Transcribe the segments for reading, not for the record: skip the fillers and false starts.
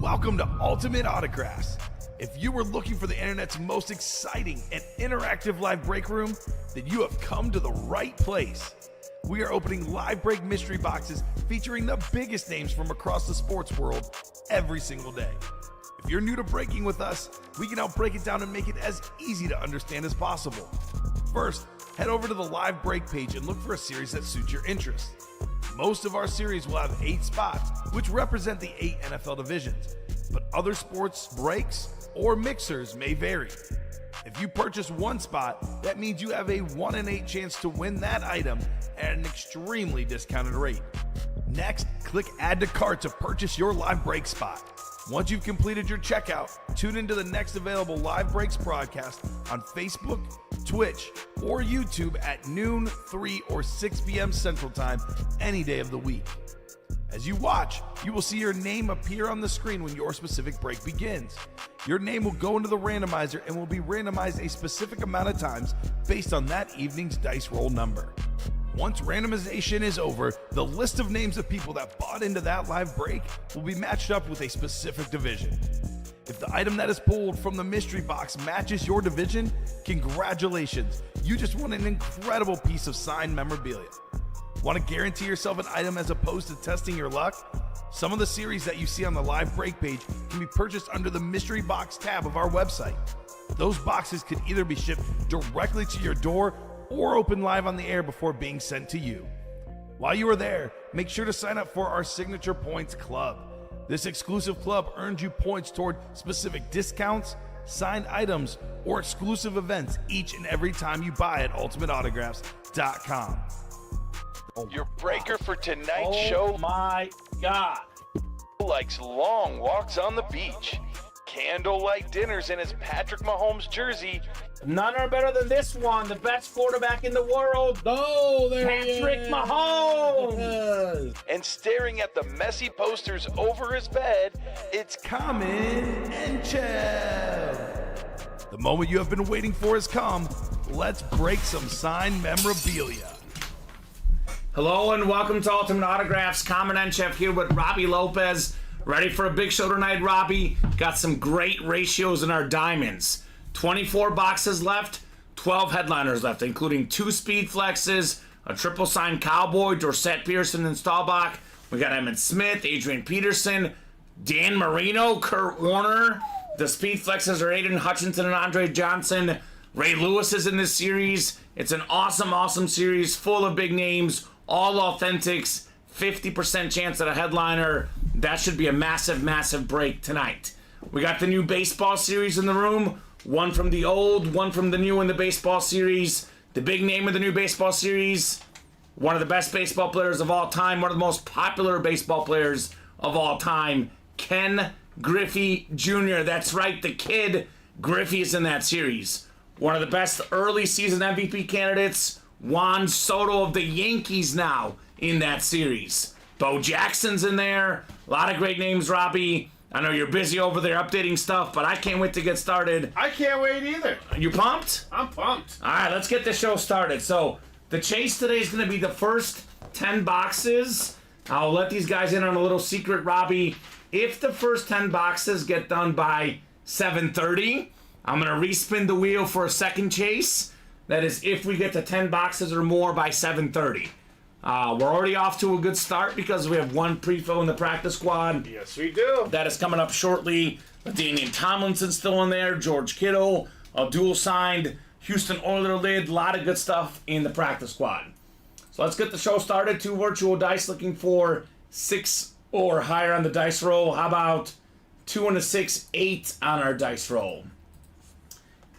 Welcome to Ultimate Autographs. If you were looking for the internet's most exciting and interactive live break room, then you have come to the right place. We are opening live break mystery boxes featuring the biggest names from across the sports world every single day. If you're new to breaking with us, we can help break it down and make it as easy to understand as possible. First, head over to the live break page and look for a series that suits your interest. Most of our series will have 8 spots, which represent the 8 NFL divisions, but other sports breaks or mixers may vary. If you purchase one spot, that means you have a 1 in 8 chance to win that item at an extremely discounted rate. Next, click Add to Cart to purchase your live break spot. Once you've completed your checkout, tune into the next available live breaks broadcast on Facebook, Twitch, or YouTube at noon, 3, or 6 p.m. Central Time any day of the week. As you watch, you will see your name appear on the screen when your specific break begins. Your name will go into the randomizer and will be randomized a specific amount of times based on that evening's dice roll number. Once randomization is over, the list of names of people that bought into that live break will be matched up with a specific division. If the item that is pulled from the mystery box matches your division, congratulations, you just won an incredible piece of signed memorabilia. Want to guarantee yourself an item as opposed to testing your luck? Some of the series that you see on the live break page can be purchased under the mystery box tab of our website. Those boxes could either be shipped directly to your door or open live on the air before being sent to you. While you are there, make sure to sign up for our Signature Points Club. This exclusive club earns you points toward specific discounts, signed items, or exclusive events each and every time you buy at ultimateautographs.com. Your breaker for tonight's show. Oh my God. Likes long walks on the beach, candlelight dinners in his Patrick Mahomes jersey. None are better than this one, the best quarterback in the world. Oh, there Patrick Mahomes. And staring at the messy posters over his bed, it's Kamen Entchev. The moment you have been waiting for has come. Let's break some signed memorabilia. Hello and welcome to Ultimate Autographs. Kamen Entchev here with Robbie Lopez. Ready for a big show tonight, Robbie? Got some great ratios in our diamonds. 24 boxes left, 12 headliners left, including 2 speed flexes, a triple signed Cowboy, Dorsett Pearson and Staubach. We got Emmitt Smith, Adrian Peterson, Dan Marino, Kurt Warner. The speed flexes are Aiden Hutchinson and Andre Johnson. Ray Lewis is in this series. It's an awesome series full of big names, all authentics, 50% chance at a headliner. That should be a massive break tonight. We got the new baseball series in the room. One from the old, one from the new in the baseball series. The big name of the new baseball series, one of the best baseball players of all time, one of the most popular baseball players of all time, Ken Griffey Jr. That's right, the kid Griffey is in that series. One of the best early season MVP candidates, Juan Soto of the Yankees now in that series. Bo Jackson's in there. A lot of great names, Robbie. I know you're busy over there updating stuff, but I can't wait to get started. I can't wait either. You pumped? I'm pumped. All right, let's get the show started. So the chase today is going to be the first 10 boxes. I'll let these guys in on a little secret, Robbie. If the first 10 boxes get done by 7:30, I'm going to respin the wheel for a second chase. That is if we get to 10 boxes or more by 7:30. We're already off to a good start because we have one pre-fill in the practice squad. Yes, we do. That is coming up shortly. Damian Tomlinson's still in there. George Kittle, a dual signed Houston Oilers lid. A lot of good stuff in the practice squad. So let's get the show started. 2 virtual dice looking for 6 or higher on the dice roll. How about 2 and a 6, 8 on our dice roll?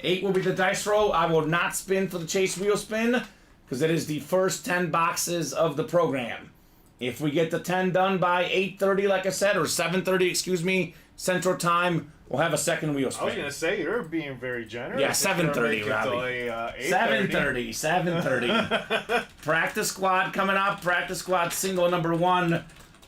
8 will be the dice roll. I will not spin for the chase wheel spin, because it is the first 10 boxes of the program. If we get the 10 done by 8:30, like I said, or 7:30, excuse me, Central Time, we'll have a second wheel spin. I was going to say, you're being very generous. Yeah, 7:30, Robbie. 7:30. Practice squad coming up. Practice squad single number 1.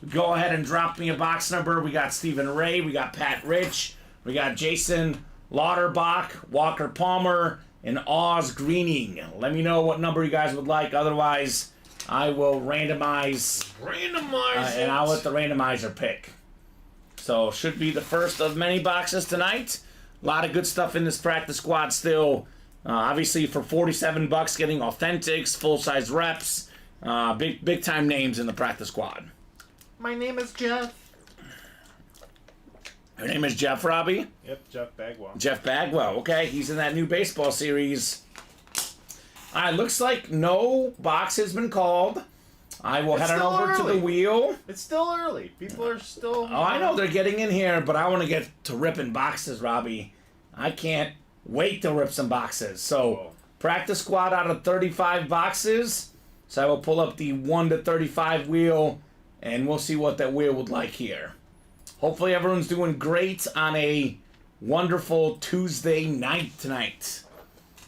Go ahead and drop me a box number. We got Stephen Ray. We got Pat Rich. We got Jason Lauterbach, Walker Palmer, and Oz Greening. Let me know what number you guys would like. Otherwise, I will randomize. Randomize and I'll let the randomizer pick. So should be the first of many boxes tonight. A lot of good stuff in this practice squad still. Obviously for $47, getting authentics, full-size reps, big time names in the practice squad. My name is Jeff. Your name is Jeff, Robbie? Yep, Jeff Bagwell. Jeff Bagwell. Okay, he's in that new baseball series. All right, looks like no box has been called. I will head on still over to early. the wheel. It's still early. People are still... Oh, I know they're getting in here, but I want to get to ripping boxes, Robbie. I can't wait to rip some boxes. So, Whoa. practice squad out of 35 boxes. So I will pull up the 1 to 35 wheel, and we'll see what that wheel would like here. Hopefully everyone's doing great on a wonderful Tuesday night tonight.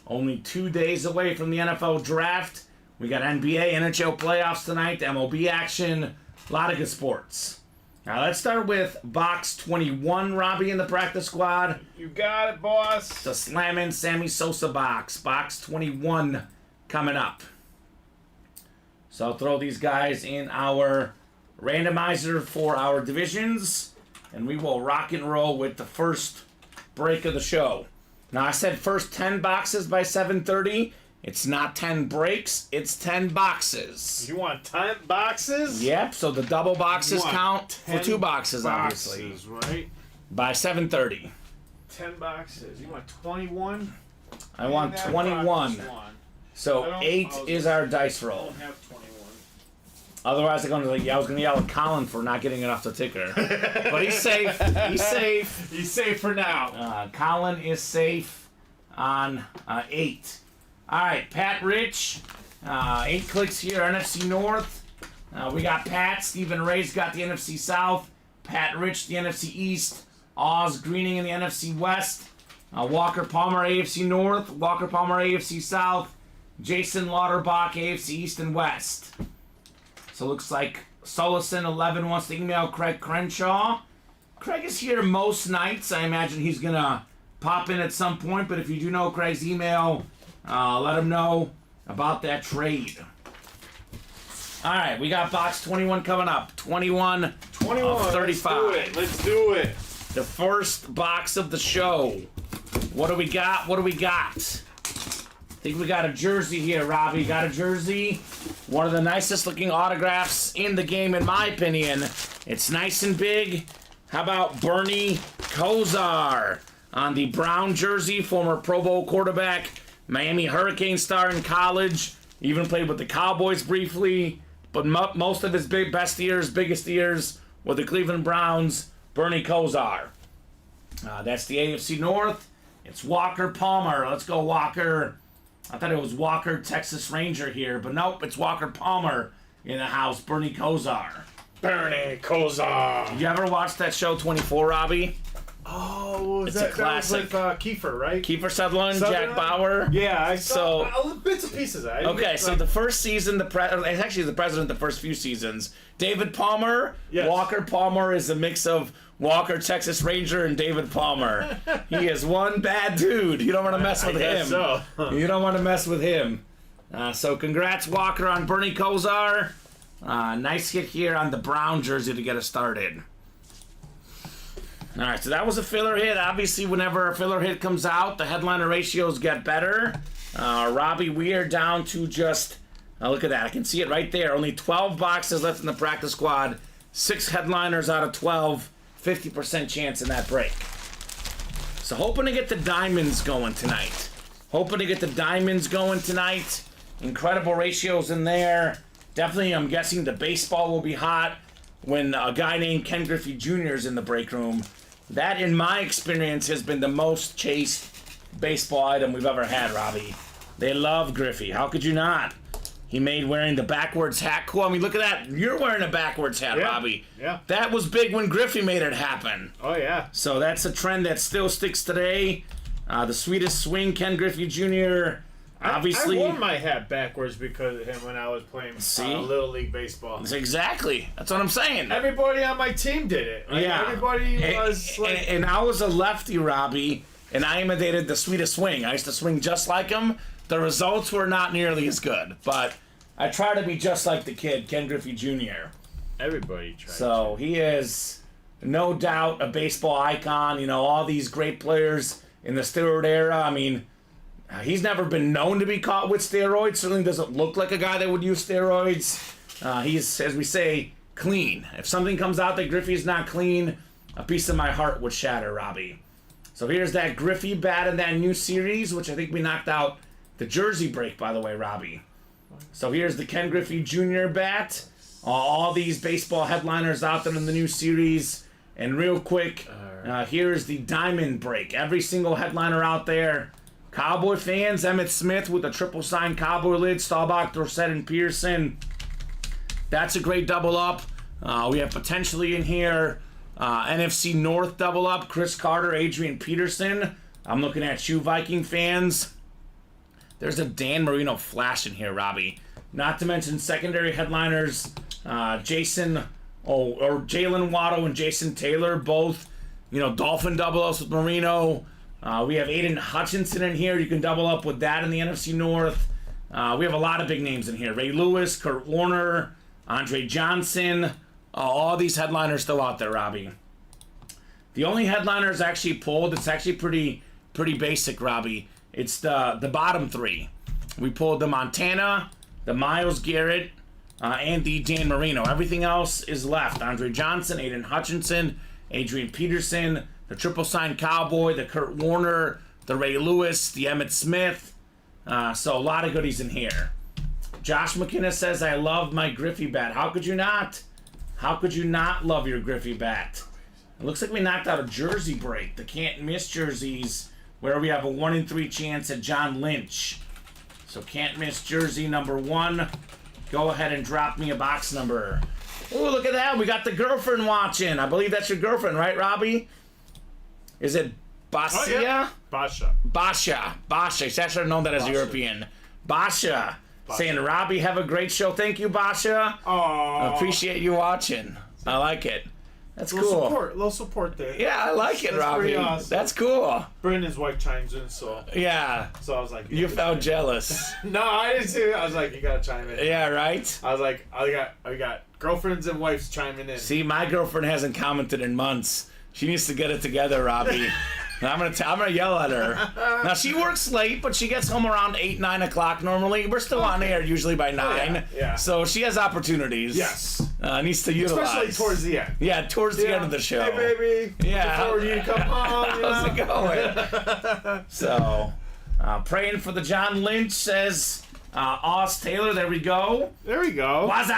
Only 2 days away from the NFL draft. We got NBA, NHL playoffs tonight, MLB action, a lot of good sports. Now let's start with box 21, Robbie, in the practice squad. You got it, boss. The Slammin' Sammy Sosa box. Box 21 coming up. So I'll throw these guys in our randomizer for our divisions, and we will rock and roll with the first break of the show. Now I said first 10 boxes by 7:30. It's not 10 breaks, it's 10 boxes. You want 10 boxes? Yep, so the double boxes You want count for 10 2 boxes, obviously. boxes, right? By 7:30. 10 boxes. You want 21? I want 21. So 8 is our dice I roll. don't have 21. Otherwise, I was gonna yell at Colin for not getting it off the ticker. But he's safe. He's safe. He's safe for now. Colin is safe on 8. All right, Pat Rich, 8 clicks here, NFC North. We got Pat. Stephen Ray's got the NFC South. Pat Rich, the NFC East. Oz Greening in the NFC West. Walker Palmer, AFC North. Walker Palmer, AFC South. Jason Lauterbach, AFC East and West. So looks like Solison11 wants to email Craig Crenshaw. Craig is here most nights. I imagine he's going to pop in at some point. But if you do know Craig's email, let him know about that trade. All right, we got box 21 coming up. 21 of 35. Let's do it. The first box of the show. What do we got? What do we got? I think we got a jersey here, Robbie. Got a jersey. One of the nicest looking autographs in the game, in my opinion. It's nice and big. How about Bernie Kosar on the brown jersey, former Pro Bowl quarterback, Miami Hurricane star in college, even played with the Cowboys briefly, but most of his biggest years with the Cleveland Browns, Bernie Kosar. That's the AFC North. It's Walker Palmer. Let's go, Walker. I thought it was Walker, Texas Ranger here, but nope, it's Walker Palmer in the house, Bernie Kosar. Bernie Kosar. Did you ever watch that show 24, Robbie? Oh, It's a classic. That was with Kiefer, right? Kiefer Sutherland, Sutherland? Jack Bauer. Yeah, I saw So- bits and pieces. Okay, so the first season, actually the president the first few seasons, David Palmer. Yes. Walker Palmer is a mix of Walker, Texas Ranger, and David Palmer. He is one bad dude. You don't want to mess with him. guess so. You don't want to mess with him. So congrats, Walker, on Bernie Kosar. Nice hit here on the brown jersey to get us started. All right, so that was a filler hit. Obviously, whenever a filler hit comes out, the headliner ratios get better. Robbie, we are down to just, look at that. I can see it right there. Only 12 boxes left in the practice squad. 6 headliners out of 12. 50% chance in that break. So hoping to get the diamonds going tonight. Incredible ratios in there. Definitely, I'm guessing the baseball will be hot when a guy named Ken Griffey Jr. is in the break room. That, in my experience, has been the most chased baseball item we've ever had, Robbie. They love Griffey. How could you not? He made wearing the backwards hat cool. I mean, look at that. You're wearing a backwards hat, Yeah, Robbie. yeah. That was big when Griffey made it happen. Oh, yeah. So that's a trend that still sticks today. The sweetest swing, Ken Griffey Jr. Obviously, I wore my hat backwards because of him when I was playing Little League Baseball. Exactly. That's what I'm saying. Everybody on my team did it. Like, Yeah. Everybody was like... And I was a lefty, Robbie, and I imitated the sweetest swing. I used to swing just like him. The results were not nearly as good, but I try to be just like the kid, Ken Griffey Jr. Everybody tried. So he is no doubt a baseball icon. You know, all these great players in the steroid era. I mean, he's never been known to be caught with steroids. Certainly doesn't look like a guy that would use steroids. He's, as we say, clean. If something comes out that Griffey's not clean, a piece of my heart would shatter, Robbie. So here's that Griffey bat in that new series, which I think we knocked out the jersey break, by the way, Robbie. So here's the Ken Griffey Jr. bat. All these baseball headliners out there in the new series. And real quick, here's the diamond break. Every single headliner out there. Cowboy fans, Emmitt Smith with a triple sign Cowboy lid, Staubach, Dorsett, and Pearson. That's a great double up. We have potentially in here NFC North double up, Chris Carter, Adrian Peterson. I'm looking at you Viking fans. There's a Dan Marino flash in here, Robbie. Not to mention secondary headliners, Jalen Waddle and Jason Taylor, both, Dolphin double ups with Marino. We have Aiden Hutchinson in here. You can double up with that in the NFC North. We have a lot of big names in here. Ray Lewis, Kurt Warner, Andre Johnson. All these headliners still out there, Robbie. The only headliners actually pulled, it's actually pretty basic, Robbie. It's the bottom three. We pulled the Montana, the Myles Garrett, and the Dan Marino. Everything else is left. Andre Johnson, Aiden Hutchinson, Adrian Peterson, the triple sign Cowboy, the Kurt Warner, the Ray Lewis, the Emmitt Smith. So a lot of goodies in here. Josh McKinnis says, I love my Griffey bat. How could you not? How could you not love your Griffey bat? It looks like we knocked out a jersey break. The can't miss jerseys, where we have a 1 in 3 chance at John Lynch. So can't miss jersey number 1. Go ahead and drop me a box number. Oh, look at that. We got the girlfriend watching. I believe that's your girlfriend, right, Robbie? Is it Basia? Oh, yeah. Basha. Basha. I should have known that as a European. Basha. Saying, Robbie, have a great show. Thank you, Basha. Aww. Appreciate you watching. I like it. That's cool. Little support there. Yeah, I like it, Robbie. Awesome. That's cool. Brandon's wife chimes in, so. Yeah. So I was like. You felt jealous. No, I didn't see it. I was like, you gotta chime in. Yeah, right? I was like, I got girlfriends and wives chiming in. See, my girlfriend hasn't commented in months. She needs to get it together, Robbie. I'm gonna yell at her. Now she works late, but she gets home around 8, 9 o'clock normally. We're still on air usually by 9. Yeah. So she has opportunities. Yes. Needs to utilize. Especially towards the end. Yeah, towards the end of the show. Hey baby. Yeah. Before you come home. How's it going? So, praying for the John Lynch says Oz Taylor. There we go. There we go. What's up,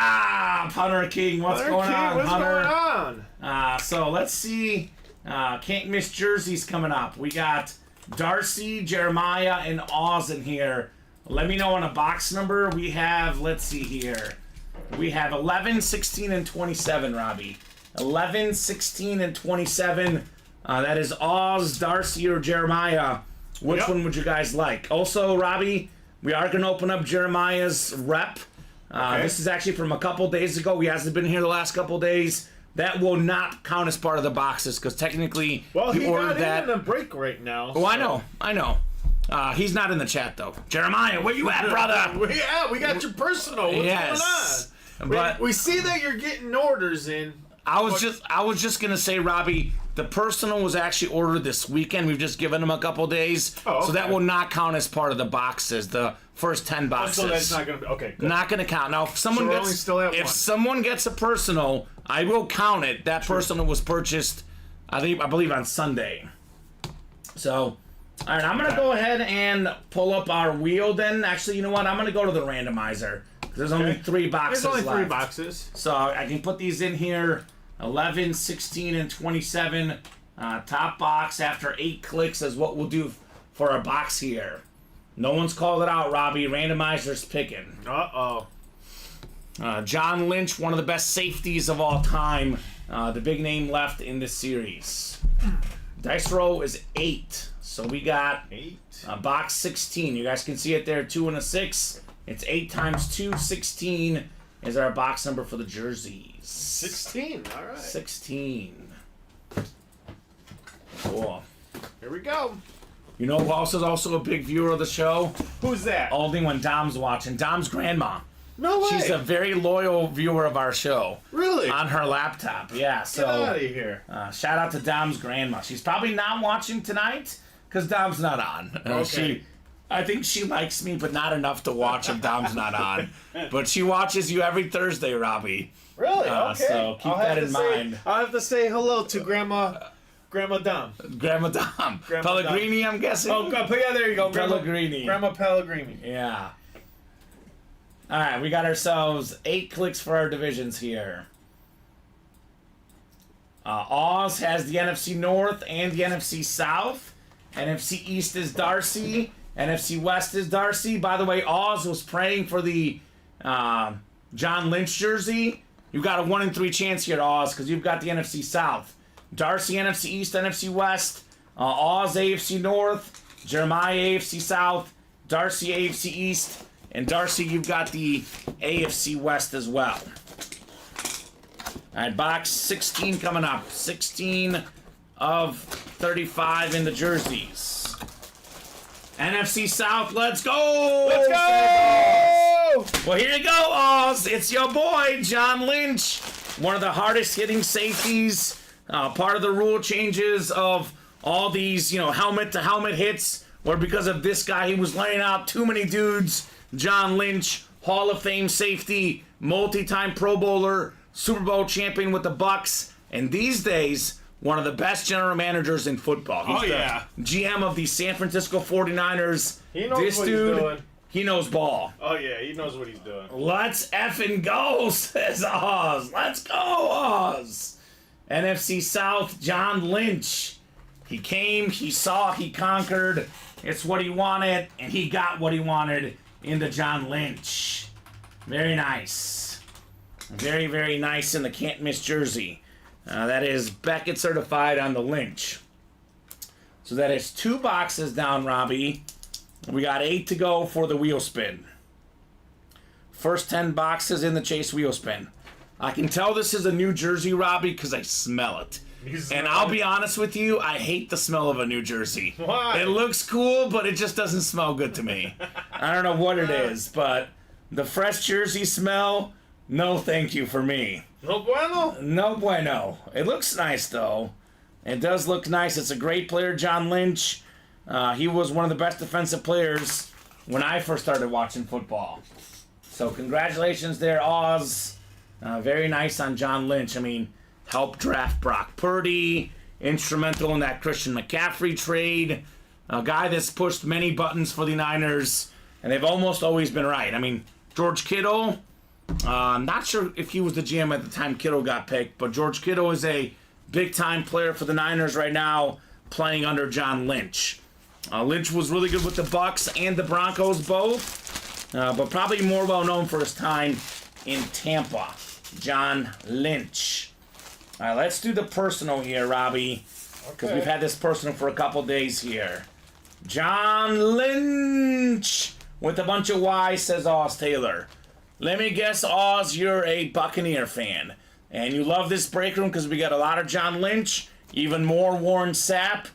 Hunter King? What's going on, What's Hunter? going on? So let's see. Can't miss jerseys coming up. We got Darcy, Jeremiah, and Oz in here. Let me know on a box number. We have, let's see here. We have 11, 16, and 27, Robbie. 11, 16, and 27. That is Oz, Darcy, or Jeremiah. Which one would you guys like? Also, Robbie, we are going to open up Jeremiah's rep. Okay. This is actually from a couple days ago. He hasn't been here the last couple days. That will not count as part of the boxes because technically he ordered got that. in a break right now. Oh, so. I know. He's not in the chat though. Jeremiah, where you at, brother? We got your personal. What's going on? But we see that you're getting orders in. I was just gonna say, Robbie, the personal was actually ordered this weekend. We've just given him a couple days, so that will not count as part of the boxes. The first 10 boxes. So that's not gonna. Okay. Good. Not gonna count. Now, if someone someone gets a personal, I will count it. That personal was purchased, I believe on Sunday. So, all right, I'm gonna go ahead and pull up our wheel. Then, actually, you know what? I'm gonna go to the randomizer. There's only 3 boxes left. There's only 3 left. boxes. So I can put these in here. 11, 16, and 27. Top box after 8 clicks is what we'll do for our box here. No one's called it out, Robbie. Randomizer's picking. Uh-oh. John Lynch, one of the best safeties of all time. The big name left in this series. Dice roll is 8. So we got 8. Box 16. You guys can see it there, 2 and a 6. It's 8 times 2, 16 is our box number for the jerseys. 16, all right. 16. Cool. Here we go. You know who else is also a big viewer of the show? Who's that? Only when Dom's watching. Dom's grandma. No way. She's a very loyal viewer of our show. Really? On her laptop, yeah. So Get out of here. shout out to Dom's grandma. She's probably not watching tonight because Dom's not on. Okay. I think she likes me, but not enough to watch if Dom's not on. But she watches you every Thursday, Robbie. Really? Okay. So keep that in mind. I'll have to say hello to Grandma Dom. Grandma Dom. Grandma Pellegrini, I'm guessing? Oh, God, yeah, there you go. Pellegrini. Grandma Pellegrini. Yeah. All right, we got ourselves 8 clicks for our divisions here. Oz has the NFC North and the NFC South. NFC East is Darcy. NFC West is Darcy. By the way, Oz was praying for the John Lynch jersey. You've got a 1 in 3 chance here, Oz, because you've got the NFC South. Darcy, NFC East, NFC West. Oz, AFC North. Jeremiah, AFC South. Darcy, AFC East. And Darcy, you've got the AFC West as well. All right, box 16 coming up. 16 of 35 in the jerseys. NFC South, let's go! Let's go! Well, here you go, Oz. It's your boy, John Lynch. One of the hardest hitting safeties. Part of the rule changes of all these, helmet to helmet hits, or because of this guy, he was laying out too many dudes. John Lynch, Hall of Fame safety, multi-time Pro Bowler, Super Bowl champion with the Bucks, and these days, one of the best general managers in football. He's the GM of the San Francisco 49ers. He knows what he's doing. He knows ball. Oh, yeah, he knows what he's doing. Let's effing go, says Oz. Let's go, Oz. NFC South, John Lynch. He came, he saw, he conquered. It's what he wanted, and he got what he wanted into John Lynch. Very nice. Very, very nice in the can't miss jersey. That is Beckett certified on the Lynch. So that is 2 boxes down, Robbie. We got 8 to go for the wheel spin. First 10 boxes in the Chase wheel spin. I can tell this is a new jersey, Robbie, because I smell it. And I'll be honest with you, I hate the smell of a new jersey. Why? It looks cool, but it just doesn't smell good to me. I don't know what it is, but the fresh jersey smell, no thank you for me. No bueno? No bueno. It looks nice, though. It does look nice. It's a great player, John Lynch. He was one of the best defensive players when I first started watching football. So congratulations there, Oz. Very nice on John Lynch. I mean, helped draft Brock Purdy, instrumental in that Christian McCaffrey trade, a guy that's pushed many buttons for the Niners, and they've almost always been right. I mean, George Kittle, I'm not sure if he was the GM at the time Kittle got picked, but George Kittle is a big-time player for the Niners right now, playing under John Lynch. Lynch was really good with the Bucks and the Broncos both, but probably more well-known for his time in Tampa. John Lynch. All right, let's do the personal here, Robbie, because we've had this personal for a couple days here. John Lynch with a bunch of Y's, says Oz Taylor. Let me guess, Oz, you're a Buccaneer fan, and you love this break room because we got a lot of John Lynch, even more Warren Sapp,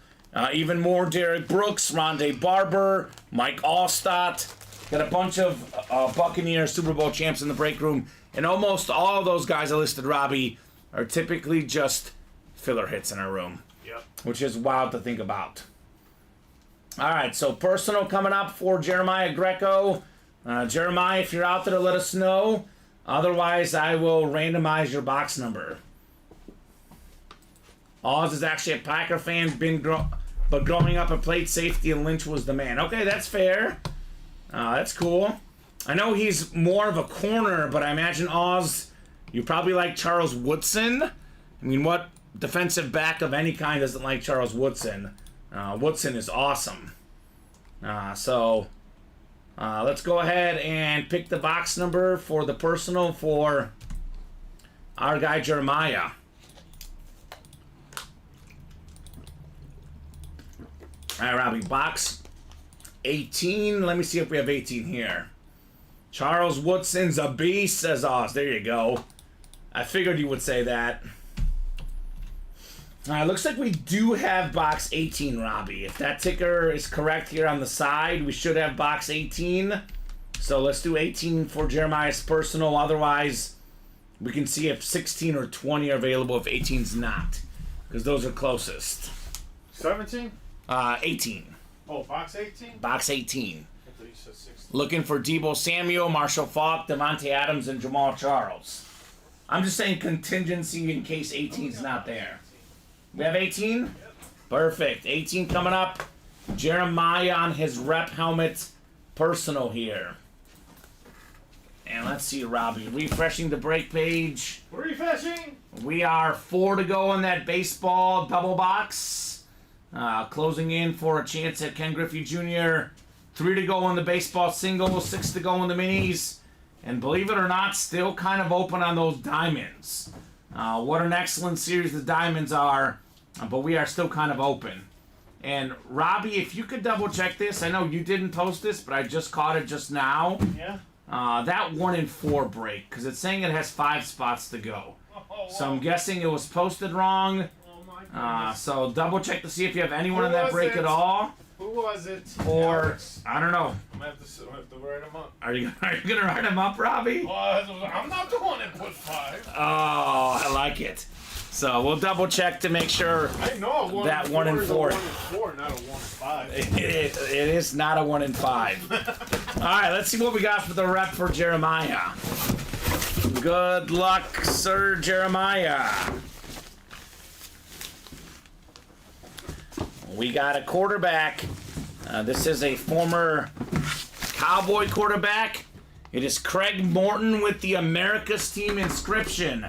even more Derek Brooks, Rondé Barber, Mike Allstott. Got a bunch of Buccaneer Super Bowl champs in the break room, and almost all of those guys I listed, Robbie, are typically just filler hits in our room. Yep. Which is wild to think about. All right, so personal coming up for Jeremiah Greco. Jeremiah, if you're out there, let us know. Otherwise, I will randomize your box number. Oz is actually a Packer fan, but growing up, I played safety, and Lynch was the man. Okay, that's fair. That's cool. I know he's more of a corner, but I imagine, Oz, you probably like Charles Woodson. I mean, what defensive back of any kind doesn't like Charles Woodson? Woodson is awesome. So let's go ahead and pick the box number for the personal for our guy Jeremiah. All right, Robbie, box 18. Let me see if we have 18 here. Charles Woodson's a beast, says Oz. There you go. I figured you would say that. All right, looks like we do have box 18, Robbie. If that ticker is correct here on the side, we should have box 18. So let's do 18 for Jeremiah's personal. Otherwise, we can see if 16 or 20 are available if 18's not. Because those are closest. 17? 18. Oh, box 18? Box 18. I thought you said 16. Looking for Debo Samuel, Marshall Faulk, Devontae Adams, and Jamal Charles. I'm just saying contingency in case 18's not there. We have 18? Yep. Perfect. 18 coming up. Jeremiah on his rep helmet personal here. And let's see, Robbie. Refreshing the break page. Refreshing! We are 4 to go in that baseball double box. Closing in for a chance at Ken Griffey Jr. 3 to go in the baseball single. 6 to go in the minis. And believe it or not, still kind of open on those diamonds. What an excellent series the diamonds are. But we are still kind of open. And Robbie, if you could double check this. I know you didn't post this, but I just caught it just now. Yeah? That 1 in 4 break, because it's saying it has 5 spots to go. So I'm guessing it was posted wrong. Oh my goodness. So double check to see if you have anyone in that break at all. Who was it? Or, Alex. I don't know. I'm going to have to write them up. Are you going to write them up, Robbie? I'm not the one that put 5. Oh, I like it. So we'll double check to make sure. I know that 1 in 4. 1 in 4, not a 1 in 5. It is not a 1 in 5. All right, let's see what we got for the rep for Jeremiah. Good luck, Sir Jeremiah. We got a quarterback. This is a former Cowboy quarterback. It is Craig Morton with the America's Team inscription.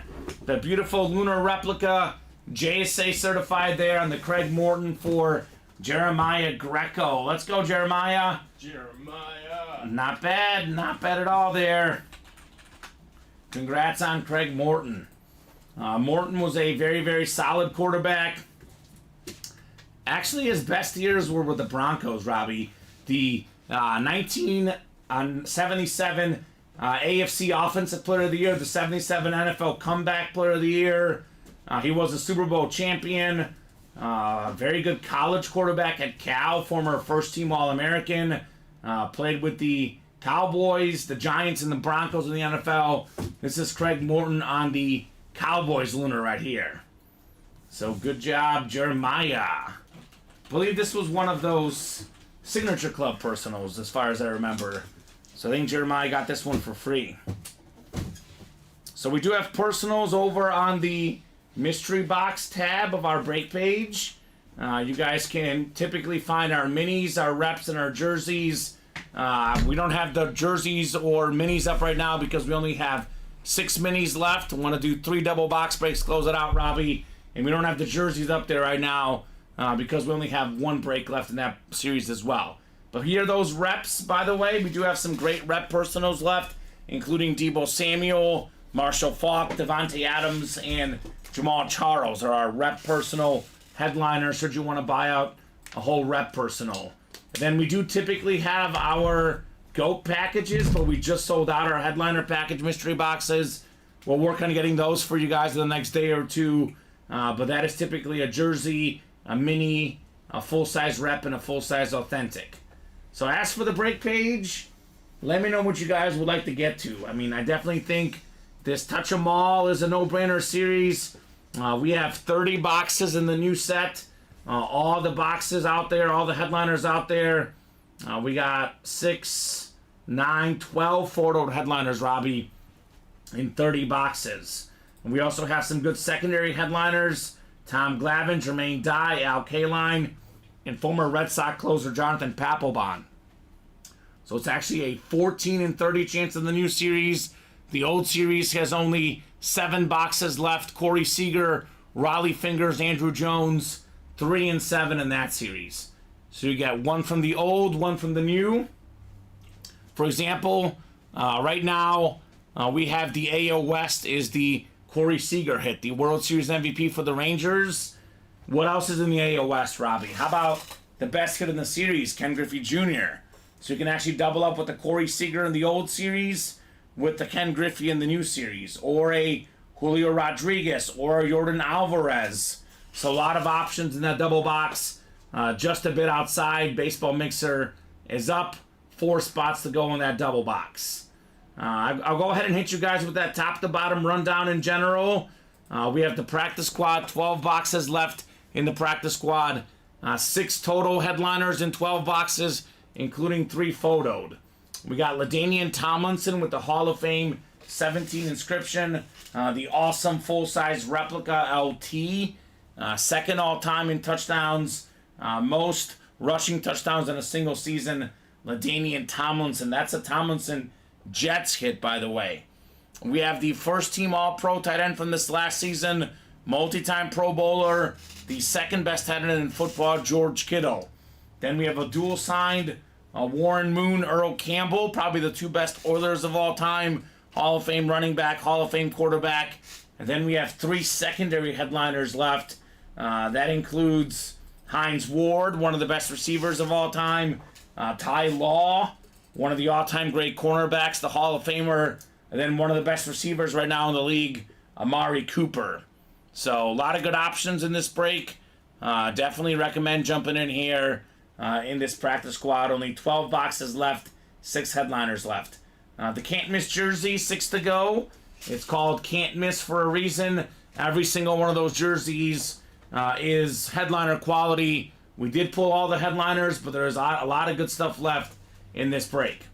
The beautiful lunar replica, JSA certified there on the Craig Morton for Jeremiah Greco. Let's go, Jeremiah. Jeremiah. Not bad at all there. Congrats on Craig Morton. Morton was a very, very solid quarterback. Actually, his best years were with the Broncos, Robbie. The 1977 AFC Offensive Player of the Year, the 77 NFL Comeback Player of the Year. He was a Super Bowl champion. Very good college quarterback at Cal, former first-team All-American. Played with the Cowboys, the Giants, and the Broncos in the NFL. This is Craig Morton on the Cowboys lunar right here. So good job, Jeremiah. I believe this was one of those Signature Club personals, as far as I remember. So I think Jeremiah got this one for free. So we do have personals over on the mystery box tab of our break page. You guys can typically find our minis, our reps, and our jerseys. We don't have the jerseys or minis up right now because we only have 6 minis left. I want to do 3 double box breaks, close it out, Robbie. And we don't have the jerseys up there right now because we only have 1 break left in that series as well. But here are those reps, by the way. We do have some great rep personals left, including Debo Samuel, Marshall Faulk, Devontae Adams, and Jamal Charles are our rep personal headliners should you want to buy out a whole rep personal. And then we do typically have our GOAT packages, but we just sold out our headliner package mystery boxes. We'll work on getting those for you guys in the next day or two. But that is typically a jersey, a mini, a full-size rep, and a full-size authentic. So as for the break page, let me know what you guys would like to get to. I mean, I definitely think this Touch 'em All is a no-brainer series. We have 30 boxes in the new set. All the boxes out there, all the headliners out there. We got 6, 9, 12 photoed headliners, Robbie, in 30 boxes. And we also have some good secondary headliners. Tom Glavine, Jermaine Dye, Al Kaline, and former Red Sox closer Jonathan Papelbon. So it's actually a 14 and 30 chance in the new series. The old series has only 7 boxes left. Corey Seager, Raleigh Fingers, Andrew Jones, 3 and 7 in that series. So you get 1 from the old, 1 from the new. For example, right now we have the AO West is the Corey Seager hit, the World Series MVP for the Rangers. What else is in the AO West, Robbie? How about the best hit in the series, Ken Griffey Jr.? So you can actually double up with the Corey Seager in the old series with the Ken Griffey in the new series, or a Julio Rodriguez, or a Jordan Alvarez. So a lot of options in that double box. Just a bit outside. Baseball Mixer is up 4 spots to go in that double box. I'll go ahead and hit you guys with that top to bottom rundown in general. We have the practice squad, 12 boxes left in the practice squad. 6 total headliners in 12 boxes, including 3 photoed. We got LaDainian Tomlinson with the Hall of Fame 17 inscription, the awesome full-size replica LT, second all-time in touchdowns, most rushing touchdowns in a single season, LaDainian Tomlinson. That's a Tomlinson Jets hit, by the way. We have the first-team All-Pro tight end from this last season, multi-time Pro Bowler, the second best tight end in football, George Kittle. Then we have a dual-signed Warren Moon, Earl Campbell, probably the 2 best Oilers of all time, Hall of Fame running back, Hall of Fame quarterback. And then we have 3 secondary headliners left. That includes Hines Ward, one of the best receivers of all time, Ty Law, one of the all-time great cornerbacks, the Hall of Famer, and then one of the best receivers right now in the league, Amari Cooper. So a lot of good options in this break. Definitely recommend jumping in here in this practice squad. Only 12 boxes left, 6 headliners left. The Can't Miss jersey, 6 to go. It's called Can't Miss for a reason. Every single one of those jerseys is headliner quality. We did pull all the headliners, but there's a lot of good stuff left in this break.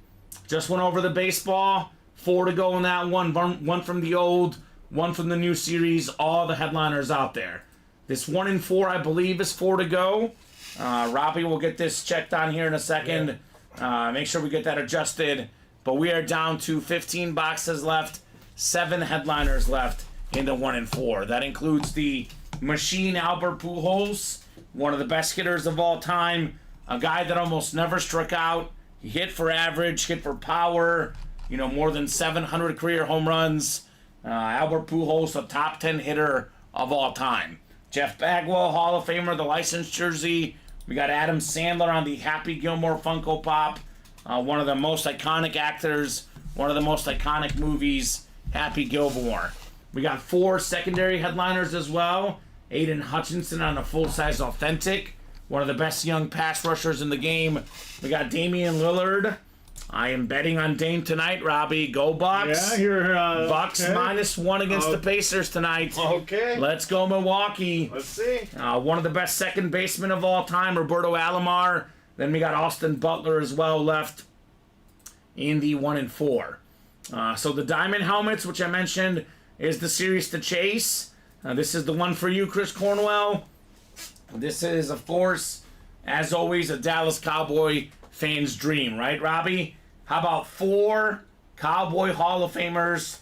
Just went over the baseball. 4 to go in that one. One from the old, one from the new series. All the headliners out there. This 1 in 4, I believe, is 4 to go. Robbie will get this checked on here in a second. Make sure we get that adjusted. But we are down to 15 boxes left, 7 headliners left in the 1 in 4. That includes the Machine Albert Pujols, one of the best hitters of all time, a guy that almost never struck out. He hit for average, hit for power, more than 700 career home runs. Albert Pujols, a top 10 hitter of all time. Jeff Bagwell, Hall of Famer, the licensed jersey. We got Adam Sandler on the Happy Gilmore Funko Pop. One of the most iconic actors, one of the most iconic movies, Happy Gilmore. We got 4 secondary headliners as well. Aiden Hutchinson on a full-size authentic, one of the best young pass rushers in the game. We got Damian Lillard. I am betting on Dame tonight, Robbie. Go Bucks. Yeah, you're Bucks okay. -1 against the Pacers tonight. Okay. Let's go Milwaukee. Let's see. One of the best second basemen of all time, Roberto Alomar. Then we got Austin Butler as well left in the 1 in 4. So the diamond helmets, which I mentioned, is the series to chase. This is the one for you, Chris Cornwell. This is, of course, as always, a Dallas Cowboy fan's dream, right, Robbie? How about 4 Cowboy Hall of Famers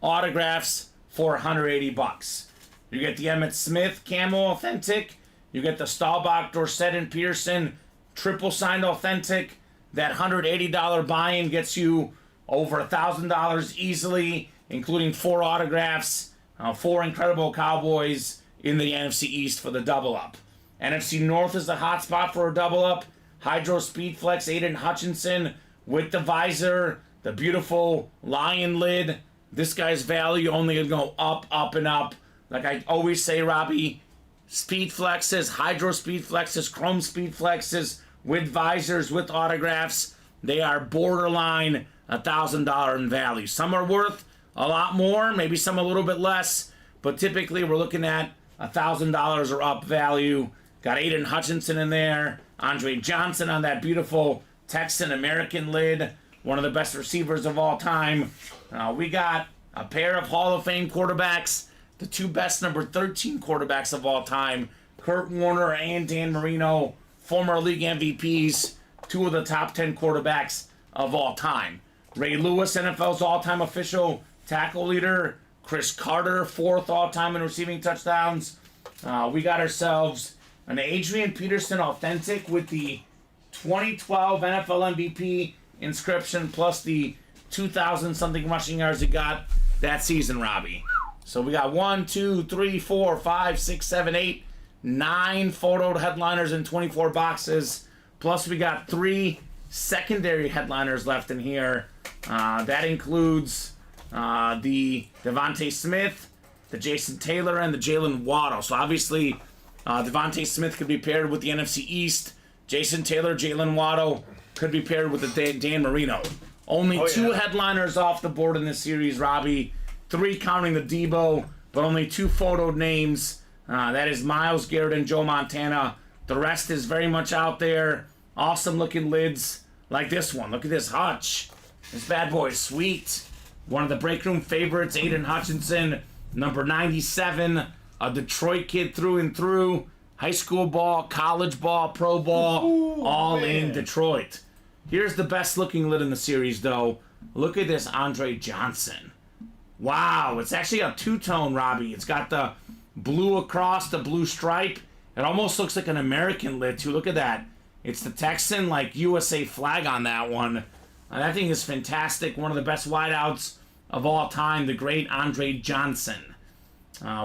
autographs for 180 bucks? You get the Emmitt Smith Camo Authentic. You get the Staubach, Dorsett, and Pearson triple signed authentic. That $180 buy-in gets you over $1,000 easily, including 4 autographs, 4 incredible Cowboys in the NFC East for the double up. NFC North is the hot spot for a double up. Hydro Speed Flex Aiden Hutchinson with the visor, the beautiful lion lid. This guy's value only gonna go up, up, and up. Like I always say, Robbie, Speed Flexes, Hydro Speed Flexes, Chrome Speed Flexes with visors, with autographs, they are borderline $1,000 in value. Some are worth a lot more, maybe some a little bit less, but typically we're looking at $1,000 or up value. Got Aiden Hutchinson in there, Andre Johnson on that beautiful Texan American lid, one of the best receivers of all time. We got a pair of Hall of Fame quarterbacks, the 2 best number 13 quarterbacks of all time, Kurt Warner and Dan Marino, former league MVPs, 2 of the top 10 quarterbacks of all time. Ray Lewis, NFL's all-time official tackle leader. Chris Carter, 4th all-time in receiving touchdowns. We got ourselves an Adrian Peterson authentic with the 2012 NFL MVP inscription plus the 2,000-something rushing yards he got that season, Robbie. So we got 1, 2, 3, 4, 5, 6, 7, 8, 9 photoed headliners in 24 boxes. Plus we got 3 secondary headliners left in here. That includes the Devontae Smith, the Jason Taylor, and the Jalen Waddle. So obviously Devontae Smith could be paired with the NFC East. Jason Taylor, Jalen Waddle could be paired with the Dan Marino. Only two headliners off the board in this series, Robbie. 3 counting the Debo, but only 2 photoed names. That is Myles Garrett and Joe Montana. The rest is very much out there. Awesome looking lids like this one. Look at this Hutch. This bad boy is sweet. One of the break room favorites, Aiden Hutchinson, number 97. A Detroit kid through and through. High school ball, college ball, pro ball, all in Detroit. Here's the best looking lid in the series, though. Look at this Andre Johnson. Wow, it's actually a two-tone, Robbie. It's got the blue across, the blue stripe. It almost looks like an American lid, too. Look at that. It's the Texan, USA flag on that one. That thing is fantastic. One of the best wideouts of all time, the great Andre Johnson.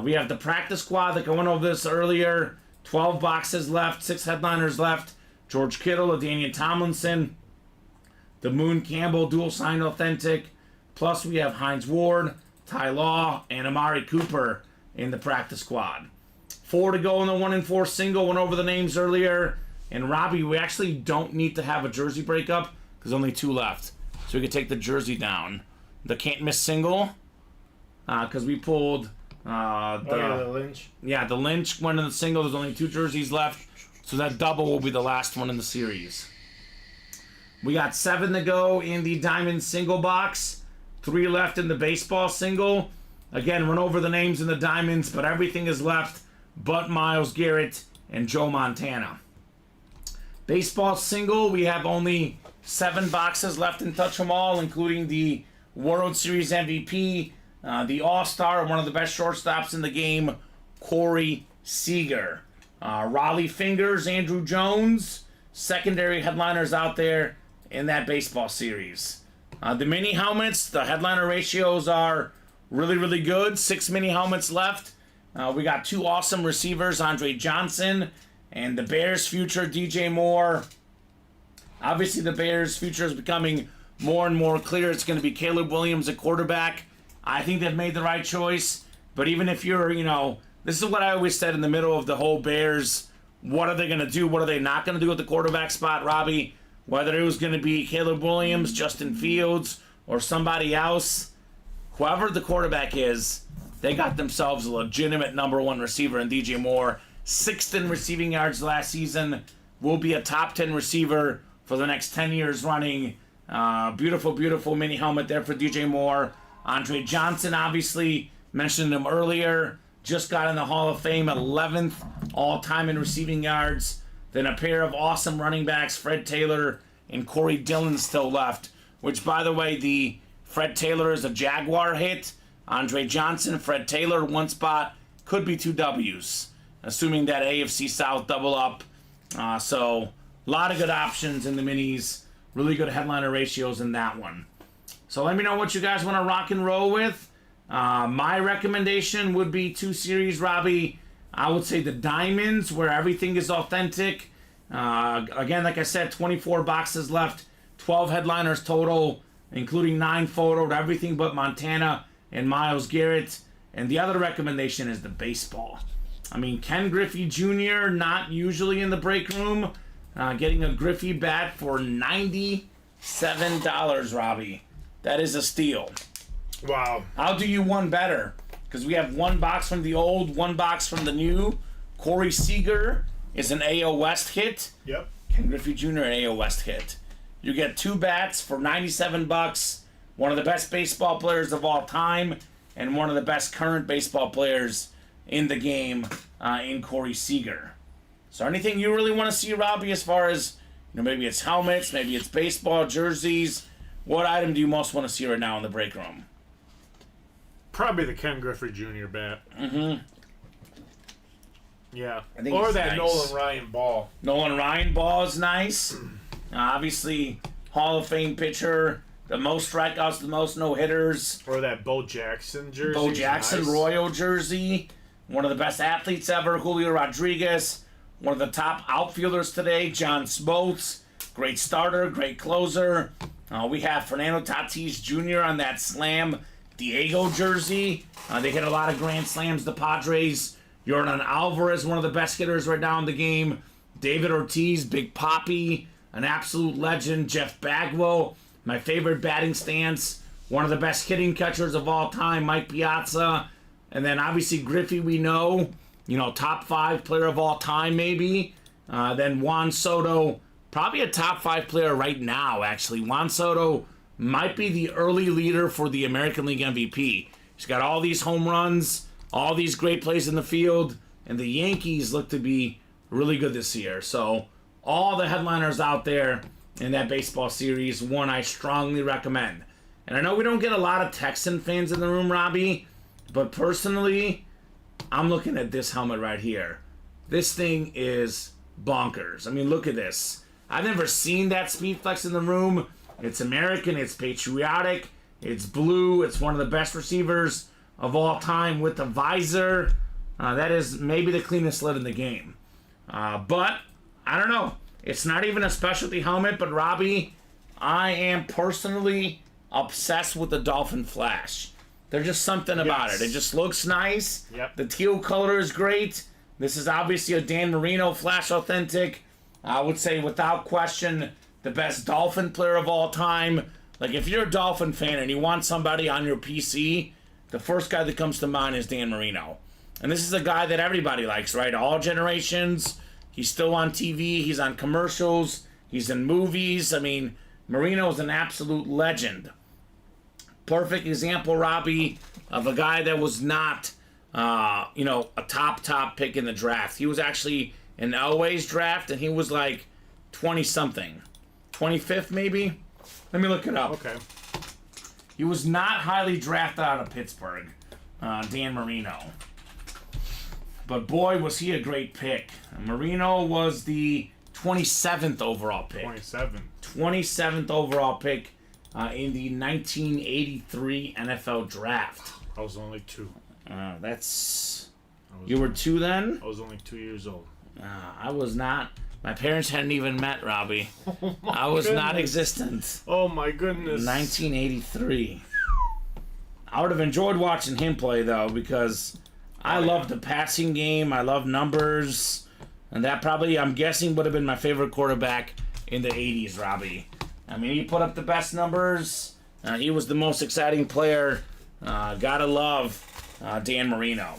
We have the practice squad that went over this earlier. 12 boxes left, 6 headliners left. George Kittle, LaDainian Tomlinson, the Moon Campbell dual sign authentic. Plus we have Hines Ward, Ty Law, and Amari Cooper in the practice squad. 4 to go in the 1 and 4 single. Went over the names earlier. And Robbie, we actually don't need to have a jersey breakup because only 2 left. So we can take the jersey down. The can't miss single because we pulled the Lynch. Yeah, the Lynch went in the single. There's only 2 jerseys left. So that double will be the last one in the series. We got 7 to go in the diamond single box. 3 left in the baseball single. Again, went over the names in the diamonds, but everything is left but Myles Garrett and Joe Montana. Baseball single, we have only 7 boxes left in Touch 'em All, including the World Series MVP, the All-Star, one of the best shortstops in the game, Corey Seager. Raleigh Fingers, Andrew Jones, secondary headliners out there in that baseball series. The mini helmets, the headliner ratios are really, really good. 6 mini helmets left. We got 2 awesome receivers, Andre Johnson and the Bears' future, DJ Moore. Obviously, the Bears' future is becoming more and more clear. It's going to be Caleb Williams at quarterback. I think they've made the right choice. But even if you're, this is what I always said in the middle of the whole Bears, what are they going to do? What are they not going to do at the quarterback spot, Robbie? Whether it was going to be Caleb Williams, Justin Fields, or somebody else, whoever the quarterback is, they got themselves a legitimate number 1 receiver in DJ Moore. 6th in receiving yards last season. Will be a top 10 receiver for the next 10 years running. Beautiful, beautiful mini helmet there for DJ Moore. Andre Johnson, obviously, mentioned him earlier. Just got in the Hall of Fame, 11th all-time in receiving yards. Then a pair of awesome running backs, Fred Taylor and Corey Dillon, still left. Which, by the way, the Fred Taylor is a Jaguar hit. Andre Johnson, Fred Taylor, 1 spot. Could be 2 W's. Assuming that AFC South double up. So, a lot of good options in the minis. Really good headliner ratios in that one. So let me know what you guys want to rock and roll with. My recommendation would be 2 series, Robbie. I would say the diamonds, where everything is authentic. Again, like I said, 24 boxes left. 12 headliners total, including 9 photoed. Everything but Montana and Myles Garrett. And the other recommendation is the baseball. I mean, Ken Griffey Jr., not usually in the break room. Getting a Griffey bat for $97, Robbie. That is a steal. Wow. I'll do you one better, because we have 1 box from the old, 1 box from the new. Corey Seager is an AO West hit. Yep. Ken Griffey Jr., an AO West hit. You get 2 bats for $97. One of the best baseball players of all time, and one of the best current baseball players in the game, in Corey Seager. So anything you really want to see, Robbie, as far as, maybe it's helmets, maybe it's baseball, jerseys, what item do you most want to see right now in the break room? Probably the Ken Griffey Jr. bat. Mm-hmm. Yeah. I think or that nice. Nolan Ryan ball. Nolan Ryan ball is nice. Obviously, Hall of Fame pitcher, the most strikeouts, the most no-hitters. Or that Bo Jackson jersey. Bo Jackson nice. Royal jersey. One of the best athletes ever, Julio Rodriguez. One of the top outfielders today, John Smoltz. Great starter, great closer. We have Fernando Tatis Jr. on that Slam Diego jersey. They hit a lot of grand slams, the Padres. Yordan Alvarez, one of the best hitters right now in the game. David Ortiz, Big Papi. an absolute legend. Jeff Bagwell, my favorite batting stance. One of the best hitting catchers of all time, Mike Piazza. And then obviously Griffey, we know, top 5 player of all time maybe. Then Juan Soto, probably a top 5 player right now, actually. Juan Soto might be the early leader for the American League MVP. He's got all these home runs, all these great plays in the field, and the Yankees look to be really good this year. So all the headliners out there in that baseball series, one I strongly recommend. And I know we don't get a lot of Texan fans in the room, Robbie, but personally, I'm looking at this helmet right here. This thing is bonkers. I mean, look at this. I've never seen that speed flex in the room. It's American, it's patriotic, it's blue, it's one of the best receivers of all time with the visor. That is maybe the cleanest lid in the game. But, I don't know. It's not even a specialty helmet, but Robbie, I am personally obsessed with the Dolphin Flash. There's just something about it. It just looks nice. Yep. The teal color is great. This is obviously a Dan Marino Flash Authentic. I would say without question the best Dolphin player of all time. Like if you're a Dolphin fan and you want somebody on your PC, the first guy that comes to mind is Dan Marino. And this is a guy that everybody likes, right? All generations. He's still on TV. He's on commercials. He's in movies. I mean, Marino's an absolute legend. Perfect example, Robbie, of a guy that was not, a top pick in the draft. He was actually in Elway's draft, and he was like 20-something. 25th, maybe? Let me look it up. Okay. He was not highly drafted out of Pittsburgh, Dan Marino. But boy, was he a great pick. Marino was the 27th overall pick. 27th overall pick in the 1983 NFL Draft. I was only 2. You were 2 then? I was only 2 years old. I was not. My parents hadn't even met, Robbie. Oh I was not existent. Oh my goodness. 1983. I would have enjoyed watching him play, though, because I love the passing game. I love numbers. And that probably, I'm guessing, would have been my favorite quarterback in the 80s, Robbie. I mean, he put up the best numbers. He was the most exciting player. Gotta love Dan Marino.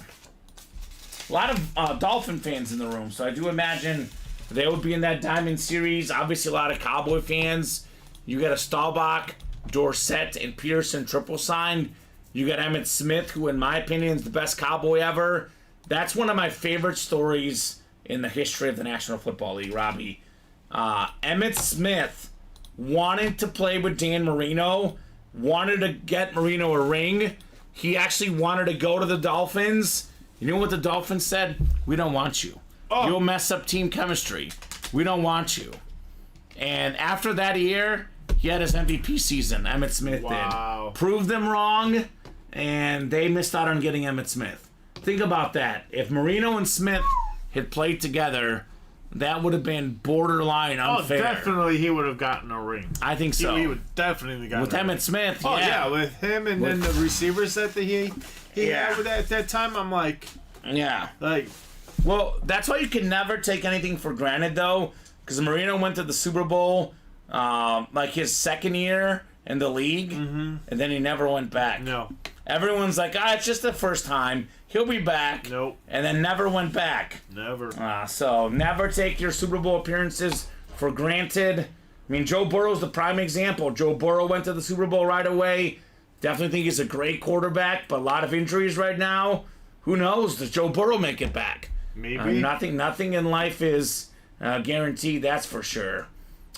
A lot of Dolphin fans in the room, so I do imagine they would be in that Diamond Series. Obviously, a lot of Cowboy fans. You got a Staubach, Dorsett, and Peterson triple signed. You got Emmitt Smith, who, in my opinion, is the best Cowboy ever. That's one of my favorite stories in the history of the National Football League, Robbie. Emmitt Smith wanted to play with Dan Marino, wanted to get Marino a ring. He actually wanted to go to the Dolphins. You know what the Dolphins said? We don't want you. Oh. You'll mess up team chemistry. We don't want you. And after that year, he had his MVP season, Emmitt Smith did. Proved them wrong, and they missed out on getting Emmitt Smith. Think about that. If Marino and Smith had played together, that would have been borderline unfair. Oh, definitely he would have gotten a ring. I think so. He would definitely gotten with Emmitt Smith, Oh, yeah, with him and then the receivers that he had with at that time, I'm like... Yeah. Like... Well, that's why you can never take anything for granted, though, because Marino went to the Super Bowl his second year in the league, and then he never went back. No. Everyone's like, it's just the first time. He'll be back. Nope. And then never went back. Never. So never take your Super Bowl appearances for granted. I mean, Joe Burrow's the prime example. Joe Burrow went to the Super Bowl right away. Definitely think he's a great quarterback, but a lot of injuries right now. Who knows? Does Joe Burrow make it back? Maybe. Nothing in life is guaranteed, that's for sure.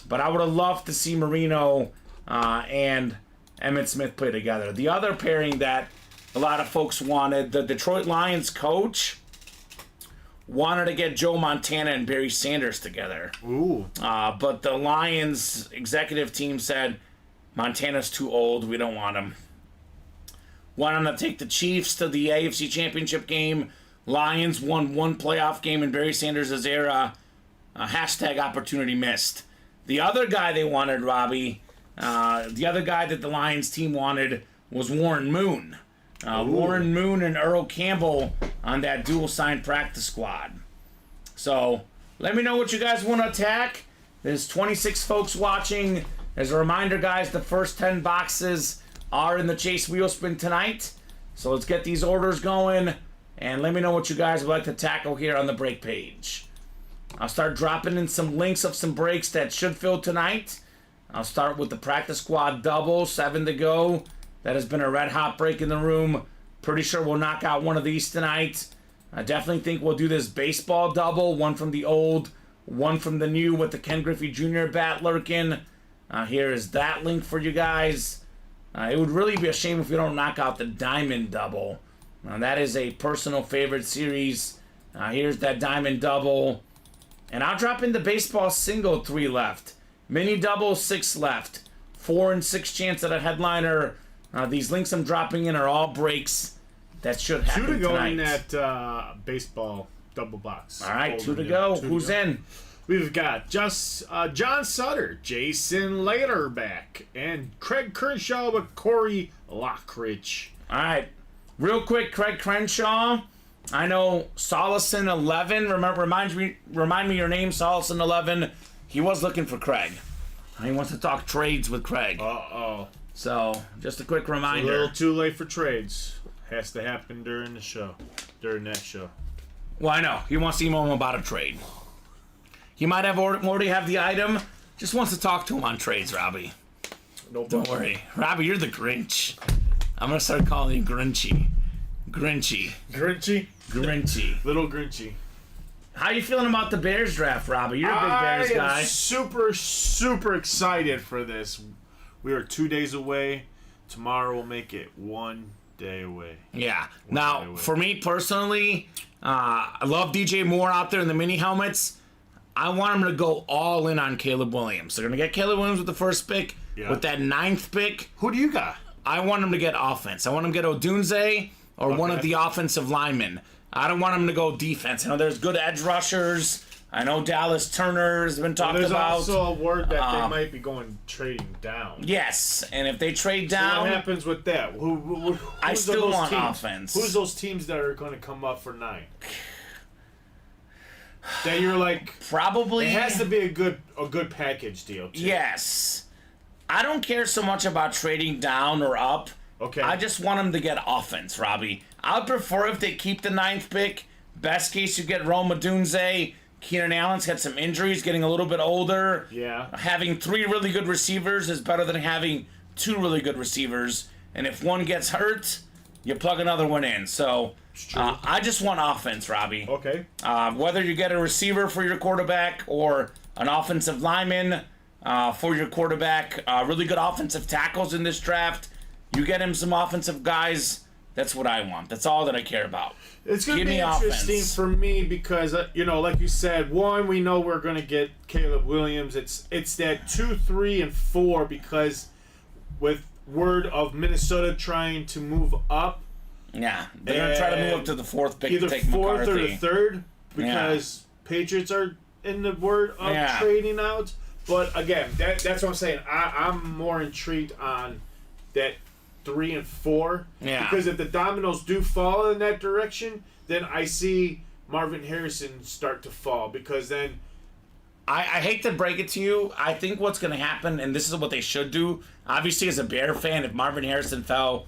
But I would have loved to see Marino and Emmitt Smith play together. The other pairing that a lot of folks wanted, the Detroit Lions coach wanted to get Joe Montana and Barry Sanders together. Ooh. But the Lions executive team said, Montana's too old, we don't want him. Wanted to take the Chiefs to the AFC Championship game. Lions won one playoff game in Barry Sanders' era. Hashtag opportunity missed. The other guy they wanted, Robbie, the other guy that the Lions team wanted was Warren Moon. Warren Moon and Earl Campbell on that dual-signed practice squad. So, let me know what you guys want to attack. There's 26 folks watching. As a reminder, guys, the first 10 boxes are in the Chase Wheel Spin tonight. So let's get these orders going, and let me know what you guys would like to tackle here on the break page. I'll start dropping in some links of some breaks that should fill tonight. I'll start with the Practice Squad double, 7 to go. That has been a red hot break in the room. Pretty sure we'll knock out one of these tonight. I definitely think we'll do this baseball double, one from the old, one from the new with the Ken Griffey Jr. bat lurking. Here is that link for you guys. It would really be a shame if we don't knock out the Diamond Double. That is a personal favorite series. Here's that Diamond Double. And I'll drop in the baseball single, 3 left. Mini double, 6 left. 4 and 6 chance at a headliner. These links I'm dropping in are all breaks that should happen 2 to go tonight. in that baseball double box. All right, 2 to go. Who's in? We've got John Sutter, Jason Laderback, and Craig Crenshaw with Corey Lockridge. All right. Real quick, Craig Crenshaw. I know Solison11. Remind me your name, Solison11. He was looking for Craig. He wants to talk trades with Craig. Uh-oh. So, just a quick A reminder. little too late for trades. Has to happen during the show. During that show. Well, I know. He wants to email him about a trade. He might have already have the item. Just wants to talk to him on trades, Robbie. No Don't worry. Robbie, you're the Grinch. I'm going to start calling you Grinchy. Grinchy. Grinchy? Little Grinchy. How you feeling about the Bears draft, Robbie? You're a big Bears guy. I am super excited for this. We are 2 days away. Tomorrow will make it 1 day away. Yeah. Now, for me personally, I love DJ Moore out there in the mini helmets. I want him to go all in on Caleb Williams. They're going to get Caleb Williams with the first pick. Yeah. With that 9th pick, Who do you got? I want him to get offense. I want him to get Odunze or one of the offensive linemen. I don't want him to go defense. I know there's good edge rushers. I know Dallas Turner has been talked There's about. also a word that they might be going trading down. Yes, and if they trade So down, what happens with that? I still want teams? offense. Who's those teams that are going to come up for 9? That you're like, probably it has to be a good package deal too. Yes. I don't care so much about trading down or up. Okay. I just want them to get offense, Robbie. I'd prefer if they keep the 9th pick. Best case, you get Rome Odunze. Keenan Allen's had some injuries, getting a little bit older. Yeah. Having 3 really good receivers is better than having 2 really good receivers. And if one gets hurt, you plug another one in. So I just want offense, Robbie. Okay. Whether you get a receiver for your quarterback or an offensive lineman for your quarterback, really good offensive tackles in this draft. You get him some offensive guys. That's what I want. That's all that I care about. It's going to be interesting for me because, like you said, one, we know we're going to get Caleb Williams. It's that 2, 3, and 4 because with word of Minnesota trying to move up. Yeah, they're going to try to move up to the 4th pick Either to take 4th McCarthy. or the 3rd because Patriots are in the word of trading out. But again, that's what I'm saying. I'm more intrigued on that 3 and 4. Yeah. Because if the dominoes do fall in that direction, then I see Marvin Harrison start to fall. Because then I hate to break it to you. I think what's going to happen, and this is what they should do, obviously as a Bear fan, if Marvin Harrison fell,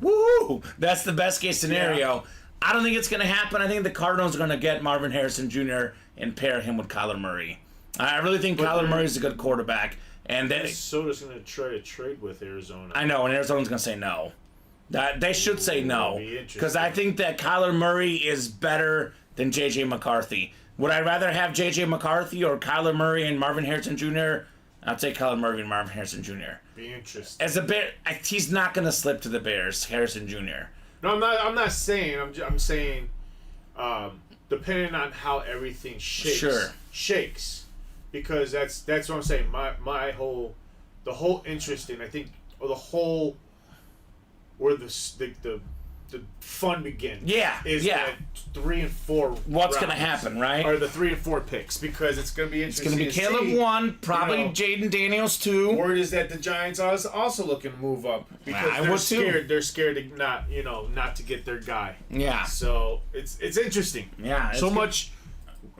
woo! That's the best case scenario. Yeah. I don't think it's going to happen. I think the Cardinals are going to get Marvin Harrison Jr. and pair him with Kyler Murray. I really think Kyler Murray's a good quarterback. And Minnesota's going to try to trade with Arizona. I know, and Arizona's going to say no. They should say no. Because I think that Kyler Murray is better than J.J. McCarthy. Would I rather have J.J. McCarthy or Kyler Murray and Marvin Harrison Jr.? I'll take Kyler Murray and Marvin Harrison Jr. Be interesting. As a Bear, he's not going to slip to the Bears, Harrison Jr. No, I'm not saying. I'm saying, depending on how everything shakes. Sure. Shakes. Because that's what I'm saying. The whole interest in, I think, or the whole where the fun begins. Yeah. Is that 3 and 4. What's going to happen, right? Or the 3 and 4 picks, because it's going to be interesting. It's going to be Caleb 1, probably Jaden Daniels 2. Word is that the Giants are also looking to move up because they're scared. They're scared to not to get their guy. Yeah. So it's interesting. Yeah. So much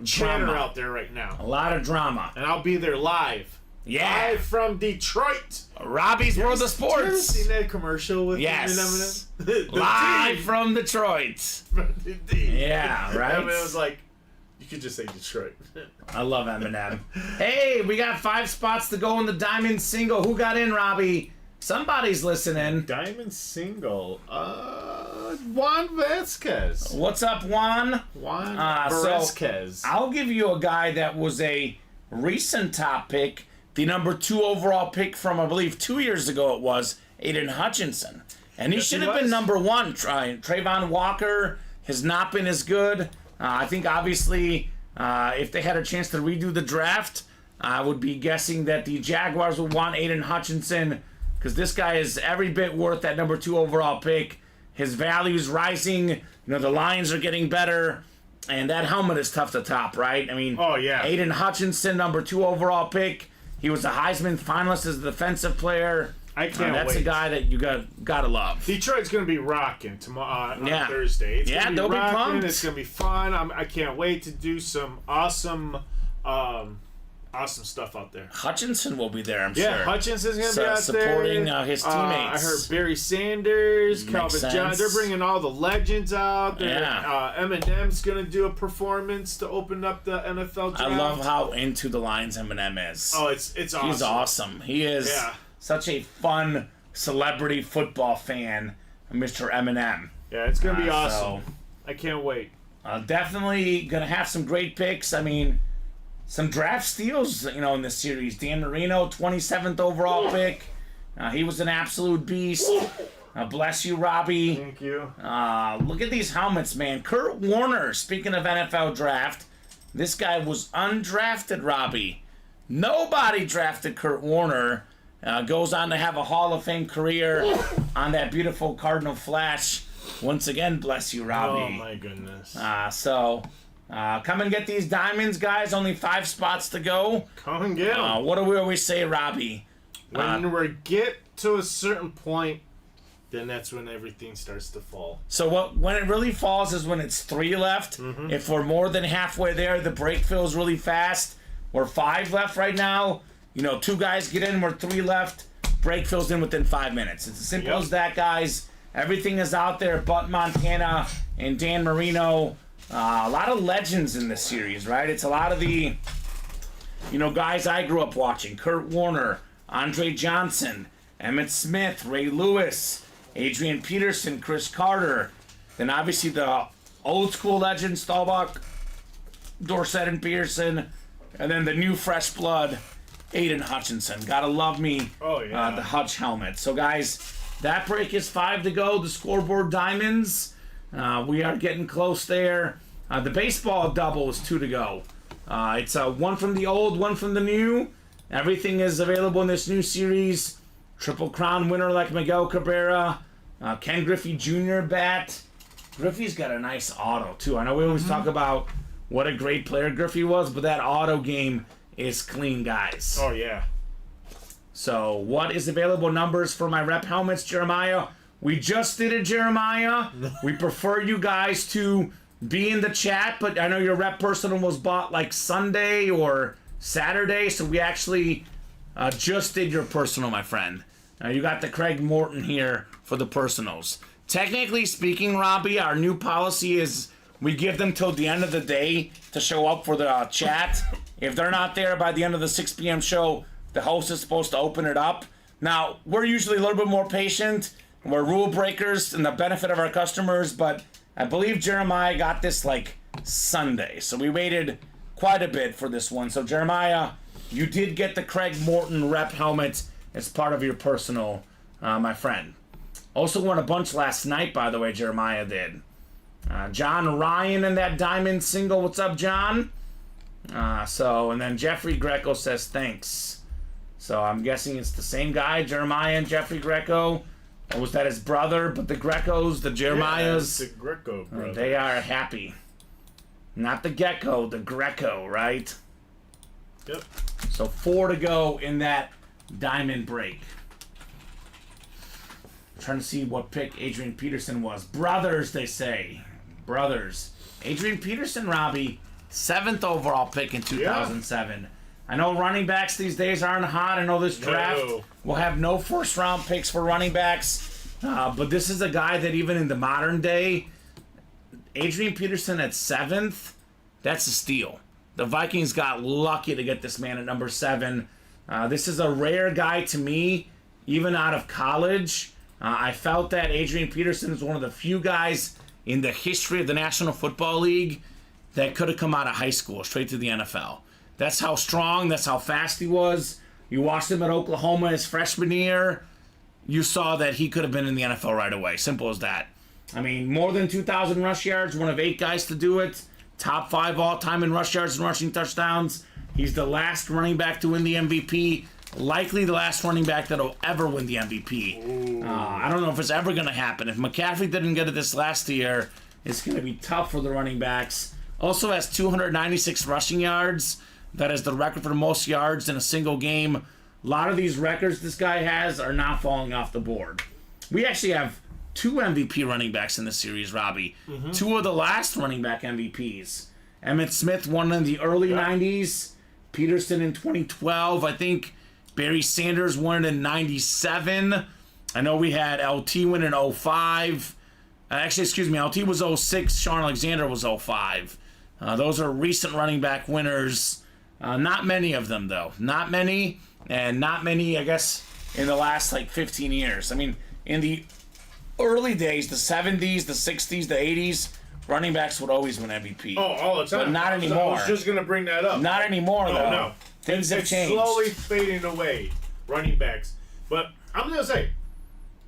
chatter Drama. out there right now. A lot of drama. And I'll be there live. Yeah. Live from Detroit. Robbie's World of You ever Sports. seen that commercial with Yes. Eminem? Live from Detroit. The D. Yeah, right? Eminem was like, you could just say Detroit. I love Eminem. Hey, we got 5 spots to go in the Diamond Single. Who got in, Robbie? Somebody's listening. Diamond single. Juan Vasquez. What's up, Juan? Juan So, Vasquez. I'll give you a guy that was a recent top pick, the number 2 overall pick from, I believe, 2 years ago it was, Aiden Hutchinson. And he Yes, should he have been was. number 1. Trayvon Walker has not been as good. I think, obviously, if they had a chance to redo the draft, I would be guessing that the Jaguars would want Aiden Hutchinson because this guy is every bit worth that number 2 overall pick. His value's rising. You know, the Lions are getting better. And that helmet is tough to top, right? I mean, Oh, yeah. Aiden Hutchinson, number 2 overall pick. He was a Heisman finalist as a defensive player. I can't That's wait. a guy that you gotta love. Detroit's gonna be rocking tomorrow on Yeah. Thursday. It's Yeah, gonna they'll be rocking. pumped. It's gonna be fun. I can't wait to do some awesome stuff out there. Hutchinson will be there, I'm Yeah, sure. Hutchinson's gonna be out supporting there. his I teammates. heard Barry Sanders, Makes Calvin sense. Johnson. They're bringing all the legends out. Yeah. Eminem's gonna do a performance to open up the NFL draft. I love how into the Lions Eminem is. Oh, it's awesome. He's awesome. He is Yeah. such a fun celebrity football fan, Mr. Eminem. Yeah, it's gonna be So, awesome. I can't wait. definitely gonna have some great picks. I mean, some draft steals, in this series. Dan Marino, 27th overall pick. He was an absolute beast. Bless you, Robbie. Thank you. Look at these helmets, man. Kurt Warner, speaking of NFL draft, this guy was undrafted, Robbie. Nobody drafted Kurt Warner. Goes on to have a Hall of Fame career on that beautiful Cardinal Flash. Once again, bless you, Robbie. Oh my goodness. Come and get these diamonds, guys. Only 5 spots to go. Come and get 'em. What do we always say, Robbie? When we get to a certain point, then that's when everything starts to fall. So when it really falls is when it's 3 left. Mm-hmm. If we're more than halfway there, the break fills really fast. We're 5 left right now. 2 guys get in, we're 3 left. Break fills in within 5 minutes. It's as simple as that, guys. Everything is out there but Montana and Dan Marino. A lot of legends in this series, right? It's a lot of the, guys I grew up watching. Kurt Warner, Andre Johnson, Emmitt Smith, Ray Lewis, Adrian Peterson, Chris Carter. Then obviously the old school legends, Staubach, Dorsett, and Pearson. And then the new fresh blood, Aiden Hutchinson. Gotta love me. Oh, yeah. The Hutch helmet. So, guys, that break is 5 to go. The scoreboard diamonds. We are getting close there. The baseball double is 2 to go. It's 1 from the old, 1 from the new. Everything is available in this new series. Triple Crown winner like Miguel Cabrera. Ken Griffey Jr. bat. Griffey's got a nice auto, too. I know we always talk about what a great player Griffey was, but that auto game is clean, guys. Oh, yeah. So, what is available numbers for my rep helmets, Jeremiah? We just did it, Jeremiah. We prefer you guys to be in the chat, but I know your rep personal was bought like Sunday or Saturday, so we actually just did your personal, my friend. You got the Craig Morton here for the personals. Technically speaking, Robbie, our new policy is we give them till the end of the day to show up for the chat. If they're not there by the end of the 6 p.m. show, the host is supposed to open it up. Now, we're usually a little bit more patient. We're rule breakers in the benefit of our customers, but I believe Jeremiah got this like Sunday. So we waited quite a bit for this one. So Jeremiah, you did get the Craig Morton rep helmet as part of your personal, my friend. Also won a bunch last night, by the way, Jeremiah did. John Ryan in that diamond single. What's up, John? And then Jeffrey Greco says thanks. So I'm guessing it's the same guy, Jeremiah and Jeffrey Greco. Or was that his brother? But the Grecos, the Jeremiahs, Yeah, the Greco brother. they are happy. Not the gecko, the Greco, right? Yep. So 4 to go in that diamond break. Trying to see what pick Adrian Peterson was. Brothers, they say. Brothers. Adrian Peterson, Robbie, 7th overall pick in 2007. I know running backs these days aren't hot. I know this draft will have no first-round picks for running backs. But this is a guy that even in the modern day, Adrian Peterson at 7th, that's a steal. The Vikings got lucky to get this man at number 7. This is a rare guy to me, even out of college. I felt that Adrian Peterson is one of the few guys in the history of the National Football League that could have come out of high school straight to the NFL. That's how strong, that's how fast he was. You watched him at Oklahoma his freshman year. You saw that he could have been in the NFL right away. Simple as that. I mean, more than 2,000 rush yards, one of 8 guys to do it. Top 5 all-time in rush yards and rushing touchdowns. He's the last running back to win the MVP. Likely the last running back that'll ever win the MVP. I don't know if it's ever going to happen. If McCaffrey didn't get it this last year, it's going to be tough for the running backs. Also has 296 rushing yards. That is the record for the most yards in a single game. A lot of these records this guy has are not falling off the board. We actually have 2 MVP running backs in this series, Robbie. 2 of the last running back MVPs. Emmitt Smith won in the early 90s. Peterson in 2012. I think Barry Sanders won in 97. I know we had LT win in 05. LT was 06. Sean Alexander was 05. Those are recent running back winners. Not many of them, though. Not many. And not many, I guess, in the last, 15 years. I mean, in the early days, the 70s, the 60s, the 80s, running backs would always win MVP. Oh, all the time. But not anymore. I was just going to bring that up. Not anymore, though. No. Things have changed. It's slowly fading away, running backs. But I'm going to say,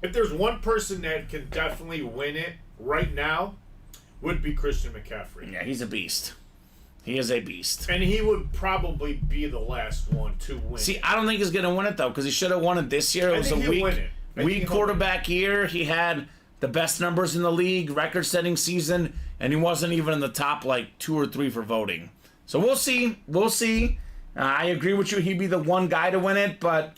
if there's one person that can definitely win it right now, would be Christian McCaffrey. Yeah, he's a beast. He is a beast. And he would probably be the last one to win. See, I don't think he's going to win it, though, because he should have won it this year. It was a weak quarterback year. He had the best numbers in the league, record-setting season, and he wasn't even in the top, 2 or 3 for voting. So we'll see. We'll see. I agree with you. He'd be the one guy to win it, but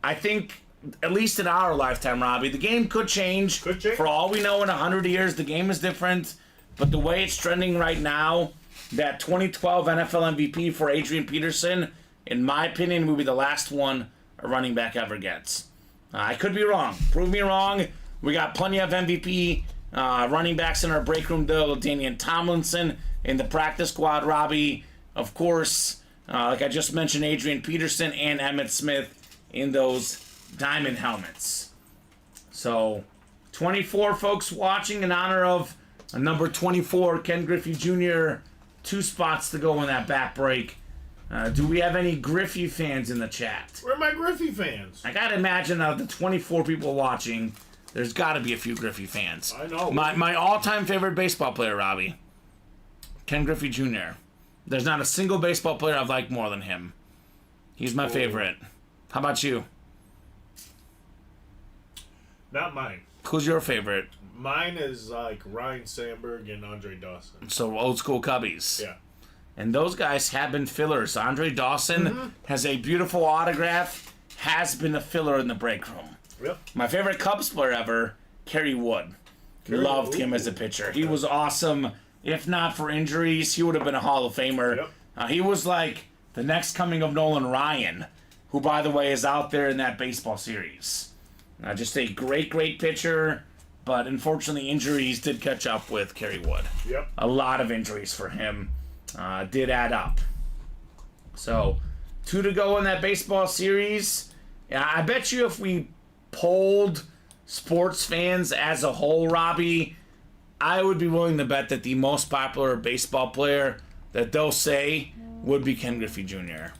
I think, at least in our lifetime, Robbie, the game could change. For all we know, in 100 years, the game is different. But the way it's trending right now, that 2012 NFL MVP for Adrian Peterson, in my opinion, will be the last one a running back ever gets. I could be wrong. Prove me wrong. We got plenty of MVP running backs in our break room, though. Damian Tomlinson in the practice squad, Robbie. Of course, like I just mentioned, Adrian Peterson and Emmitt Smith in those diamond helmets. So, 24 folks watching in honor of number 24, Ken Griffey Jr., 2 spots to go in that bat break. Do we have any Griffey fans in the chat? Where are my Griffey fans? I gotta imagine out of the 24 people watching, there's gotta be a few Griffey fans. I know. My all-time favorite baseball player, Robbie, Ken Griffey Jr. There's not a single baseball player I've liked more than him. He's my favorite. How about you? Not mine. Who's your favorite? Mine is Ryan Sandberg and Andre Dawson. So old school Cubbies. Yeah. And those guys have been fillers. Andre Dawson has a beautiful autograph, has been a filler in the break room. Yep. My favorite Cubs player ever, Kerry Wood. Loved him as a pitcher. He was awesome. If not for injuries, he would have been a Hall of Famer. Yep. He was like the next coming of Nolan Ryan, who, by the way, is out there in that baseball series. Just a great, great pitcher, but unfortunately injuries did catch up with Kerry Wood. Yep. A lot of injuries for him did add up. So, 2 to go in that baseball series. I bet you if we polled sports fans as a whole, Robbie, I would be willing to bet that the most popular baseball player that they'll say would be Ken Griffey Jr.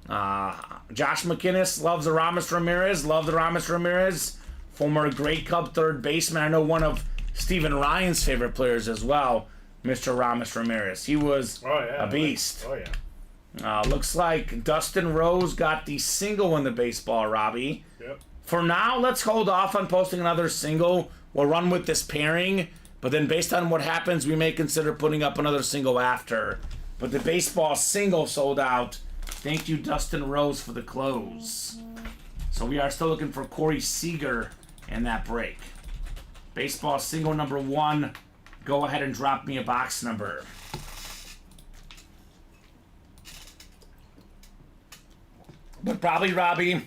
Josh McInnes loves Aramis Ramirez, former great Cub third baseman. I know one of Steven Ryan's favorite players as well, Mr. Aramis Ramirez. He was a beast. Looks like Dustin Rose got the single in the baseball, Robbie. Yep. For now, let's hold off on posting another single. We'll run with this pairing, but then based on what happens, we may consider putting up another single after. But the baseball single sold out. Thank you, Dustin Rose, for the close. So we are still looking for Corey Seager in that break. Baseball single number 1. Go ahead and drop me a box number. But probably, Robbie,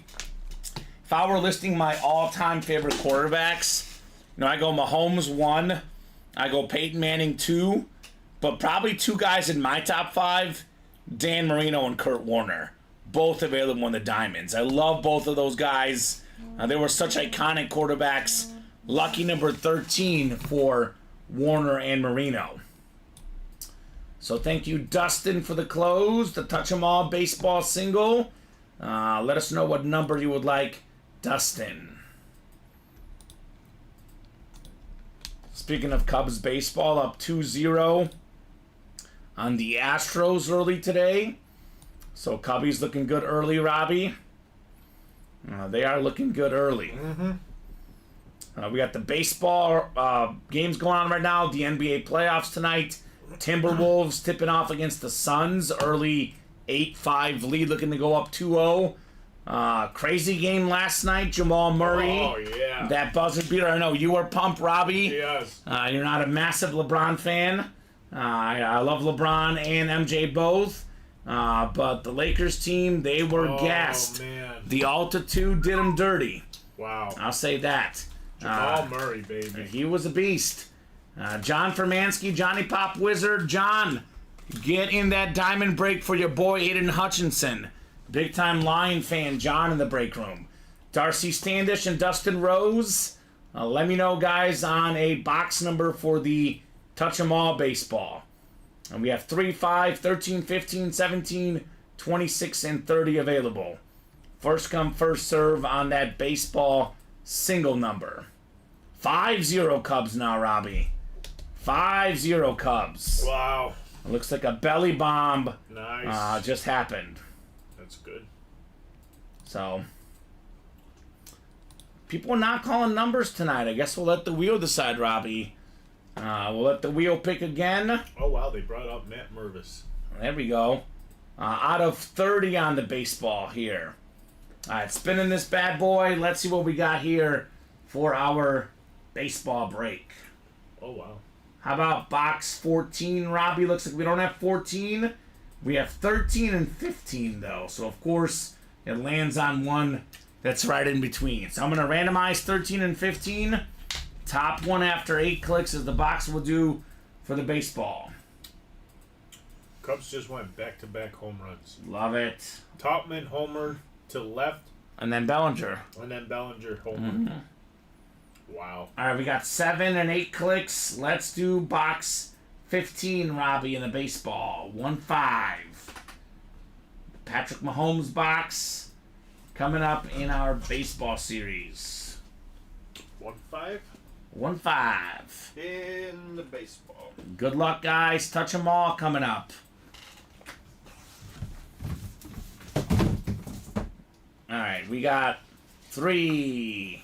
if I were listing my all-time favorite quarterbacks, I go Mahomes 1, I go Peyton Manning 2, but probably 2 guys in my top 5, Dan Marino and Kurt Warner, both available in the Diamonds. I love both of those guys. They were such iconic quarterbacks. Lucky number 13 for Warner and Marino. So thank you, Dustin, for the close, the Touch 'em All baseball single. Let us know what number you would like, Dustin. Speaking of Cubs baseball, up 2-0 on the Astros early today. So Cubbies looking good early, Robbie. They are looking good early. We got the baseball games going on right now. The NBA playoffs tonight. Timberwolves tipping off against the Suns. Early 8-5 lead, looking to go up 2-0. Crazy game last night. Jamal Murray. Oh, yeah. That buzzer beater. I know you were pumped, Robbie. Yes. You're not a massive LeBron fan. I love LeBron and MJ both. But the Lakers team, they were gassed. Man. The altitude did them dirty. Wow. I'll say that. Jamal Murray, baby. He was a beast. John Fermansky, Johnny Pop Wizard. John, get in that diamond break for your boy Aiden Hutchinson. Big time Lion fan, John, in the break room. Darcy Standish and Dustin Rose. Let me know, guys, on a box number for the Touch 'em All baseball. And we have 3, 5, 13, 15, 17, 26, and 30 available. First come, first serve on that baseball single number. 5-0 Cubs now, Robbie. 5-0 Cubs. Wow. It looks like a belly bomb Nice. just happened. That's good. So, people are not calling numbers tonight. I guess we'll let the wheel decide, Robbie. We'll let the wheel pick again. Oh, wow. They brought up Matt Mervis. There we go. Out of 30 on the baseball here. All right, spinning this bad boy. Let's see what we got here for our baseball break. Oh, wow. How about box 14, Robbie? Looks like we don't have 14. We have 13 and 15, though. So, of course, it lands on one that's right in between. So I'm going to randomize 13 and 15. Top one after 8 clicks is the box we'll do for the baseball. Cubs just went back-to-back home runs. Love it. Topman homer to left, And then Bellinger. and then Bellinger homer. Mm-hmm. Wow. All right, we got 7 and 8 clicks. Let's do box 15, Robbie, in the baseball. 1-5. Patrick Mahomes box coming up in our baseball series. 1-5 1-5. in the baseball. Good luck, guys. Touch 'em all coming up. All right, we got 3.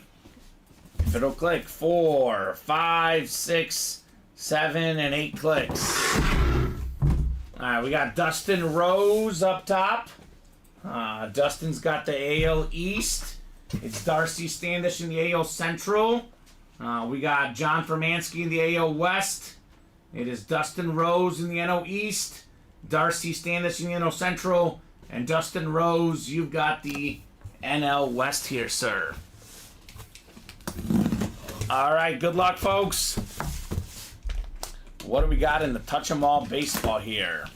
If it'll click, 4, 5, 6, 7, and 8 clicks. All right, we got Dustin Rose up top. Dustin's got the AL East. It's Darcy Standish in the AL Central. We got John Fermansky in the AL West. It is Dustin Rose in the NL East. Darcy Standish in the NL Central. And Dustin Rose, you've got the NL West here, sir. All right, good luck, folks. What do we got in the Touch 'em All baseball here?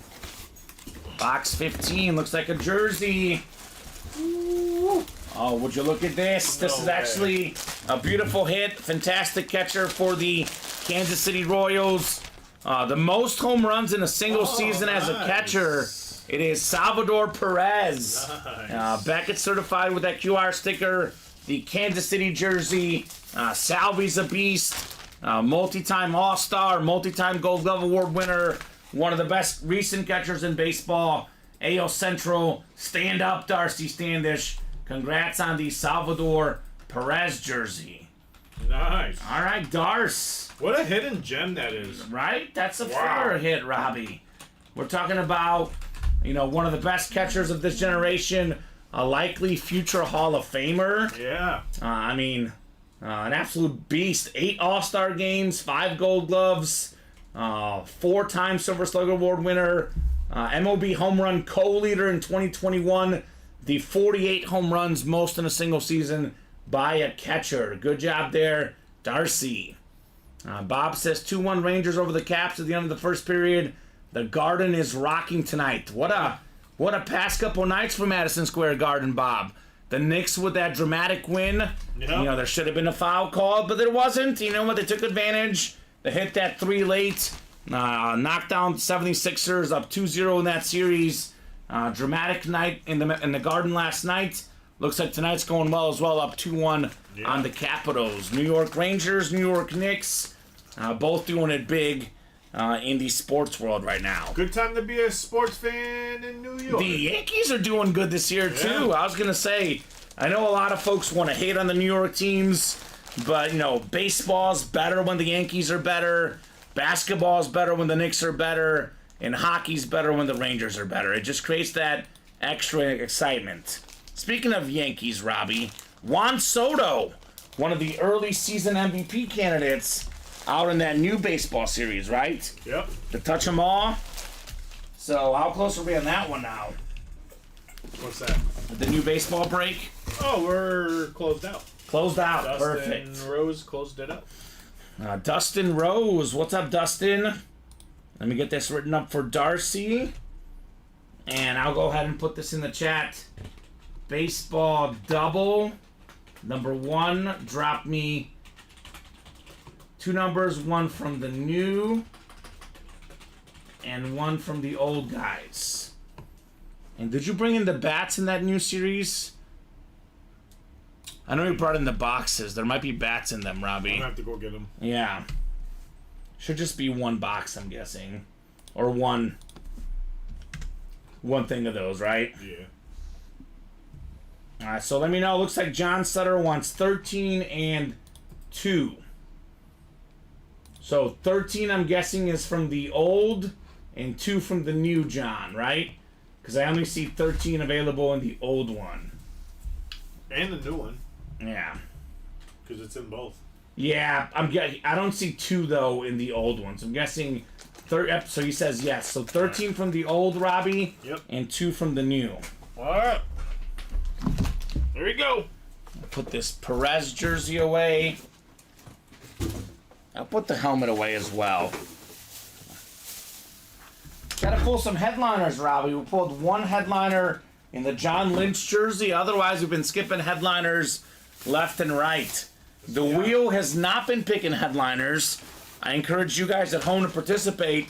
Box 15 looks like a jersey. Ooh. Oh, would you look at this? This is actually a beautiful hit. Fantastic catcher for the Kansas City Royals. The most home runs in a single season as a catcher. It is Salvador Perez. Nice. Beckett certified with that QR sticker. The Kansas City jersey. Salvy's a beast. Multi-time All-Star, multi-time Gold Glove Award winner. One of the best recent catchers in baseball. AL Central. Stand up, Darcy Standish. Congrats on the Salvador Perez jersey. Nice. All right, Darce. What a hidden gem that is. Right? That's a Wow. fire hit, Robbie. We're talking about, one of the best catchers of this generation, a likely future Hall of Famer. Yeah. An absolute beast. 8 All-Star games, 5 Gold Gloves, 4-time Silver Slugger Award winner, MLB home run co-leader in 2021, the 48 home runs, most in a single season by a catcher. Good job there, Darcy. Bob says 2-1 Rangers over the Caps at the end of the first period. The Garden is rocking tonight. What a past couple nights for Madison Square Garden, Bob. The Knicks with that dramatic win. Yep. You know, there should have been a foul called, but there wasn't. You know what? They took advantage. They hit that 3 late. Knocked down 76ers up 2-0 in that series. Dramatic night in the Garden last night. Looks like tonight's going well as well, up 2-1 on the Capitals. New York Rangers, New York Knicks, both doing it big in the sports world right now. Good time to be a sports fan in New York. The Yankees are doing good this year, too. I was going to say, I know a lot of folks want to hate on the New York teams, but, you know, baseball's better when the Yankees are better, basketball's better when the Knicks are better, and hockey's better when the Rangers are better. It just creates that extra excitement. Speaking of Yankees, Robbie, Juan Soto, one of the early season MVP candidates, out in that new baseball series, right? Yep. To touch them all. So how close are we on that one now? What's that? The new baseball break? Oh, we're closed out. Closed out. Dustin Perfect. Rose closed it up. Dustin Rose. What's up, Dustin? Let me get this written up for Darcy. And I'll go ahead and put this in the chat. Baseball double. Number 1. Drop me 2 numbers. 1 from the new. And 1 from the old guys. And did you bring in the bats in that new series? I know you brought in the boxes. There might be bats in them, Robbie. I'm gonna have to go get them. Yeah. Should just be 1 box, I'm guessing. Or one thing of those, right? Yeah. Alright, so let me know. Looks like John Sutter wants 13 and 2. So 13, I'm guessing, is from the old, and 2 from the new John, right? Because I only see 13 available in the old one. And the new one. Yeah. Because it's in both. Yeah, I don't see 2 though in the old ones. I'm guessing so he says yes. So 13 from the old Robbie. Yep. And 2 from the new. Alright. There you go. Put this Perez jersey away. I'll put the helmet away as well. Gotta pull some headliners, Robbie. We pulled 1 headliner in the John Lynch jersey. Otherwise, we've been skipping headliners left and right. The wheel has not been picking headliners. I encourage you guys at home to participate.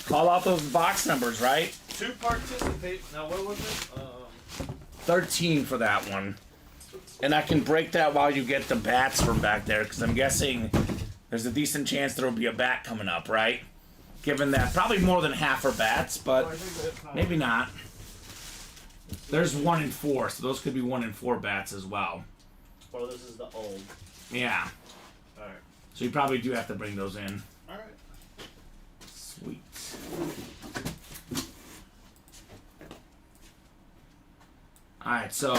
Call out those box numbers, right? To participate. Now, what was it? 13 for that one. And I can break that while you get the bats from back there, because I'm guessing there's a decent chance there will be a bat coming up, right? Given that probably more than half are bats, but maybe not. There's 1 in 4, so those could be 1 in 4 bats as well. Or this is the old. Yeah. Alright. So you probably do have to bring those in. Alright. Sweet. Alright, so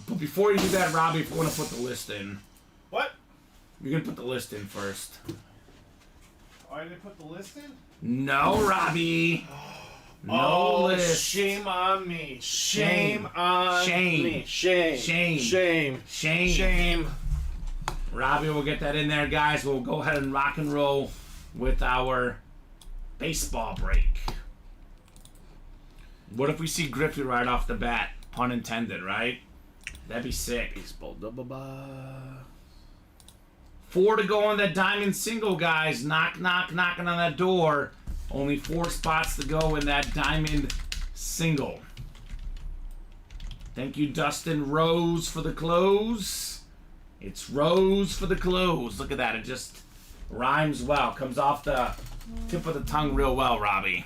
but before you do that, Robbie, if you want to put the list in. What? You're going to put the list in first. Oh, I didn't put the list in? No, Robbie. No list. Shame on me. Shame on me. Shame. Shame. Shame. Shame. Shame. Robbie will get that in there, guys. We'll go ahead and rock and roll with our baseball break. What if we see Griffey right off the bat? Pun intended, right? That'd be sick. Baseball double. 4 to go on that diamond single, guys. Knock, knock, knocking on that door. Only 4 spots to go in that diamond single. Thank you, Dustin Rose, for the close. It's Rose for the close. Look at that. It just rhymes well. Comes off the tip of the tongue real well, Robbie.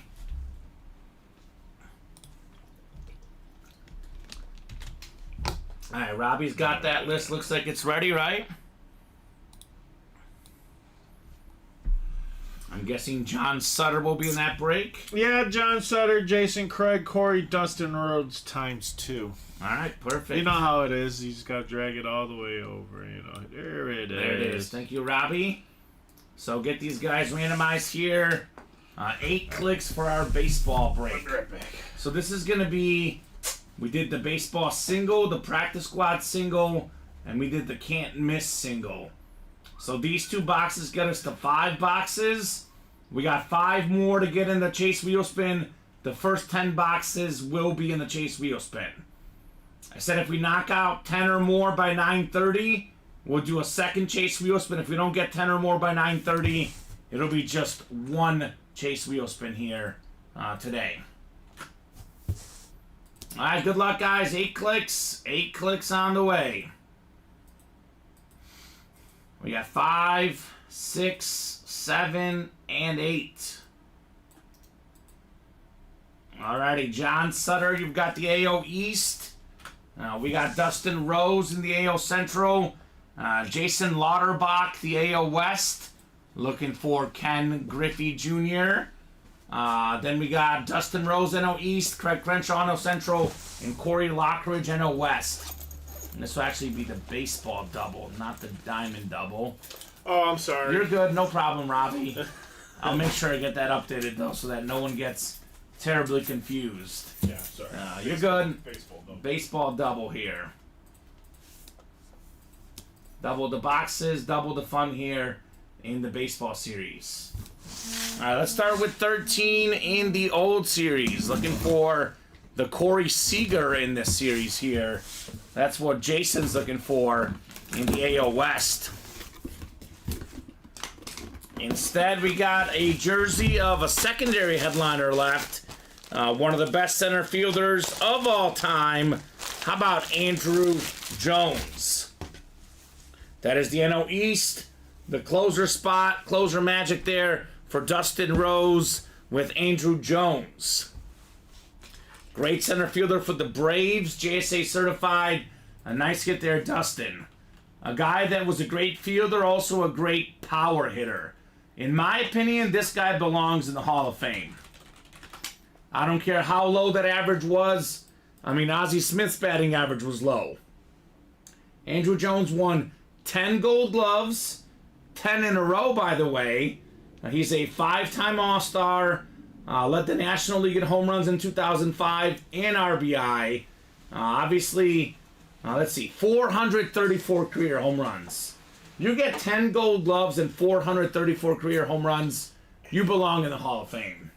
All right, Robbie's got that list. Looks like it's ready, right? I'm guessing John Sutter will be in that break. Yeah, John Sutter, Jason Craig, Corey, Dustin Rhodes times 2. All right, perfect. You know how it is. You just got to drag it all the way over. You know, there it is. There it is. Thank you, Robbie. So get these guys randomized here. 8 clicks for our baseball break. So this is going to be We did the baseball single, the practice squad single, and we did the can't miss single. So these 2 boxes get us to 5 boxes. We got 5 more to get in the Chase Wheel Spin. The first 10 boxes will be in the Chase Wheel Spin. I said if we knock out 10 or more by 9:30, we'll do a second Chase Wheel Spin. If we don't get 10 or more by 9:30, it'll be just 1 Chase Wheel Spin here today. All right, good luck, guys. 8 clicks. 8 clicks on the way. We got 5, 6, 7, and 8. Alrighty, John Sutter, you've got the AO East. We got Dustin Rose in the AO Central. Jason Lauterbach, the AO West. Looking for Ken Griffey Jr. Then we got Dustin Rose, NO East, Craig Crenshaw, NO Central, and Corey Lockridge, NO West. And this will actually be the baseball double, not the diamond double. Oh, I'm sorry. You're good, no problem, Robbie. I'll make sure I get that updated, though, so that no one gets terribly confused. Yeah, sorry. You're good. Baseball double. Baseball double here. Double the boxes, double the fun here in the baseball series. All right, let's start with 13 in the old series. Looking for the Corey Seager in this series here. That's what Jason's looking for in the AO West. Instead, we got a jersey of a secondary headliner left. One of the best center fielders of all time. How about Andrew Jones? That is the NO East. The closer spot, closer magic there for Dustin Rose with Andrew Jones. Great center fielder for the Braves, JSA certified. A nice hit there, Dustin. A guy that was a great fielder, also a great power hitter. In my opinion, this guy belongs in the Hall of Fame. I don't care how low that average was. I mean, Ozzie Smith's batting average was low. Andrew Jones won 10 Gold Gloves, 10 in a row, by the way. He's a 5-time All-Star, led the National League in home runs in 2005 and RBI. Obviously, let's see, 434 career home runs. You get 10 Gold Gloves and 434 career home runs, you belong in the Hall of Fame.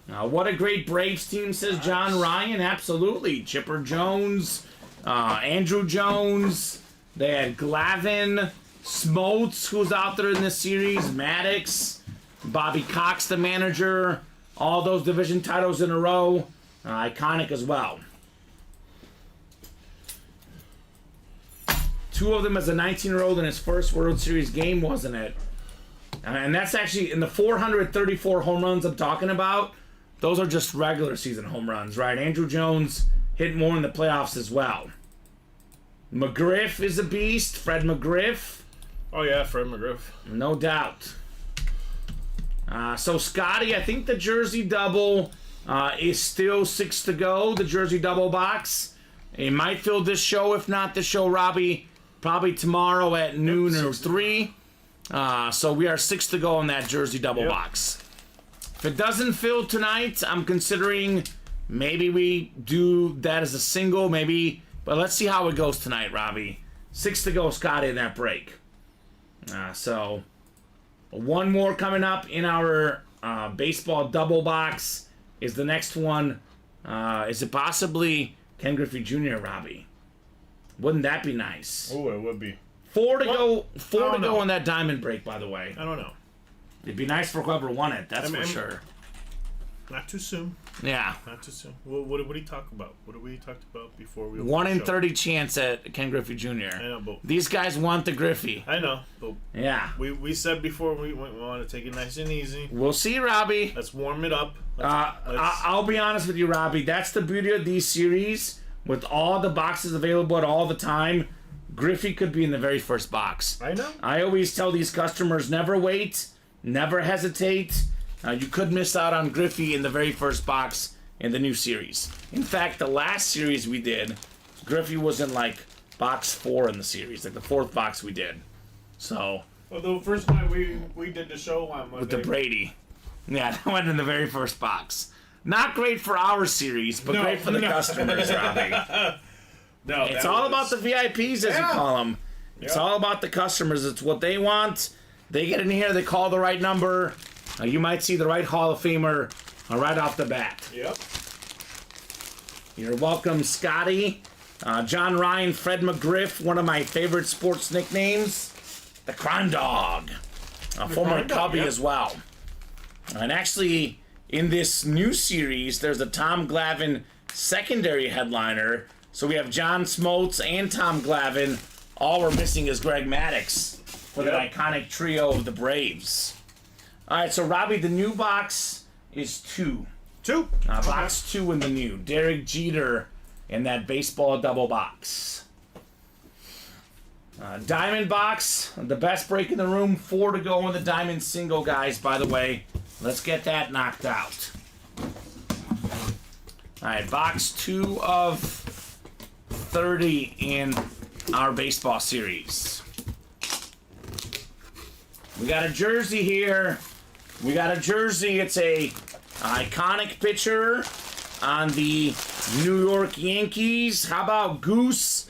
What a great Braves team, says John Ryan. Absolutely. Chipper Jones, Andrew Jones. They had Glavine, Smoltz, who's out there in this series, Maddox, Bobby Cox, the manager. All those division titles in a row. Iconic as well. 2 of them as a 19-year-old in his first World Series game, wasn't it? And that's actually in the 434 home runs I'm talking about. Those are just regular season home runs, right? Andrew Jones hit more in the playoffs as well. McGriff is a beast. Fred McGriff. Oh, yeah, Fred McGriff. No doubt. So, Scotty, I think the jersey double is still 6 to go. The jersey double box. It might fill this show. If not this show, Robbie, probably tomorrow at noon or 3. So we are 6 to go on that jersey double box. If it doesn't fill tonight, I'm considering maybe we do that as a single, maybe. But let's see how it goes tonight, Robbie. 6 to go, Scotty, in that break. So one more coming up in our baseball double box is the next one. Is it possibly Ken Griffey Jr., Robbie? Wouldn't that be nice? Oh, it would be. 4 to go. 4 to know. go on that diamond break, by the way. I don't know. It'd be nice for whoever won it. That's for sure. Not too soon. Yeah. Not too soon. What did he talk about? What did we talk about before we? 1 in 30 chance at Ken Griffey Jr. I know, but These guys want the Griffey. I know, but Yeah. we said before we want to take it nice and easy. We'll see, Robbie. Let's warm it up. I'll be honest with you, Robbie. That's the beauty of these series. With all the boxes available at all the time, Griffey could be in the very first box. I know. I always tell these customers, never wait, never hesitate. You could miss out on Griffey in the very first box in the new series. In fact, the last series we did, Griffey was in like box 4 in the series, like the 4th box we did. So. Well, the first time we did the show on Monday. With the Brady. Yeah, that went in the very first box. Not great for our series, but great for the customers, Robbie. No, It's all about the VIPs, as you call them. It's all about the customers. It's what they want. They get in here, they call the right number. You might see the right Hall of Famer right off the bat. Yep. You're welcome, Scotty. John Ryan, Fred McGriff, one of my favorite sports nicknames. The Crime Dog. A former Cubby as well. And actually, in this new series, there's a Tom Glavine secondary headliner. So we have John Smoltz and Tom Glavine. All we're missing is Greg Maddux for that iconic trio of the Braves. All right, so Robbie, the new box is 2. 2. Box 2 in the new. Derek Jeter in that baseball double box. Diamond box, the best break in the room. 4 to go on the diamond single, guys, by the way. Let's get that knocked out. All right, box 2 of 30 in our baseball series. We got a jersey here. We got a jersey. It's a iconic pitcher on the New York Yankees. How about Goose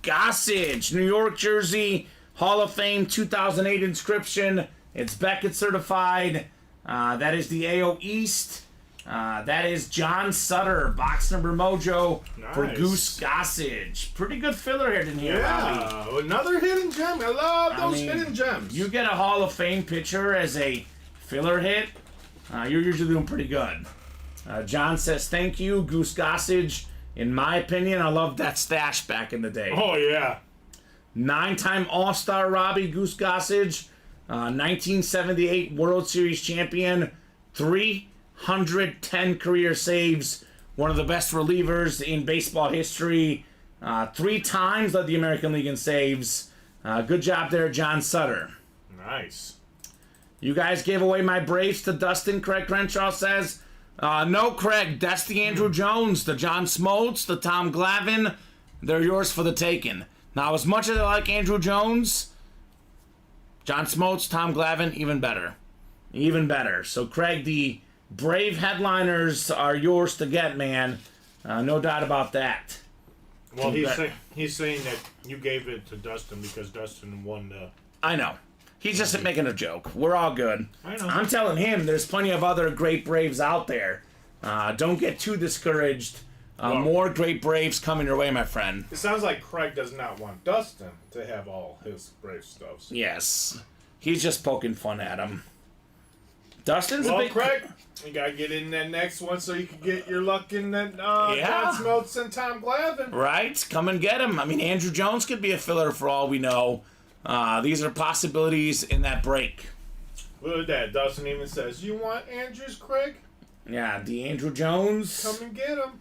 Gossage? New York jersey, Hall of Fame 2008 inscription. It's Beckett certified. That is the AO East. That is John Sutter, box number mojo for Goose Gossage. Pretty good filler hit in here, Robbie. Another hidden gem. I love those hidden gems. You get a Hall of Fame pitcher as a filler hit, you're usually doing pretty good. John says, thank you, Goose Gossage. In my opinion, I loved that stash back in the day. Oh, yeah. 9-time All-Star Robbie Goose Gossage. 1978 World Series champion. 310 career saves. One of the best relievers in baseball history. 3 times led the American League in saves. Good job there, John Sutter. Nice. You guys gave away my Braves to Dustin, Craig Crenshaw says. No, Craig, that's the Andrew Jones, the John Smoltz, the Tom Glavine. They're yours for the taking. Now, as much as I like Andrew Jones, John Smoltz, Tom Glavine, even better. Even better. So, Craig, the Brave headliners are yours to get, man. No doubt about that. Well, he's saying that you gave it to Dustin because Dustin won the... I know. He's just making a joke. We're all good. I know. I'm telling him there's plenty of other great Braves out there. Don't get too discouraged. More great Braves coming your way, my friend. It sounds like Craig does not want Dustin to have all his Brave stuffs. Yes. He's just poking fun at him. Dustin's a big... Craig, you gotta get in that next one so you can get your luck in that John Smoltz and Tom Glavine. Right? Come and get him. I mean, Andrew Jones could be a filler for all we know. These are possibilities in that break. Look at that. Dustin even says, you want Andrews, Craig? Yeah, the Andrew Jones. Come and get him.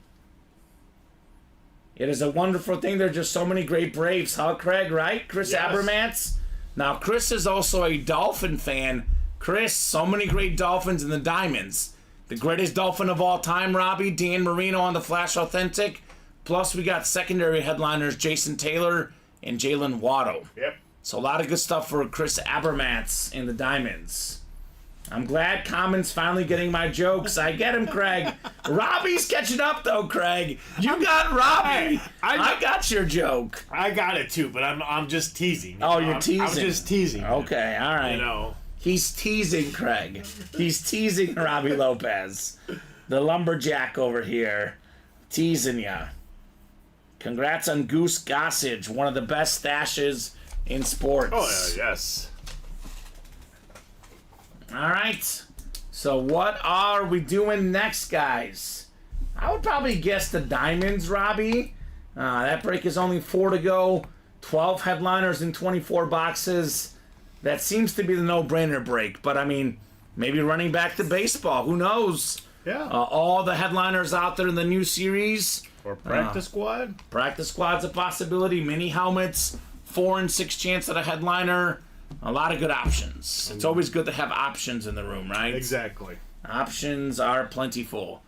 It is a wonderful thing. There are just so many great Braves, huh, Craig, right? Chris Abermans. Now, Chris is also a Dolphin fan. Chris, so many great Dolphins in the Diamonds. The greatest Dolphin of all time, Robbie, Dan Marino on the Flash Authentic. Plus, we got secondary headliners Jason Taylor and Jalen Waddle. Yep. So a lot of good stuff for Chris Abermans in the Diamonds. I'm glad Kamen's finally getting my jokes. I get him, Craig. Robbie's catching up, though, Craig. You got Robbie. I got your joke. I got it, too, but I'm just teasing. Oh, you're teasing. I'm just teasing. Okay, all right. You know. He's teasing Craig. He's teasing Robbie Lopez. The lumberjack over here. Teasing ya. Congrats on Goose Gossage, one of the best stashes in sports. Oh, yes. All right. So what are we doing next, guys? I would probably guess the Diamonds, Robbie. That break is only 4 to go. 12 headliners in 24 boxes. That seems to be the no-brainer break. But, I mean, maybe running back to baseball. Who knows? Yeah. All the headliners out there in the new series. Or practice squad. Practice squad's a possibility. Mini helmets. 4 and 6 chance at a headliner. A lot of good options. It's always good to have options in the room, right? Exactly. Options are plentiful.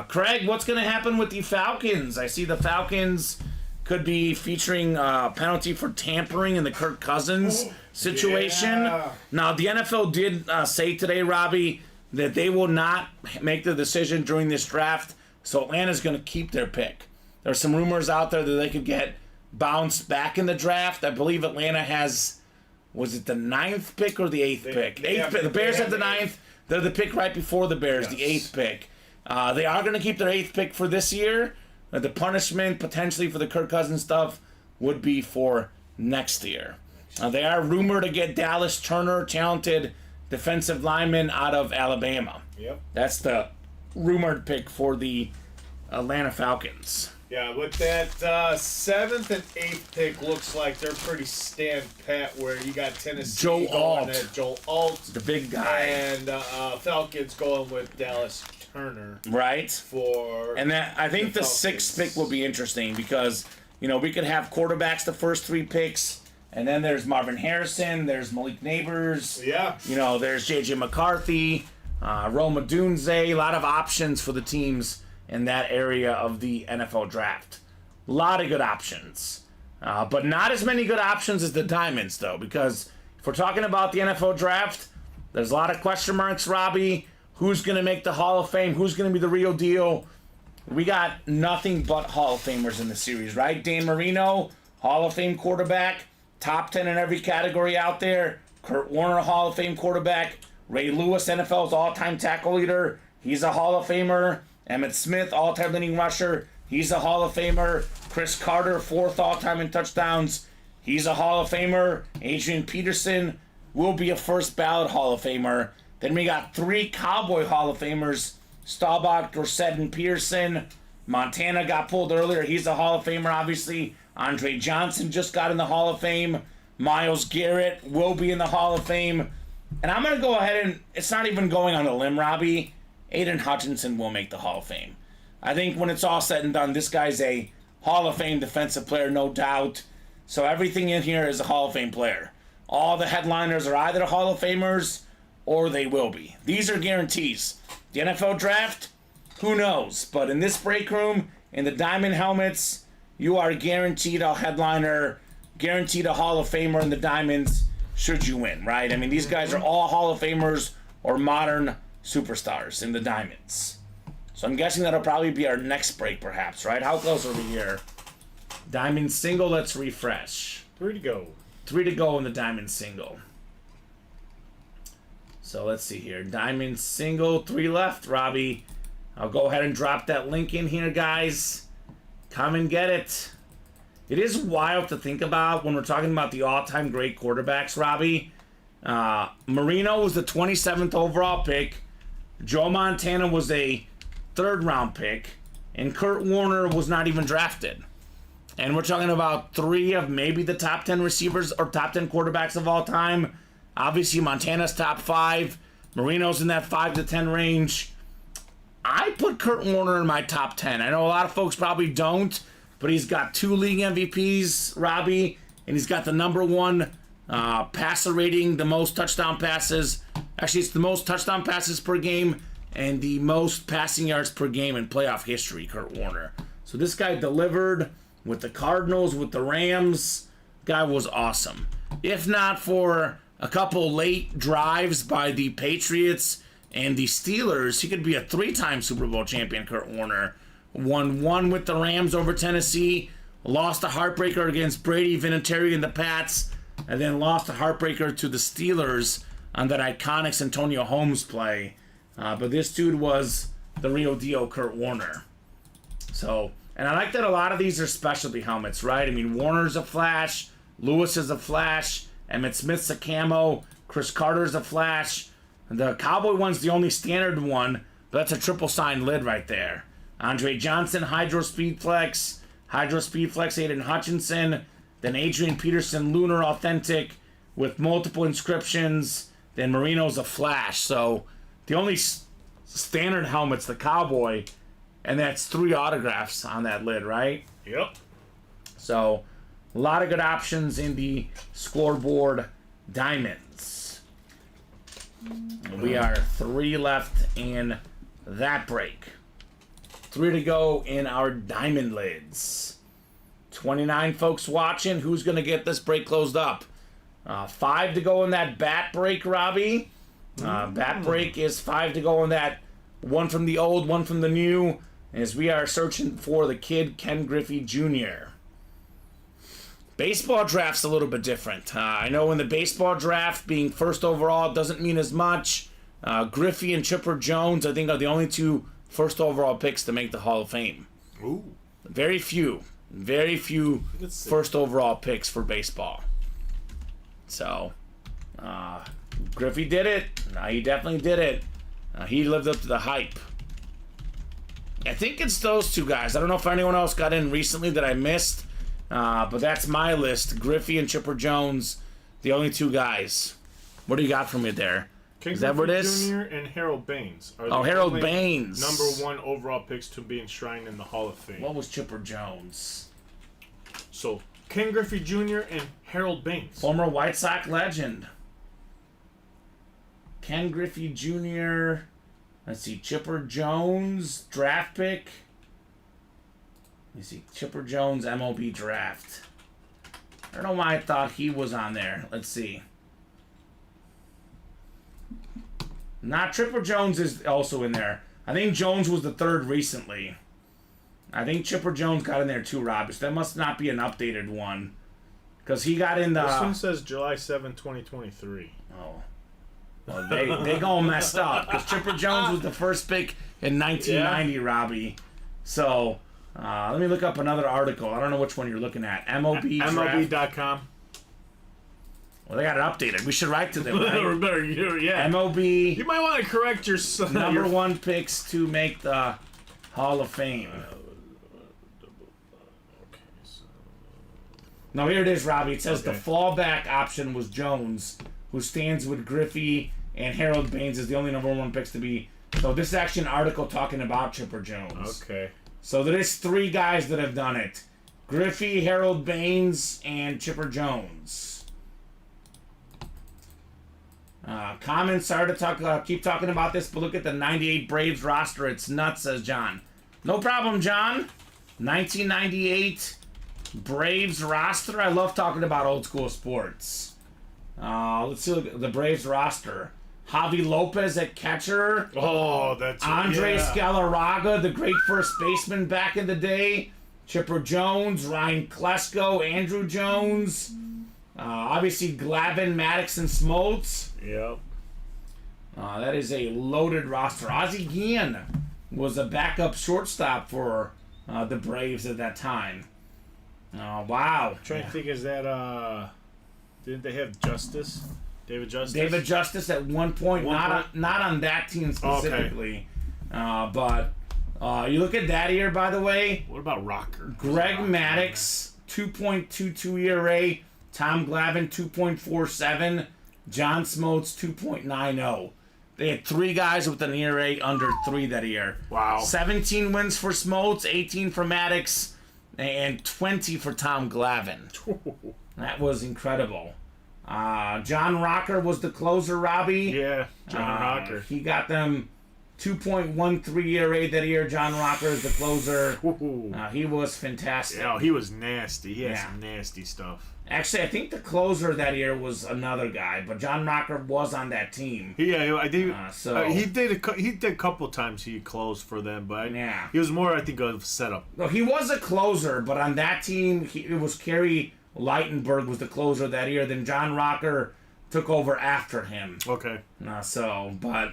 Craig, what's going to happen with the Falcons? I see the Falcons could be featuring a penalty for tampering in the Kirk Cousins situation. Yeah. Now, the NFL did say today, Robbie, that they will not make the decision during this draft, so Atlanta's going to keep their pick. There's some rumors out there that they could get bounced back in the draft. I believe Atlanta has, was it the 9th pick or the 8th pick? The Bears have the 9th. They're the pick right before the Bears, the 8th pick. They are going to keep their 8th pick for this year. The punishment potentially for the Kirk Cousins stuff would be for next year. They are rumored to get Dallas Turner, talented defensive lineman out of Alabama. Yep. That's the rumored pick for the Atlanta Falcons. Yeah, with that 7th and 8th pick, looks like they're pretty stand pat. Where you got Tennessee Joe going Alt. at Joe Alt, The big guy. and Falcons going with Dallas Turner Right? for. And that I think the Falcons. 6th pick will be interesting because, we could have quarterbacks the first 3 picks, and then there's Marvin Harrison, there's Malik Neighbors, Yeah. there's J.J. McCarthy, Roma Dunze, a lot of options for the teams in that area of the NFL draft. A lot of good options. But not as many good options as the Diamonds, though, because if we're talking about the NFL draft, there's a lot of question marks, Robbie. Who's going to make the Hall of Fame? Who's going to be the real deal? We got nothing but Hall of Famers in the series, right? Dan Marino, Hall of Fame quarterback, top 10 in every category out there. Kurt Warner, Hall of Fame quarterback. Ray Lewis, NFL's all-time tackle leader. He's a Hall of Famer. Emmitt Smith, all-time leading rusher. He's a Hall of Famer. Chris Carter, 4th all-time in touchdowns. He's a Hall of Famer. Adrian Peterson will be a first ballot Hall of Famer. Then we got 3 Cowboy Hall of Famers. Staubach, Dorsett, and Pearson. Montana got pulled earlier. He's a Hall of Famer, obviously. Andre Johnson just got in the Hall of Fame. Myles Garrett will be in the Hall of Fame. And I'm going to go ahead and, it's not even going on a limb, Robbie. Aiden Hutchinson will make the Hall of Fame. I think when it's all said and done, this guy's a Hall of Fame defensive player, no doubt. So everything in here is a Hall of Fame player. All the headliners are either Hall of Famers or they will be. These are guarantees. The NFL draft, who knows? But in this break room, in the diamond helmets, you are guaranteed a headliner, guaranteed a Hall of Famer in the diamonds should you win, right? I mean, these guys are all Hall of Famers or modern superstars in the diamonds. So I'm guessing that'll probably be our next break, perhaps, right? How close are we here? Diamond single, let's refresh. 3 to go. 3 to go in the diamond single. So let's see here. Diamond single, 3 left, Robbie. I'll go ahead and drop that link in here, guys. Come and get it. It is wild to think about when we're talking about the all-time great quarterbacks, Robbie. Marino was the 27th overall pick. Joe Montana was a 3rd-round pick. And Kurt Warner was not even drafted. And we're talking about 3 of maybe the top 10 receivers or top 10 quarterbacks of all time. Obviously, Montana's top 5. Marino's in that 5 to 10 range. I put Kurt Warner in my top 10. I know a lot of folks probably don't, but he's got 2 league MVPs, Robbie, and he's got the number 1 passer rating, the most touchdown passes. Actually, it's the most touchdown passes per game and the most passing yards per game in playoff history, Kurt Warner. So this guy delivered with the Cardinals, with the Rams. Guy was awesome. If not for a couple late drives by the Patriots and the Steelers, he could be a 3-time Super Bowl champion, Kurt Warner. Won 1 with the Rams over Tennessee, lost a heartbreaker against Brady, Vinatieri, and the Pats, and then lost a heartbreaker to the Steelers on that iconic Santonio Holmes play. But this dude was the real deal, Kurt Warner. So, and I like that a lot of these are specialty helmets, right? I mean, Warner's a flash, Lewis is a flash, Emmitt Smith's a camo, Chris Carter's a flash. The Cowboy one's the only standard one, but that's a triple sign lid right there. Andre Johnson, Hydro Speed Flex, Aiden Hutchinson, then Adrian Peterson, Lunar Authentic with multiple inscriptions, then Marino's a flash. So the only standard helmet's the Cowboy, and that's 3 autographs on that lid, right? Yep. So a lot of good options in the scoreboard diamonds. We are 3 left in that break. 3 to go in our diamond lids. 29 folks watching. Who's going to get this break closed up? 5 to go in that bat break, Robbie. Bat break is 5 to go on that. 1 from the old, 1 from the new. As we are searching for the kid, Ken Griffey Jr. Baseball draft's a little bit different. I know in the baseball draft, being first overall doesn't mean as much. Griffey and Chipper Jones, I think, are the only 2 first overall picks to make the Hall of Fame. Ooh. Very few first overall picks for baseball. So, Griffey did it. He definitely did it. He lived up to the hype. I think it's those 2 guys. I don't know if anyone else got in recently that I missed, but that's my list. Griffey and Chipper Jones, the only 2 guys. What do you got for me there? Ken Is that what it Griffey is? Jr. and Harold Baines are the Harold only Baines. number 1 overall picks to be enshrined in the Hall of Fame. What was Chipper Jones? So, Ken Griffey Jr. and Harold Baines. Former White Sox legend. Ken Griffey Jr. Let's see, Chipper Jones, draft pick. Let me see, Chipper Jones, MLB draft. I don't know why I thought he was on there. Let's see. Chipper Jones is also in there. I think Jones was the 3rd recently. I think Chipper Jones got in there too, Rob. So that must not be an updated one. Because he got in the... This one says July 7, 2023. Oh. Well, they going messed up. Because Chipper Jones was the first pick in 1990, Robbie. So, let me look up another article. I don't know which one you're looking at. MLB draft. MLB.com. Well, they got it updated. We should write to them, right? Yeah. MLB You might want to correct your number 1 picks to make the Hall of Fame. No, here it is, Robbie. It says the fallback option was Jones, who stands with Griffey and Harold Baines as the only number 1 picks to be. So this is actually an article talking about Chipper Jones. Okay. So there is 3 guys that have done it. Griffey, Harold Baines, and Chipper Jones. Kamen, sorry to keep talking about this, but look at the 98 Braves roster. It's nuts, says John. No problem, John. 1998 Braves roster. I love talking about old school sports. Let's see the Braves roster. Javi Lopez at catcher. Oh, that's Andres Galarraga, the great first baseman back in the day. Chipper Jones, Ryan Klesko, Andrew Jones. Obviously, Glavine, Maddox, and Smoltz. Yep. That is a loaded roster. Ozzie Guillen was a backup shortstop for the Braves at that time. Wow. I'm trying to think, is that, didn't they have Justice? David Justice? David Justice at one point, not on that team specifically. Okay. But you look at that year, by the way. What about Rocker? Greg Maddox, 2.22 ERA. Tom Glavine, 2.47. John Smoltz, 2.90. They had 3 guys with an ERA under 3 that year. Wow. 17 wins for Smoltz, 18 for Maddox, and 20 for Tom Glavine. That was incredible. John Rocker was the closer, Robbie. Yeah, John Rocker. He got them 2.13 ERA that year. John Rocker is the closer. He was fantastic. Yeah, he was nasty. He had some nasty stuff. Actually, I think the closer that year was another guy, but John Rocker was on that team. Yeah, I think he did a couple times. He closed for them, but he was more, I think, of setup. No, he was a closer, but on that team, it was Kerry Lightenberg was the closer that year. Then John Rocker took over after him. Okay. But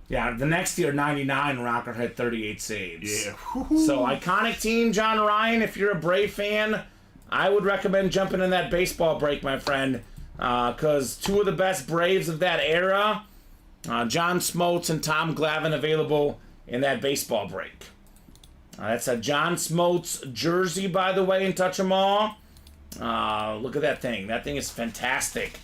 yeah, the next year, 99, Rocker had 38 saves. Yeah. So iconic team, John Ryan. If you're a Brave fan, I would recommend jumping in that baseball break, my friend, because 2 of the best Braves of that era, John Smoltz and Tom Glavine, available in that baseball break. That's a John Smoltz jersey, by the way, in Touch 'em All. Look at that thing. That thing is fantastic.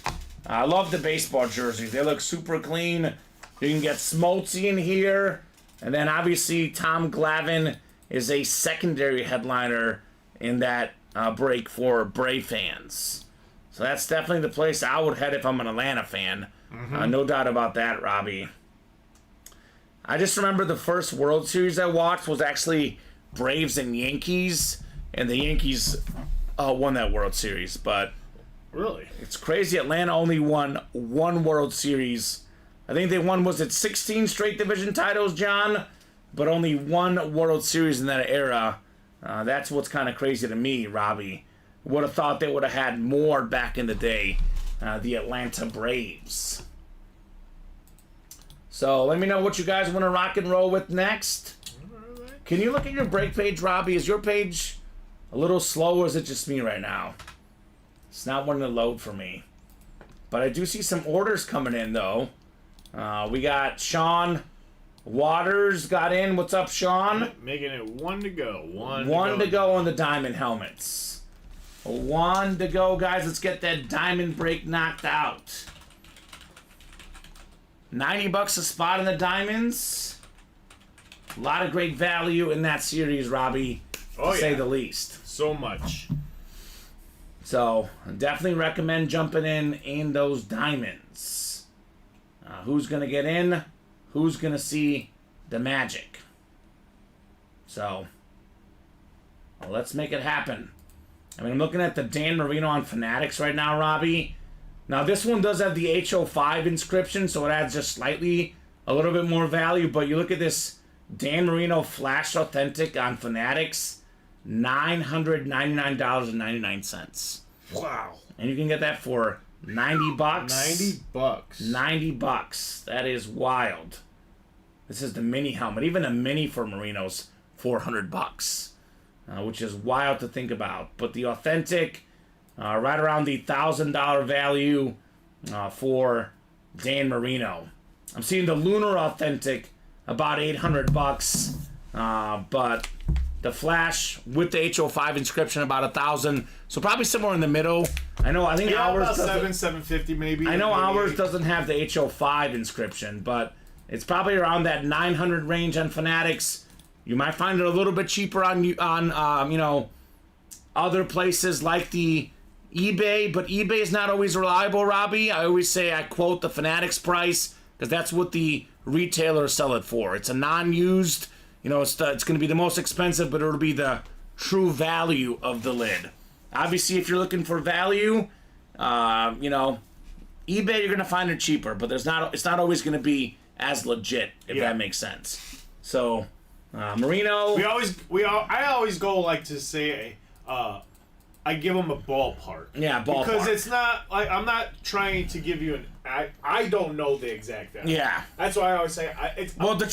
I love the baseball jerseys. They look super clean. You can get Smoltz in here. And then, obviously, Tom Glavine is a secondary headliner in that break for Brave fans. So that's definitely the place I would head if I'm an Atlanta fan. No doubt about that, Robbie. I just remember the first World Series I watched was actually Braves and Yankees, and the Yankees won that World Series. But really, it's crazy. Atlanta only won 1 World Series I think they won, was it 16 straight division titles, John? But only one World Series in that era. That's what's kind of crazy to me, Robbie. Would have thought they would have had more back in the day. The Atlanta Braves. So let me know what you guys want to rock and roll with next. Can you look at your break page, Robbie? Is your page a little slow, or is it just me right now? It's not wanting to load for me. But I do see some orders coming in, though. We got Sean Waters got in. What's up, Sean? Making it one to go. One to go on the diamond helmets. One to go, guys. Let's get that diamond break knocked out. $90 a spot in the diamonds. A lot of great value in that series, Robbie, to say the least. So much. So, definitely recommend jumping in those diamonds. Who's going to get in? Who's going to see the magic? So, well, let's make it happen. I mean, I'm looking at the Dan Marino on Fanatics right now, Robbie. Now, this one does have the HO5 inscription, so it adds just slightly a little bit more value. But you look at this Dan Marino Flash Authentic on Fanatics, $999.99. Wow. And you can get that for $90. $90. $90. That is wild. This is the mini helmet. Even a mini for Marino's $400, which is wild to think about. But the authentic, right around the $1,000 value for Dan Marino. I'm seeing the Lunar Authentic about $800, but the Flash with the HO5 inscription about $1,000. So probably somewhere in the middle. I think ours about $750 maybe. I know maybe ours 8. doesn't have the HO5 inscription, but it's probably around that 900 range on Fanatics. You might find it a little bit cheaper on other places like the eBay, but eBay is not always reliable, Robbie. I always say I quote the Fanatics price because that's what the retailers sell it for. It's a non-used, it's going to be the most expensive, but it'll be the true value of the lid. Obviously, if you're looking for value, eBay you're going to find it cheaper, but it's not always going to be as legit, if that makes sense. So, Marino. I always go like to say, I give them a ballpark. Yeah, ballpark. Because it's not like I'm not trying to give you I don't know the exact value. Yeah. That's why I always say it's. Well, the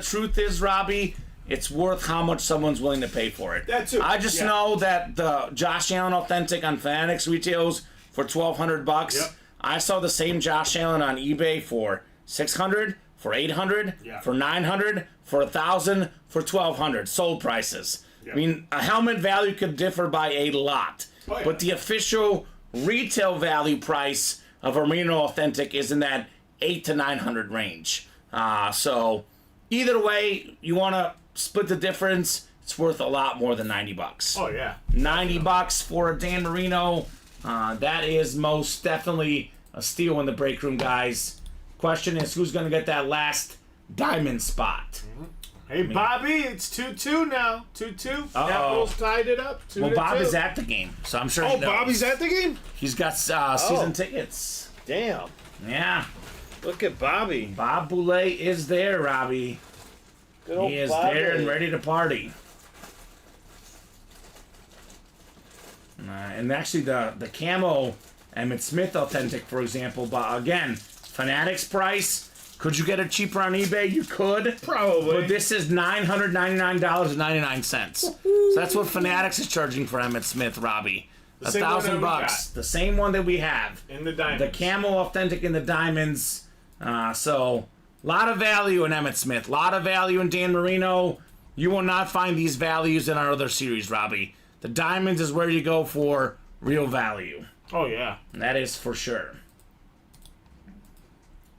truth is, Robbie, it's worth how much someone's willing to pay for it. That too. I just know that the Josh Allen Authentic on Fanatics retails for $1,200. Yep. I saw the same Josh Allen on eBay for $600, for $800, for $900, for $1,000, for $1,200. Sold prices. Yep. I mean, a helmet value could differ by a lot, but the official retail value price of a Marino Authentic is in that $800 to $900 range. So either way, you want to split the difference. It's worth a lot more than $90. Oh yeah, $90 for a Dan Marino. That is most definitely a steal in the break room, guys. Question is, who's going to get that last diamond spot? Hey, Bobby, it's 2-2 now. 2-2. Capitals tied it up. 2-2. Well, Bob is at the game, so I'm sure he knows. Bobby's at the game? He's got season tickets. Damn. Yeah. Look at Bobby. Bob Boulay is there, Robbie. Good old He is Bobby. there and ready to party. And actually, the camo Emmett Smith Authentic, for example, but again, Fanatics price. Could you get it cheaper on eBay? You could. Probably. But this is $999.99. So that's what Fanatics is charging for Emmett Smith, Robbie. $1,000. The same one that we have. In the diamonds. The camo authentic in the diamonds. So, a lot of value in Emmett Smith. A lot of value in Dan Marino. You will not find these values in our other series, Robbie. The diamonds is where you go for real value. Oh, yeah. That is for sure.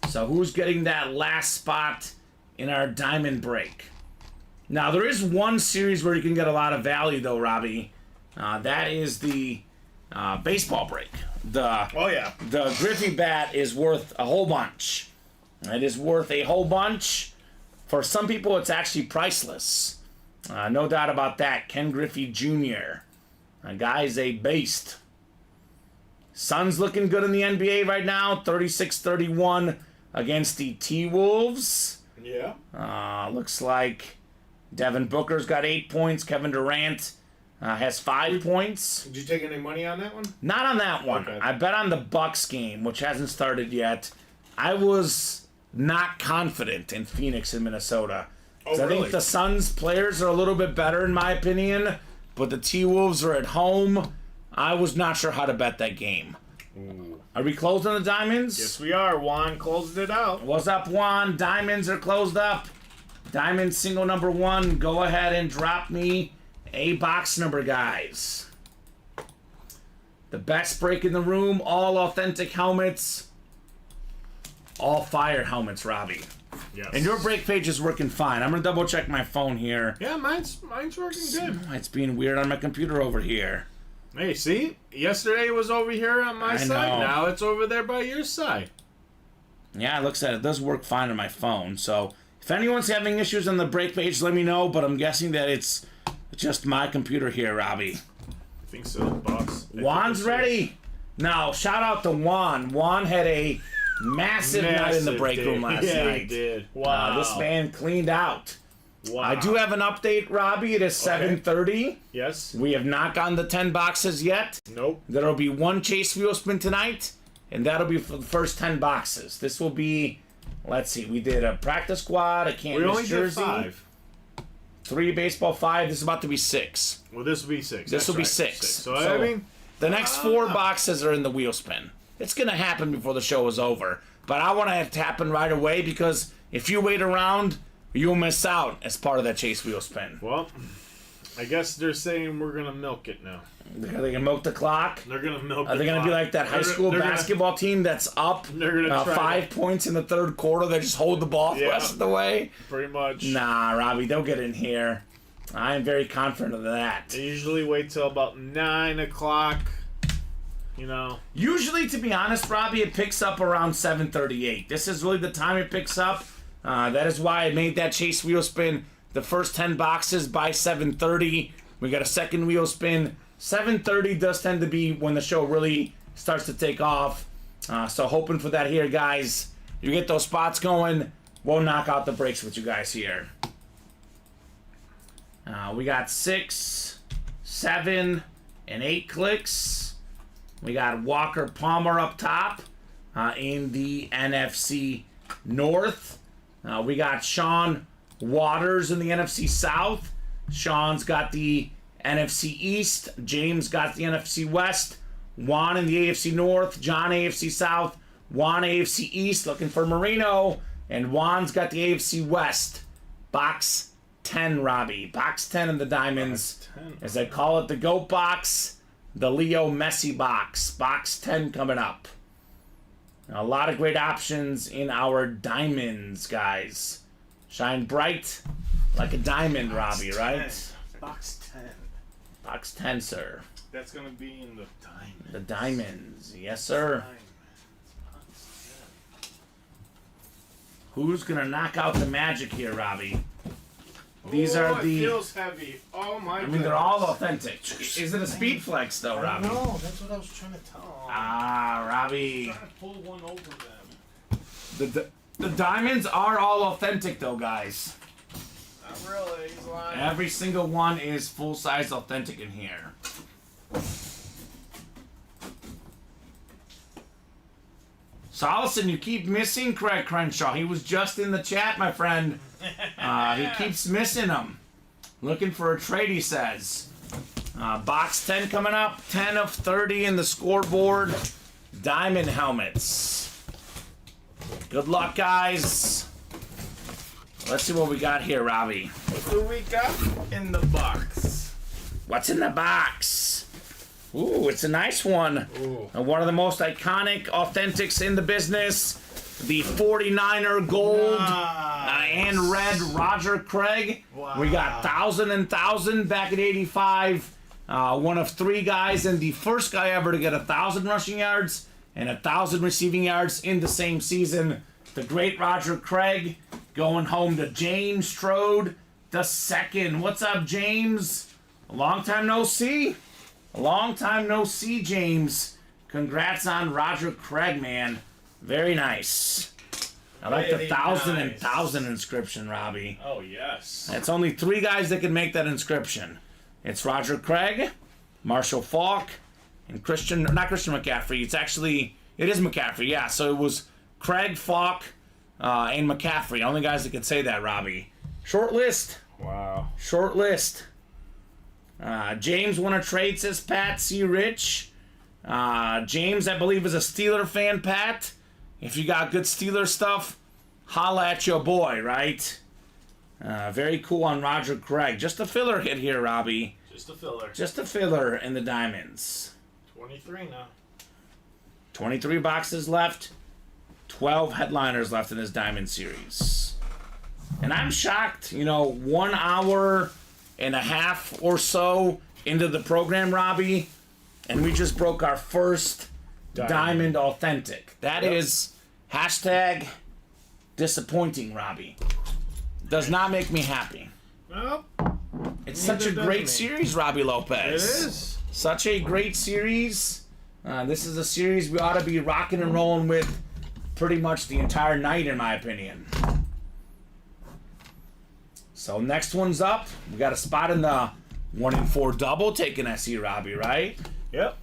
So who's getting that last spot in our diamond break? Now, there is one series where you can get a lot of value, though, Robbie. That is the baseball break. The Griffey bat is worth a whole bunch. It is worth a whole bunch. For some people, it's actually priceless. No doubt about that. Ken Griffey Jr. A guy's a beast. Suns looking good in the NBA right now, 36-31 against the T-Wolves. Yeah. Looks like Devin Booker's got 8 points. Kevin Durant has 5 points. Did you take any money on that one? Not on that one. Okay. I bet on the Bucks game, which hasn't started yet. I was not confident in Phoenix and Minnesota. Oh, I really? think the Suns players are a little bit better in my opinion, but the T-Wolves are at home. I was not sure how to bet that game. Ooh. Are we closed on the Diamonds? Yes, we are. Juan closed it out. What's up, Juan? Diamonds are closed up. Diamond single number 1. Go ahead and drop me a box number, guys. The best break in the room. All authentic helmets. All fire helmets, Robbie. Yes. And your break page is working fine. I'm going to double check my phone here. Yeah, mine's working good. It's being weird on my computer over here. Hey, see? Yesterday it was over here on my side. know. Now it's over there by your side. Yeah, it looks like it does work fine on my phone. So if anyone's having issues on the break page, let me know. But I'm guessing that it's just my computer here, Robbie. I think so, boss. Juan's ready. Now, shout out to Juan. Juan had a massive night in the break room last night. He did. Wow. This man cleaned out. Wow. I do have an update, Robbie. It is 7:30. Yes. We have not gotten the 10 boxes yet. Nope. There'll be one chase wheel spin tonight, and that'll be for the first 10 boxes. This will be, let's see, we did a practice squad, a can't We miss only did jersey, 5. 3 baseball, 5. This is about to be 6. Well, this will be 6. This That's will be right. 6. So, I mean, the next 4 boxes are in the wheel spin. It's going to happen before the show is over. But I want it to happen right away because if you wait around, you'll miss out as part of that chase wheel spin. well, I guess they're saying we're going to milk it now. Are they going to milk the clock? They're going to milk Are they going to be like that high school basketball team that's up They're gonna try 5 points in the third quarter? They just hold the ball the Yeah. rest of the way? Pretty much. Nah, Robbie, they'll get in here. I am very confident of that. They usually wait till about 9 o'clock. You know. Usually, to be honest, Robbie, it picks up around 7:38. This is really the time it picks up. That is why I made that chase wheel spin the first 10 boxes by 7:30. We got a second wheel spin. 7:30 does tend to be when the show really starts to take off. So hoping for that here, guys. You get those spots going, we'll knock out the breaks with you guys here. We got 6, 7, and 8 clicks. We got Walker Palmer up top in the NFC North. We got Sean Waters in the NFC South. Sean's got the NFC East. James got the NFC West. Juan in the AFC North. John AFC South. Juan AFC East looking for Marino. And Juan's got the AFC West. Box 10, Robbie. Box 10 in the Diamonds. Box 10. As I call it, the GOAT box. The Leo Messi box. Box 10 coming up. A lot of great options in our Diamonds, guys. Shine bright like a diamond, Robbie, right? Box 10. Box 10, sir. That's going to be in the diamond. The Diamonds. Yes, sir. Who's going to knock out the magic here, Robbie? These are the... It feels heavy. Oh my god. I mean, they're all authentic. Is it a speed flex, though, Robbie? No, that's what I was trying to tell him. Ah, Robbie. Trying to pull one over them. The Diamonds are all authentic, though, guys. Not really. He's lying. Every single one is full-size authentic in here. Solison, you keep missing Craig Crenshaw. He was just in the chat, my friend. He keeps missing him. Looking for a trade, he says. Box 10 coming up. 10 of 30 in the scoreboard. Diamond helmets. Good luck, guys. Let's see what we got here, Robbie. What do we got in the box? What's in the box? Ooh, it's a nice one. Ooh. One of the most iconic authentics in the business. The 49er gold and red Roger Craig. Wow. We got 1,000 and 1,000 back in 85. One of 3 guys and the first guy ever to get 1,000 rushing yards and 1,000 receiving yards in the same season. The great Roger Craig going home to James Strode II. What's up, James? A long time no see. A long time no see, James. Congrats on Roger Craig, man. Very nice. I like the Very 1,000 and nice. 1,000 inscription, Robbie. Oh, yes. It's only 3 guys that can make that inscription. It's Roger Craig, Marshall Faulk, and not Christian McCaffrey. It is McCaffrey, yeah. So it was Craig, Faulk, and McCaffrey. Only guys that could say that, Robbie. Short list. Wow. Short list. James won a trade, says Pat C. Rich. James, I believe, is a Steeler fan, Pat. If you got good Steeler stuff, holla at your boy, right? Very cool on Roger Craig. Just a filler hit here, Robbie. Just a filler. Just a filler in the diamonds. 23 now. 23 boxes left. 12 headliners left in this diamond series. And I'm shocked, 1 hour and a half or so into the program, Robbie, and we just broke our first Diamond Authentic. That is hashtag disappointing, Robbie. Does not make me happy. Well, It's such a great series, Robbie Lopez. it is. Such a great series. This is a series we ought to be rocking and rolling with pretty much the entire night, in my opinion. So next one's up. We got a spot in the 1 in 4 double taking SE, Robbie, right? Yep.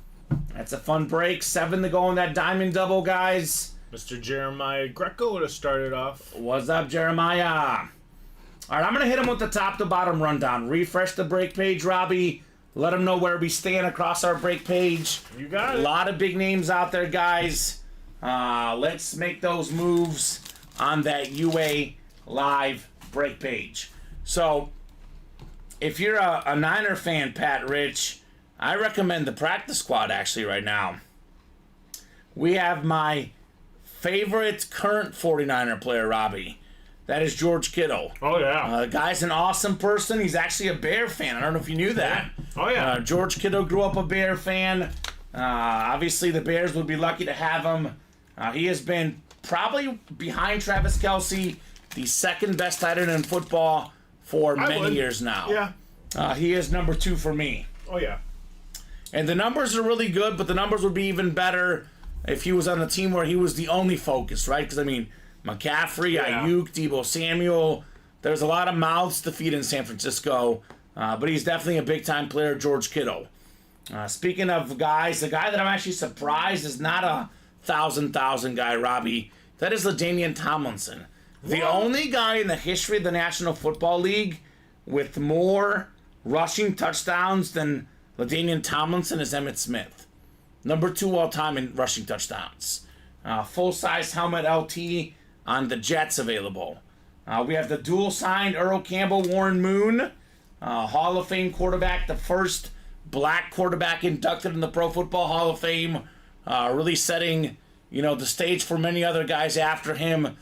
That's a fun break. 7 to go in that diamond double, guys. Mr. Jeremiah Greco would have started off. What's up, Jeremiah? All right, I'm going to hit him with the top to bottom rundown. Refresh the break page, Robbie. Let them know where we stand across our break page. You got A it. lot of big names out there, guys. Let's make those moves on that UA live break page. So, if you're a Niner fan, Pat Rich, I recommend the practice squad actually right now. We have my favorite current 49er player, Robbie. That is George Kittle. Oh, yeah. The guy's an awesome person. He's actually a Bear fan. I don't know if you knew that. Oh, yeah. George Kittle grew up a Bear fan. Obviously, the Bears would be lucky to have him. He has been probably behind Travis Kelce, the second best tight end in football for many years now. Yeah. He is number 2 for me. Oh, yeah. And the numbers are really good, but the numbers would be even better if he was on a team where he was the only focus, right? Because, McCaffrey, Ayuk, Deebo Samuel, there's a lot of mouths to feed in San Francisco, but he's definitely a big-time player, George Kittle. Speaking of guys, the guy that I'm actually surprised is not a 1,000 guy, Robbie. That is LaDainian Tomlinson. The only guy in the history of the National Football League with more rushing touchdowns than LaDainian Tomlinson is Emmitt Smith. Number 2 all-time in rushing touchdowns. Full-size helmet LT on the Jets available. We have the dual-signed Earl Campbell, Warren Moon, Hall of Fame quarterback, the first black quarterback inducted in the Pro Football Hall of Fame, really setting the stage for many other guys after him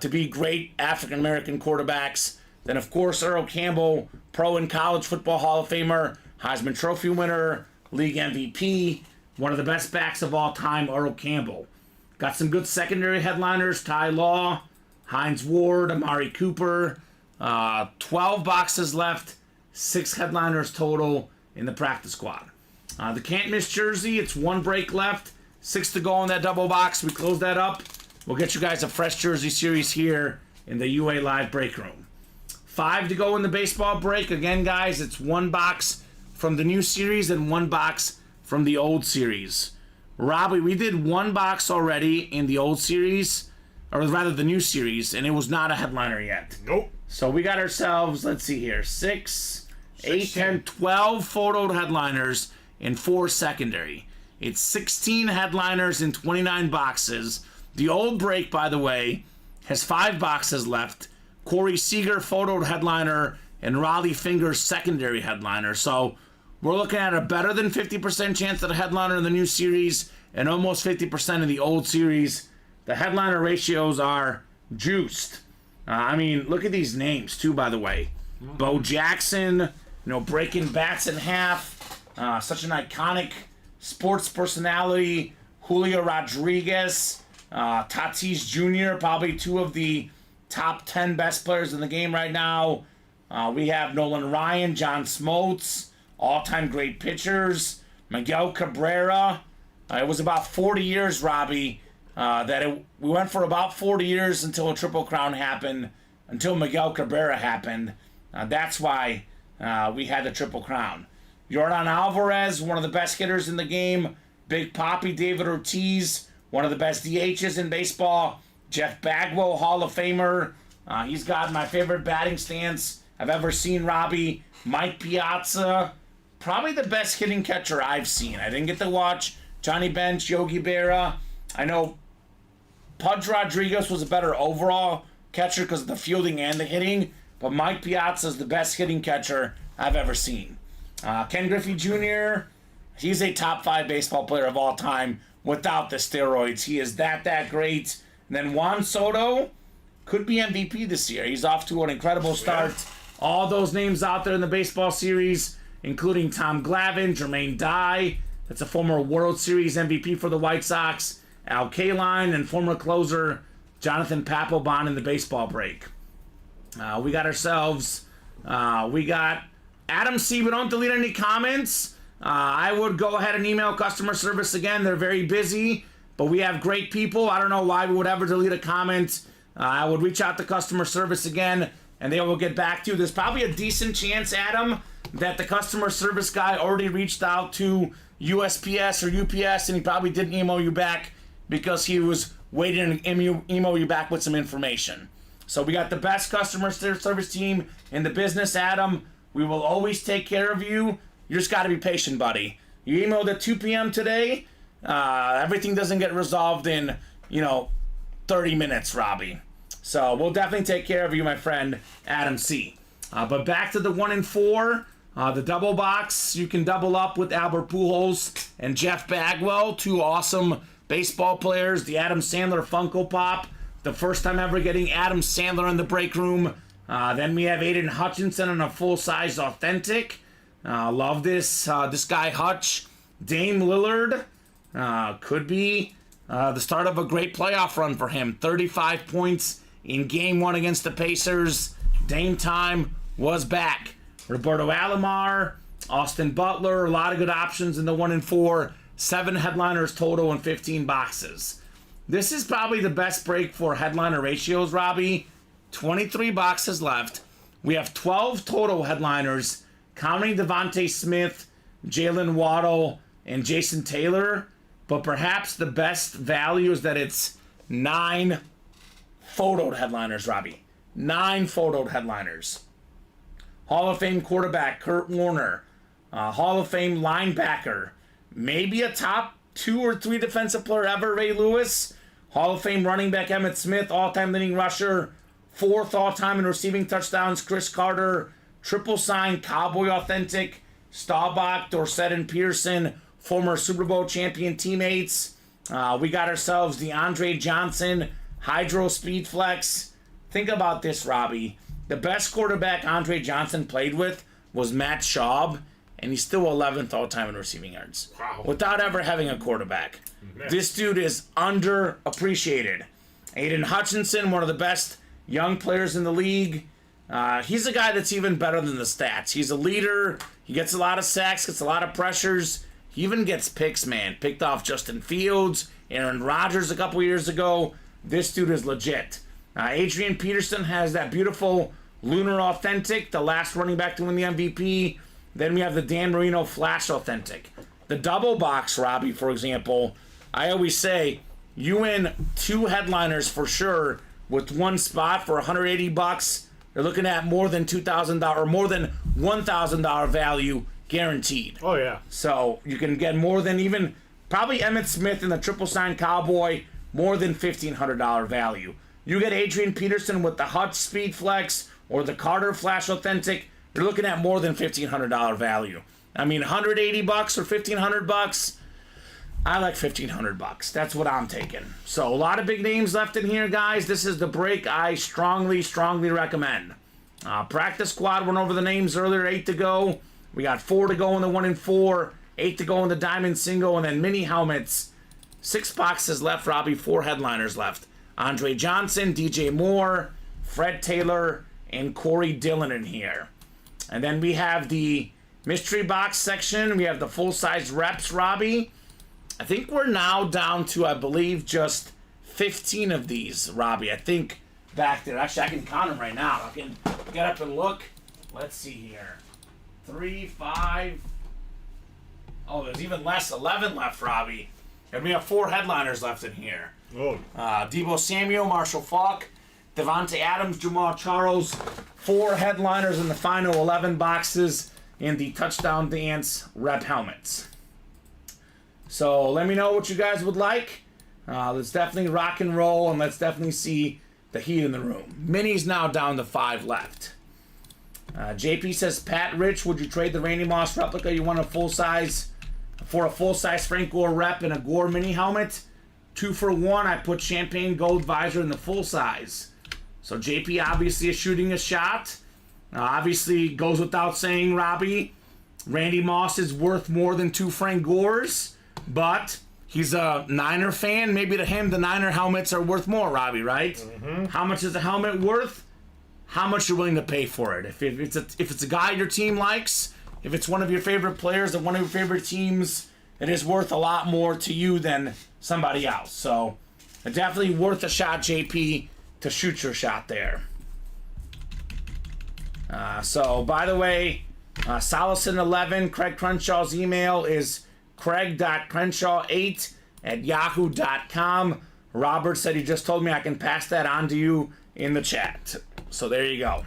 to be great African-American quarterbacks. Then, of course, Earl Campbell, Pro and College Football Hall of Famer, Heisman Trophy winner, league MVP, one of the best backs of all time, Earl Campbell. Got some good secondary headliners, Ty Law, Hines Ward, Amari Cooper. 12 boxes left, 6 headliners total in the practice squad. The can't miss jersey, it's 1 break left, 6 to go in that double box. We close that up. We'll get you guys a fresh jersey series here in the UA Live break room. 5 to go in the baseball break. Again, guys, it's 1 box from the new series and 1 box from the old series. Robbie, we did 1 box already in the old series, or rather the new series, and it was not a headliner yet. Nope. So we got ourselves, let's see here, 6, 8, 10, 12 photoed headliners and 4 secondary. It's 16 headliners in 29 boxes. The old break, by the way, has 5 boxes left. Corey Seager, photoed headliner, and Raleigh Fingers, secondary headliner. So we're looking at a better than 50% chance at a headliner in the new series and almost 50% in the old series. The headliner ratios are juiced. Look at these names, too, by the way. Bo Jackson, breaking bats in half. Such an iconic sports personality. Julio Rodriguez, Tatis Jr., probably 2 of the top 10 best players in the game right now. We have Nolan Ryan, John Smoltz, all-time great pitchers. Miguel Cabrera, It was about 40 years, Robbie, we went for about 40 years until a Triple Crown happened, until Miguel Cabrera happened. That's why we had the Triple Crown. Yordan Alvarez, one of the best hitters in the game. Big Papi David Ortiz, one of the best DHs in baseball. Jeff Bagwell, Hall of Famer. He's got my favorite batting stance I've ever seen, Robbie. Mike Piazza, probably the best hitting catcher I've seen. I didn't get to watch Johnny Bench, Yogi Berra. I know Pudge Rodriguez was a better overall catcher because of the fielding and the hitting, but Mike Piazza is the best hitting catcher I've ever seen. Ken Griffey Jr., he's a top 5 baseball player of all time without the steroids. He is that great. And then Juan Soto could be MVP this year. He's off to an incredible start. All those names out there in the baseball series, including Tom Glavine, Jermaine Dye, that's a former World Series MVP for the White Sox, Al Kaline, and former closer Jonathan Papelbon in the baseball break. We got Adam C. But don't delete any comments. I would go ahead and email customer service again. They're very busy, but we have great people. I don't know why we would ever delete a comment. I would reach out to customer service again, and they will get back to you. There's probably a decent chance, Adam, that the customer service guy already reached out to USPS or UPS, and he probably didn't email you back because he was waiting to email you back with some information. So we got the best customer service team in the business, Adam. We will always take care of you. You just got to be patient, buddy. You emailed at 2 p.m. today. Everything doesn't get resolved in, 30 minutes, Robbie. So we'll definitely take care of you, my friend, Adam C. But back to the 1 and 4. The double box, you can double up with Albert Pujols and Jeff Bagwell, 2 awesome baseball players. The Adam Sandler Funko Pop, the first time ever getting Adam Sandler in the break room. Then we have Aiden Hutchinson in a full-size authentic. Love this. This guy Hutch. Dame Lillard could be the start of a great playoff run for him. 35 points in Game 1 against the Pacers. Dame time was back. Roberto Alomar, Austin Butler, a lot of good options in the 1 and 4. 7 headliners total in 15 boxes. This is probably the best break for headliner ratios, Robbie. 23 boxes left. We have 12 total headliners, counting Devontae Smith, Jalen Waddle, and Jason Taylor. But perhaps the best value is that it's 9 photoed headliners, Robbie. 9 photoed headliners. Hall of Fame quarterback Kurt Warner. Hall of Fame linebacker. Maybe a top 2 or 3 defensive player ever, Ray Lewis. Hall of Fame running back Emmitt Smith, all-time leading rusher. 4th all-time in receiving touchdowns, Chris Carter. Triple sign, Cowboy authentic, Staubach, Dorsett, and Pearson, former Super Bowl champion teammates. We got ourselves the Andre Johnson Hydro Speed Flex. Think about this, Robbie. The best quarterback Andre Johnson played with was Matt Schaub, and he's still 11th all-time in receiving yards. Wow. Without ever having a quarterback. This dude is underappreciated. Aiden Hutchinson, one of the best young players in the league. He's a guy that's even better than the stats. He's a leader. He gets a lot of sacks, gets a lot of pressures. He even gets picks, man. Picked off Justin Fields, Aaron Rodgers a couple years ago. This dude is legit. Adrian Peterson has that beautiful Lunar Authentic, the last running back to win the MVP. Then we have the Dan Marino Flash Authentic. The double box, Robbie, for example, I always say you win 2 headliners for sure with 1 spot for $180. You're looking at more than $2,000 or more than $1,000 value guaranteed. Oh, yeah. So you can get more than even probably Emmitt Smith in the triple sign Cowboy, more than $1,500 value. You get Adrian Peterson with the Hutch Speed Flex or the Carter Flash Authentic, you're looking at more than $1,500 value. I mean, $180 or $1,500. I like $1,500. That's what I'm taking. So a lot of big names left in here, guys. This is the break I strongly recommend. Practice squad went over the names earlier. 8 to go. We got 4 to go in the 1 and 4. 8 to go in the diamond single, and then mini helmets. 6 boxes left, Robbie. 4 headliners left. Andre Johnson, DJ Moore, Fred Taylor, and Corey Dillon in here. And then we have the mystery box section. We have the full-size reps, Robbie. I think we're now down to, I believe, just 15 of these, Robbie. I think back there. Actually, I can count them right now. I can get up and look. Let's see here. 3, 5. Oh, there's even less. 11 left, Robbie. And we have 4 headliners left in here. Oh. Debo Samuel, Marshall Faulk, Devontae Adams, Jamal Charles. 4 headliners in the final 11 boxes in the Touchdown Dance rep helmets. So let me know what you guys would like. Let's definitely rock and roll, and let's definitely see the heat in the room. Mini's now down to 5 left. JP says, Pat Rich, would you trade the Randy Moss replica you want for a full-size Frank Gore rep and a Gore mini helmet? 2 for 1. I put Champagne Gold visor in the full size. So JP obviously is shooting a shot. Obviously goes without saying, Robbie, Randy Moss is worth more than 2 Frank Gores, but he's a Niner fan. Maybe to him the Niner helmets are worth more, Robbie, right? Mm-hmm. How much is a helmet worth? How much you're willing to pay for it. If it's a guy your team likes, if it's one of your favorite players of one of your favorite teams, it is worth a lot more to you than somebody else. So it's definitely worth a shot, JP, to shoot your shot there. So by the way, Solison11, Craig Crenshaw's email is craig.crenshaw8@yahoo.com. Robert said he just told me I can pass that on to you in the chat. So there you go.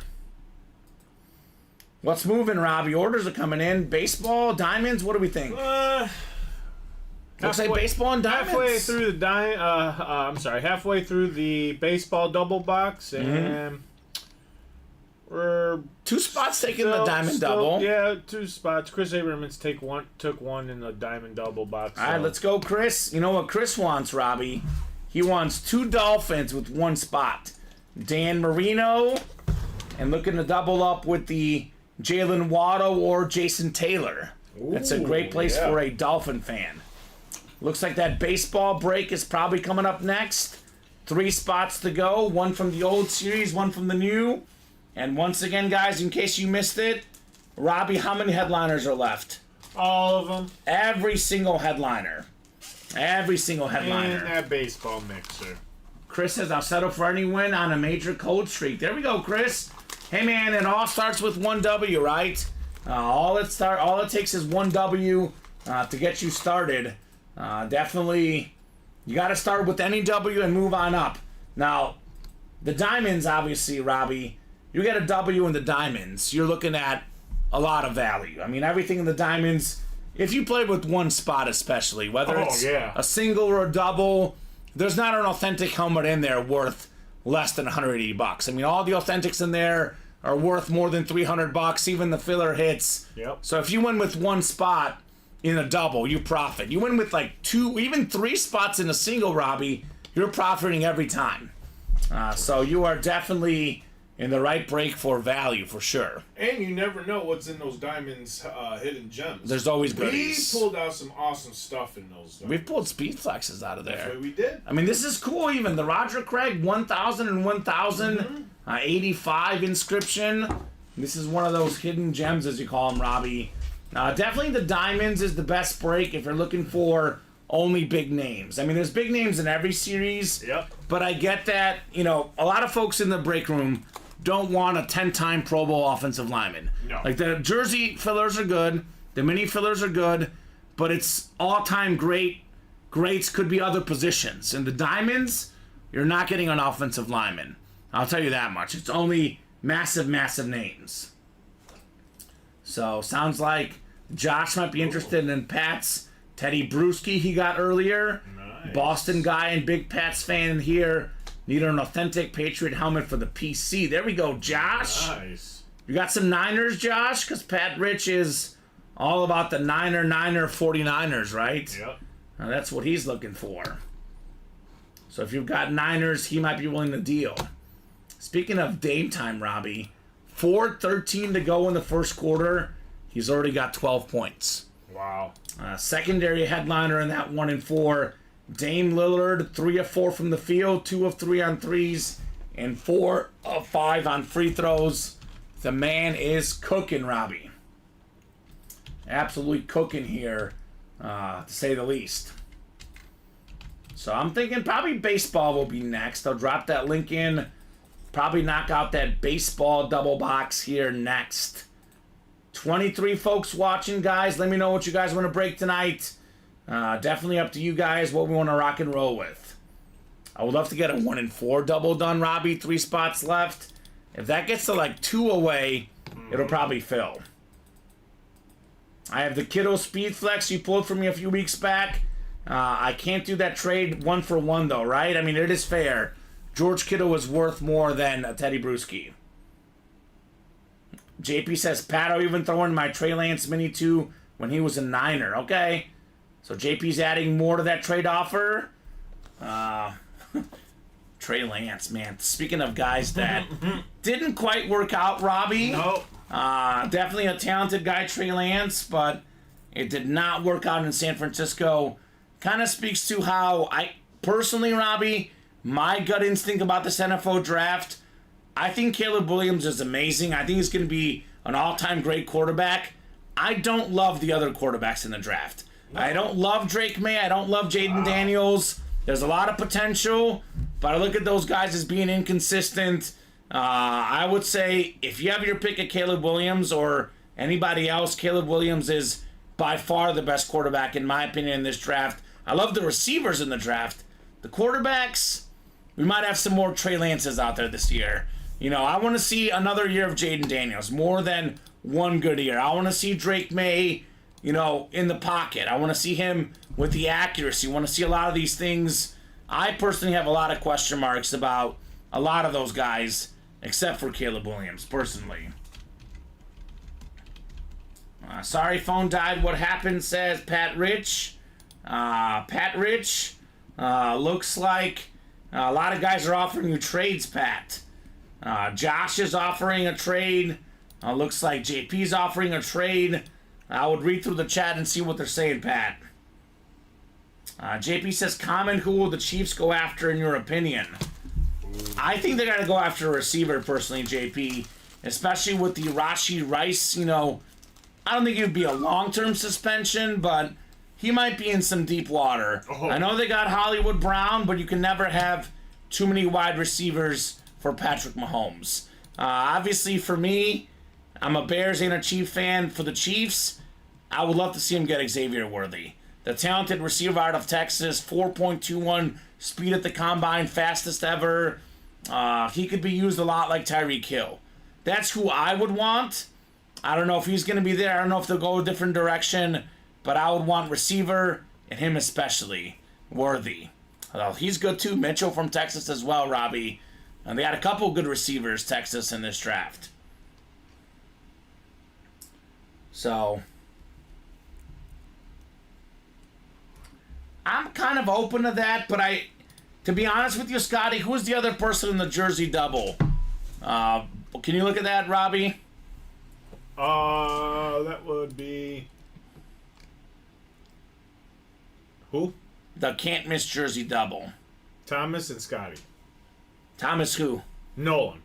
What's moving, Robbie? Orders are coming in. Baseball, diamonds, what do we think? Looks like baseball and diamonds. Halfway through the halfway through the baseball double box, and we're 2 spots taking the diamond double. Yeah, 2 spots. Chris Abraham's took one in the diamond double box. All right, let's go, Chris. You know what Chris wants, Robbie? He wants 2 Dolphins with 1 spot. Dan Marino, and looking to double up with the Jalen Waddle or Jason Taylor. That's a great place for a Dolphin fan. Looks like that baseball break is probably coming up next. 3 spots to go. 1 from the old series, 1 from the new. And once again, guys, in case you missed it, Robbie, how many headliners are left? All of them. Every single headliner. Every single headliner. And that baseball mixer. Chris says, I'll settle for any win on a major cold streak. There we go, Chris. Hey, man, it all starts with 1 W, right? All it takes is 1 W to get you started. Definitely, you got to start with any W and move on up. Now, the diamonds, obviously, Robbie, you get a W in the diamonds, you're looking at a lot of value. I mean, everything in the diamonds, if you play with 1 spot especially, whether it's a single or a double, there's not an authentic helmet in there worth less than $180. I mean, all the authentics in there are worth more than $300, even the filler hits. Yep. So if you win with 1 spot in a double, you profit. You win with like 2, even 3 spots in a single, Robbie, you're profiting every time. So you are definitely in the right break for value, for sure. And you never know what's in those diamonds, hidden gems. There's always goodies. We pulled out some awesome stuff in those. We've pulled speed flexes out of there. That's what we did. I mean, this is cool. Even the Roger Craig 1000 and 1000 85 inscription. This is one of those hidden gems, as you call them, Robbie. Definitely the diamonds is the best break if you're looking for only big names. I mean, there's big names in every series. Yep. But I get that, you know, a lot of folks in the break room don't want a 10-time Pro Bowl offensive lineman. No. Like, the jersey fillers are good, the mini fillers are good, but it's all-time greats could be other positions. In the diamonds, you're not getting an offensive lineman. I'll tell you that much. It's only massive, massive names. So, sounds like Josh might be interested in Pat's Teddy Bruschi he got earlier. Nice. Boston guy and big Pats fan here. Need an authentic Patriot helmet for the PC. There we go, Josh. Nice. You got some Niners, Josh? Because Pat Rich is all about the Niner 49ers, right? Yep. Now that's what he's looking for. So if you've got Niners, he might be willing to deal. Speaking of Dame time, Robbie, 4:13 to go in the first quarter. He's already got 12 points. Wow. Secondary headliner in that 1 and 4. Dame Lillard, 3 of 4 from the field, 2 of 3 on threes, and 4 of 5 on free throws. The man is cooking, Robbie. Absolutely cooking here, to say the least. So I'm thinking probably baseball will be next. I'll drop that link in. Probably knock out that baseball double box here next. 23 folks watching, guys. Let me know what you guys want to break tonight. Definitely up to you guys what we want to rock and roll with. I would love to get a 1 in 4 double done, Robbie. 3 spots left. If that gets to like 2 away, it'll probably fill. I have the Kiddo Speed Flex you pulled for me a few weeks back. I can't do that trade 1 for 1 though, right? I mean, it is fair. George Kittle was worth more than Teddy Bruschi. JP says, Pat, I'll even throw in my Trey Lance Mini 2 when he was a Niner. Okay. So JP's adding more to that trade offer. Trey Lance, man. Speaking of guys that didn't quite work out, Robbie. Nope. Definitely a talented guy, Trey Lance, but it did not work out in San Francisco. Kind of speaks to how I personally, Robbie, my gut instinct about this NFL draft, I think Caleb Williams is amazing. I think he's going to be an all-time great quarterback. I don't love the other quarterbacks in the draft. I don't love Drake May. I don't love Jaden Daniels. There's a lot of potential, but I look at those guys as being inconsistent. I would say if you have your pick at Caleb Williams or anybody else, Caleb Williams is by far the best quarterback in my opinion in this draft. I love the receivers in the draft. The quarterbacks, we might have some more Trey Lances out there this year. You know, I want to see another year of Jaden Daniels, more than one good year. I want to see Drake May, you know, in the pocket. I want to see him with the accuracy. I want to see a lot of these things. I personally have a lot of question marks about a lot of those guys, except for Caleb Williams, personally. Sorry, phone died. What happened, says Pat Rich. Pat Rich, looks like a lot of guys are offering you trades, Pat. Josh is offering a trade. Looks like JP's offering a trade. I would read through the chat and see what they're saying, Pat. JP says, comment who will the Chiefs go after in your opinion? I think they got to go after a receiver, personally, JP. Especially with the Rashee Rice, you know, I don't think it would be a long-term suspension, but he might be in some deep water. Oh. I know they got Hollywood Brown, but you can never have too many wide receivers for Patrick Mahomes. Obviously, for me, I'm a Bears and a Chief fan. For the Chiefs, I would love to see him get Xavier Worthy. The talented receiver out of Texas, 4.21 speed at the combine, fastest ever. He could be used a lot like Tyreek Hill. That's who I would want. I don't know if he's going to be there. I don't know if they'll go a different direction. But I would want receiver, and him especially, Worthy. Although he's good too. Mitchell from Texas as well, Robbie. And they had a couple good receivers, Texas, in this draft. So I'm kind of open to that, but to be honest with you, Scotty, who's the other person in the jersey double? Can you look at that, Robbie? That would be who? The can't miss jersey double. Thomas and Scotty. Thomas who? Nolan.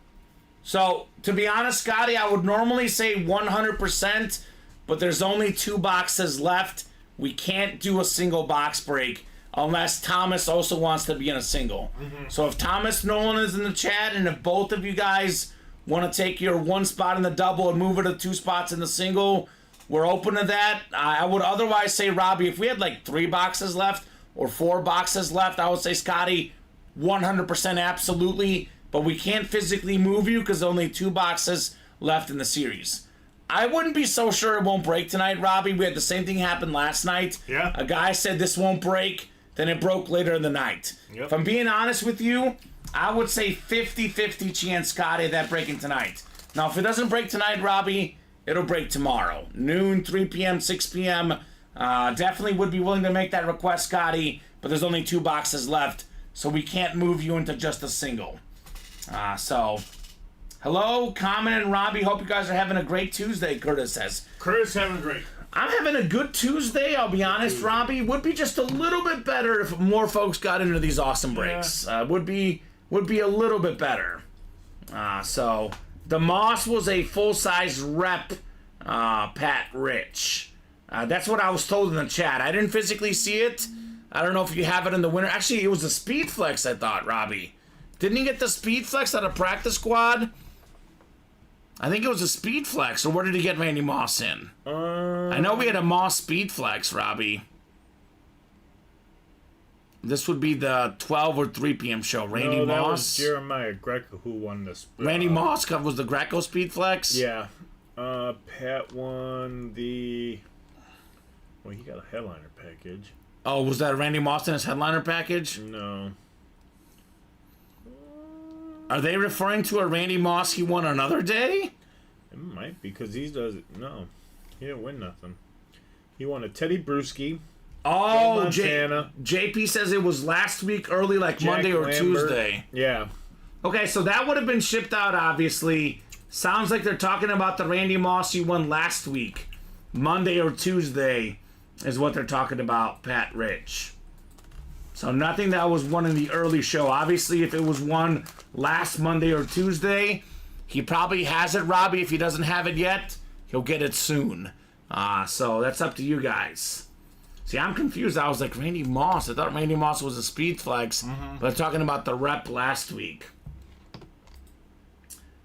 So, to be honest, Scotty, I would normally say 100%, but there's only 2 boxes left. We can't do a single box break unless Thomas also wants to be in a single. Mm-hmm. So if Thomas Nolan is in the chat, and if both of you guys want to take your 1 spot in the double and move it to 2 spots in the single, we're open to that. I would otherwise say, Robbie, if we had like 3 boxes left or 4 boxes left, I would say, Scotty, 100% absolutely, but we can't physically move you because only 2 boxes left in the series. I wouldn't be so sure it won't break tonight, Robbie. We had the same thing happen last night. Yeah. A guy said this won't break, then it broke later in the night. Yep. If I'm being honest with you, I would say 50-50 chance, Scotty, that breaking tonight. Now, if it doesn't break tonight, Robbie, it'll break tomorrow. Noon, 3 p.m., 6 p.m. Definitely would be willing to make that request, Scotty, but there's only 2 boxes left, so we can't move you into just a single. Hello, Kamen and Robbie. Hope you guys are having a great Tuesday, Curtis says. Curtis having great. I'm having a good Tuesday, I'll be honest, Robbie. Would be just a little bit better if more folks got into these awesome breaks. Yeah. Would be a little bit better. So, the Moss was a full-size rep, Pat Rich. That's what I was told in the chat. I didn't physically see it, I don't know if you have it in the winter. Actually, it was a Speed Flex, I thought, Robbie. Didn't he get the Speed Flex out of practice squad? I think it was a Speed Flex, or where did he get Randy Moss in? I know we had a Moss Speed Flex, Robbie. This would be the 12 or 3 p.m. show. Randy no, that Moss. was Jeremiah Greco who won this. Randy Moss was the Greco Speed Flex? Yeah. Pat won the... Well, he got a headliner package. Oh, was that Randy Moss in his headliner package? No. Are they referring to a Randy Moss he won another day? It might be, because he doesn't... No. He didn't win nothing. He won a Teddy Bruschi. Oh, Montana. JP says it was last week early, like Jack Monday or Lambert. Tuesday. Yeah. Okay, so that would have been shipped out, obviously. Sounds like they're talking about the Randy Moss you won last week. Monday or Tuesday is what they're talking about, Pat Rich. So nothing that was won in the early show. Obviously, if it was won last Monday or Tuesday, he probably has it, Robbie. If he doesn't have it yet, he'll get it soon. So that's up to you guys. See, I'm confused. I was like, Randy Moss. I thought Randy Moss was a Speed Flex, but I'm talking about the rep last week.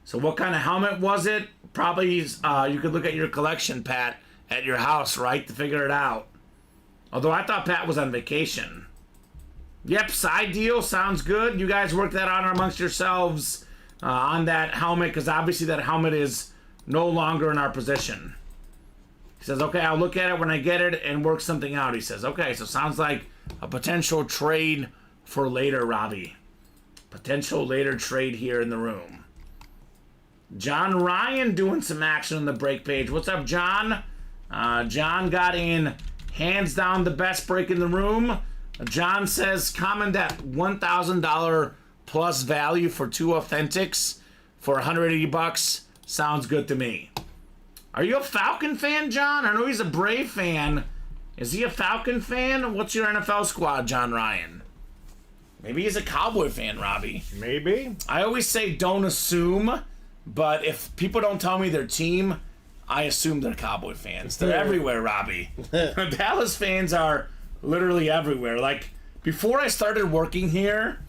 So what kind of helmet was it? Probably you could look at your collection, Pat, at your house, right, to figure it out. Although I thought Pat was on vacation. Yep, side deal. Sounds good. You guys work that out amongst yourselves on that helmet, because obviously that helmet is no longer in our possession. He says, okay, I'll look at it when I get it and work something out. He says, okay, so sounds like a potential trade for later, Robbie. Potential later trade here in the room. John Ryan doing some action on the break page. What's up, John? John got in hands down the best break in the room. John says, comment that $1,000 plus value for 2 authentics for $180. Sounds good to me. Are you a Falcon fan, John? I know he's a Brave fan. Is he a Falcon fan? What's your NFL squad, John Ryan? Maybe he's a Cowboy fan, Robbie. Maybe. I always say don't assume, but if people don't tell me their team, I assume they're Cowboy fans. They're everywhere, Robbie. Dallas fans are literally everywhere. Like, before I started working here,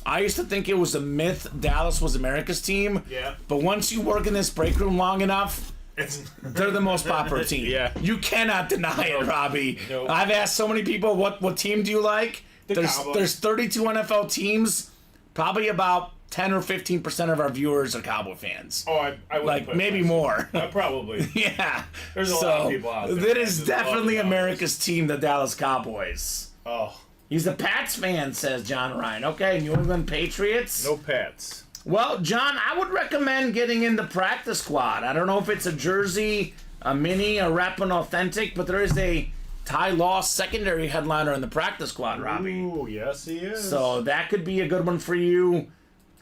I used to think it was a myth Dallas was America's team. Yeah. But once you work in this break room long enough, they're the most popular team. Yeah. You cannot deny it, Robbie. Nope. I've asked so many people, what team do you like? Cowboys. There's 32 NFL teams. Probably about 10 or 15% of our viewers are Cowboy fans. Oh, I would Like, maybe more. Probably. Yeah. There's a lot of people out there That that is just love definitely the Cowboys. America's team, the Dallas Cowboys. Oh, He's a Pats fan, says John Ryan. Okay, New England Patriots. No Pats. Well, John, I would recommend getting in the practice squad. I don't know if it's a jersey, a mini, a rep, an authentic, but there is a Ty Law secondary headliner in the practice squad, Robbie. Ooh, yes, he is. So that could be a good one for you.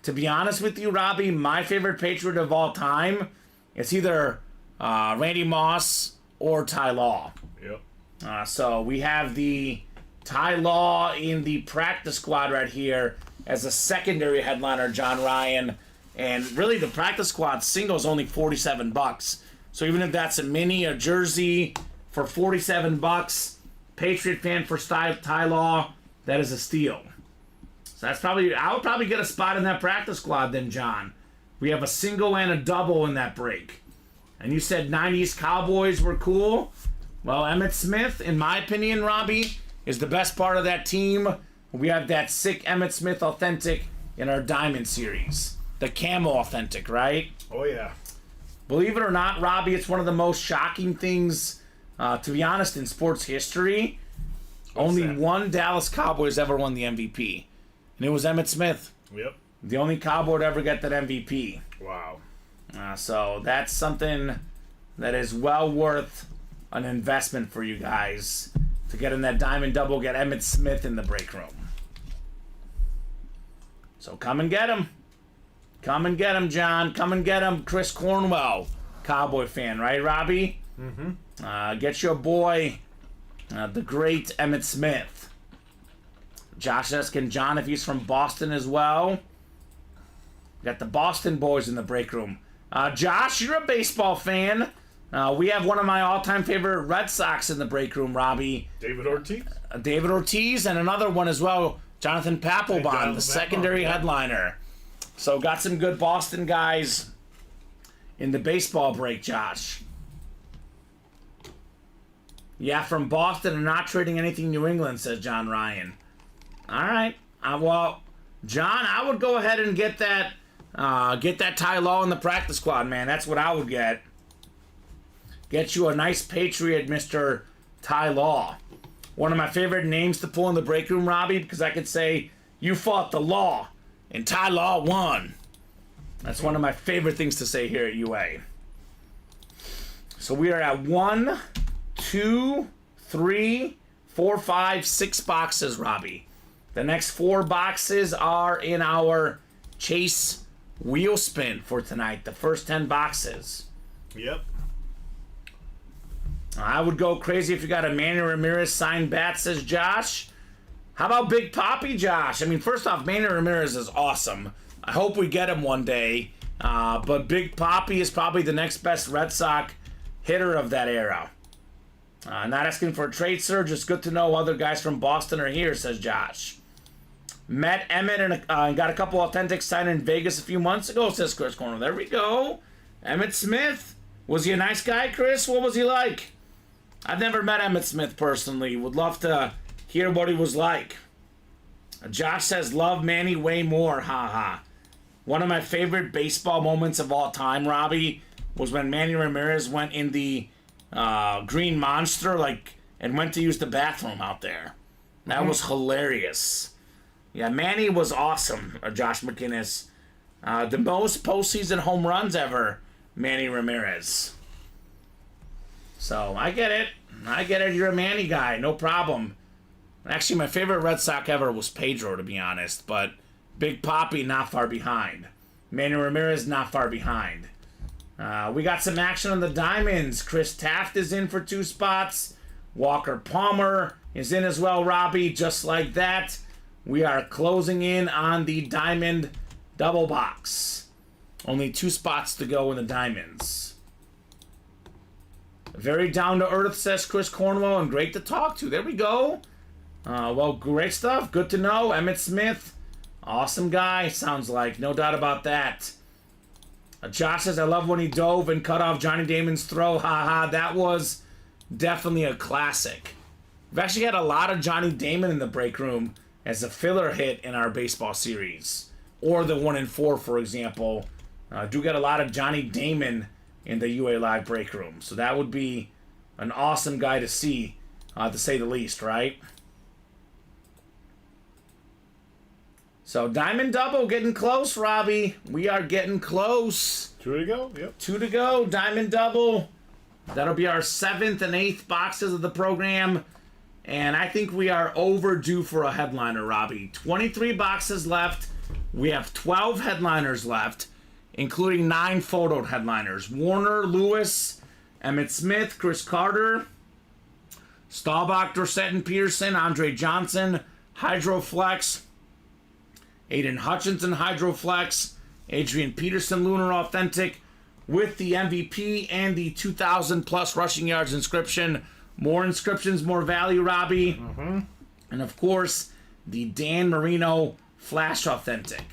To be honest with you, Robbie, my favorite Patriot of all time is either Randy Moss or Ty Law. Yep. So we have the Ty Law in the practice squad right here as a secondary headliner, John Ryan. And really, the practice squad single is only $47. So even if that's a mini, a jersey for $47, Patriot fan for Ty Law, that is a steal. So that's probably, I would probably get a spot in that practice squad then, John. We have a single and a double in that break. And you said 90s Cowboys were cool. Well, Emmitt Smith, in my opinion, Robbie, is the best part of that team. We have that sick Emmitt Smith authentic in our Diamond series. The camo authentic, right? Oh, yeah. Believe it or not, Robbie, it's one of the most shocking things, to be honest, in sports history. Only that? one Dallas Cowboys ever won the MVP. And it was Emmitt Smith. Yep. The only Cowboy to ever get that MVP. Wow. So that's something that is well worth an investment for you guys to get in that diamond double, get Emmitt Smith in the break room. So come and get him. Come and get him, John. Come and get him, Chris Cornwell, Cowboy fan, right, Robbie? Mm-hmm. Get your boy, the great Emmitt Smith. Josh asking John if he's from Boston as well. Got the Boston boys in the break room. Josh, you're a baseball fan. We have one of my all-time favorite Red Sox in the break room, Robbie. David Ortiz. David Ortiz, and another one as well, Jonathan Papelbon, Jonathan the secondary Papelbon, yeah. headliner. So got some good Boston guys in the baseball break, Josh. Yeah, from Boston and not trading anything New England, says John Ryan. All right. Well, John, I would go ahead and get that Ty Law in the practice squad, man. That's what I would get. Get you a nice Patriot, Mr. Ty Law. One of my favorite names to pull in the break room, Robbie, because I could say, you fought the law, and Ty Law won. That's one of my favorite things to say here at UA. So we are at 1, 2, 3, 4, 5, 6 boxes, Robbie. The next 4 boxes are in our Chase wheel spin for tonight. The first 10 boxes. Yep. I would go crazy if you got a Manny Ramirez signed bat, says Josh. How about Big Papi, Josh? I mean, first off, Manny Ramirez is awesome. I hope we get him one day. But Big Papi is probably the next best Red Sox hitter of that era. Not asking for a trade, sir. Just good to know other guys from Boston are here, says Josh. Met Emmett and got a couple authentic signed in Vegas a few months ago, says Chris Corner. There we go. Emmett Smith. Was he a nice guy, Chris? What was he like? I've never met Emmett Smith personally. Would love to hear what he was like. Josh says, love Manny way more. Ha ha. One of my favorite baseball moments of all time, Robbie, was when Manny Ramirez went in the Green Monster, and went to use the bathroom out there. That was hilarious. Yeah, Manny was awesome, Josh McInnes. The most postseason home runs ever, Manny Ramirez. So, I get it. You're a Manny guy. No problem. Actually, my favorite Red Sox ever was Pedro, to be honest. But Big Papi, not far behind. Manny Ramirez, not far behind. We got some action on the Diamonds. Chris Taft is in for 2 spots. Walker Palmer is in as well, Robbie. Just like that, we are closing in on the Diamond double box. Only 2 spots to go in the Diamonds. Very down to earth, says Chris Cornwell, and great to talk to. There we go. Well, great stuff. Good to know. Emmett Smith, awesome guy, sounds like. No doubt about that. Josh says, I love when he dove and cut off Johnny Damon's throw. Ha. That was definitely a classic. We've actually had a lot of Johnny Damon in the break room as a filler hit in our baseball series. Or the 1 in 4, for example. Do get a lot of Johnny Damon in the UA Live break room. So that would be an awesome guy to see, to say the least, right? So Diamond Double getting close, Robbie. We are getting close. 2 to go. Yep. 2 to go. Diamond Double. That'll be our 7th and 8th boxes of the program. And I think we are overdue for a headliner, Robbie. 23 boxes left. We have 12 headliners left, including 9 photoed headliners. Warner, Lewis, Emmett Smith, Chris Carter, Staubach, Dorsett and Peterson, Andre Johnson, Hydroflex, Aiden Hutchinson, Hydroflex, Adrian Peterson, Lunar Authentic, with the MVP and the 2,000+ rushing yards inscription. More inscriptions, more value, Robbie. Mm-hmm. And of course, the Dan Marino Flash Authentic.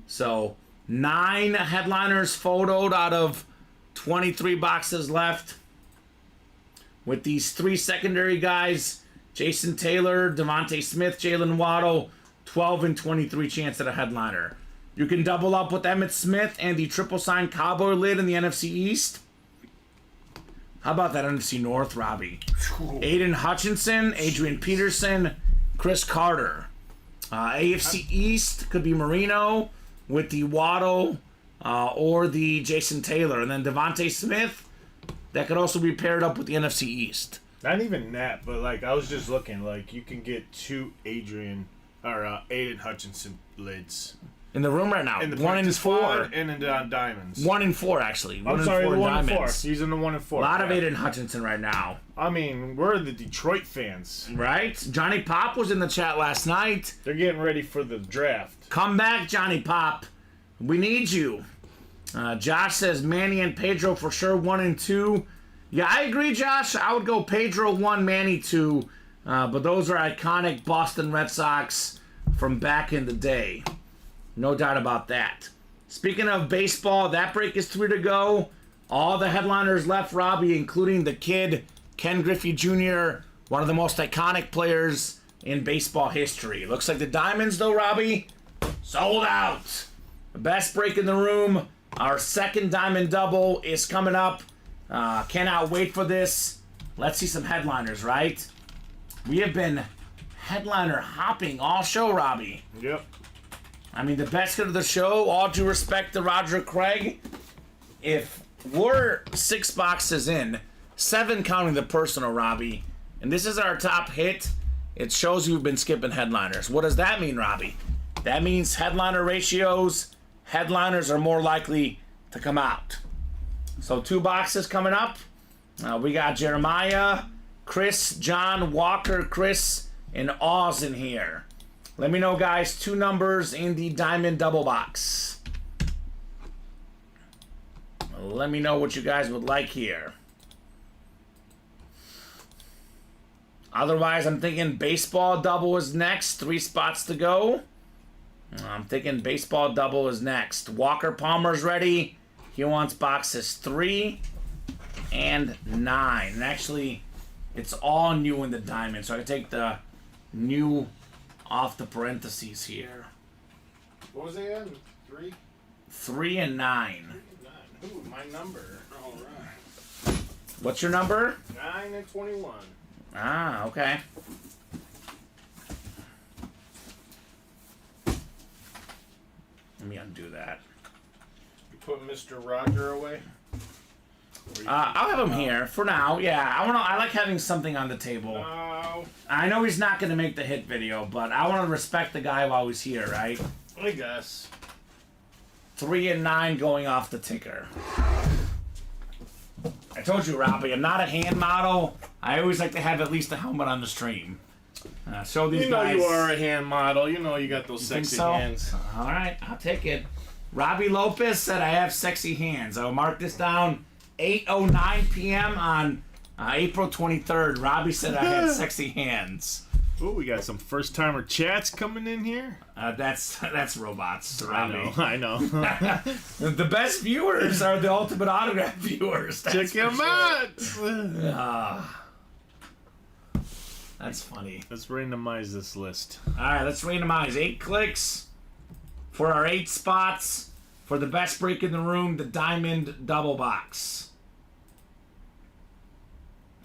So 9 headliners photoed out of 23 boxes left. With these 3 secondary guys, Jason Taylor, Devontae Smith, Jalen Waddle, 12 and 23 chance at a headliner. You can double up with Emmett Smith and the triple sign cowboy lid in the NFC East. How about that NFC North, Robbie? Aiden Hutchinson, Adrian Peterson, Chris Carter. AFC East could be Marino with the Waddle or the Jason Taylor. And then Devontae Smith, that could also be paired up with the NFC East. Not even that, but I was just looking. You can get 2 Aiden Hutchinson lids In the room right now. in the 1 in practice 4. squad and in the Diamonds. 1 in 4, actually. I'm sorry, the 1 in 4. Diamonds. He's in the 1 in 4. A lot of yeah. Aiden Hutchinson right now. I mean, we're the Detroit fans. Right? Johnny Pop was in the chat last night. They're getting ready for the draft. Come back, Johnny Pop. We need you. Josh says Manny and Pedro for sure 1 and 2. Yeah, I agree, Josh. I would go Pedro 1, Manny 2. But those are iconic Boston Red Sox from back in the day. No doubt about that. Speaking of baseball, that break is 3 to go. All the headliners left, Robbie, including the kid, Ken Griffey Jr., one of the most iconic players in baseball history. Looks like the Diamonds, though, Robbie, sold out. The best break in the room. Our second Diamond Double is coming up. Cannot wait for this. Let's see some headliners, right? We have been headliner hopping all show, Robbie. Yep. I mean, the best of the show, all due respect to Roger Craig, if we're 6 boxes in, 7 counting the personal, Robbie, and this is our top hit, it shows you've been skipping headliners. What does that mean, Robbie? That means headliner ratios, headliners are more likely to come out. So 2 boxes coming up. We got Jeremiah, Chris, John, Walker, Chris, and Oz in here. Let me know, guys, 2 numbers in the Diamond Double Box. Let me know what you guys would like here. Otherwise, I'm thinking baseball double is next. 3 spots to go. I'm thinking baseball double is next. Walker Palmer's ready. He wants boxes 3 and 9. And actually, it's all new in the diamond, so I can take the new off the parentheses here. What was it? 3? 3 and 9. 9. Ooh, my number. All right. What's your number? 9 and 21. Ah, okay. Let me undo that. You put Mr. Roger away? I'll have him here for now. Yeah, I like having something on the table. No. I know he's not going to make the hit video, but I want to respect the guy while he's here, right? I guess. 3 and 9 going off the ticker. I told you, Robbie, I'm not a hand model. I always like to have at least a helmet on the stream. Show these guys. You are a hand model. You know you got those Think sexy so? hands. All right, I'll take it. Robbie Lopez said I have sexy hands. I will mark this down. 8:09 p.m. on April 23rd. Robbie said I had sexy hands. Oh, we got some first timer chats coming in here. That's robots, Robbie. I know. The best viewers are the Ultimate Autograph viewers. Check them out. That's funny. Let's randomize this list. All right, let's randomize 8 clicks for our 8 spots for the best break in the room, the Diamond Double Box.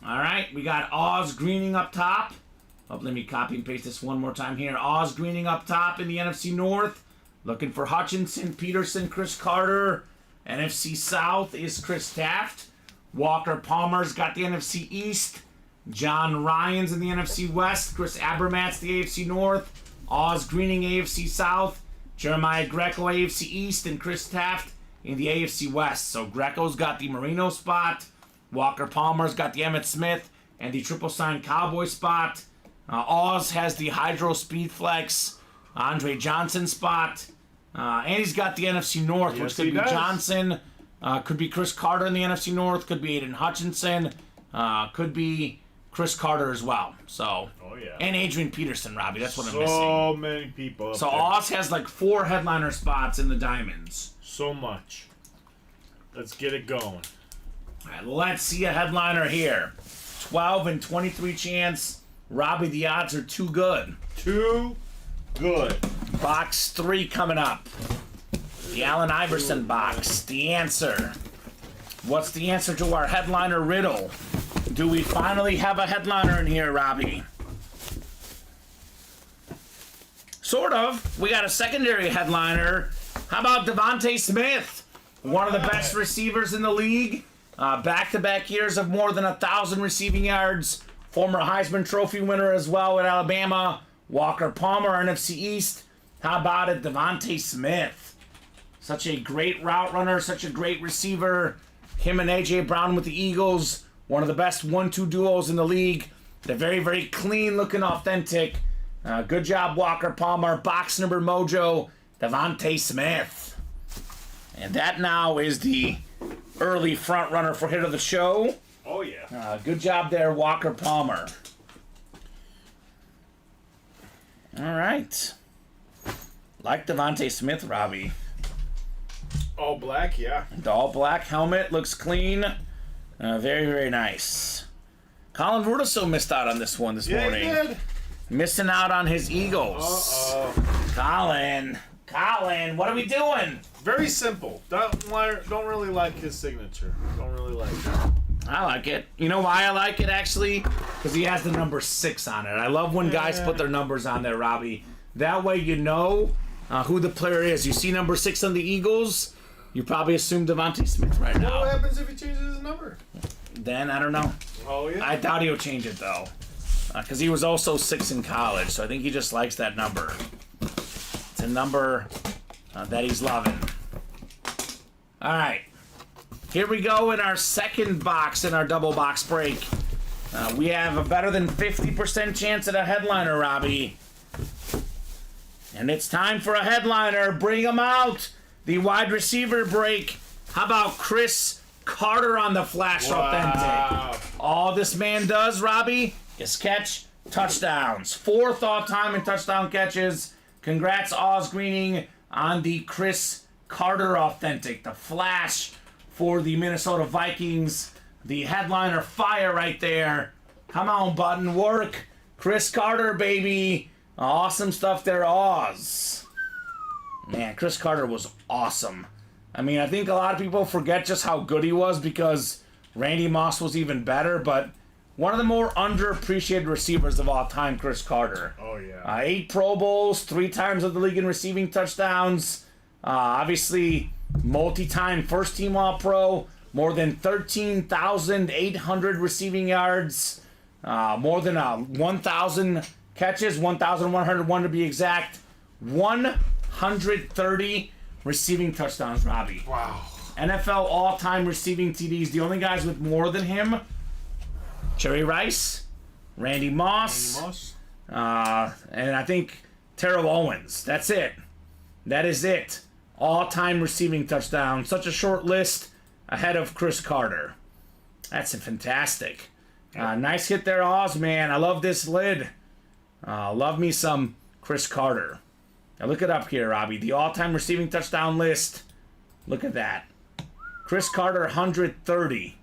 All right, we got Oz Greening up top. Oh, let me copy and paste this one more time here. Oz Greening up top in the NFC North. Looking for Hutchinson, Peterson, Chris Carter. NFC South is Chris Taft. Walker Palmer's got the NFC East. John Ryan's in the NFC West. Chris Abermat's the AFC North. Oz Greening, AFC South. Jeremiah Greco, AFC East. And Chris Taft in the AFC West. So Greco's got the Marino spot. Walker Palmer's got the Emmitt Smith and the triple sign Cowboy spot. Oz has the Hydro Speed Flex Andre Johnson spot. And he's got the NFC North, Yes, which could he be does. Johnson. Could be Chris Carter in the NFC North. Could be Aiden Hutchinson. Could be Chris Carter as well. So, Oh, yeah. and Adrian Peterson, Robbie. That's what I'm missing. So many people up So there. Oz has like 4 headliner spots in the Diamonds. So much. Let's get it going. All right, let's see a headliner here. 12 and 23 chance. Robbie, the odds are too good. Too good. Box 3 coming up. The Allen Iverson box. The answer. What's the answer to our headliner riddle? Do we finally have a headliner in here, Robbie? Sort of. We got a secondary headliner. How about Devontae Smith? One of the best receivers in the league. Back-to-back years of more than 1,000 receiving yards. Former Heisman Trophy winner as well at Alabama. Walker Palmer, NFC East. How about it, Devontae Smith? Such a great route runner, such a great receiver. Him and A.J. Brown with the Eagles. One of the best 1-2 duos in the league. They're very, very clean looking, authentic. Good job, Walker Palmer. Box number mojo, Devontae Smith. And that now is the early front runner for hit of the show. Oh, yeah. Good job there, Walker Palmer. All right. Like Devontae Smith, Robbie. All black, yeah. The all black helmet looks clean. Very, very nice. Colin Rudiso missed out on this one this morning. Yeah, he did. Missing out on his Eagles. Uh-oh. Colin, what are we doing? Very simple. Don't really like his signature. Don't really like it. I like it. You know why I like it, actually? Because he has the number 6 on it. I love when guys put their numbers on there, Robbie. That way you know who the player is. You see number 6 on the Eagles, you probably assume Devontae Smith right now. What happens if he changes his number? Then, I don't know. Oh, yeah? I doubt he'll change it, though. Because he was also 6 in college, so I think he just likes that number. It's a number that he's loving. All right. Here we go in our second box in our double box break. We have a better than 50% chance at a headliner, Robbie. And it's time for a headliner. Bring him out. The wide receiver break. How about Chris Carter on the Flash Authentic? All this man does, Robbie, is catch touchdowns. 4th all-time in touchdown catches. Congrats, Oz Greening, on the Chris Carter Authentic. The Flash for the Minnesota Vikings. The headliner fire right there. Come on, button, work. Chris Carter, baby. Awesome stuff there, Oz. Man, Chris Carter was awesome. I mean, I think a lot of people forget just how good he was because Randy Moss was even better, but one of the more underappreciated receivers of all time, Chris Carter. Oh, yeah. 8 Pro Bowls, 3 times of the league in receiving touchdowns. Obviously, multi-time first-team All-Pro. More than 13,800 receiving yards. More than 1,000 catches, 1,101 to be exact. 130 receiving touchdowns, Robbie. Wow. NFL all-time receiving TDs. The only guys with more than him, Jerry Rice, Randy Moss, and I think Terrell Owens. That's it. That is it. All-time receiving touchdown. Such a short list ahead of Chris Carter. That's fantastic. Nice hit there, Oz, man. I love this lid. Love me some Chris Carter. Now look it up here, Robbie. The all-time receiving touchdown list. Look at that. Chris Carter, 130.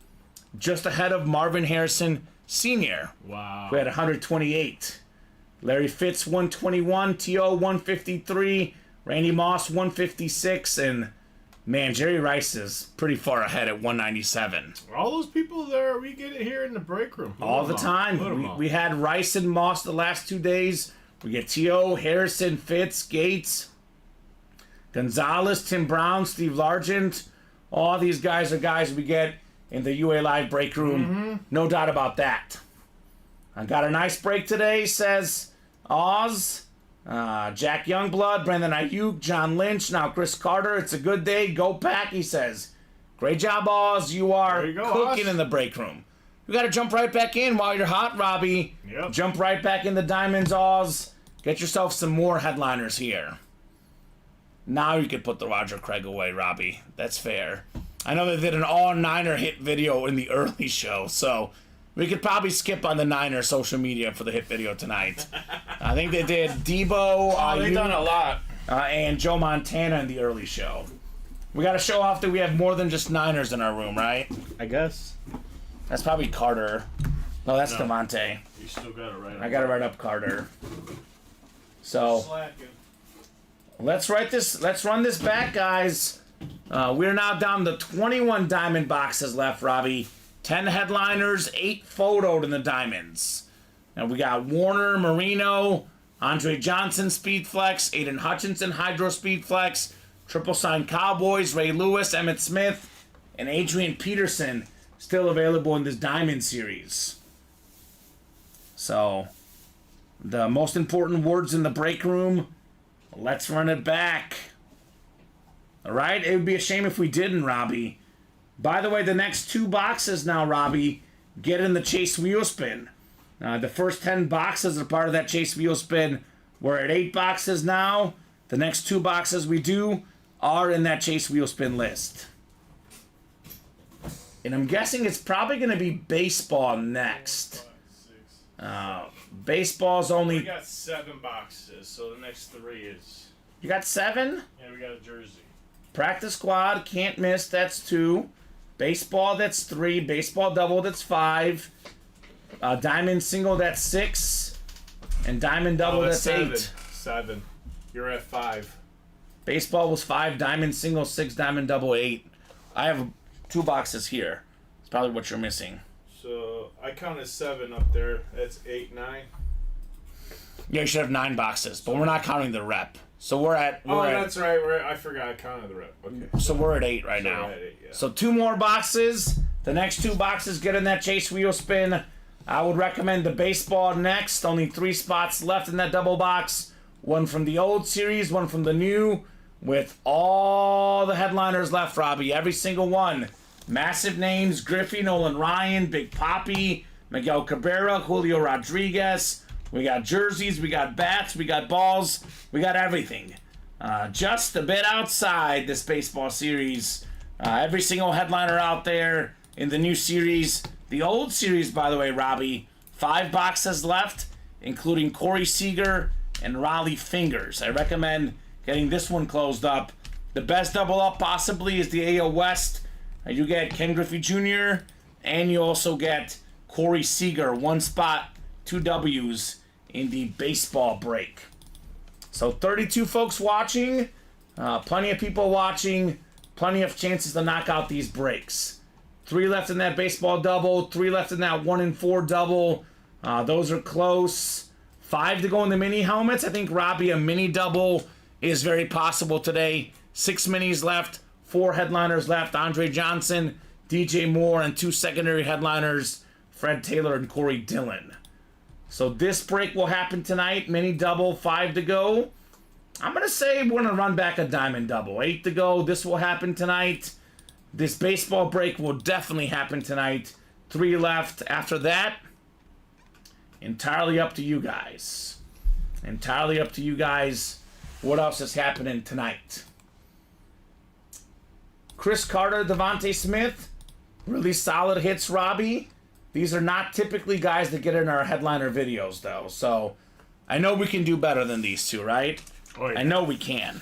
Just ahead of Marvin Harrison Sr., Wow. who had 128. Larry Fitz, 121. T.O., 153. Randy Moss, 156. And, man, Jerry Rice is pretty far ahead at 197. All those people there, we get it here in the break room. All the time. We had Rice and Moss the last 2 days. We get T.O., Harrison, Fitz, Gates, Gonzalez, Tim Brown, Steve Largent. All these guys are guys we get in the UA Live break room. No doubt about that. I got a nice break today, says Oz. Jack Youngblood, Brandon Ayuk, John Lynch, now Chris Carter. It's a good day. Go Pack, he says. Great job, Oz. You are There you go, cooking Oz. in the break room. You got to jump right back in while you're hot, Robbie. Yep. Jump right back in the Diamonds, Oz. Get yourself some more headliners here. Now you can put the Roger Craig away, Robbie. That's fair. I know they did an all-Niner hit video in the early show, so we could probably skip on the Niner social media for the hit video tonight. I think they did Debo, They've done a lot. and Joe Montana in the early show. We got to show off that we have more than just Niners in our room, right? I guess. That's probably Carter. No, that's No. Devontae. You still got it right. I got to write up Carter. So Slacking. let's run this back, guys. We're now down to 21 diamond boxes left, Robbie. 10 headliners, 8 photoed in the diamonds. Now we got Warner, Marino, Andre Johnson, Speed Flex, Aiden Hutchinson, Hydro Speed Flex, Triple Sign Cowboys, Ray Lewis, Emmett Smith, and Adrian Peterson still available in this diamond series. So, the most important words in the break room, let's run it back. Alright? It would be a shame if we didn't, Robbie. By the way, the next 2 boxes now, Robbie, get in the Chase Wheel Spin. The first 10 boxes are part of that Chase Wheel Spin. We're at 8 boxes now. The next 2 boxes we do are in that Chase Wheel Spin list. And I'm guessing it's probably going to be baseball next. Baseball's We only... got 7 boxes, so the next 3 is. You got 7? Yeah, we got a jersey. Practice squad, can't miss, that's 2. Baseball, that's 3. Baseball double, that's 5. Diamond single, that's 6. And diamond double, that's 7. 8. 7. You're at 5. Baseball was 5. Diamond single, 6. Diamond double, 8. I have 2 boxes here. It's probably what you're missing. So I counted 7 up there. That's 8, 9. Yeah, you should have 9 boxes, but we're not counting the rep. So we're at... That's right. I forgot I counted the rep. Okay. So we're at 8 right So now. we're at 8, yeah. So 2 more boxes. The next 2 boxes get in that chase wheel spin. I would recommend the baseball next. Only 3 spots left in that double box. 1 from the old series, 1 from the new. With all the headliners left, Robbie. Every single one. Massive names. Griffey, Nolan Ryan, Big Papi, Miguel Cabrera, Julio Rodriguez. We got jerseys, we got bats, we got balls, we got everything. Just a bit outside this baseball series. Every single headliner out there in the new series. The old series, by the way, Robbie, 5 boxes left, including Corey Seager and Raleigh Fingers. I recommend getting this one closed up. The best double up possibly is the AL West. You get Ken Griffey Jr. and you also get Corey Seager. 1 spot, 2 W's in the baseball break. So 32 folks watching, plenty of people watching, plenty of chances to knock out these breaks. 3 left in that baseball double, 3 left in that 1 and 4 double. Those are close. 5 to go in the mini helmets. I think, Robbie, a mini double is very possible today. 6 minis left, 4 headliners left. Andre Johnson, DJ Moore, and 2 secondary headliners, Fred Taylor and Corey Dillon. So this break will happen tonight. Mini double, 5 to go. I'm going to say we're going to run back a diamond double. 8 to go. This will happen tonight. This baseball break will definitely happen tonight. 3 left. After that, entirely up to you guys. Entirely up to you guys. What else is happening tonight? Chris Carter, Devontae Smith. Really solid hits, Robbie. These are not typically guys that get in our headliner videos, though. So I know we can do better than these 2, right? Oh, yeah. I know we can.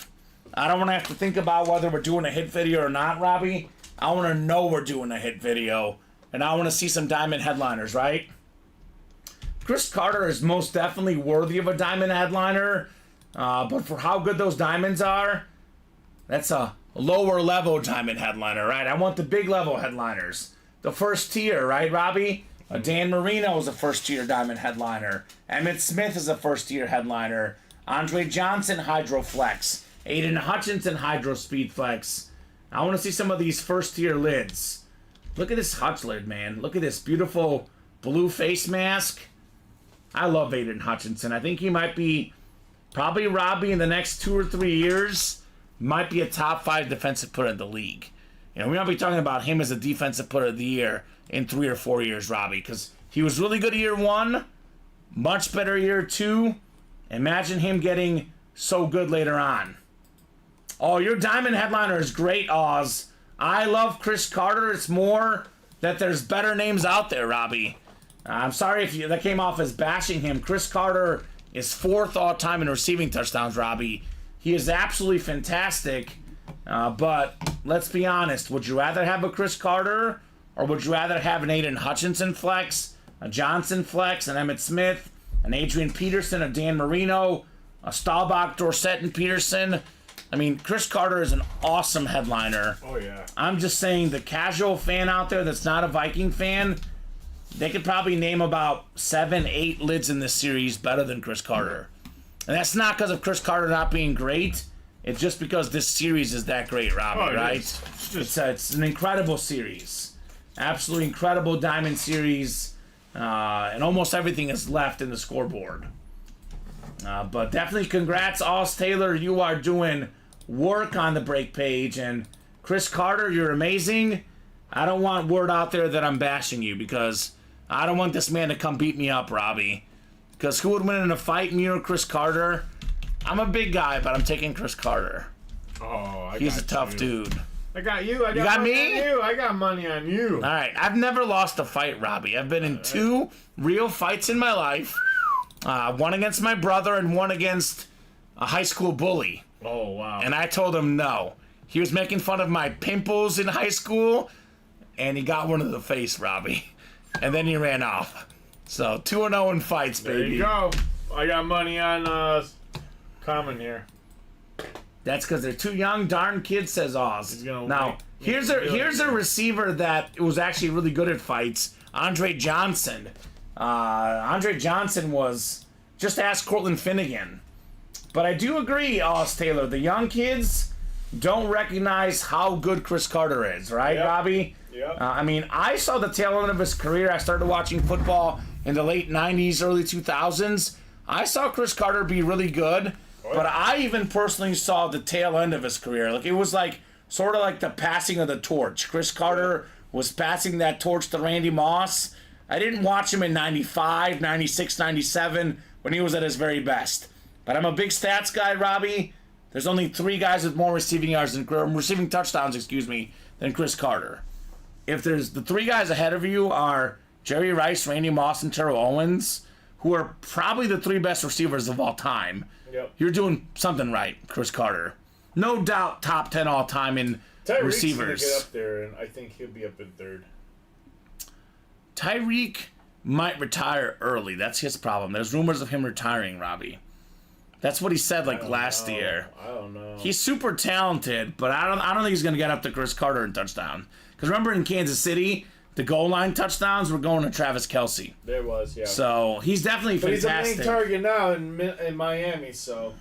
I don't want to have to think about whether we're doing a hit video or not, Robbie. I want to know we're doing a hit video. And I want to see some diamond headliners, right? Chris Carter is most definitely worthy of a diamond headliner. But for how good those diamonds are, that's a lower level diamond headliner, right? I want the big level headliners. The first tier, right, Robbie? Dan Marino is a first tier diamond headliner. Emmitt Smith is a first tier headliner. Andre Johnson, Hydroflex. Aiden Hutchinson, Hydro Speed Flex. I want to see some of these first tier lids. Look at this Hutch lid, man. Look at this beautiful blue face mask. I love Aiden Hutchinson. I think he might be, probably Robbie, in the next 2 or 3 years, might be a top 5 defensive player in the league. You know, we might be talking about him as a defensive player of the year in 3 or 4 years, Robbie, because he was really good year 1, much better year 2. Imagine him getting so good later on. Oh, your diamond headliner is great, Oz. I love Chris Carter. It's more that there's better names out there, Robbie. I'm sorry if that came off as bashing him. Chris Carter is 4th all-time in receiving touchdowns, Robbie. He is absolutely fantastic. But let's be honest. Would you rather have a Chris Carter, or would you rather have an Aiden Hutchinson flex, a Johnson flex, an Emmitt Smith, an Adrian Peterson, a Dan Marino, a Staubach, Dorsett, and Peterson? I mean, Chris Carter is an awesome headliner. Oh, yeah. I'm just saying, the casual fan out there that's not a Viking fan, they could probably name about 7, 8 lids in this series better than Chris Carter. And that's not because of Chris Carter not being great. It's just because this series is that great, Robbie, right? It's an incredible series. Absolutely incredible diamond series. And almost everything is left in the scoreboard. But definitely congrats, Oz Taylor. You are doing work on the break page. And Chris Carter, you're amazing. I don't want word out there that I'm bashing you, because I don't want this man to come beat me up, Robbie. Because who would win in a fight, me or Chris Carter? I'm a big guy, but I'm taking Chris Carter. Oh, He's a tough dude. I got you. I got, You got money me? on you. I got money on you. All right, I've never lost a fight, Robbie. I've been in 2 real fights in my life. One against my brother and one against a high school bully. Oh, wow. And I told him no. He was making fun of my pimples in high school, and he got one in the face, Robbie. And then he ran off. So 2-0 in fights, baby. There you go. I got money on Kamen here. That's because they're too young, darn kids, says Oz. Now, here's a receiver that was actually really good at fights, Andre Johnson. Andre Johnson was, just ask Cortland Finnegan. But I do agree, Oz Taylor, the young kids don't recognize how good Chris Carter is, right, Yep. Robbie? Yep. I mean, I saw the tail end of his career. I started watching football in the late 90s, early 2000s. I saw Chris Carter be really good. But I even personally saw the tail end of his career. Like, it was like sort of like the passing of the torch. Chris Carter was passing that torch to Randy Moss. I didn't watch him in 95, 96, 97 when he was at his very best. But I'm a big stats guy, Robbie. There's only 3 guys with more receiving touchdowns, than Chris Carter. If there's the 3 guys ahead of you are Jerry Rice, Randy Moss, and Terrell Owens, who are probably the 3 best receivers of all time. Yep. You're doing something right, Chris Carter. No doubt top 10 all time in Tyreek's receivers. gonna get up there, and I think he'll be up in 3rd. Tyreek might retire early. That's his problem. There's rumors of him retiring, Robbie. That's what he said last year. I don't know. He's super talented, but I don't think he's going to get up to Chris Carter in touchdown. Because remember in Kansas City, the goal line touchdowns were going to Travis Kelce. There was, yeah. So he's definitely But fantastic. he's a main target now in Miami, so.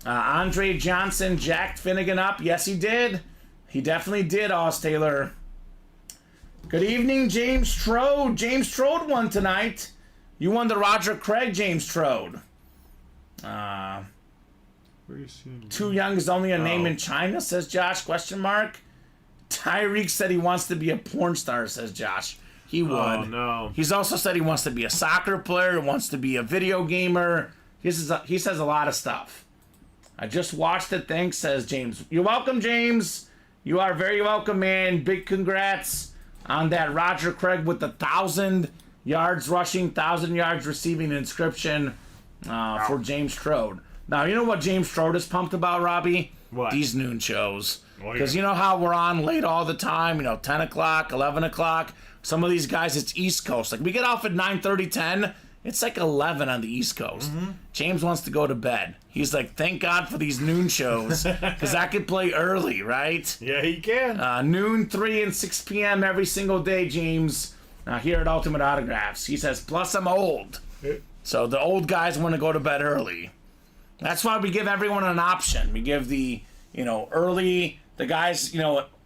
Andre Johnson jacked Finnegan up. Yes, he did. He definitely did, Oz Taylor. Good evening, James Trode. James Trode won tonight. You won the Roger Craig, James Trode. Too young is only a name in China, says Josh, question mark. Tyreek said he wants to be a porn star, says Josh. He would. Oh, no. He's also said he wants to be a soccer player, wants to be a video gamer. He says a lot of stuff. I just watched it, thanks, says James. You're welcome, James. You are very welcome, man. Big congrats on that Roger Craig with the 1,000 yards rushing, 1,000 yards receiving inscription for James Trode. Now, you know what James Trode is pumped about, Robbie? What? These noon shows. Oh, Because yeah. you know how we're on late all the time, 10 o'clock, 11 o'clock. Some of these guys, it's East Coast. Like, we get off at 9:30, 10. It's like 11 on the East Coast. Mm-hmm. James wants to go to bed. He's like, thank God for these noon shows, because I could play early, right? Yeah, he can. Noon, 3, and 6 p.m. every single day, James, here at Ultimate Autographs. He says, plus I'm old. So the old guys want to go to bed early. That's why we give everyone an option. We give the, early, the guys,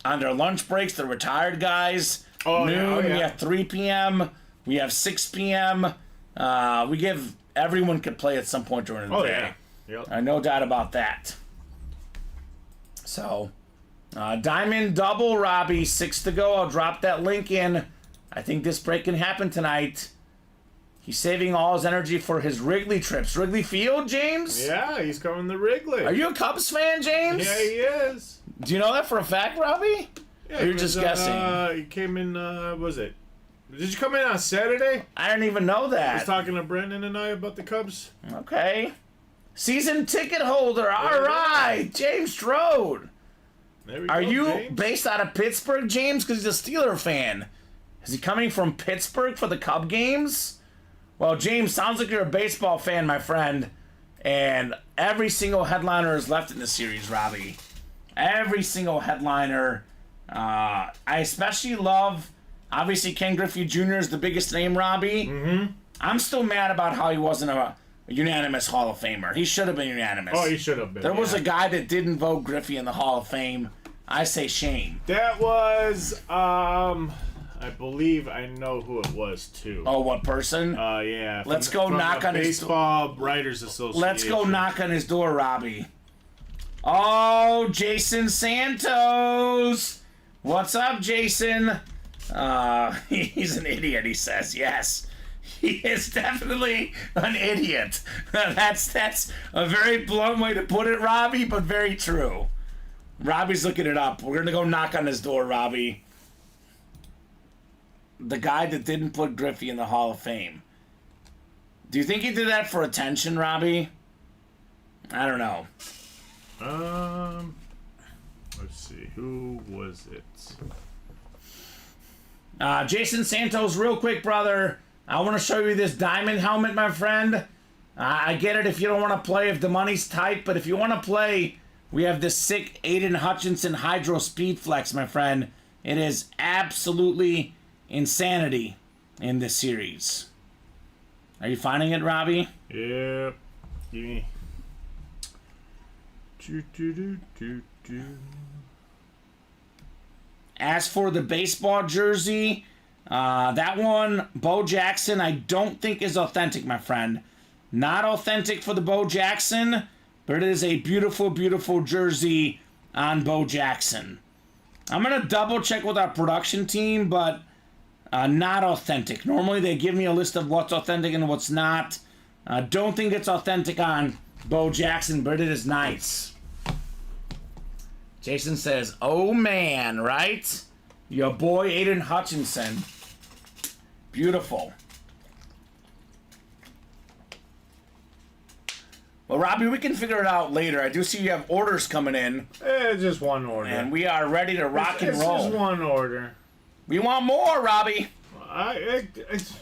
on their lunch breaks, the retired guys. Oh, noon, yeah, oh, yeah. we have 3 p.m., we have 6 p.m., we give everyone could play at some point during the day. Yeah. Yep. No doubt about that. So, Diamond Double, Robbie, 6 to go. I'll drop that link in. I think this break can happen tonight. He's saving all his energy for his Wrigley trips. Wrigley Field, James? Yeah, he's coming to Wrigley. Are you a Cubs fan, James? Yeah, he is. Do you know that for a fact, Robbie? Yeah, Or you're just guessing? He came in, was it? Did you come in on Saturday? I didn't even know I was that. talking to Brendan and I about the Cubs. Okay. Season ticket holder. All right. James Strode. There we Are go, you James. based out of Pittsburgh, James? Because he's a Steeler fan. Is he coming from Pittsburgh for the Cub games? Well, James, sounds like you're a baseball fan, my friend. And every single headliner is left in the series, Robbie. Every single headliner. I especially love, obviously, Ken Griffey Jr. is the biggest name, Robbie. Mm-hmm. I'm still mad about how he wasn't a unanimous Hall of Famer. He should have been unanimous. Oh, he should have been. There was yeah. a guy that didn't vote Griffey in the Hall of Fame. I say shame. That was, I believe I know who it was, too. Oh, what person? Yeah. Let's go from knock the on his Baseball Writers Association. Let's go knock on his door, Robbie. Oh, Jason Santos. What's up, Jason? He's an idiot, he says. Yes. He is definitely an idiot. That's a very blunt way to put it, Robbie, but very true. Robbie's looking it up. We're going to go knock on his door, Robbie. The guy that didn't put Griffey in the Hall of Fame. Do you think he did that for attention, Robbie? I don't know. Let's see. Who was it? Jason Santos, real quick, brother. I want to show you this diamond helmet, my friend. I get it if you don't want to play, if the money's tight, but if you want to play, we have this sick Aiden Hutchinson Hydro Speed Flex, my friend. It is absolutely insanity in this series. Are you finding it, Robbie? Yep. Give me. As for the baseball jersey, that one, Bo Jackson, I don't think is authentic, my friend. Not authentic for the Bo Jackson, but it is a beautiful, beautiful jersey on Bo Jackson. I'm going to double check with our production team, but not authentic. Normally they give me a list of what's authentic and what's not. Don't think it's authentic on Bo Jackson, but it is nice. Jason says, oh man, right? Your boy Aiden Hutchinson. Beautiful. Well, Robbie, we can figure it out later. I do see you have orders coming in. Just one order. And we are ready to rock and roll. It's just one order. We want more, Robbie. It's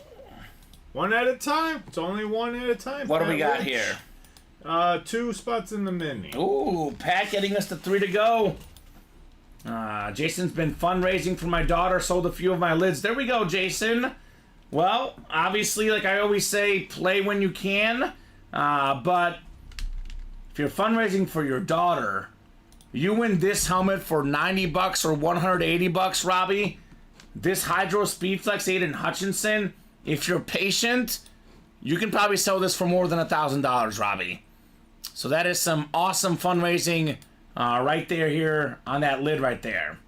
one at a time. It's only one at a time. What do we got here? 2 spots in the mini. Ooh, Pat getting us to 3 to go. Jason's been fundraising for my daughter, sold a few of my lids. There we go, Jason. Well, obviously, like I always say, play when you can. But if you're fundraising for your daughter, you win this helmet for $90 or $180, Robbie. This Hydro Speedflex Aiden Hutchinson, if you're patient, you can probably sell this for more than $1,000, Robbie. So that is some awesome fundraising right there here on that lid right there.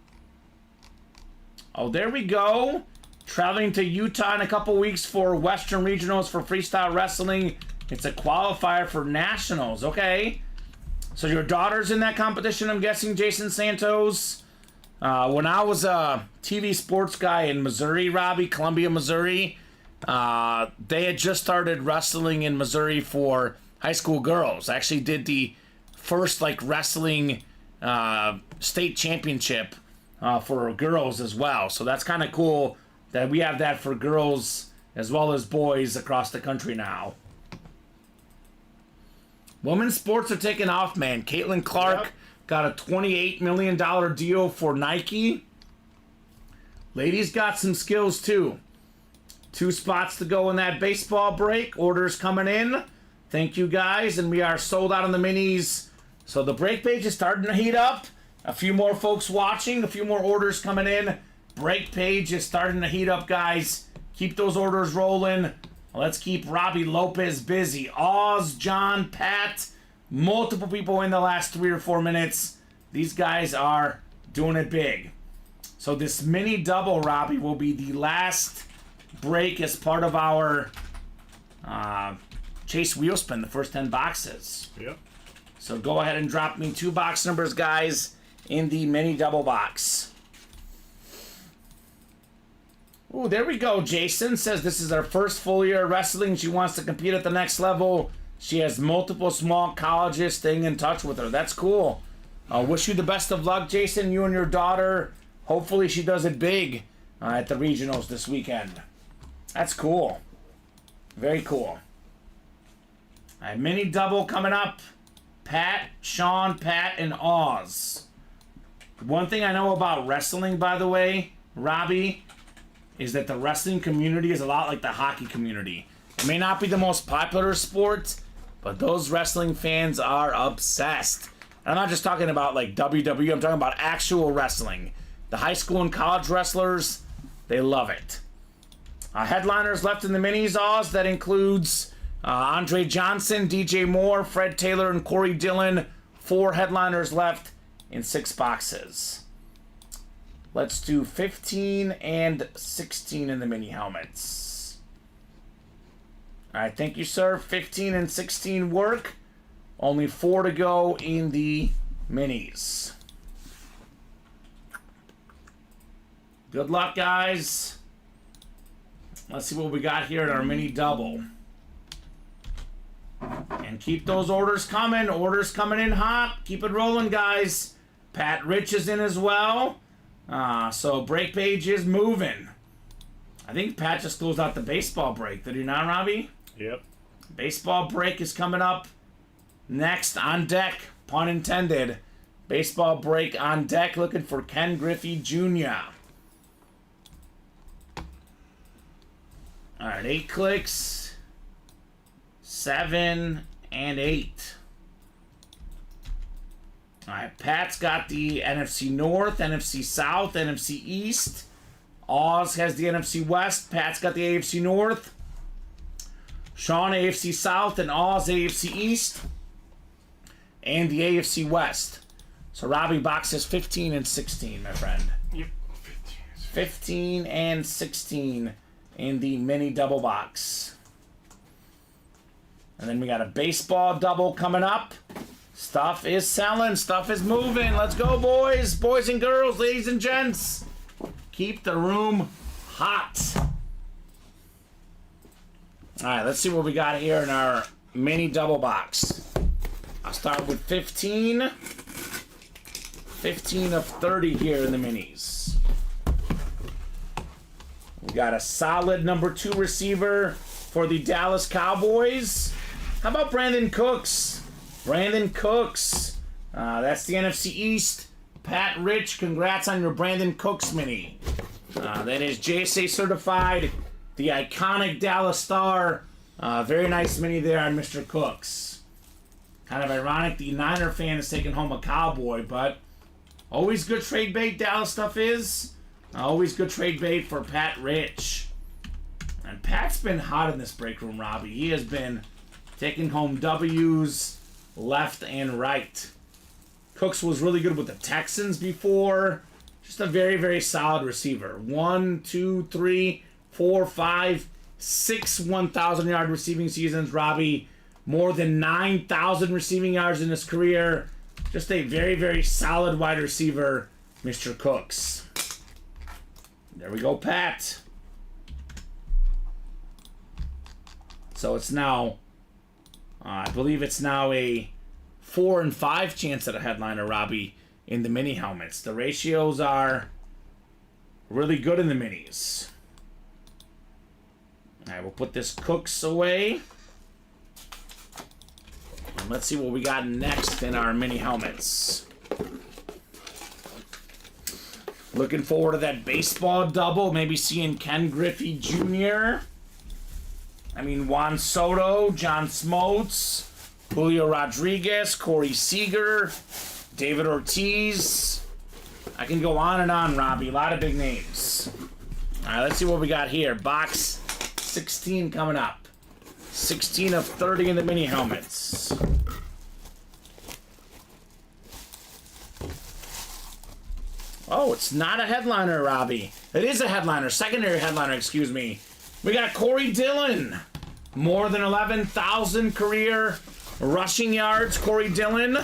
Oh, there we go. Traveling to Utah in a couple weeks for Western Regionals for freestyle wrestling. It's a qualifier for nationals. Okay. So your daughter's in that competition, I'm guessing, Jason Santos. When I was a TV sports guy in Missouri, Robbie, Columbia, Missouri, they had just started wrestling in Missouri for high school girls. I actually did the first wrestling state championship for girls as well. So that's kind of cool that we have that for girls as well as boys across the country now. Women's sports are taking off, man. Caitlin Clark got a $28 million deal for Nike. Ladies got some skills too. 2 spots to go in that baseball break. Orders coming in. Thank you guys. And we are sold out on the minis. So the break page is starting to heat up. A few more folks watching. A few more orders coming in. Break page is starting to heat up, guys. Keep those orders rolling. Let's keep Robbie Lopez busy. Oz, John, Pat, multiple people in the last 3 or 4 minutes. These guys are doing it big. So this mini double, Robbie, will be the last break as part of our Chase Wheel Spin, the first 10 boxes. Yep. So go ahead and drop me 2 box numbers, guys, in the mini double box. Ooh, there we go. Jason says this is her first full year of wrestling. She wants to compete at the next level. She has multiple small colleges staying in touch with her. That's cool. Wish you the best of luck, Jason, you and your daughter. Hopefully she does it big at the regionals this weekend. That's cool. Very cool. All right, mini double coming up. Pat, Sean, Pat, and Oz. One thing I know about wrestling, by the way, Robbie, is that the wrestling community is a lot like the hockey community. It may not be the most popular sport, but those wrestling fans are obsessed. And I'm not just talking about WWE, I'm talking about actual wrestling. The high school and college wrestlers, they love it. Headliners left in the minis, Oz. That includes Andre Johnson, DJ Moore, Fred Taylor, and Corey Dillon. 4 headliners left in 6 boxes. Let's do 15 and 16 in the mini helmets. All right, thank you, sir. 15 and 16 work. Only 4 to go in the minis. Good luck, guys. Let's see what we got here in our mini double. And keep those orders coming. Orders coming in hot. Keep it rolling, guys. Pat Rich is in as well. So break page is moving. I think Pat just closed out the baseball break. Did he not, Robbie? Yep. Baseball break is coming up next on deck. Pun intended. Baseball break on deck. Looking for Ken Griffey Jr. All right, 8 clicks. 7 and 8. All right, Pat's got the NFC North, NFC South, NFC East. Oz has the NFC West. Pat's got the AFC North. Sean, AFC South, and Oz, AFC East. And the AFC West. So Robbie boxes 15 and 16, my friend. Yep. 15 and 16 in the mini double box. And then we got a baseball double coming up. Stuff is selling. Stuff is moving. Let's go, boys. Boys and girls, ladies and gents. Keep the room hot. All right, let's see what we got here in our mini double box. I'll start with 15. 15 of 30 here in the minis. We got a solid number 2 receiver for the Dallas Cowboys. How about Brandon Cooks? Brandon Cooks. That's the NFC East. Pat Rich, congrats on your Brandon Cooks mini. That is JSA certified. The iconic Dallas Star. Very nice mini there on Mr. Cooks. Kind of ironic the Niner fan is taking home a Cowboy, but always good trade bait Dallas stuff is. Always good trade bait for Pat Rich. And Pat's been hot in this break room, Robbie. He has been taking home W's left and right. Cooks was really good with the Texans before. Just a very, very solid receiver. 1, 2, 3, 4, 5, 6 1,000-yard receiving seasons, Robbie. More than 9,000 receiving yards in his career. Just a very, very solid wide receiver, Mr. Cooks. There we go, Pat. So it's now, I believe it's now a 4 and 5 chance at a headliner, Robbie, in the mini helmets. The ratios are really good in the minis. All right, we'll put this Cooks away. And let's see what we got next in our mini helmets. Looking forward to that baseball double. Maybe seeing Ken Griffey Jr. Juan Soto, John Smoltz, Julio Rodriguez, Corey Seager, David Ortiz. I can go on and on, Robbie. A lot of big names. All right, let's see what we got here. Box 16 coming up. 16 of 30 in the mini helmets. Oh, it's not a headliner, Robbie. It is a headliner. Secondary headliner, excuse me. We got Corey Dillon. More than 11,000 career rushing yards. Corey Dillon,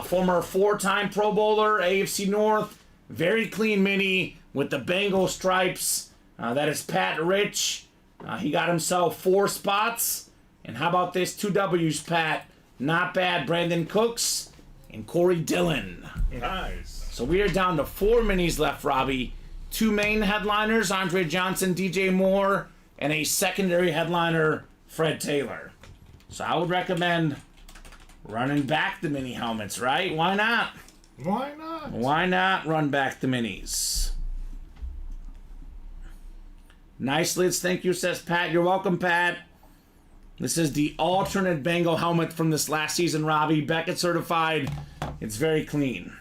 former 4-time Pro Bowler, AFC North. Very clean mini with the Bengal stripes. That is Pat Rich. He got himself 4 spots. And how about this? 2 W's, Pat. Not bad. Brandon Cooks and Corey Dillon. Nice. So we are down to 4 minis left, Robbie. 2 main headliners, Andre Johnson, DJ Moore, and a secondary headliner, Fred Taylor. So I would recommend running back the mini helmets, right? Why not? Why not? Why not run back the minis? Nice lids, thank you, says Pat. You're welcome, Pat. This is the alternate Bengal helmet from this last season, Robbie. Beckett certified. It's very clean.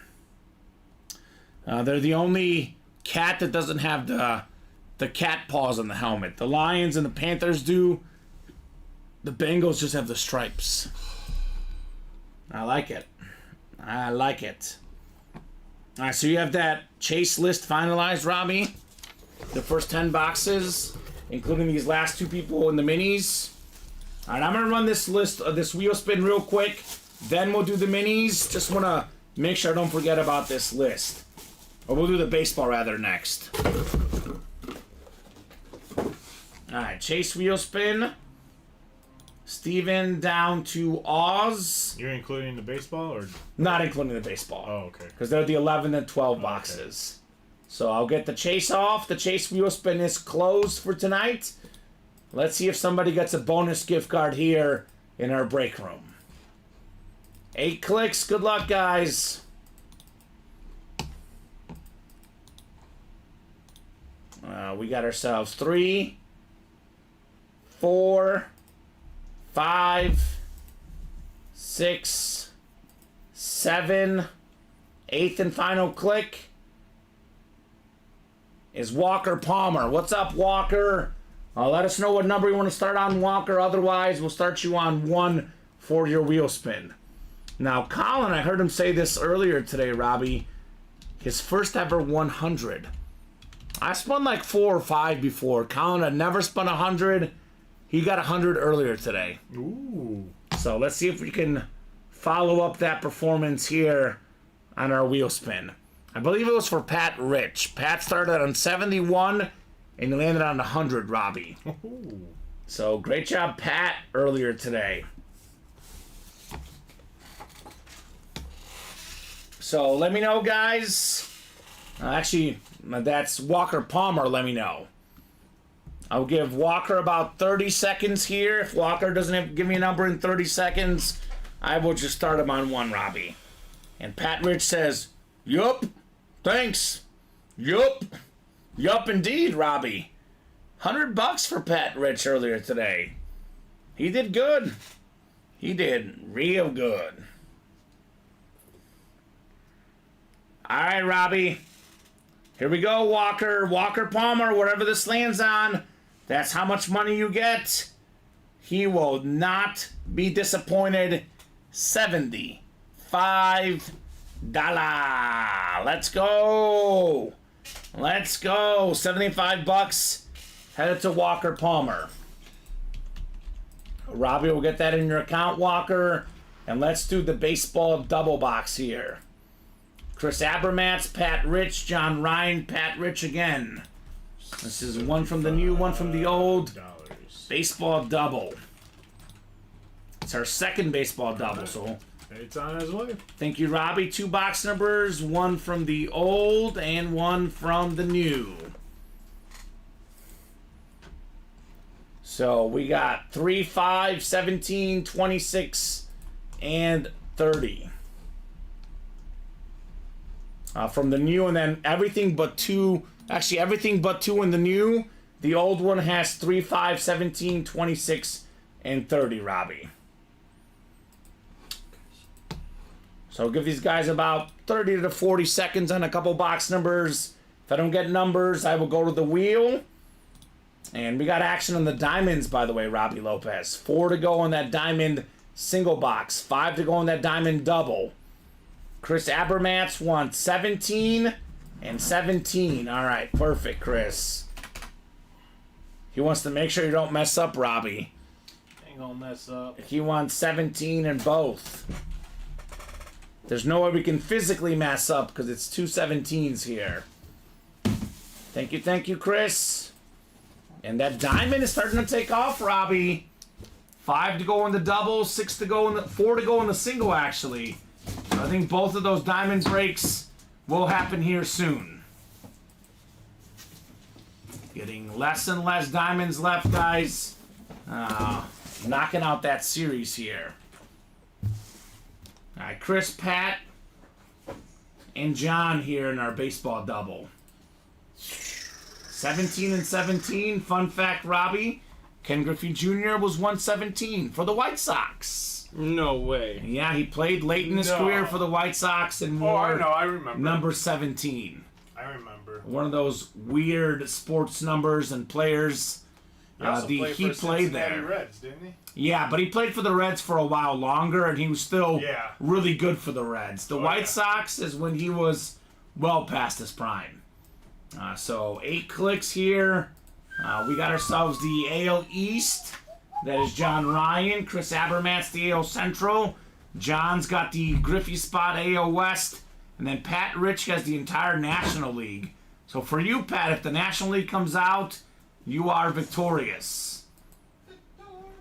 They're the only cat that doesn't have the cat paws on the helmet. The Lions and the Panthers do. The Bengals just have the stripes. I like it. I like it. All right, so you have that chase list finalized, Robbie. The first 10 boxes, including these last 2 people in the minis. All right, I'm going to run this list, this wheel spin real quick. Then we'll do the minis. Just want to make sure I don't forget about this list. Or we'll do the baseball rather next. Alright, Chase wheel spin. Steven down to Oz. You're including the baseball or? Not including the baseball. Oh, okay. Because they're the 11 and 12 boxes. So I'll get the Chase off. The Chase wheel spin is closed for tonight. Let's see if somebody gets a bonus gift card here in our break room. 8 clicks. Good luck, guys. We got ourselves 3, 4, 5, 6, 7. 8th and final click is Walker Palmer. What's up, Walker? Let us know what number you want to start on, Walker. Otherwise, we'll start you on 1 for your wheel spin. Now, Colin, I heard him say this earlier today, Robbie. His first ever 100. I spun like 4 or 5 before. Colin had never spun 100. He got 100 earlier today. Ooh. So let's see if we can follow up that performance here on our wheel spin. I believe it was for Pat Rich. Pat started on 71 and he landed on 100, Robbie. Ooh. So great job, Pat, earlier today. So let me know, guys. Actually, that's Walker Palmer. Let me know. I'll give Walker about 30 seconds here. If Walker doesn't give me a number in 30 seconds, I will just start him on 1, Robbie. And Pat Rich says, yup, thanks. Yup. Yup, indeed, Robbie. $100 for Pat Rich earlier today. He did good. He did real good. All right, Robbie. Here we go, Walker. Walker Palmer, whatever this lands on, that's how much money you get. He will not be disappointed. $75. Let's go. Let's go. $75 headed to Walker Palmer. Robbie will get that in your account, Walker. And let's do the baseball double box here. Chris Abermatz, Pat Rich, John Ryan, Pat Rich again. This is 1 from the new, 1 from the old. Baseball double. It's our second baseball double, so It's on his way. thank you, Robbie. 2 box numbers, 1 from the old and 1 from the new. So we got 3, 5, 17, 26, and 30. From the new, and then everything but 2. Actually, everything but 2 in the new. The old one has 3, 5, 17, 26, and 30, Robbie. So I'll give these guys about 30 to 40 seconds on a couple box numbers. If I don't get numbers, I will go to the wheel. And we got action on the diamonds, by the way, Robbie Lopez. 4 to go on that diamond single box. 5 to go on that diamond double. Chris Abermatz wants 17 and 17. All right, perfect, Chris. He wants to make sure you don't mess up, Robbie. Ain't gonna mess up. He wants 17 in both. There's no way we can physically mess up because it's 2 17s here. Thank you, Chris. And that diamond is starting to take off, Robbie. 5 to go in the double, 6 to go in the 4 to go in the single, actually. So I think both of those diamond breaks will happen here soon. Getting less and less diamonds left, guys. Knocking out that series here. All right, Chris, Pat, and John here in our baseball double. 17 and 17. Fun fact, Robbie. Ken Griffey Jr. was 117 for the White Sox. No way. Yeah, he played late in his No. career for the White Sox and Oh, I wore know. I remember. number 17. I remember. One of those weird sports numbers and players. He also He played for played Cincinnati there. Reds, didn't he? Yeah, but he played for the Reds for a while longer, and he was still Yeah. really good for the Reds. The White yeah. Sox is when he was well past his prime. So 8 clicks here. We got ourselves the AL East. That is John Ryan. Chris Abermatz, the AL Central. John's got the Griffey spot, AL West. And then Pat Rich has the entire National League. So for you, Pat, if the National League comes out, you are victorious.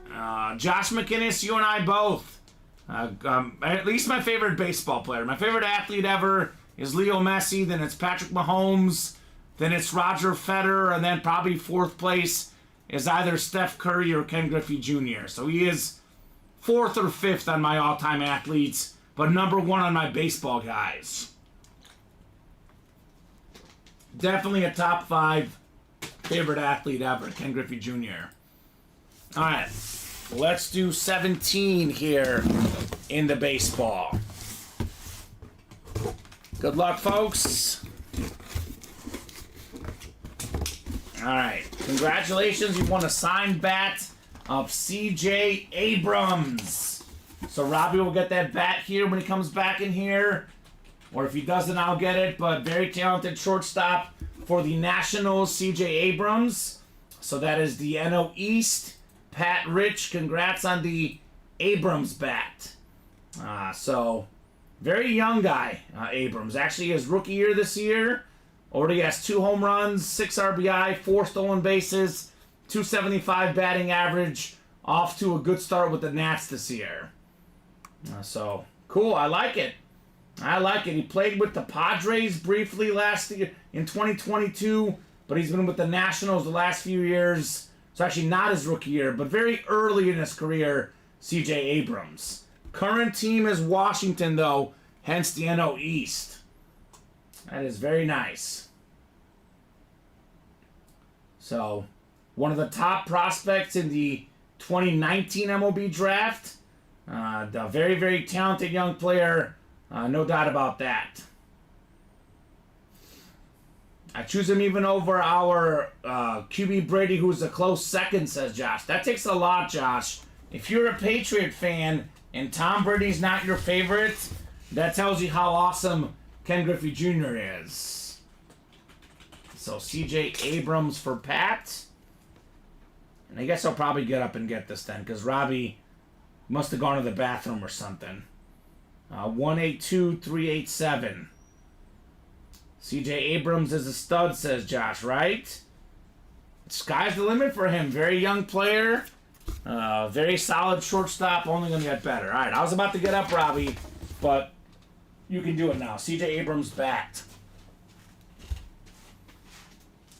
Josh McInnes, you and I both. At least my favorite baseball player. My favorite athlete ever is Leo Messi. Then it's Patrick Mahomes. Then it's Roger Federer. And then probably fourth place is either Steph Curry or Ken Griffey Jr. So he is fourth or fifth on my all-time athletes, but number one on my baseball guys. Definitely a top 5 favorite athlete ever, Ken Griffey Jr. All right, let's do 17 here in the baseball. Good luck, folks. All right, congratulations. You won a signed bat of C.J. Abrams. So Robbie will get that bat here when he comes back in here. Or if he doesn't, I'll get it. But very talented shortstop for the Nationals, C.J. Abrams. So that is the NL East. Pat Rich, congrats on the Abrams bat. So very young guy, Abrams. Actually, his rookie year this year. Already has 2 home runs, 6 RBI, 4 stolen bases, 275 batting average. Off to a good start with the Nats this year. So, cool. I like it. I like it. He played with the Padres briefly last year in 2022, but he's been with the Nationals the last few years. So actually not his rookie year, but very early in his career, C.J. Abrams. Current team is Washington, though, hence the NL East. That is very nice. So, one of the top prospects in the 2019 MLB draft. The very, very talented young player. No doubt about that. I choose him even over our QB Brady, who's a close second, says Josh. That takes a lot, Josh. If you're a Patriot fan and Tom Brady's not your favorite, that tells you how awesome Ken Griffey Jr. is. So C.J. Abrams for Pat. And I guess I'll probably get up and get this then, because Robbie must have gone to the bathroom or something. 182387. C.J. Abrams is a stud, says Josh, right? Sky's the limit for him. Very young player. Very solid shortstop. Only going to get better. All right, I was about to get up, Robbie, but you can do it now. C.J. Abrams bat.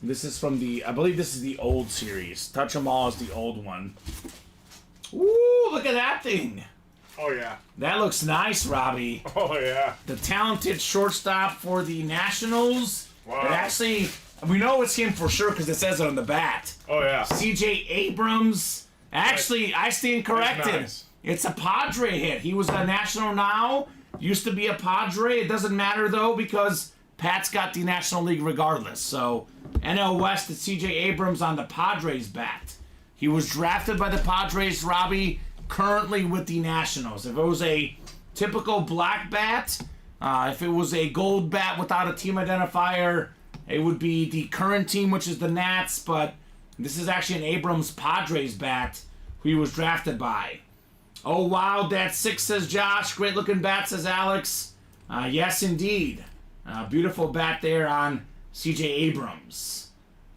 This is from the, I believe this is the old series. Touch 'em All is the old one. Ooh, look at that thing. Oh, yeah. That looks nice, Robbie. Oh, yeah. The talented shortstop for the Nationals. Wow. But actually, we know it's him for sure because it says it on the bat. Oh, yeah. C.J. Abrams. Actually, I stand corrected. Nice. It's a Padre hit. He was a National now. Used to be a Padre. It doesn't matter, though, because Pat's got the National League regardless. So, NL West, it's C.J. Abrams on the Padres bat. He was drafted by the Padres, Robbie, currently with the Nationals. If it was a typical black bat, if it was a gold bat without a team identifier, it would be the current team, which is the Nats, but this is actually an Abrams Padres bat who he was drafted by. Oh, wow, that's 6, says Josh. Great looking bat, says Alex. Yes, indeed. Beautiful bat there on C.J. Abrams.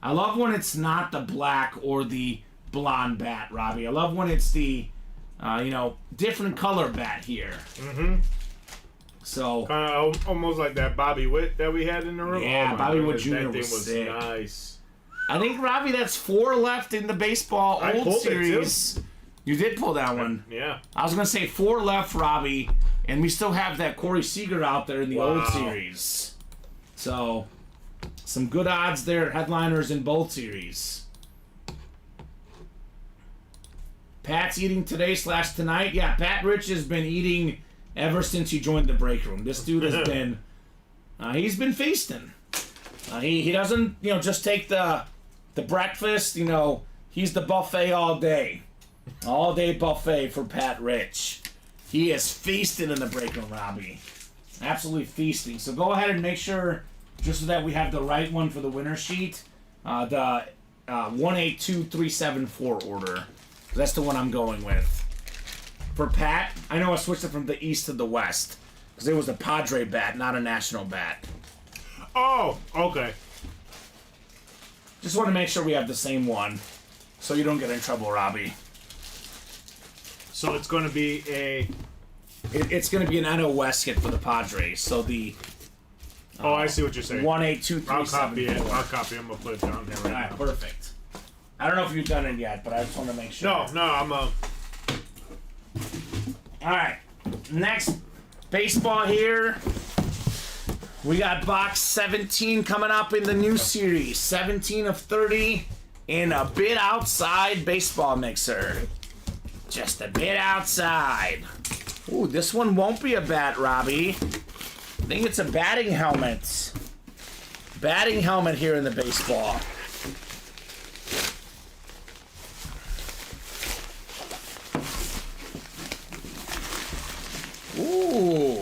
I love when it's not the black or the blonde bat, Robbie. I love when it's the, different color bat here. Mm-hmm. So Kind of almost like that Bobby Witt that we had in the room. Yeah, my Bobby Witt goodness, Jr. That thing was was sick. nice. I think, Robbie, that's 4 left in the baseball I old pulled it, series. You did pull that one. Yeah. I was going to say 4 left, Robbie, and we still have that Corey Seager out there in the old series. So, some good odds there, headliners in both series. Pat's eating today / tonight. Yeah, Pat Rich has been eating ever since he joined the break room. This dude has been, he's been feasting. He doesn't, just take the breakfast, he's the buffet all day. All day buffet for Pat Rich. He is feasting in the break room, Robbie. Absolutely feasting. So go ahead and make sure, just so that we have the right one for the winner sheet, the 182374 order. That's the one I'm going with. For Pat, I know I switched it from the east to the west. Because it was a Padre bat, not a national bat. Oh, okay. Just want to make sure we have the same one, so you don't get in trouble, Robbie. So it's going to be It's going to be an NL West hit for the Padres. So the Oh, I see what you're saying. 182374. I'll copy it. I'm going to put it down here All right right, now. perfect. I don't know if you've done it yet, but I just want to make sure. No, I'm All right, next baseball here. We got box 17 coming up in the new series. 17 of 30 in a bit outside baseball mixer. Just a bit outside. Ooh, this one won't be a bat, Robbie. I think it's a batting helmet. Batting helmet here in the baseball. Ooh.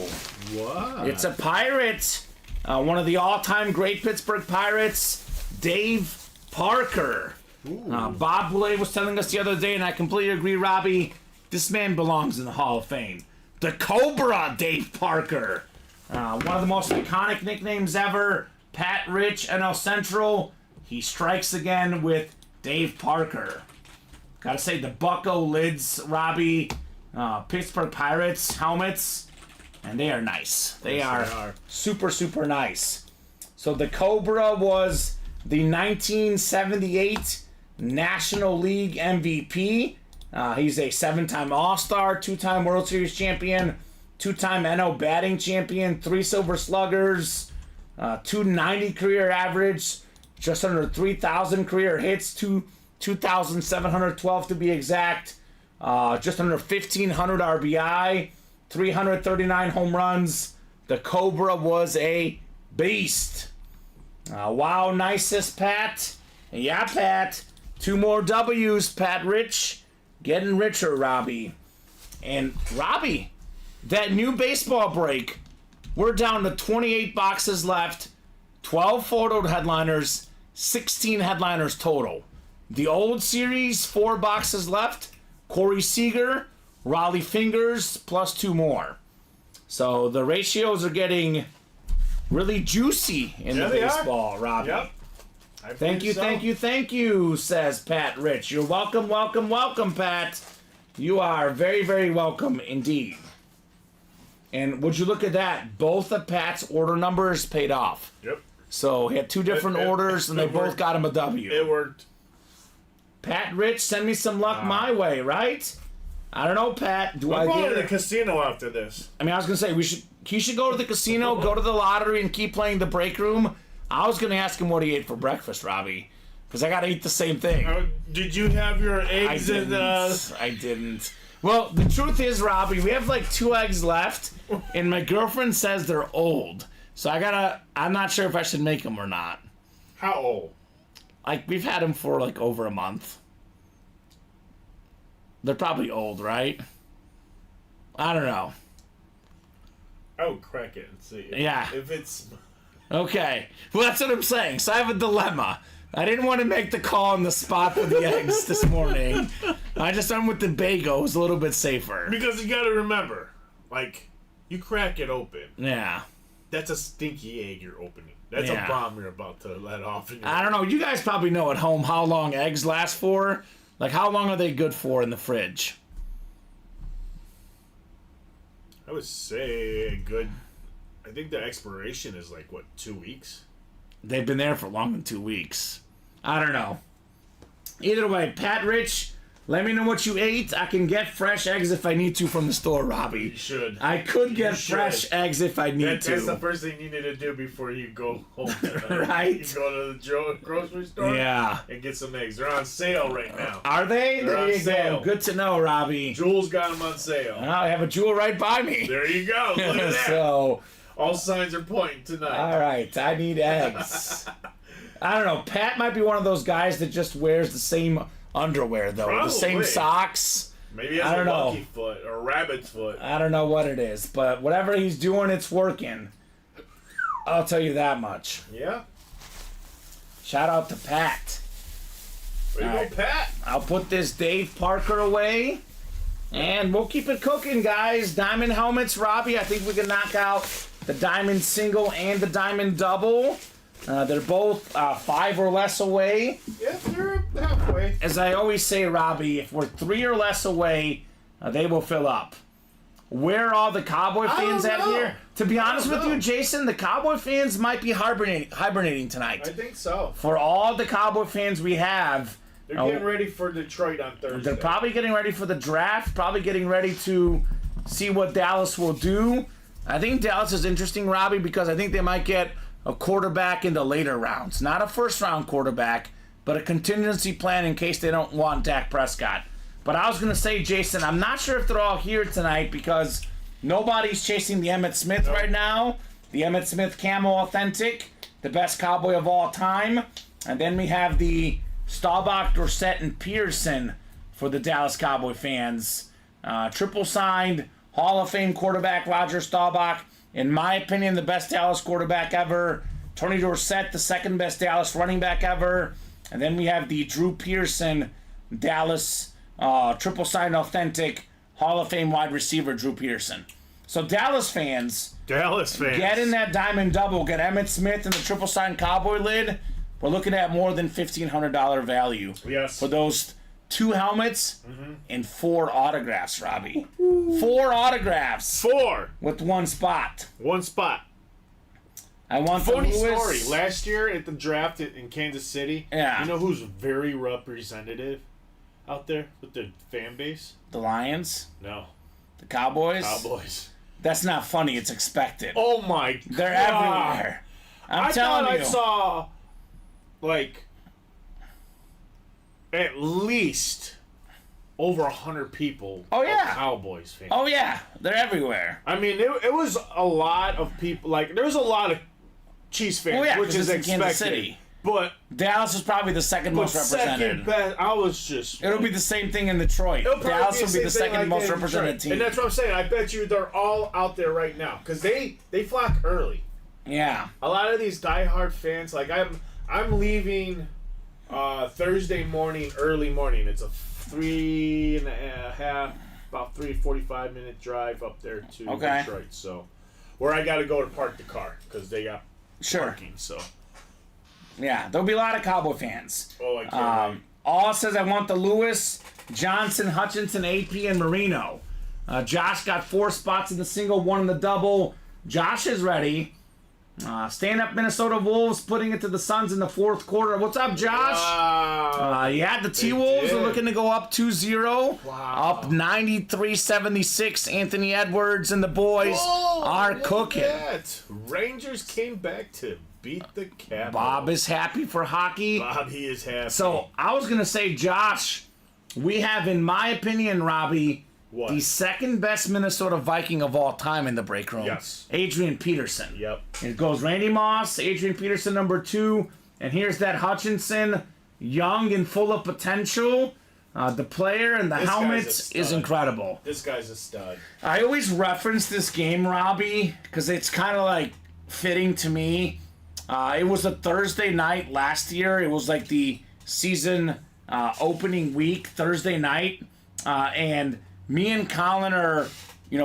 What? It's a Pirate. One of the all-time great Pittsburgh Pirates, Dave Parker. Bob Boulay was telling us the other day, and I completely agree, Robbie, this man belongs in the Hall of Fame. The Cobra Dave Parker. One of the most iconic nicknames ever. Pat Rich, NL Central. He strikes again with Dave Parker. Gotta say, the Bucko lids, Robbie. Pittsburgh Pirates helmets. And they are nice. They are super, super nice. So the Cobra was the 1978 National League MVP. He's a 7-time All-Star, 2-time World Series champion, 2-time NL batting champion, 3 Silver Sluggers, 290 career average, just under 3,000 career hits, 2,712 to be exact, just under 1,500 RBI, 339 home runs. The Cobra was a beast. Wow, nicest, Pat. Yeah, Pat. 2 more W's, Pat Rich. Getting richer, Robbie. And Robbie, that new baseball break, we're down to 28 boxes left, 12 photoed headliners, 16 headliners total. The old series, 4 boxes left. Corey Seager, Raleigh Fingers, plus 2 more. So the ratios are getting really juicy in the baseball, Robbie. Yep. Thank you, says Pat Rich. You're welcome, Pat. You are very, very welcome indeed. And would you look at that? Both of Pat's order numbers paid off. Yep. So he had 2 different orders, and they both got him a W. It worked. Pat Rich, send me some luck my way, right? I don't know, Pat. Do I'm I going get to the it? casino after this. I mean, I was gonna say he should go to the casino, go to the lottery, and keep playing the break room. I was gonna ask him what he ate for breakfast, Robbie, because I gotta eat the same thing. Did you have your eggs I didn't. Well, the truth is, Robbie, we have like 2 eggs left, and my girlfriend says they're old. So I'm not sure if I should make them or not. How old? Like, we've had them for like over a month. They're probably old, right? I don't know. I would crack it and see. Yeah. If it's... Okay. Well, that's what I'm saying. So I have a dilemma. I didn't want to make the call on the spot for the eggs this morning. I just went with the bagel. It was a little bit safer. Because you gotta remember, like, you crack it open. Yeah. That's a stinky egg you're opening. That's Yeah. a bomb you're about to let off. In your I don't know. You guys probably know at home how long eggs last for. Like, how long are they good for in the fridge? I would say a good... I think the expiration is like, what, 2 weeks? They've been there for longer than 2 weeks. I don't know. Either way, Pat Rich, let me know what you ate. I can get fresh eggs if I need to from the store, Robbie. You should. I could get should. fresh eggs if I need to. That's the first thing you need to do before you go home tonight. Right? You go to the grocery store Yeah. and get some eggs. They're on sale right now. Are they? They're There on you sale. go. Good to know, Robbie. Jules got them on sale. I have a jewel right by me. There you go. Look at that. So, All signs are pointing tonight. all right. I need eggs. I don't know. Pat might be one of those guys that just wears the same underwear, though. The same Probably. socks. Maybe he I has a don't know. monkey foot or a rabbit's foot. I don't know what it is, but whatever he's doing, it's working. I'll tell you that much. Yeah. Shout out to Pat. There you All right. go, Pat. I'll put this Dave Parker away. And we'll keep it cooking, guys. Diamond helmets, Robbie. I think we can knock out the diamond single and the diamond double. They're both 5 or less away. Yeah, they're halfway. As I always say, Robbie, if we're 3 or less away, they will fill up. Where are all the Cowboy fans don't at know. here? To be honest with know. you, Jason, the Cowboy fans might be hibernating tonight. I think so. For all the Cowboy fans we have, They're getting ready for Detroit on Thursday. they're probably getting ready for the draft, probably getting ready to see what Dallas will do. I think Dallas is interesting, Robbie, because I think they might get a quarterback in the later rounds. Not a first-round quarterback, but a contingency plan in case they don't want Dak Prescott. But I was going to say, Jason, I'm not sure if they're all here tonight because nobody's chasing the Emmitt Smith right now. The Emmitt Smith Camo Authentic, the best Cowboy of all time. And then we have the Staubach, Dorsett, and Pearson for the Dallas Cowboy fans. Triple signed Hall of Fame quarterback Roger Staubach. In my opinion, the best Dallas quarterback ever. Tony Dorsett, the second best Dallas running back ever. And then we have the Drew Pearson Dallas triple signed authentic Hall of Fame wide receiver Drew Pearson. So Dallas fans, get in that diamond double, get Emmitt Smith and the triple signed Cowboy lid. We're looking at more than $1,500 value for those 2 helmets and 4 autographs, Robbie. 4 autographs. 4 with 1 spot. 1 spot. I want Funny the Lewis. story. Last year at the draft in Kansas City, Yeah. you know who's very representative out there with the fan base? The Lions, No, the Cowboys. Cowboys. That's not funny. It's expected. Oh my! They're God. everywhere. I I'm telling thought you. I saw like at least over 100 people. Oh, yeah. Cowboys fans. Oh yeah, they're everywhere. I mean, it was a lot of people. Like there was a lot of Chiefs fans, Oh yeah, which 'cause is it's in expected. Kansas City. But Dallas is probably the second most represented. second best, I was just. It'll be the same thing in Detroit. It'll probably Dallas will be same the thing second like most in represented Detroit. team. And that's what I'm saying. I bet you they're all out there right now because they flock early. Yeah. A lot of these diehard fans, like I'm leaving Thursday morning, early morning. It's a 3.5, about 3:45-minute drive up there to Detroit. So, where I got to go to park the car because they got parking. So, Yeah, there'll be a lot of Cowboy fans. oh, I can't wait. All says I want the Lewis, Johnson, Hutchinson, AP, and Marino. Josh got 4 spots in the single, 1 in the double. Josh is ready. Stand up Minnesota Wolves putting it to the Suns in the 4th quarter. What's up, Josh? Yeah, the T-Wolves are looking to go up 2-0. Wow. Up 93-76. Anthony Edwards and the boys are cooking. That. Rangers came back to beat the Capitals. Bob is happy for hockey. Bobby is happy. So I was going to say, Josh, we have, in my opinion, Robbie, What? the second best Minnesota Viking of all time in the break room. Yes. Adrian Peterson. Yep. It goes Randy Moss, Adrian Peterson number 2, and here's that Hutchinson, young and full of potential. The player and the This guy's a helmets is stud. incredible. This guy's a stud. I always reference this game, Robbie, because it's kind of like fitting to me. It was a Thursday night last year. It was like the season opening week, Thursday night, and me and Colin are,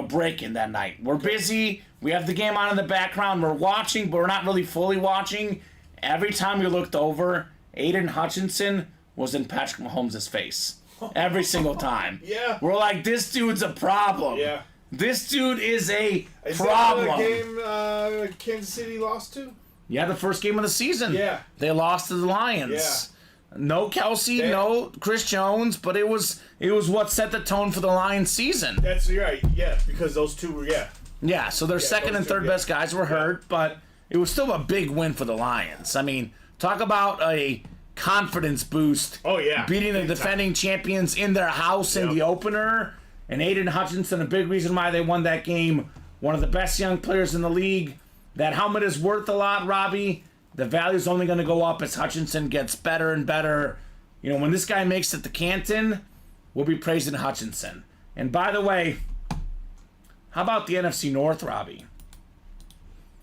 breaking that night. We're busy. We have the game on in the background. We're watching, but we're not really fully watching. Every time we looked over, Aiden Hutchinson was in Patrick Mahomes' face. Every single time. Yeah. We're like, this dude's a problem. Yeah. This dude is a Is problem. that the game Kansas City lost to? Yeah, the first game of the season. Yeah. They lost to the Lions. No Kelsey, no Chris Jones, but it was what set the tone for the Lions season. That's right. Yeah, because those two were Yeah, so their second those and two, third best guys were hurt, but it was still a big win for the Lions. I mean, talk about a confidence boost. Oh, yeah. Beating the defending champions in their house in the opener. And Aiden Hutchinson, a big reason why they won that game. One of the best young players in the league. That helmet is worth a lot, Robbie. The value's only going to go up as Hutchinson gets better and better. When this guy makes it to Canton, we'll be praising Hutchinson. And by the way, how about the NFC North, Robbie?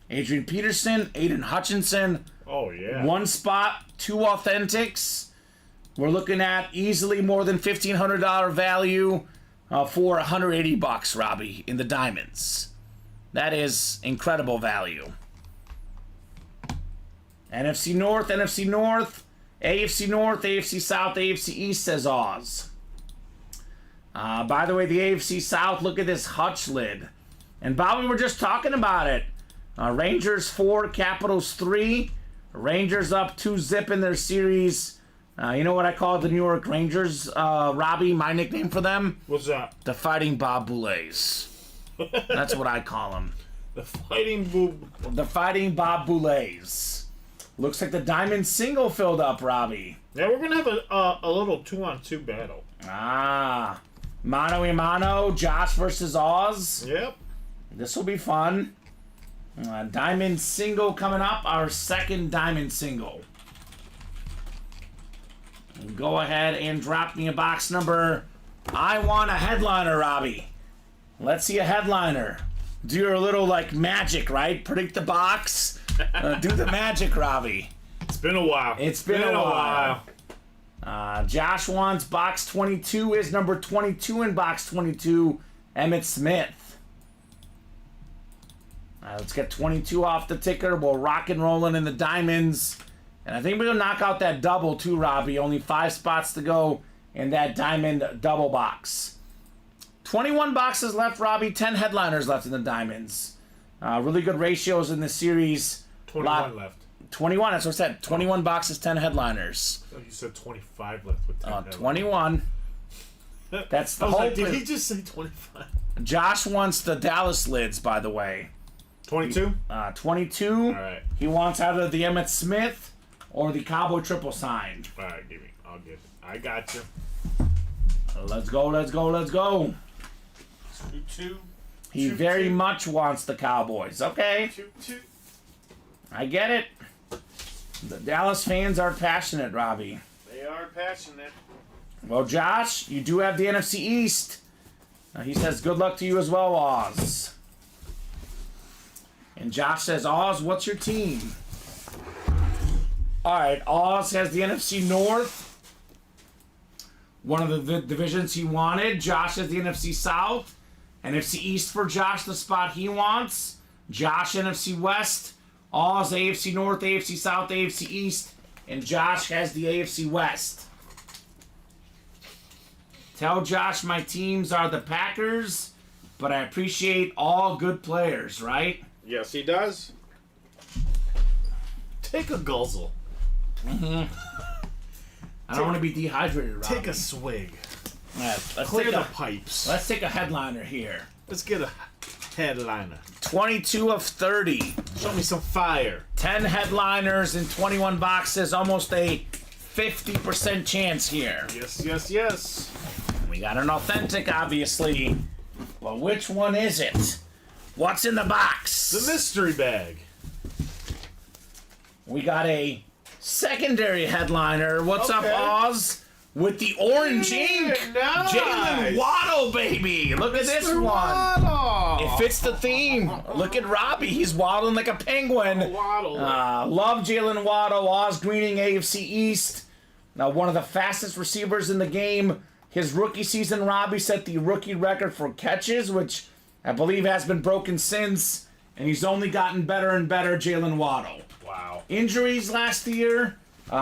Adrian Peterson, Aiden Hutchinson. Oh, yeah. 1 spot, 2 authentics. We're looking at easily more than $1,500 value. for $180, Robbie, in the diamonds. That is incredible value. NFC North, NFC North, AFC North, AFC South, AFC East, says Oz. By the way, the AFC South, look at this Hutch lid. And Bobby, we're just talking about it. Rangers 4, Capitals 3. Rangers up 2-0 in their series. You know what I call the New York Rangers, Robbie? My nickname for them? What's that? The Fighting Bob Boulets. That's what I call them. The Fighting Boob. The Fighting Bob Boulets. Looks like the diamond single filled up, Robbie. Yeah, we're going to have a little 2-on-2 battle. Mano a mano, Josh versus Oz. Yep. This will be fun. Diamond single coming up, our second diamond single. Go ahead and drop me a box number. I want a headliner, Robbie. Let's see a headliner. Do your little, like, magic, right? Predict the box. Do the magic, Robbie. It's been a while. It's been a while. Josh wants box 22 is number 22 in box 22, Emmett Smith. Let's get 22 off the ticker. We'll rock and roll in the diamonds. And I think we're going to knock out that double too, Robbie. Only 5 spots to go in that diamond double box. 21 boxes left, Robbie. 10 headliners left in the diamonds. Really good ratios in the series. 21 left. 21, that's what I said. 21 boxes, 10 headliners. Oh, you said 25 left with 10 21. That's the I was whole like, did he just say 25? Josh wants the Dallas lids, by the way. 22? 22. All right. He wants either the Emmett Smith or the Cowboy triple sign. All right, give me. I'll get it. I got you. Let's go, let's go, let's go. 2-2. He very much wants the Cowboys. Okay. 2-2. I get it. The Dallas fans are passionate, Robbie. They are passionate. Well, Josh, you do have the NFC East. He says good luck to you as well, Oz. And Josh says, Oz, what's your team? All right, Oz has the NFC North. One of the divisions he wanted. Josh has the NFC South. NFC East for Josh, the spot he wants. Josh, NFC West. Oz, AFC North, AFC South, AFC East. And Josh has the AFC West. Tell Josh my teams are the Packers, but I appreciate all good players, right? Yes, he does. Take a guzzle. I don't want to be dehydrated, Robbie. Take a swig. All right, let's Clear take the a, pipes. let's take a headliner here. Let's get a headliner. 22 of 30. Show me some fire. 10 headliners in 21 boxes. Almost a 50% chance here. Yes, yes, yes. We got an authentic, obviously. But which one is it? What's in the box? The mystery bag. We got a secondary headliner. What's Okay. up, Oz? With the orange ink. Nice. Jalen Waddle, baby. Look at this one. Waddle. It fits the theme. Look at Robbie. He's waddling like a penguin. Waddle. Love Jalen Waddle. Oz Greening, AFC East. Now, one of the fastest receivers in the game. His rookie season, Robbie set the rookie record for catches, which I believe has been broken since. And he's only gotten better and better, Jalen Waddle. Wow. Injuries last year.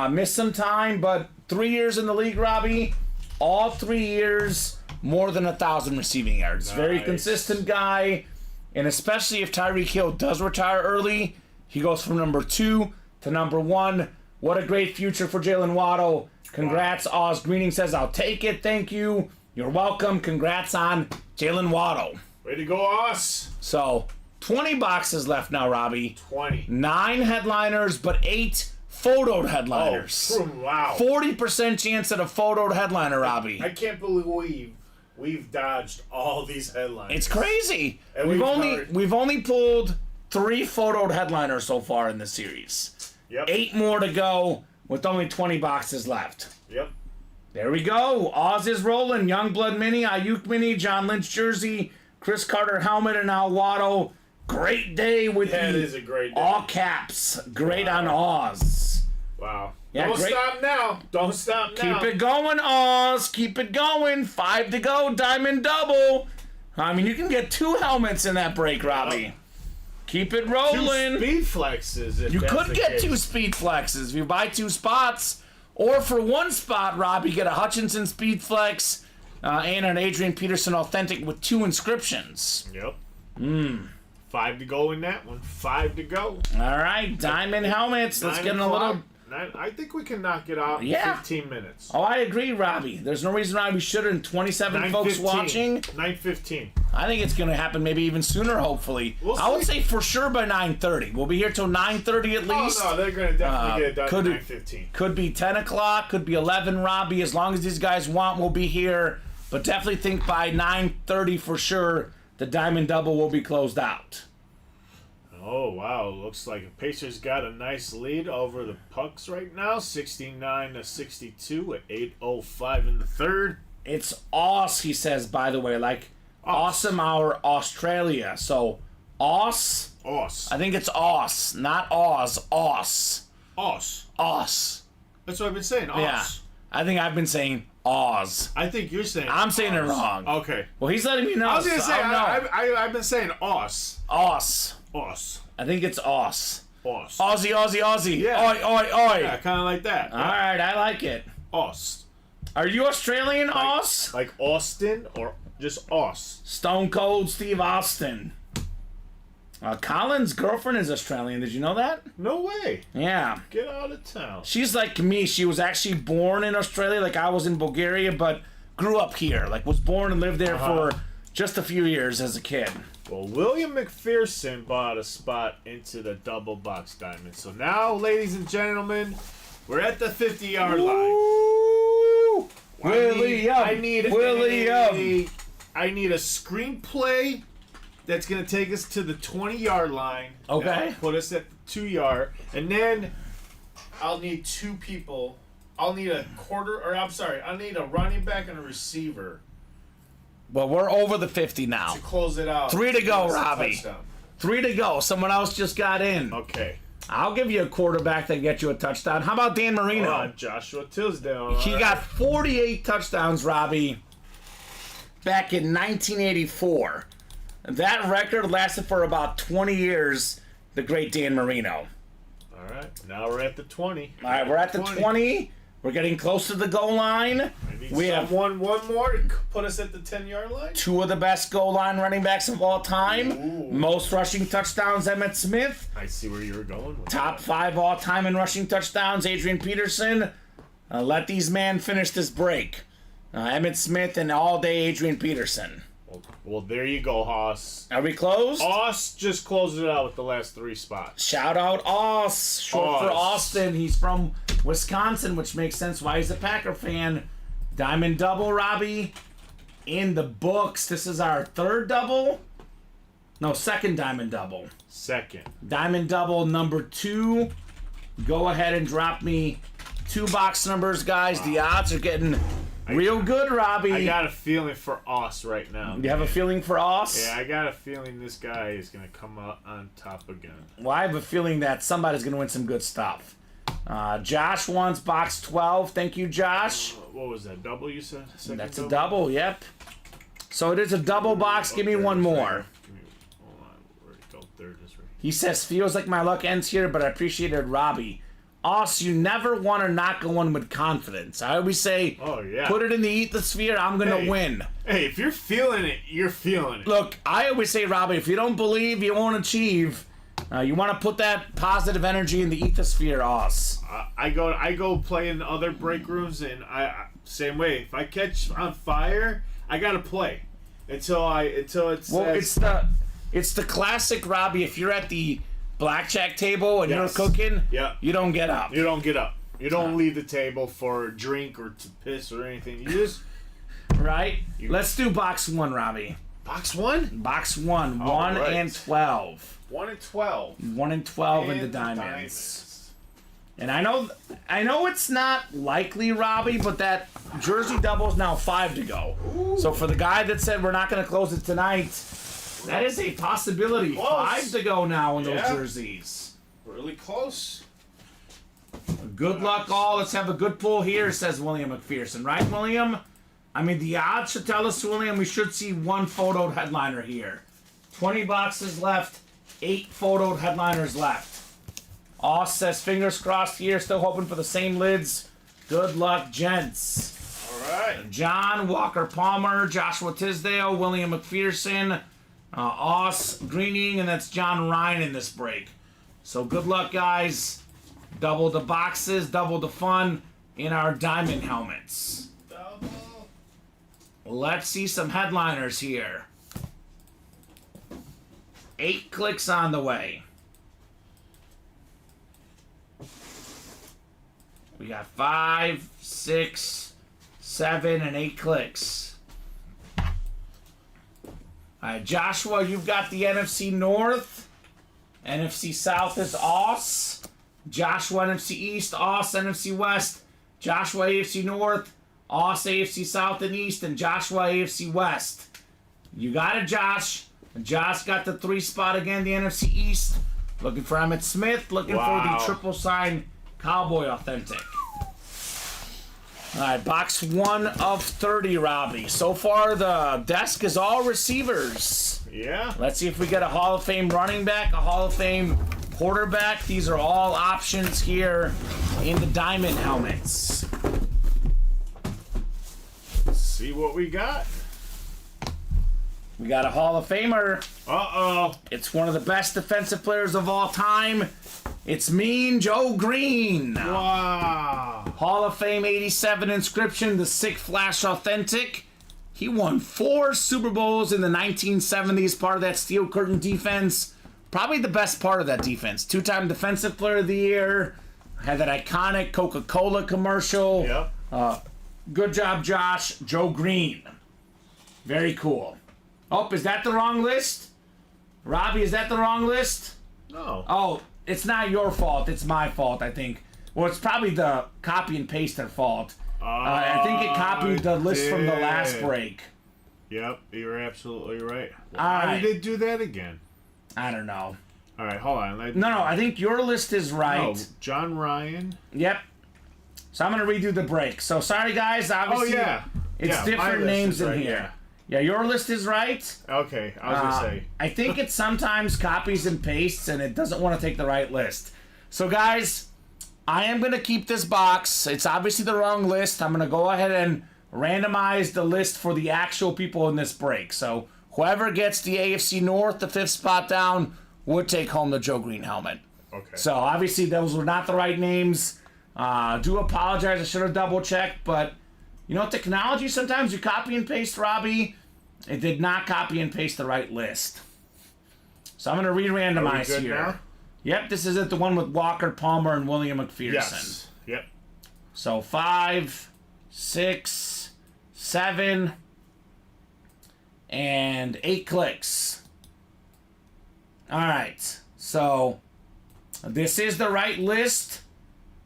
Missed some time, but 3 years in the league, Robbie. All 3 years, more than 1,000 receiving yards. Very Nice. consistent guy. And especially if Tyreek Hill does retire early, he goes from number 2 to number 1. What a great future for Jalen Waddle. Congrats, Oz Greening says, I'll take it. Thank you. You're welcome. Congrats on Jalen Waddle. Way to go, us. So, 20 boxes left now, Robbie. 20. 9 headliners, but 8 photoed headliners. Oh, wow. 40% chance at a photoed headliner, Robbie. I can't believe we've dodged all these headlines. It's crazy. And We've we've only pulled 3 photoed headliners so far in this series. Yep. 8 more to go with only 20 boxes left. Yep. There we go. Oz is rolling. Youngblood Mini, Ayuk Mini, John Lynch jersey, Chris Carter helmet, and now Waddle. Great day with That the is a great day. all caps. Great on Oz. Wow. Yeah, Don't great. stop now. Don't stop now. Keep it going, Oz. Keep it going. 5 to go. Diamond double. I mean, you can get 2 helmets in that break, Robbie. Keep it 2 rolling. speed flexes. If You that's could the get case. 2 speed flexes if you buy 2 spots. Or for 1 spot, Rob, you get a Hutchinson speed flex and an Adrian Peterson authentic with 2 inscriptions. Yep. 5 to go in that one. 5 to go. All right, diamond helmets. Let's 9 get in a o'clock. little. I think we can knock it out in Yeah. 15 minutes. Oh, I agree, Robbie. There's no reason why we shouldn't. 27 folks 9:15. watching. 9:15. I think it's going to happen maybe even sooner, hopefully. We'll I would see. say for sure by 9:30. We'll be here till 9:30 at least. Oh, no, they're going to definitely get it done could at it- 9:15. Could be 10 o'clock, could be 11, Robbie. As long as these guys want, we'll be here. But definitely think by 9:30 for sure the Diamond Double will be closed out. Oh, wow. Looks like the Pacers got a nice lead over the Pucks right now. 69-62 at 8:05 in the third. It's Aus, he says, by the way, like Awesome Hour Australia. So, Aus, Os. I think it's Aus, not Oz, Aus. Os. Aus. That's what I've been saying. Os. Yeah. I think I've been saying Oz. I think you're saying I'm saying it Os. wrong. Okay. Well, he's letting me know. I was going to so say, I don't know. I've been saying Os. Aus. Os. I think it's Aus. Os. Aussie, Aussie, Aussie. Yeah. Oi, oi, oi. Yeah, kind of like that. All right, I like it. Os. Are you Australian, Aus? Like Austin or just Os? Stone Cold Steve Austin. Colin's girlfriend is Australian. Did you know that? No way. Yeah. Get out of town. She's like me. She was actually born in Australia, like I was in Bulgaria, but grew up here. Like was born and lived there for just a few years as a kid. Well, William McPherson bought a spot into the double box diamond. So now, ladies and gentlemen, we're at the 50-yard line. Ooh, William. I need William. I need a screenplay that's going to take us to the 20-yard line. Okay. That'll put us at the 2-yard. And then I'll need 2 people. I'll need a I'll need a running back and a receiver Well, we're over the 50 now. to close it out. 3 to go, Give us a Robbie. touchdown. 3 to go. Someone else just got in. Okay. I'll give you a quarterback that gets you a touchdown. How about Dan Marino? Joshua Tisdale. He got 48 touchdowns, Robbie, back in 1984. That record lasted for about 20 years, the great Dan Marino. All right. Now we're at the 20. All right, we're at the 20. We're getting close to the goal line. We have one more to put us at the 10-yard line. 2 of the best goal line running backs of all time. Most rushing touchdowns, Emmitt Smith. I see where you were going with Top that. 5 all time in rushing touchdowns, Adrian Peterson. Let these men finish this break. Emmitt Smith and all day Adrian Peterson. Well, there you go, Haas. Are we closed? Haas just closed it out with the last 3 spots. Shout out Aus, short for Aus. Austin. He's from Wisconsin, which makes sense why he's a Packer fan. Diamond double, Robbie, in the books. This is our 3rd double. No, 2nd diamond double. Second. Diamond double number 2. Go ahead and drop me 2 box numbers, guys. The odds are getting real good, Robbie. I got a feeling for Aus right now. You have a feeling for Aus? Yeah, I got a feeling this guy is going to come out on top again. Well, I have a feeling that somebody's going to win some good stuff. Josh wants box 12. Thank you, Josh. What was that? Double you said? Second That's a double, yep. So it is a double box. Give me Third one is right more. here. Give me- Hold on. Where'd it go? Third is right. He says, feels like my luck ends here, but I appreciated Robbie. Us, you never want to not go in with confidence. I always say, Oh, yeah. put it in the ethosphere, I'm going to Hey. win. Hey, if you're feeling it, you're feeling it. Look, I always say, Robbie, if you don't believe, you won't achieve. You want to put that positive energy in the ethosphere, us. I go play in other break rooms, and I same way. If I catch on fire, I gotta play until it says. Well, it's the classic, Robbie. If you're at the blackjack table and Yes. you're cooking, Yeah. you don't get up. You don't get up. You don't leave the table for a drink or to piss or anything. You just Right? Let's do box 1, Robbie. box 1. Box 1, All 1 right. and 12. 1 and 12. 1 and 12 in the And diamonds. And I know it's not likely, Robbie, but that jersey double is now 5 to go. So for the guy that said we're not going to close it tonight, that is a possibility. Close. 5 to go now in those Yeah. jerseys. Really close. Good luck, all. Let's have a good pull here, says William McPherson. Right, William? I mean, the odds should tell us, William, we should see one photoed headliner here. 20 boxes left, 8 photoed headliners left. Oss says, fingers crossed here, still hoping for the same lids. Good luck, gents. All right. John, Walker Palmer, Joshua Tisdale, William McPherson, Oss Greening, and that's John Ryan in this break. So good luck, guys. Double the boxes, double the fun in our diamond helmets. Let's see some headliners here. 8 clicks on the way. We got 5, 6, 7, and 8 clicks. Alright, Joshua, you've got the NFC North. NFC South is Oss. Joshua, NFC East. Oss, NFC West. Joshua, AFC North. Oss, AFC South and East. And Joshua, AFC West. You got it, Josh. Josh got the 3 spot again, the NFC East. Looking for Emmitt Smith. Looking for the triple sign Cowboy Authentic. Alright, box 1 of 30, Robbie. So far, the desk is all receivers. Yeah. Let's see if we get a Hall of Fame running back, a Hall of Fame quarterback. These are all options here in the diamond helmets. Let's see what we got. We got a Hall of Famer. Uh-oh. It's one of the best defensive players of all time. It's Mean Joe Green. Wow. Hall of Fame 87 inscription, the Sick Flash Authentic. He won 4 Super Bowls in the 1970s, part of that Steel Curtain defense. Probably the best part of that defense. 2-time Defensive Player of the Year. Had that iconic Coca-Cola commercial. Yep. Good job, Josh. Joe Green. Very cool. Oh, is that the wrong list? Robbie, is that the wrong list? No. Oh, it's not your fault. It's my fault, I think. Well, it's probably the copy and paster fault. I think it copied the list from the last break. Yep, you're absolutely right. All How right. did they do that again? I don't know. All right, hold on. No, I think your list is right. No, John Ryan. Yep. So I'm going to redo the break. So sorry, guys. Obviously, it's my different list names is in right, here. Yeah, your list is right. Okay, I was going to say. I think it sometimes copies and pastes, and it doesn't want to take the right list. So, guys, I am going to keep this box. It's obviously the wrong list. I'm going to go ahead and randomize the list for the actual people in this break. So, whoever gets the AFC North, the 5th spot down, would take home the Joe Green helmet. Okay. So, obviously, those were not the right names. Do apologize. I should have double-checked, but... You know, technology, sometimes you copy and paste, Robbie. It did not copy and paste the right list. So I'm going to re-randomize here. Now? Yep, this is it, the one with Walker Palmer and William McPherson. Yes. Yep. So 5, 6, 7, and 8 clicks. All right. So this is the right list.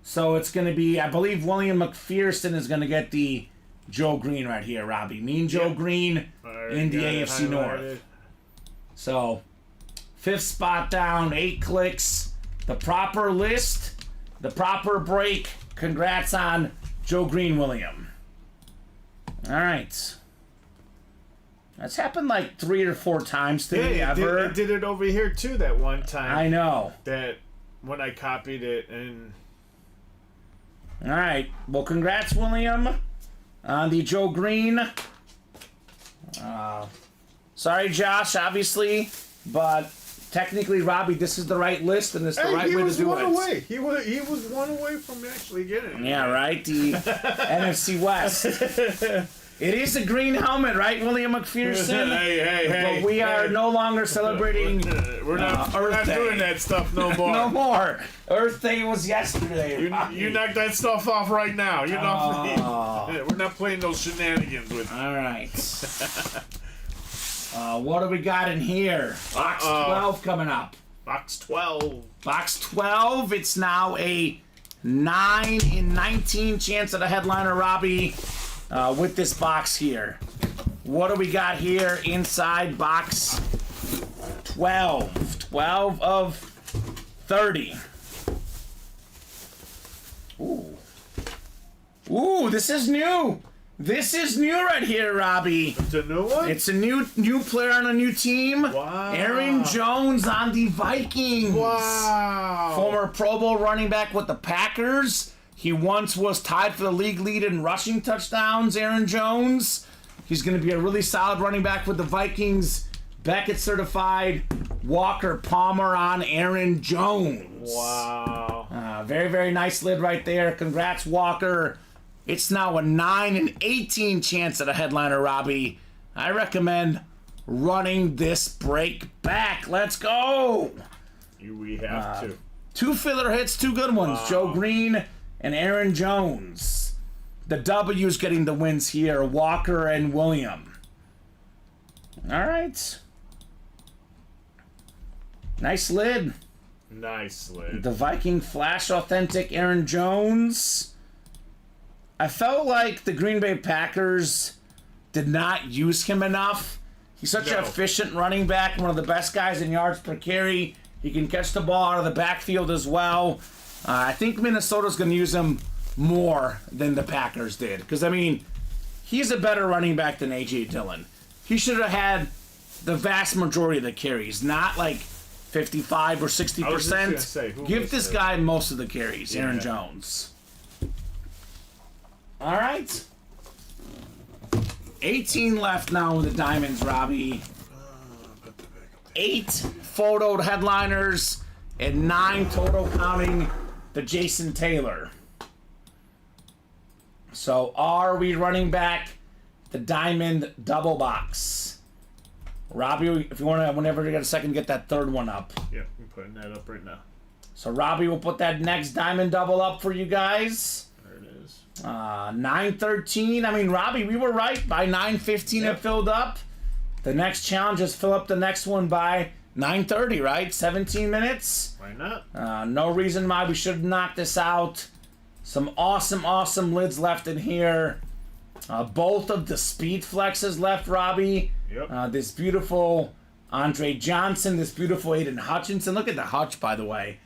So it's going to be, I believe William McPherson is going to get the Joe Green right here, Robbie. Mean Joe Green in the AFC North. So, 5th spot down, 8 clicks. The proper list, the proper break. Congrats on Joe Green, William. All right. That's happened like 3 or 4 times to me ever. It did it over here too that one time. I know. That when I copied it and... All right. Well, congrats, William, on the Joe Green. Sorry, Josh, obviously, but technically, Robbie, this is the right list, and it's the right way to do it. Away. He was one away from actually getting it. Yeah, right? The NFC West. It is a green helmet, right, William McPherson? Hey. But we are no longer celebrating We're not Earth Day. doing that stuff no more. No more. Earth Day was yesterday. You knock that stuff off right now. You're not. We're not playing those shenanigans with. All right. What do we got in here? Box 12 coming up. Box 12. Box 12. It's now a 9 in 19 chance at a headliner, Robbie, with this box here. What do we got here inside box 12? 12 of 30. Ooh, this is new. This is new right here, Robbie. It's a new one? It's a new player on a new team. Wow. Aaron Jones on the Vikings. Wow. Former Pro Bowl running back with the Packers. He once was tied for the league lead in rushing touchdowns, Aaron Jones. He's going to be a really solid running back with the Vikings. Beckett certified. Walker Palmer on Aaron Jones. Wow. Very, very nice lid right there. Congrats, Walker. It's now a 9 and 18 chance at a headliner, Robbie. I recommend running this break back. Let's go. We have to. 2 filler hits, 2 good ones. Wow. Joe Green and Aaron Jones. The W's getting the wins here. Walker and William. All right. Nice lid. Nice lid. The Viking Flash Authentic Aaron Jones. I felt like the Green Bay Packers did not use him enough. He's such an efficient running back, one of the best guys in yards per carry. He can catch the ball out of the backfield as well. I think Minnesota's going to use him more than the Packers did. Because, I mean, he's a better running back than A.J. Dillon. He should have had the vast majority of the carries, not like 55 or 60%. Give this guy most of the carries, Aaron Jones. All right. 18 left now with the Diamonds, Robbie. 8 photoed headliners and 9 total counting the Jason Taylor. So are we running back the Diamond double box? Robbie, if you want to, whenever you get a second, get that third one up. Yep, I'm putting that up right now. So Robbie will put that next Diamond double up for you guys. 9:13. I mean, Robbie, we were right. By 9:15 it filled up. The next challenge is fill up the next one by 9:30, right? 17 minutes. Why not? No reason why we should knock this out. Some awesome, awesome lids left in here. Both of the speed flexes left, Robbie. Yep. This beautiful Andre Johnson, this beautiful Aiden Hutchinson. Look at the Hutch, by the way.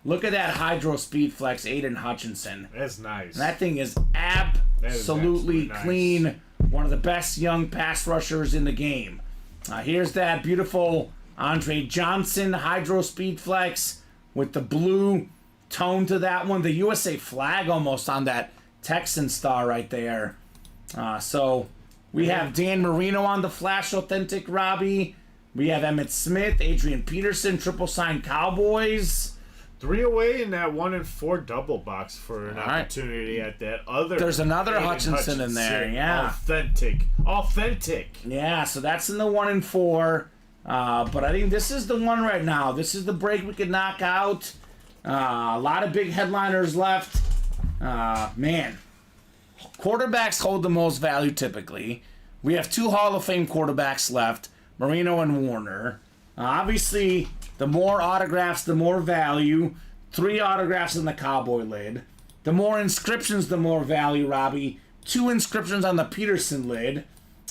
Look at that Hydro Speed Flex, Aiden Hutchinson. That's nice. And that thing is absolutely clean. Nice. One of the best young pass rushers in the game. Here's that beautiful Andre Johnson Hydro Speed Flex with the blue tone to that one. The USA flag almost on that Texan star right there. So we have Dan Marino on the Flash Authentic, Robbie. We have Emmitt Smith, Adrian Peterson, triple sign Cowboys. 3 away in that 1 and 4 double box for an opportunity at that other. There's another Aiden Hutchinson in there, yeah. Authentic. Yeah, so that's in the 1 and 4. But I think this is the one right now. This is the break we could knock out. A lot of big headliners left. Man, quarterbacks hold the most value typically. We have 2 Hall of Fame quarterbacks left, Marino and Warner. Obviously, the more autographs, the more value. 3 autographs in the Cowboy lid. The more inscriptions, the more value, Robbie. 2 inscriptions on the Peterson lid.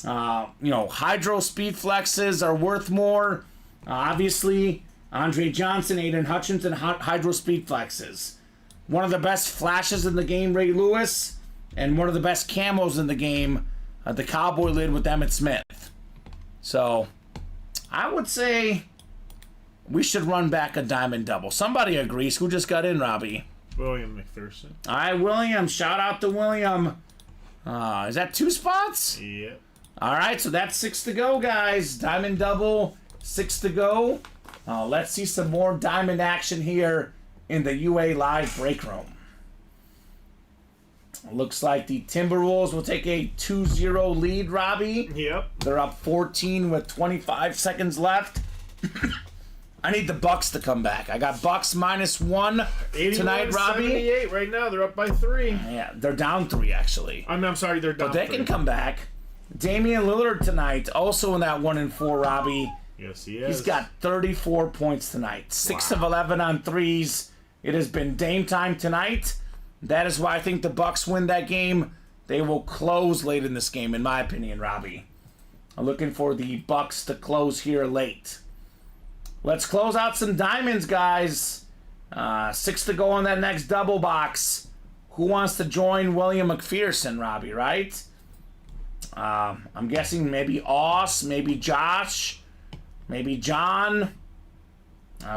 Hydro Speed Flexes are worth more. Obviously, Andre Johnson, Aiden Hutchinson, Hydro Speed Flexes. One of the best flashes in the game, Ray Lewis. And one of the best camos in the game, the Cowboy lid with Emmitt Smith. So, I would say we should run back a Diamond double. Somebody agrees. Who just got in, Robbie? William McPherson. All right, William. Shout out to William. Is that 2 spots? Yep. All right, so that's 6 to go, guys. Diamond double, 6 to go. Let's see some more Diamond action here in the UA Live break room. Looks like the Timberwolves will take a 2-0 lead, Robbie. Yep. They're up 14 with 25 seconds left. I need the Bucks to come back. I got Bucks -1 tonight, Robbie. 78 right now. They're up by 3. Yeah, they're down 3 actually. I'm sorry, they're down. But they 3. can come back. Damian Lillard tonight, also in that 1 and 4, Robbie. Yes, he is. He's got 34 points tonight. 6 of 11 on threes. It has been Dame time tonight. That is why I think the Bucks win that game. They will close late in this game, in my opinion, Robbie. I'm looking for the Bucks to close here late. Let's close out some diamonds, guys. 6 to go on that next double box. who wants to join William McPherson, Robbie, right? I'm guessing maybe Oss, maybe Josh, maybe John.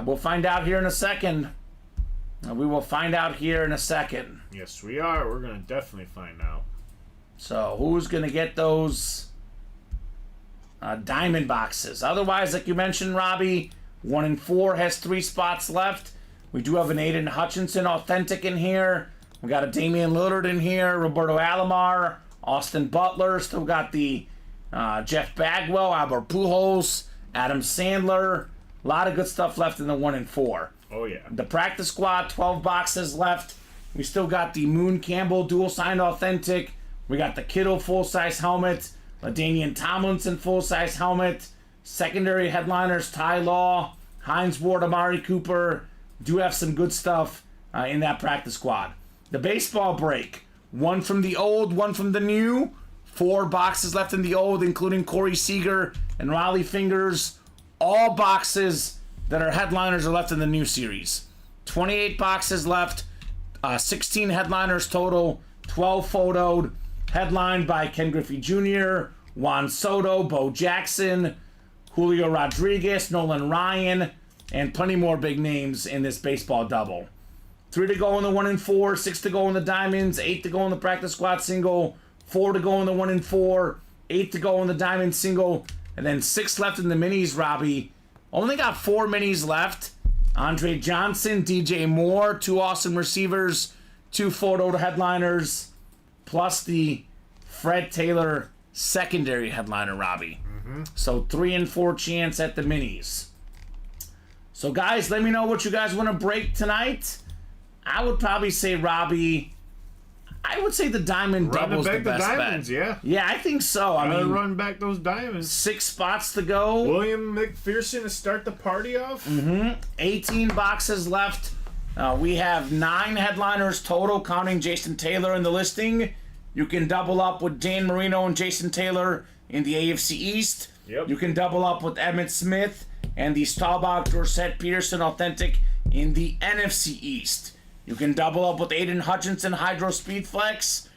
We'll find out here in a second. We will find out here in a second. Yes, we are. We're going to definitely find out. So who's going to get those diamond boxes? Otherwise, like you mentioned, Robbie, 1 in 4 has 3 spots left. We do have an Aiden Hutchinson authentic in here. We got a Damian Lillard in here, Roberto Alomar, Austin Butler. Still got the Jeff Bagwell, Albert Pujols, Adam Sandler. A lot of good stuff left in the 1 in 4. Oh, yeah. The practice squad, 12 boxes left. We still got the Moon Campbell dual signed authentic. We got the Kittle full-size helmet, LaDainian Tomlinson full-size helmet, secondary headliners Ty Law, Hines Ward, Amari Cooper. Do have some good stuff in that practice squad. The baseball break, 1 from the old, 1 from the new. 4 boxes left in the old, including Corey Seager and Raleigh Fingers. All boxes that are headliners are left in the new series. 28 boxes left, 16 headliners total, 12 photoed, headlined by Ken Griffey Jr., Juan Soto, Bo Jackson, Julio Rodriguez, Nolan Ryan, and plenty more big names in this baseball double. 3 to go in the 1 in 4, 6 to go in the diamonds, 8 to go in the practice squad single, 4 to go in the 1 in 4, 8 to go in the diamond single, and then 6 left in the minis, Robbie. Only got 4 minis left. Andre Johnson, DJ Moore, 2 awesome receivers, 2 photo headliners, plus the Fred Taylor secondary headliner, Robbie. So 3 and 4 chance at the minis. So guys, let me know what you guys want to break tonight. I would probably say, Robbie, I would say the diamond double's the best diamonds, bet. yeah. Yeah, I think so. I mean, run back those diamonds. 6 spots to go. William McPherson to start the party off. 18 boxes left. We have 9 headliners total, counting Jason Taylor in the listing. You can double up with Dan Marino and Jason Taylor in the AFC East. Yep. You can double up with Emmett Smith and the Staubach Dorsett Peterson Authentic in the NFC East. You can double up with Aiden Hutchinson Hydro Speed Flex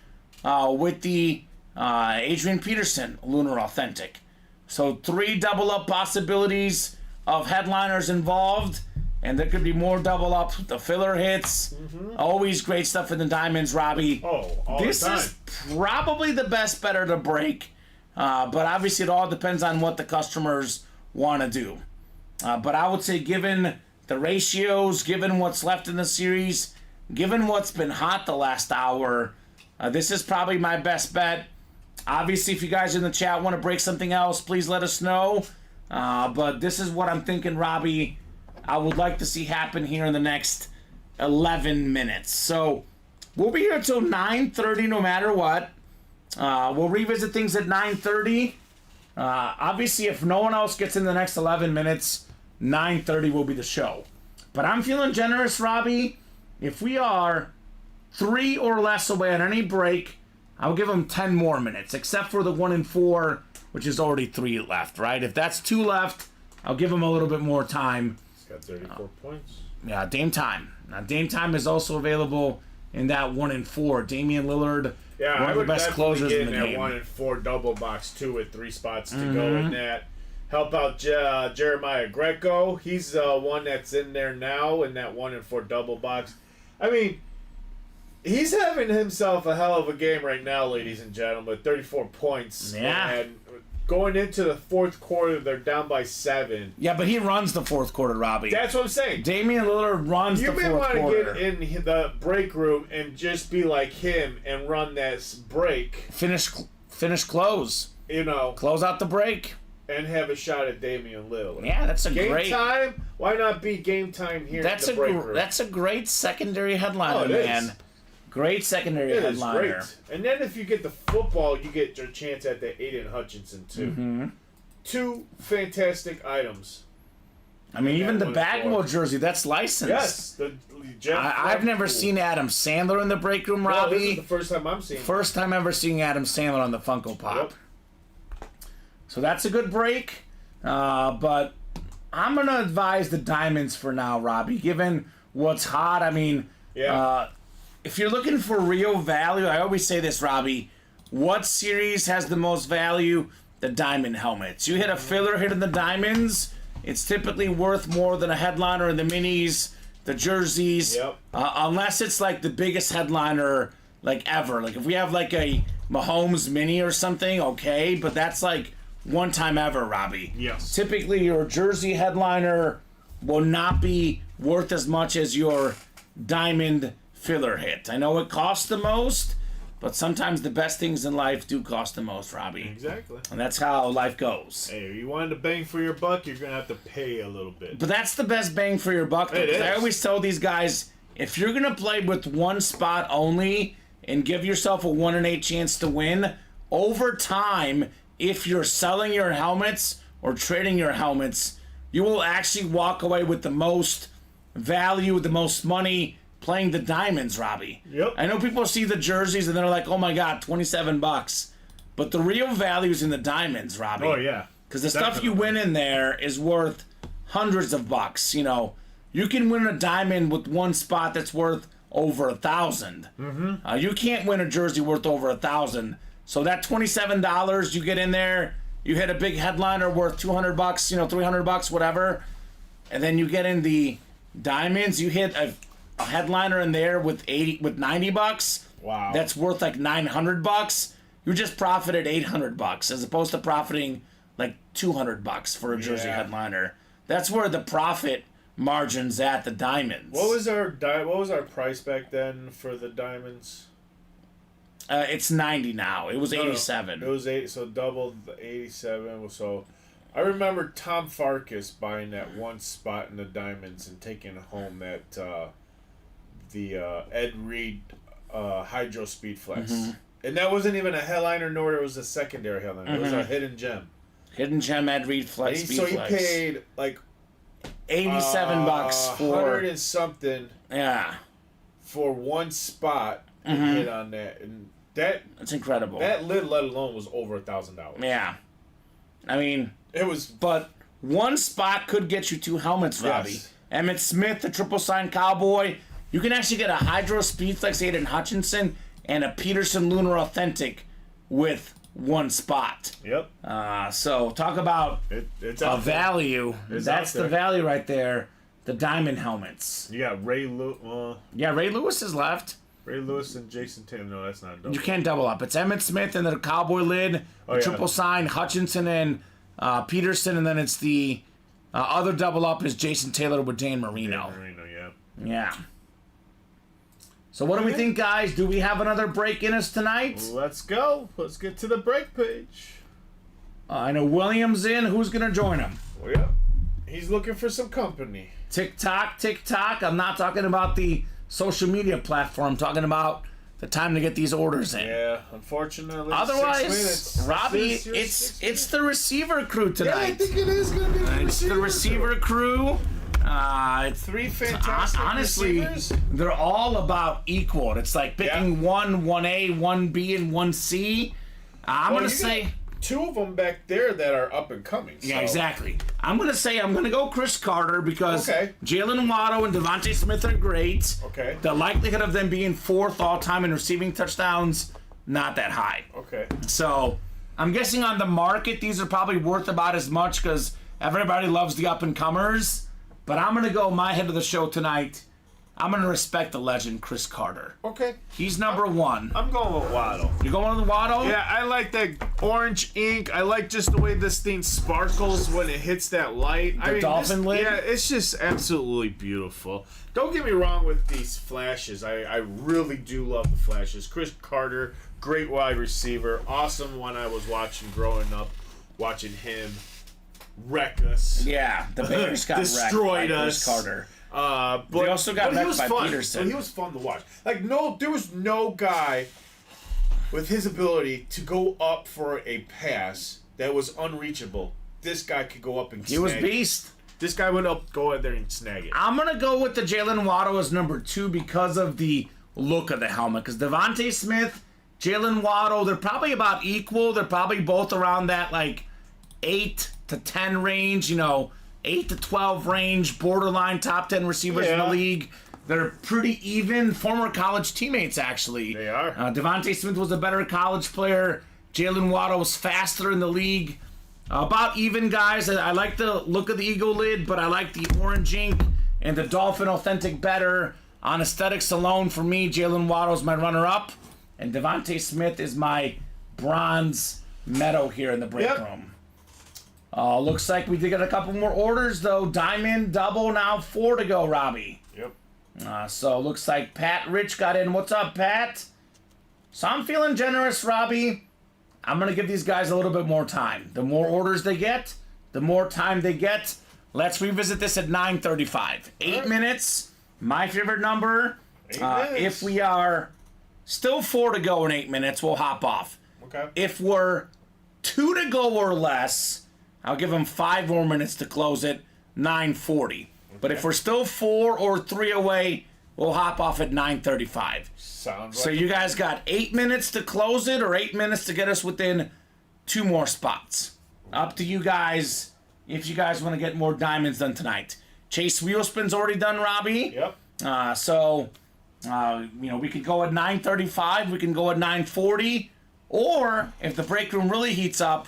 with the Adrian Peterson Lunar Authentic. So 3 double up possibilities of headliners involved, and there could be more double up with the filler hits. Always great stuff in the diamonds, Robbie. Oh, all This the time. is probably the best better to break, but obviously it all depends on what the customers want to do. But I would say, given the ratios, given what's left in the series, given what's been hot the last hour, this is probably my best bet. Obviously, if you guys in the chat want to break something else, please let us know. But this is what I'm thinking, Robbie, I would like to see happen here in the next 11 minutes. So we'll be here until 9:30 no matter what. We'll revisit things at 9:30. Obviously, if no one else gets in the next 11 minutes, 9:30 will be the show. But I'm feeling generous, Robbie. If we are 3 or less away on any break, I'll give them 10 more minutes, except for the 1 in 4, which is already 3 left, right? If that's 2 left, I'll give them a little bit more time. He's got 34 points. Yeah, Dame Time. Now, Dame Time is also available in that 1 in 4. Damian Lillard, Yeah, one I of the would best definitely closers get in the that game. 1 in 4 double box too with 3 spots to go in that. Help out Jeremiah Greco. He's one that's in there now in that 1 in 4 double box. I mean, he's having himself a hell of a game right now, ladies and gentlemen. 34 points. Yeah. And going into the 4th quarter, they're down by 7. Yeah, but he runs the 4th quarter, Robbie. That's what I'm saying. Damian Lillard runs You the may 4th want to quarter. get in the break room and just be like him and run that break, Finish close. you know, Close out the break. and have a shot at Damian Lillard. Yeah, that's a Game great. time? Why not be game time here That's in a the break room? that's a great secondary headliner, Oh, it is. man. Great secondary It is headliner. great. And then if you get the football, you get your chance at the Aiden Hutchinson too. 2 fantastic items. I mean, even the one Bagwell for- jersey, that's licensed. Yes, the Jeff I've never Fleck- seen Adam Sandler in the break room, No, this Robbie. is the first time I'm seeing. First time ever seeing Adam Sandler on the Funko Pop. Yep. So that's a good break. But I'm going to advise the Diamonds for now, Robbie, given what's hot. I mean, Yeah. if you're looking for real value, I always say this, Robbie. What series has the most value? The diamond helmets. You hit a filler hit in the diamonds, it's typically worth more than a headliner in the minis, the jerseys. Yep. Unless it's like the biggest headliner like ever. Like if we have like a Mahomes mini or something, okay, but that's like one time ever, Robbie. Yes. Typically your jersey headliner will not be worth as much as your diamond filler hit. I know it costs the most, but sometimes the best things in life do cost the most, Robbie. Exactly. And that's how life goes. Hey, if you wanted to bang for your buck, you're gonna have to pay a little bit. But that's the best bang for your buck. Though, It 'cause is. I always tell these guys, if you're going to play with one spot only and give yourself a 1 in 8 chance to win, over time, if you're selling your helmets or trading your helmets, you will actually walk away with the most value, the most money playing the diamonds, Robbie. Yep. I know people see the jerseys and they're like, oh my God, $27. But the real value is in the diamonds, Robbie. Oh yeah. Because the stuff you win in there is worth hundreds of bucks. You know, you can win a diamond with one spot that's worth over 1,000. Mm-hmm. You can't win a jersey worth over 1,000. So that $27 you get in there, you hit a big headliner worth $200, $300, whatever, and then you get in the diamonds. You hit a headliner in there with $90. Wow. That's worth like $900. You just profited $800 as opposed to profiting like $200 for a jersey Yeah. headliner. That's where the profit margin's at, the diamonds. What was our price back then for the diamonds? It's 90 now. It was 87. It was 8, so doubled the 87. So I remember Tom Farkas buying that one spot in the diamonds and taking home that the Ed Reed Hydro Speed Flex. Mm-hmm. And that wasn't even a headliner, nor it was a secondary headliner. It was a hidden gem. Hidden gem Ed Reed Flex And Speed so he Flex. paid like $87 for 100 and something yeah. for one spot and hit on that, and That's incredible. that lid, let alone, was over $1,000. Yeah. I mean, It was but one spot could get you 2 helmets, Robbie. Yes. Emmitt Smith, the triple sign cowboy. You can actually get a Hydro Speedflex Aiden Hutchinson and a Peterson Lunar Authentic with one spot. Yep. So talk about It's a out there. value. It's That's out there. the value right there. The diamond helmets. You got Ray Lewis. Yeah, Ray Lewis is left. Ray Lewis and Jason Tatum. No, that's not dope. You can't double up. It's Emmitt Smith and then the cowboy lid, Oh, the yeah. triple sign, Hutchinson and Peterson, and then it's the other double up is Jason Taylor with Dan Marino. Marino, yeah. Yeah. So what do we think, guys? Do we have another break in us tonight? Let's go. Let's get to the break page. I know Williams in. Who's going to join him? Well, yeah. He's looking for some company. TikTok, TikTok. I'm not talking about the social media platform. I'm talking about the time to get these orders in. Yeah, unfortunately. Otherwise, 6 minutes. Robbie, This is your 6 it's the receiver crew minutes. tonight. Yeah, I think it is going to be the It's the receiver crew. It's 3 fantastic honestly, receivers. they're all about equal. It's like picking one 1A, 1B, and 1C. I'm Well, going to you say... got 2 of them back there that are up and coming. Yeah, so. exactly. I'm going to go Chris Carter because Okay. Jalen Waddle and Devontae Smith are great. Okay. The likelihood of them being 4th all-time in receiving touchdowns, not that high. Okay. So I'm guessing on the market, these are probably worth about as much because everybody loves the up-and-comers. But I'm going to go my head of the show tonight. I'm going to respect the legend, Chris Carter. Okay. He's number 1. I'm going with Waddle. You going with Waddle? Yeah, I like that orange ink. I like just the way this thing sparkles when it hits that light. The dolphin lid? Yeah, it's just absolutely beautiful. Don't get me wrong with these flashes. I really do love the flashes. Chris Carter, great wide receiver. Awesome when I was watching growing up, watching him wreck us. Yeah, the Bears got Destroyed wrecked by us. Chris Carter. But They also got but he wrecked was by fun. Peterson. But he was fun to watch. Like there was no guy with his ability to go up for a pass that was unreachable. This guy could go up and He was snag it. beast. This guy went up, go in there and snag it. I'm going to go with the Jalen Waddle as number 2 because of the look of the helmet. Because Devontae Smith, Jalen Waddle, they're probably about equal. They're probably both around that like 8 to 10 range, 8 to 12 range, borderline top 10 receivers in the Yeah. league. They're pretty even. Former college teammates, actually. They are. Devontae Smith was a better college player. Jalen Waddle was faster in the league. About even, guys. I like the look of the Eagle lid, but I like the orange ink and the Dolphin Authentic better. On aesthetics alone, for me, Jalen Waddle is my runner-up, and Devontae Smith is my bronze medal here in the break room. Looks like we did get a couple more orders, though. Diamond, double, now 4 to go, Robbie. Yep. So looks like Pat Rich got in. What's up, Pat? So I'm feeling generous, Robbie. I'm going to give these guys a little bit more time. The more orders they get, the more time they get. Let's revisit this at 9:35. 8 minutes, my favorite number. 8 minutes. If we are still 4 to go in 8 minutes, we'll hop off. Okay. If we're 2 to go or less, I'll give them 5 more minutes to close it, 9:40. But if we're still 4 or 3 away, we'll hop off at 9:35. Sounds So like you guys got 8 minutes to close it or 8 minutes to get us within 2 more spots. Up to you guys if you guys want to get more diamonds done tonight. Chase Wheelspin's already done, Robbie. Yep. We could go at 9:35. We can go at 9:40. Or if the break room really heats up,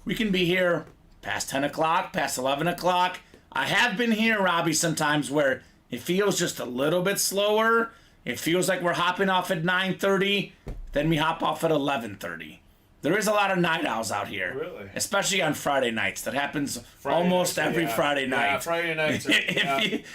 we can be here past 10 o'clock, past 11 o'clock. I have been here, Robbie, sometimes where it feels just a little bit slower. It feels like we're hopping off at 9:30, then we hop off at 11:30. There is a lot of night owls out here. Really? Especially on Friday nights. That happens almost every Friday night. Yeah, Friday nights are...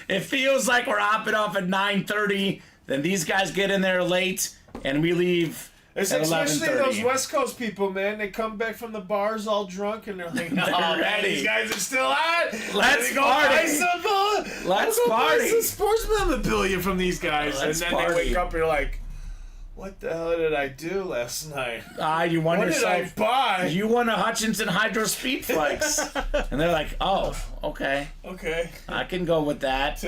It feels like we're hopping off at 9:30, then these guys get in there late, and we leave It's at especially 11:30. those West Coast people, man. They come back from the bars all drunk, and they're like, "No, man, ready. these guys are still on. Let's go party. Buy some, Let's go party. Buy some sports memorabilia from these guys." Let's and then party. they wake up, and you're like, "What the hell did I do last night? You won What yourself. did I buy?" You won a Hutchinson Hydro Speed Flex. And they're like, oh, okay. Okay. I can go with that.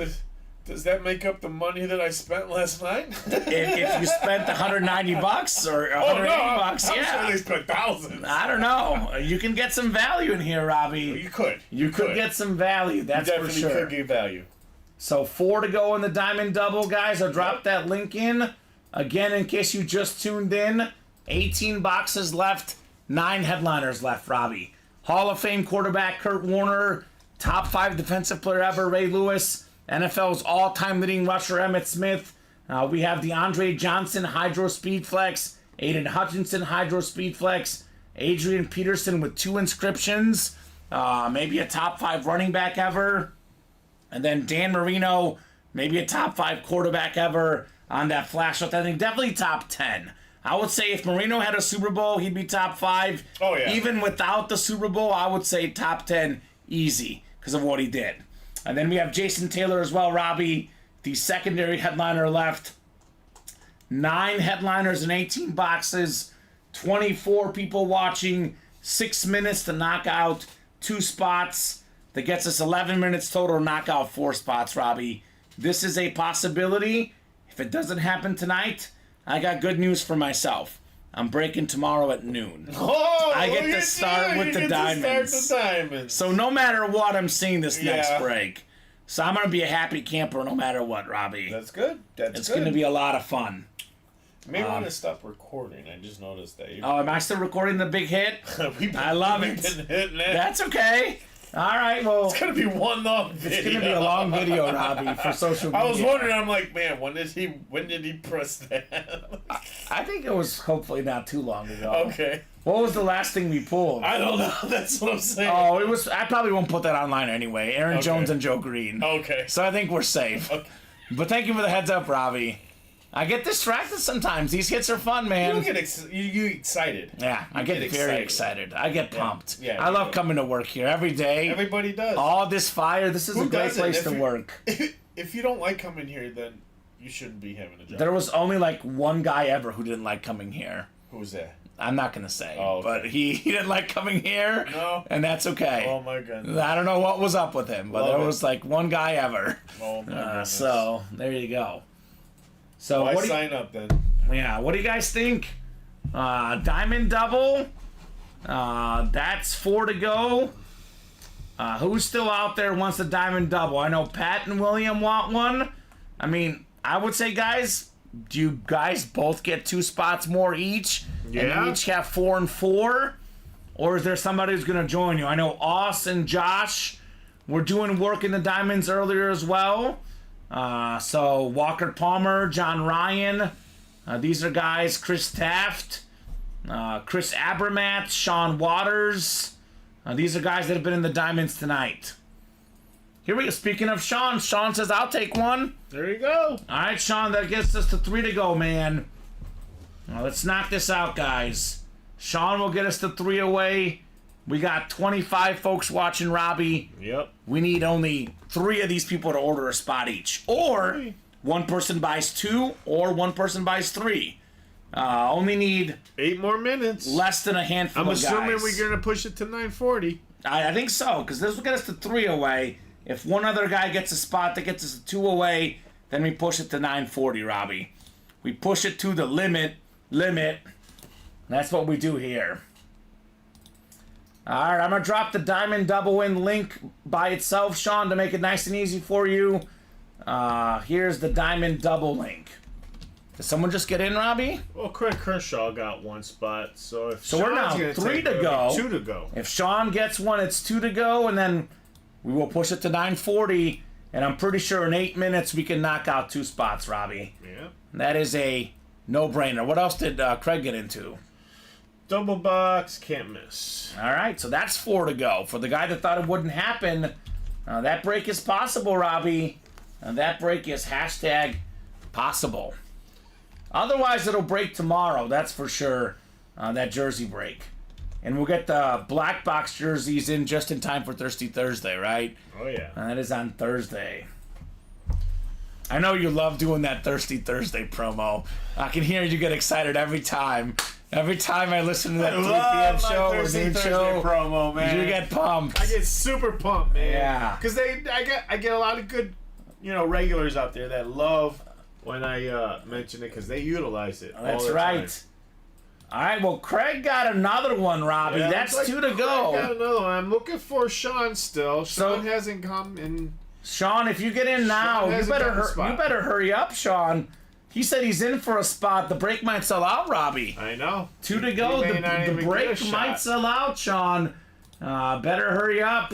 Does that make up the money that I spent last night? If you spent $190 or $180, I'm yeah. sure they spent thousands. I don't know. You can get some value in here, Robbie. You could. You could get some value, that's you for definitely sure. could get value. So 4 to go in the Diamond Double, guys. I'll drop that link in. Again, in case you just tuned in, 18 boxes left, 9 headliners left, Robbie. Hall of Fame quarterback Kurt Warner, top 5 defensive player ever Ray Lewis, NFL's all-time leading rusher Emmitt Smith. We have the Andre Johnson Hydro Speed Flex, Aiden Hutchinson Hydro Speed Flex, Adrian Peterson with 2 inscriptions, maybe a top 5 running back ever, and then Dan Marino, maybe a top 5 quarterback ever on that flash. I think definitely top 10. I would say if Marino had a Super Bowl, he'd be top 5. Oh, yeah. Even without the Super Bowl, I would say top 10 easy because of what he did. And then we have Jason Taylor as well, Robbie, the secondary headliner left. 9 headliners in 18 boxes, 24 people watching, 6 minutes to knock out 2 spots. That gets us 11 minutes total to knock out 4 spots, Robbie. This is a possibility. If it doesn't happen tonight, I got good news for myself. I'm breaking tomorrow at noon. Oh, I get to start with the diamonds. So no matter what, I'm seeing this next break. So I'm going to be a happy camper no matter what, Robbie. That's good. It's going to be a lot of fun. You may want to stop recording. I just noticed that. Oh, am I still recording the big hit? I love it. Been hitting it. That's okay. All right, well, It's gonna be one long video. it's going to be a long video, Robbie, for social media. I was wondering. I'm like, man, when did he press that? I think it was hopefully not too long ago. Okay. What was the last thing we pulled? I don't know. That's what I'm saying. Oh, it was. I probably won't put that online anyway. Aaron Okay. Jones and Joe Green. Okay. So I think we're safe. Okay. But thank you for the heads up, Robbie. I get distracted sometimes. These hits are fun, man. You get you excited. Yeah, I get get very excited. excited. I get pumped. Yeah, I you love do. coming to work here every day. Everybody does. All this fire. This is Who a great doesn't? place If to you- work. If you don't like coming here, then you shouldn't be having a job. There was only like one guy ever who didn't like coming here. Who's that? I'm not gonna say, Oh, okay. but he didn't like coming here, No. and that's okay. Oh my goodness. I don't know what was up with him, but Love there it. was like one guy ever. Oh my goodness. So there you go. So Why what do you, sign up then? yeah, what do you guys think? Diamond double. That's 4 to go. Who's still out there wants a diamond double? I know Pat and William want one. I mean, I would say, guys, do you guys both get 2 spots more each? Yeah. And you each have 4 and 4? Or is there somebody who's going to join you? I know Oz and Josh were doing work in the diamonds earlier as well. So Walker Palmer, John Ryan, these are guys, Chris Taft, Chris Abramat, Sean Waters. These are guys that have been in the diamonds tonight. Here we go. Speaking of Sean says, I'll take one. There you go. All right, Sean, that gets us to 3 to go, man. Now, let's knock this out, guys. Sean will get us to 3 away. We got 25 folks watching, Robbie. Yep. We need only 3 of these people to order a spot each. Or one person buys 2, or one person buys 3. Only need 8 more minutes. less than a handful I'm of guys. assuming we're going to push it to 9:40. I think so, because this will get us to 3 away. If one other guy gets a spot that gets us to 2 away, then we push it to 9:40, Robbie. We push it to the limit. That's what we do here. All right, I'm going to drop the Diamond Double Win link by itself, Sean, to make it nice and easy for you. Here's the Diamond Double link. Did someone just get in, Robbie? Well, Craig Kershaw got 1 spot, so if So we're Sean's now gonna 3 take to it, it'll go. be 2 to go. If Sean gets one, it's 2 to go, and then we will push it to 9:40, and I'm pretty sure in 8 minutes we can knock out 2 spots, Robbie. Yeah. That is a no-brainer. What else did Craig get into? Double box, can't miss. All right, so that's 4 to go. For the guy that thought it wouldn't happen, that break is possible, Robbie. That break is #possible. Otherwise, it'll break tomorrow, that's for sure, that jersey break. And we'll get the black box jerseys in just in time for Thirsty Thursday, right? Oh, yeah. That is on Thursday. I know you love doing that Thirsty Thursday promo. I can hear you get excited every time. Every time I listen to that 3 p.m. show or noon show, promo, man. you get pumped. I get super pumped, man. Yeah. Because I get a lot of good, regulars out there that love when I mention it because they utilize it. That's all the right. time. All right, well, Craig got another one, Robbie. Yeah, That's like, 2 to I got go. another one. I'm looking for Sean still. So- Sean hasn't come in. Sean, if you get in now, you hasn't better gotten a spot. you better hurry up, Sean. He said he's in for a spot. The break might sell out, Robbie. I know. 2 to He go. may not The even get break a shot. might sell out, Sean. Better hurry up.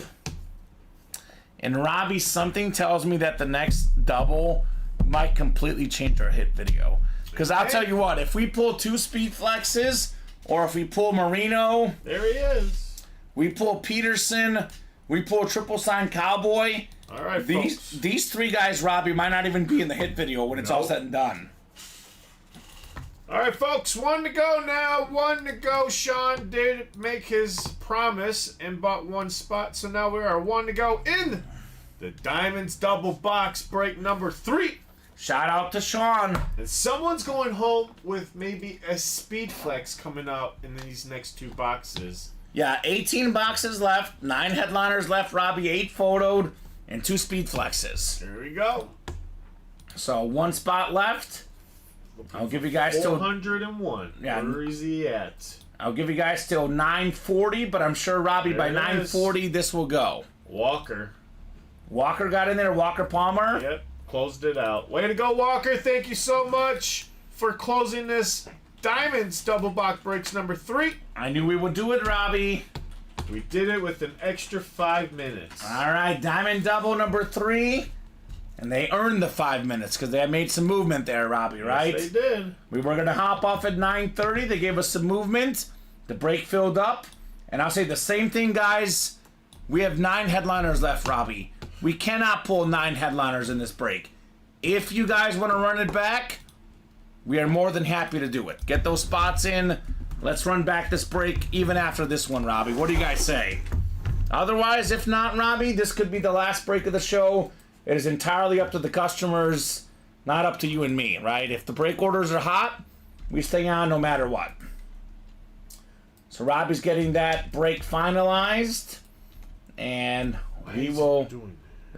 And Robbie, something tells me that the next double might completely change our hit video. Because I'll tell you what, if we pull 2 speed flexes, or if we pull Marino, There he is. we pull Peterson, we pull triple sign Cowboy. All right, folks. These 3 guys, Robbie, might not even be in the hit video when it's all said and done. All right, folks. 1 to go now. 1 to go. Sean did make his promise and bought 1 spot, so now we are 1 to go in the Diamonds double box break number 3. Shout out to Sean. And someone's going home with maybe a speed flex coming out in these next 2 boxes. Yeah, 18 boxes left, 9 headliners left, Robbie, 8 photoed, and 2 speed flexes. There we go. So 1 spot left. I'll give you guys till 401. Yeah. Where is he at? I'll give you guys till 9:40, but I'm sure Robbie by There it is. 9:40 this will go. Walker. Walker got in there, Walker Palmer. Yep. Closed it out. Way to go, Walker. Thank you so much for closing this Diamonds double box breaks number 3. I knew we would do it, Robbie. We did it with an extra 5 minutes. All right, Diamond double number 3. And they earned the 5 minutes because they had made some movement there, Robbie, right? Yes, they did. We were going to hop off at 9:30. They gave us some movement. The break filled up. And I'll say the same thing, guys. We have 9 headliners left, Robbie. We cannot pull 9 headliners in this break. If you guys want to run it back, we are more than happy to do it. Get those spots in. Let's run back this break even after this one, Robbie. What do you guys say? Otherwise, if not, Robbie, this could be the last break of the show. It is entirely up to the customers, not up to you and me, right? If the break orders are hot, we stay on no matter what. So Robbie's getting that break finalized, and we will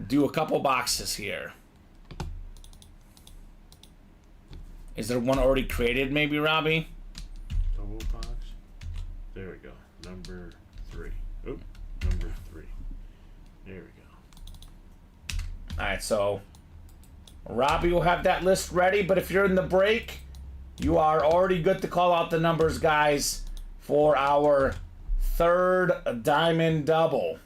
do a couple boxes here. Is there one already created, maybe, Robbie? Double box. There we go. Number 3. Oop. Number 3. There we go. All right, so Robbie will have that list ready, but if you're in the break, you are already good to call out the numbers, guys, for our third diamond double.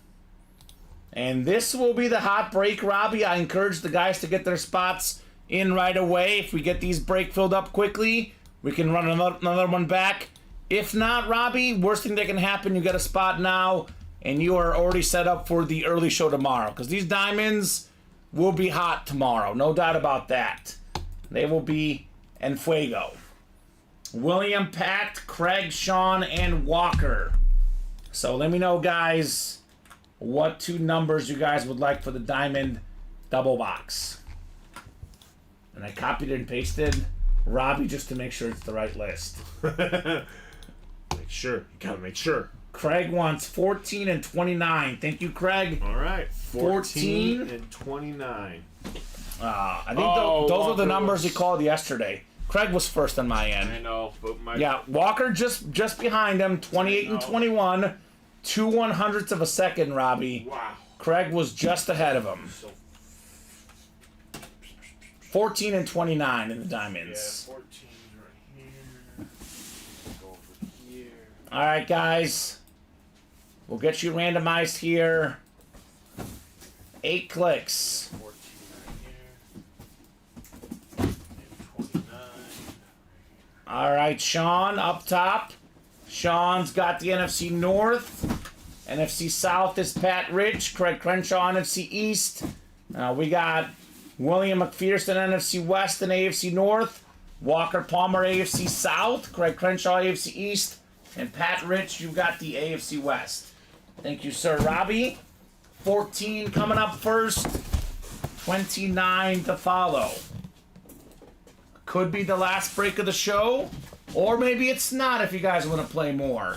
And this will be the hot break, Robbie. I encourage the guys to get their spots in right away. If we get these break filled up quickly, we can run another one back. If not, Robbie, worst thing that can happen, you get a spot now, and you are already set up for the early show tomorrow. Because these diamonds will be hot tomorrow. No doubt about that. They will be en fuego. William, Pat, Craig, Sean, and Walker. So let me know, guys, what 2 numbers you guys would like for the diamond double box. And I copied and pasted Robbie just to make sure it's the right list. Make sure. You gotta make sure. Craig wants 14 and 29. Thank you, Craig. All right. 14 and 29. I think those are the numbers he called yesterday. Craig was first on my end. I know, but Yeah, Walker just behind him, 28 and 21. 2 100ths of a second, Robbie. Wow. Craig was just ahead of him. 14 and 29 in the diamonds. Yeah, 14's right here. Go over here. All right, guys. We'll get you randomized here. 8 clicks. 14 right here. And 29. All right, Sean up top. Sean's got the NFC North. NFC South is Pat Rich. Craig Crenshaw, NFC East. We got William McPherson, NFC West and AFC North. Walker Palmer, AFC South. Craig Crenshaw, AFC East. And Pat Rich, you've got the AFC West. Thank you, sir. Robbie, 14 coming up first. 29 to follow. Could be the last break of the show. Or maybe it's not if you guys want to play more.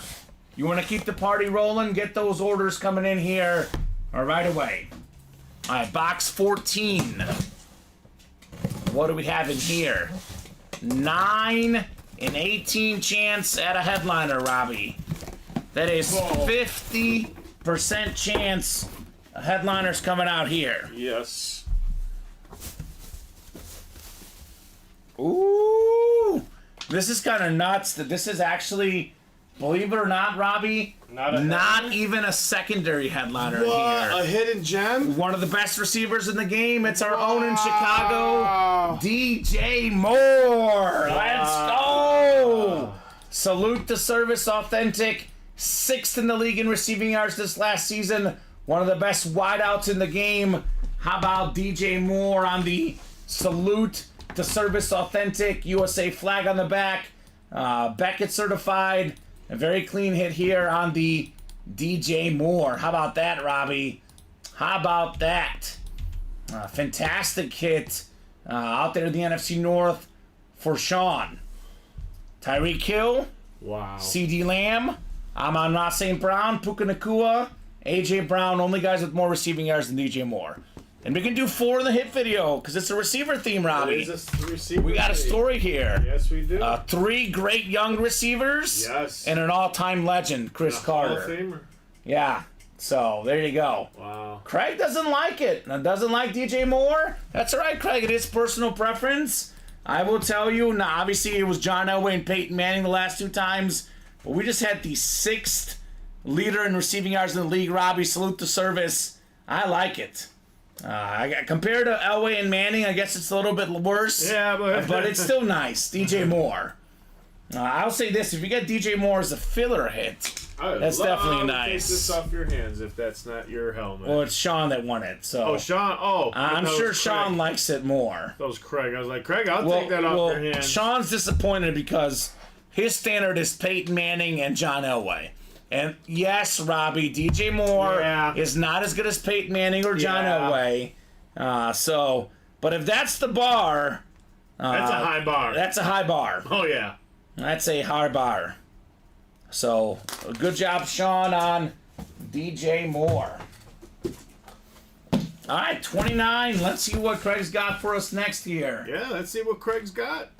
You want to keep the party rolling? Get those orders coming in here right away. All right, box 14. What do we have in here? 9 and 18 chance at a headliner, Robbie. That is 50% chance a headliner's coming out here. Yes. Ooh, this is kind of nuts that this is actually, believe it or not, Robbie, not even a secondary headliner What? here. A hidden gem? One of the best receivers in the game. It's our own in Chicago, DJ Moore. Let's go. Salute to Service Authentic. 6th in the league in receiving yards this last season. One of the best wideouts in the game. How about DJ Moore on the Salute to Service Authentic USA flag on the back. Beckett certified. A very clean hit here on the DJ Moore. How about that, Robbie? How about that? Fantastic hit out there in the NFC North for Sean. Tyreek Hill. Wow. CD Lamb. Amon-Ra St. Brown. Puka Nacua. AJ Brown. Only guys with more receiving yards than DJ Moore. And we can do 4 in the hit video because it's a receiver theme, Robbie. It is a receiver We got a theme. story here. Yes, we do. 3 great young receivers. Yes. And an all-time legend, Chris Hall of Carter. Famer. Yeah. So there you go. Wow. Craig doesn't like it. Doesn't like DJ Moore. That's all right, Craig. It is personal preference. I will tell you. Now, obviously, it was John Elway and Peyton Manning the last 2 times, but we just had the 6th leader in receiving yards in the league. Robbie, salute to service. I like it. Compared to Elway and Manning, I guess it's a little bit worse. Yeah, but it's still nice. DJ Moore. I'll say this: if you get DJ Moore as a filler hit, that's definitely nice. Take this off your hands if that's not your helmet. Well, it's Sean that won it, so. Oh, Sean. Oh, I'm sure Sean likes it more. That was Craig. I was like, Craig, I'll take that off your hands. Sean's disappointed because his standard is Peyton Manning and John Elway. And yes, Robbie, DJ Moore is not as good as Peyton Manning or John Elway. But if that's the bar, that's a high bar. That's a high bar. Oh yeah, that's a high bar. So good job, Sean, on DJ Moore. All right, 29. Let's see what Craig's got for us next here. Yeah, let's see what Craig's got.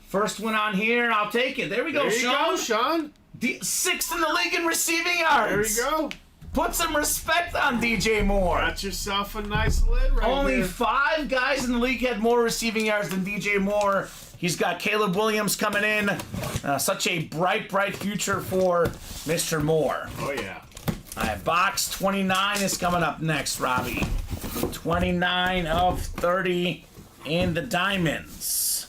First one on here, I'll take it. There we go, There you Sean. go, Sean. 6th in the league in receiving yards. There you go. Put some respect on DJ Moore. Got yourself a nice lid right Only here. 5 guys in the league had more receiving yards than DJ Moore. He's got Caleb Williams coming in. Such a bright future for Mr. Moore. Oh, yeah. All right, box 29 is coming up next, Robbie. 29 of 30 in the diamonds.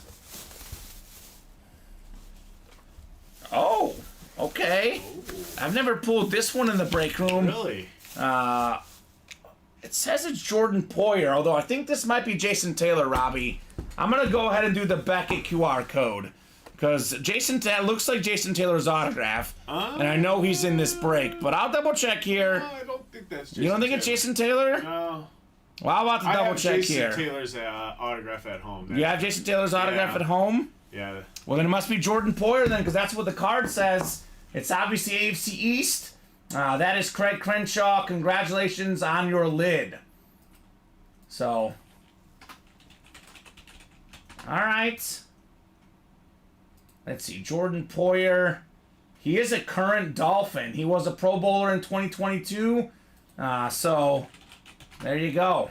Oh, okay. I've never pulled this one in the break room. Really? It says it's Jordan Poyer, although I think this might be Jason Taylor, Robbie. I'm going to go ahead and do the Beckett QR code. Because looks like Jason Taylor's autograph. And I know he's in this break. But I'll double check here. No, I don't think that's Jason You don't think it's Jason Taylor? No. Well, how about the double check Jason here? Taylor's autograph at home. You have Jason Taylor's autograph Yeah. at home? Yeah. Well, then it must be Jordan Poyer then, because that's what the card says. It's obviously AFC East. That is Craig Crenshaw. Congratulations on your lid. So, all right. Let's see, Jordan Poyer. He is a current Dolphin. He was a Pro Bowler in 2022. So, there you go.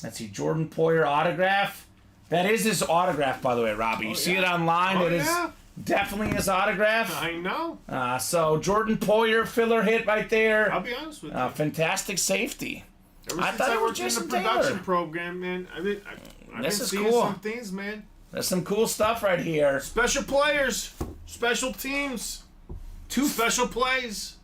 Let's see, Jordan Poyer autograph. That is his autograph, by the way, Robbie. You see it online. Oh, It is yeah? definitely his autograph. I know. So, Jordan Poyer, filler hit right there. I'll be honest with you. Fantastic safety. Ever I since thought I it was worked in Jason the production Taylor. program, man, I've been This is seeing cool. some things, man. There's some cool stuff right here. Special players, special teams, Two special plays.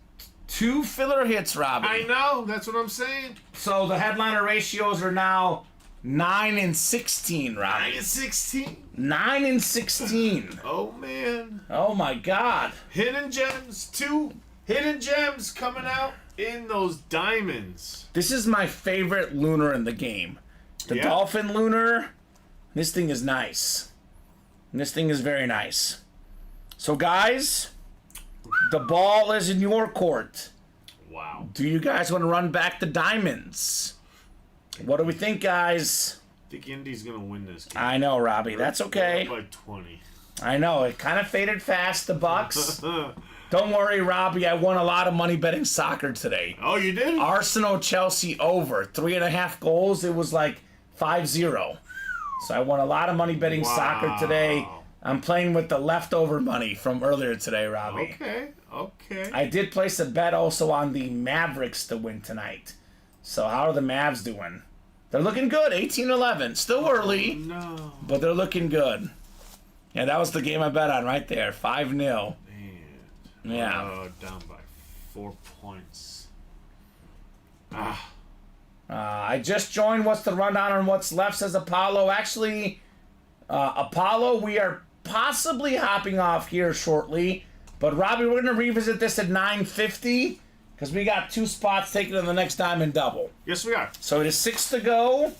2 filler hits, Robbie. I know. That's what I'm saying. So the headliner ratios are now 9 and 16, Robbie. 9 and 16. 9 and 16. Oh man, Oh my God. hidden gems. 2 hidden gems coming out in those diamonds. This is my favorite lunar in the game. The Yeah. Dolphin lunar. This thing is nice. This thing is very nice. So guys, the ball is in your court. Wow. Do you guys want to run back the diamonds? What do we think, guys? I think Indy's gonna win this game. I know, Robbie. That's okay. By 20. I know. It kind of faded fast, the Bucks. Don't worry, Robbie. I won a lot of money betting soccer today. Oh, you did? Arsenal Chelsea over 3.5 goals. It was like 5-0. So I won a lot of money betting soccer today. I'm playing with the leftover money from earlier today, Robbie. Okay. I did place a bet also on the Mavericks to win tonight. So how are the Mavs doing? They're looking good. 18-11. Still early, No. but they're looking good. Yeah, that was the game I bet on right there. 5-0. Man. Yeah. Down by 4 points. I just joined. What's the rundown on what's left, says Apollo. Actually, Apollo, we are possibly hopping off here shortly. But, Robbie, we're going to revisit this at 9:50 because we got 2 spots taken in the next diamond double. Yes, we are. So it is 6 to go.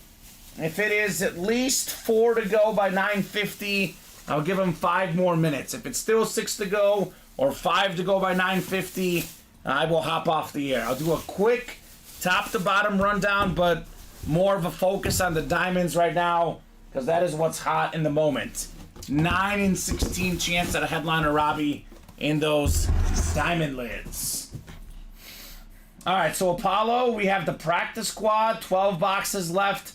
If it is at least 4 to go by 9:50, I'll give him 5 more minutes. If it's still 6 to go or 5 to go by 9:50, I will hop off the air. I'll do a quick top to bottom rundown, but more of a focus on the diamonds right now because that is what's hot in the moment. 9 and 16 chance at a headliner, Robbie, in those diamond lids. All right, so Apollo, we have the practice squad, 12 boxes left.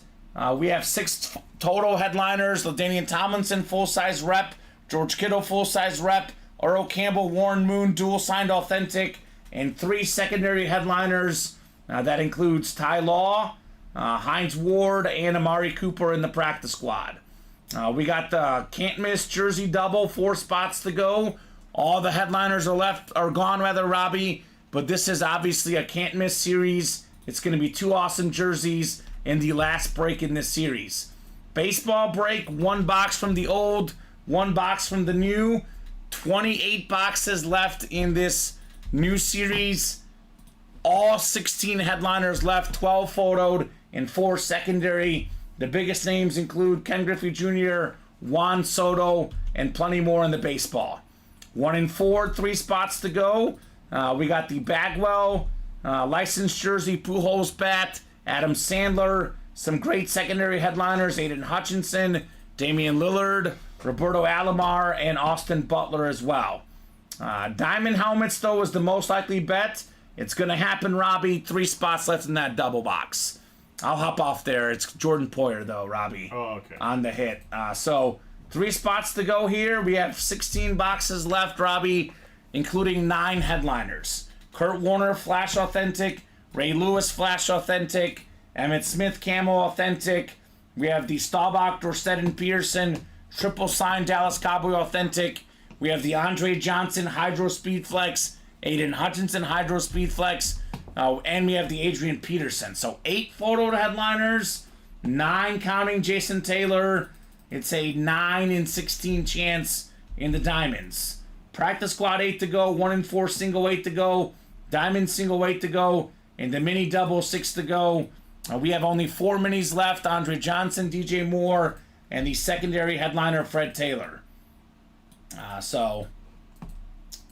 We have 6 total headliners. LaDainian Tomlinson, full-size rep. George Kittle, full-size rep. Earl Campbell, Warren Moon, dual-signed authentic. And 3 secondary headliners. That includes Ty Law, Hines Ward, and Amari Cooper in the practice squad. We got the can't miss jersey double, 4 spots to go. All the headliners are gone, Robbie. But this is obviously a can't miss series. It's going to be 2 awesome jerseys in the last break in this series. Baseball break, 1 box from the old, 1 box from the new. 28 boxes left in this new series. All 16 headliners left, 12 photoed and 4 secondary. The biggest names include Ken Griffey Jr., Juan Soto, and plenty more in the baseball. 1 and 4, 3 spots to go. We got the Bagwell, licensed jersey, Pujols bat, Adam Sandler, some great secondary headliners, Aiden Hutchinson, Damian Lillard, Roberto Alomar, and Austin Butler as well. Diamond helmets, though, is the most likely bet. It's going to happen, Robbie. 3 spots left in that double box. I'll hop off there. It's Jordan Poyer, though, Robbie. Oh, okay. On the hit. So 3 spots to go here. We have 16 boxes left, Robbie, including 9 headliners. Kurt Warner, Flash Authentic. Ray Lewis, Flash Authentic. Emmett Smith, Camo Authentic. We have the Staubach, Dorset and Pearson, Triple Sign Dallas Cowboy Authentic. We have the Andre Johnson Hydro Speed Flex, Aiden Hutchinson Hydro Speed Flex, and we have the Adrian Peterson. So 8 photo headliners, 9 counting Jason Taylor. It's a 9 in 16 chance in the diamonds. Practice squad 8 to go, 1 in 4 single weight to go, diamond single weight to go, and the mini double 6 to go. We have only 4 minis left: Andre Johnson, DJ Moore, and the secondary headliner Fred Taylor. So,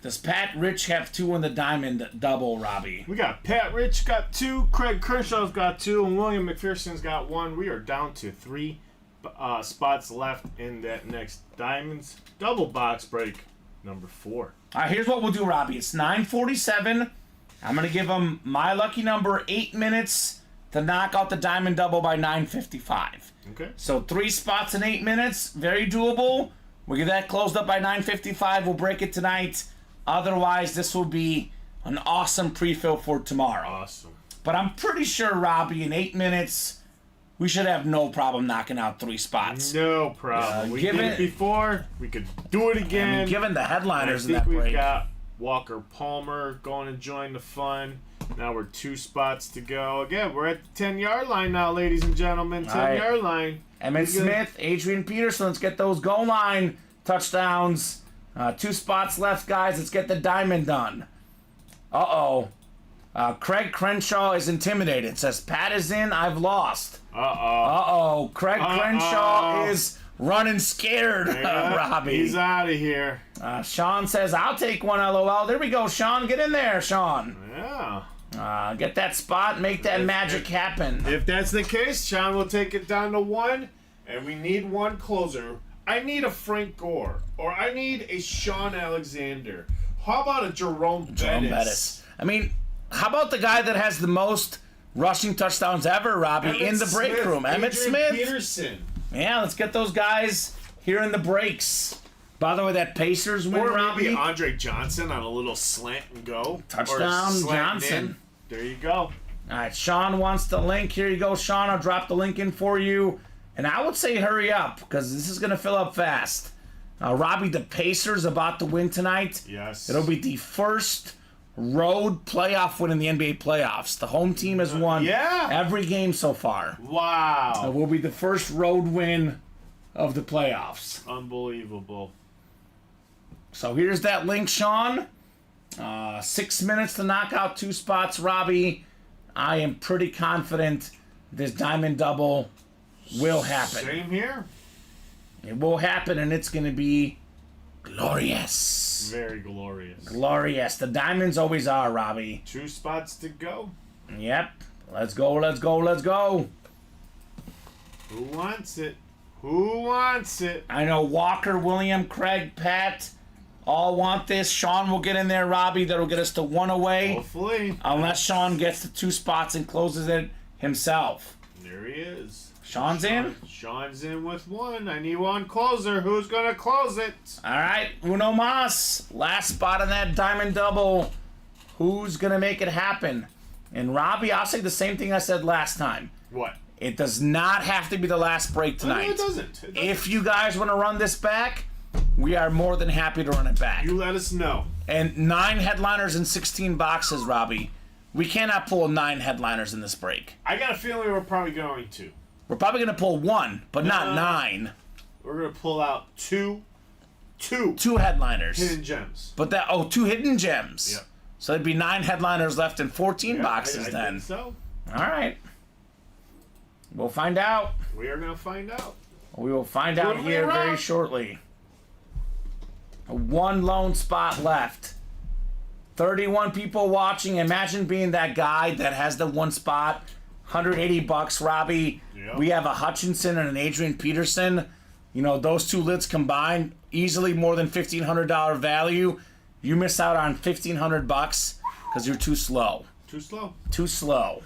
does Pat Rich have 2 in the diamond double, Robbie? We got Pat Rich got 2, Craig Kershaw's got 2, and William McPherson's got 1. We are down to 3 spots left in that next diamonds double box break number 4. All right, here's what we'll do, Robbie. It's 9:47. I'm going to give them my lucky number 8 minutes to knock out the diamond double by 9:55. Okay. So 3 spots in 8 minutes, very doable. We'll get that closed up by 9:55. We'll break it tonight. Otherwise, this will be an awesome pre-fill for tomorrow. Awesome. But I'm pretty sure, Robbie, in 8 minutes, we should have no problem knocking out 3 spots. No problem. We did it before. We could do it again. I mean, given the headliners in I that think break. we've got Walker Palmer going to join the fun. Now we're 2 spots to go. Again, we're at the 10-yard line now, ladies and gentlemen. 10-yard line. Emmett Smith, Adrian Peterson, let's get those goal line touchdowns. 2 spots left, guys. Let's get the diamond done. Craig Crenshaw is intimidated. Says, Pat is in, I've lost. Craig Crenshaw is running scared, Robbie. He's out of here. Sean says, I'll take one, LOL. There we go, Sean. Get in there, Sean. Yeah. Get that spot, make that magic happen. If that's the case, Sean will take it down to 1, and we need 1 closer. I need a Frank Gore, or I need a Sean Alexander. How about a Jerome Bettis? I mean, how about the guy that has the most rushing touchdowns ever, Robbie, Emmett in the break Smith, room? Emmett Adrian Smith. Peterson. Yeah, let's get those guys here in the breaks. By the way, that Pacers win, Or Robbie. maybe Andre Johnson on a little slant and go. Touchdown, Or slant Johnson. in. There you go. All right, Sean wants the link. Here you go, Sean. I'll drop the link in for you. And I would say hurry up, because this is going to fill up fast. Robbie, the Pacers about to win tonight. Yes. It'll be the first road playoff win in the NBA playoffs. The home team has won every game so far. Wow. It will be the first road win of the playoffs. Unbelievable. So here's that link, Sean. 6 minutes to knock out 2 spots, Robbie. I am pretty confident this diamond double will happen. Same here. It will happen, and it's going to be glorious. Very glorious. Glorious. The diamonds always are, Robbie. 2 spots to go. Yep. Let's go, let's go, let's go. Who wants it? Who wants it? I know Walker, William, Craig, Pat all want this. Sean will get in there, Robbie. That'll get us to 1 away. Hopefully. Unless Sean gets the 2 spots and closes it himself. There he is. Sean's in? Sean's in with 1. I need 1 closer. Who's going to close it? All right, Uno Mas. Last spot on that diamond double. Who's going to make it happen? And Robbie, I'll say the same thing I said last time. What? It does not have to be the last break tonight. No, it doesn't. If you guys want to run this back, we are more than happy to run it back. You let us know. And 9 headliners and 16 boxes, Robbie. We cannot pull 9 headliners in this break. I got a feeling we're probably going to. We're probably going to pull 1, but not 9. We're going to pull out 2 headliners. hidden gems. But 2 hidden gems. Yep. So there'd be 9 headliners left in 14 boxes I then. think so. All right. We'll find out. We are going to find out. We will find out Prove me here very wrong. shortly. 1 lone spot left. 31 people watching. Imagine being that guy that has the 1 spot. $180, Robbie. Yep. We have a Hutchinson and an Adrian Peterson. You know, those 2 lids combined, easily more than $1,500 value. You miss out on $1,500 because because you're too slow. Too slow. Too slow.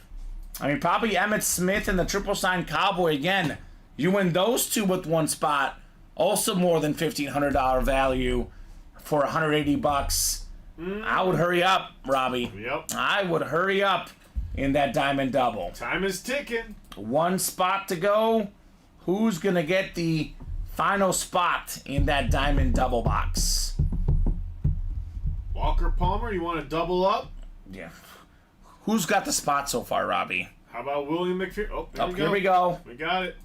I mean, probably Emmitt Smith and the triple sign Cowboy again. You win those two with one spot. Also more than $1,500 value for $180. I would hurry up, Robbie. Yep. I would hurry up in that diamond double. Time is ticking. One spot to go. Who's going to get the final spot in that diamond double box? Walker Palmer, you want to double up? Yeah. Who's got the spot so far, Robbie? How about William McPherson? Oh, there Oh, we here go. we go. We got it.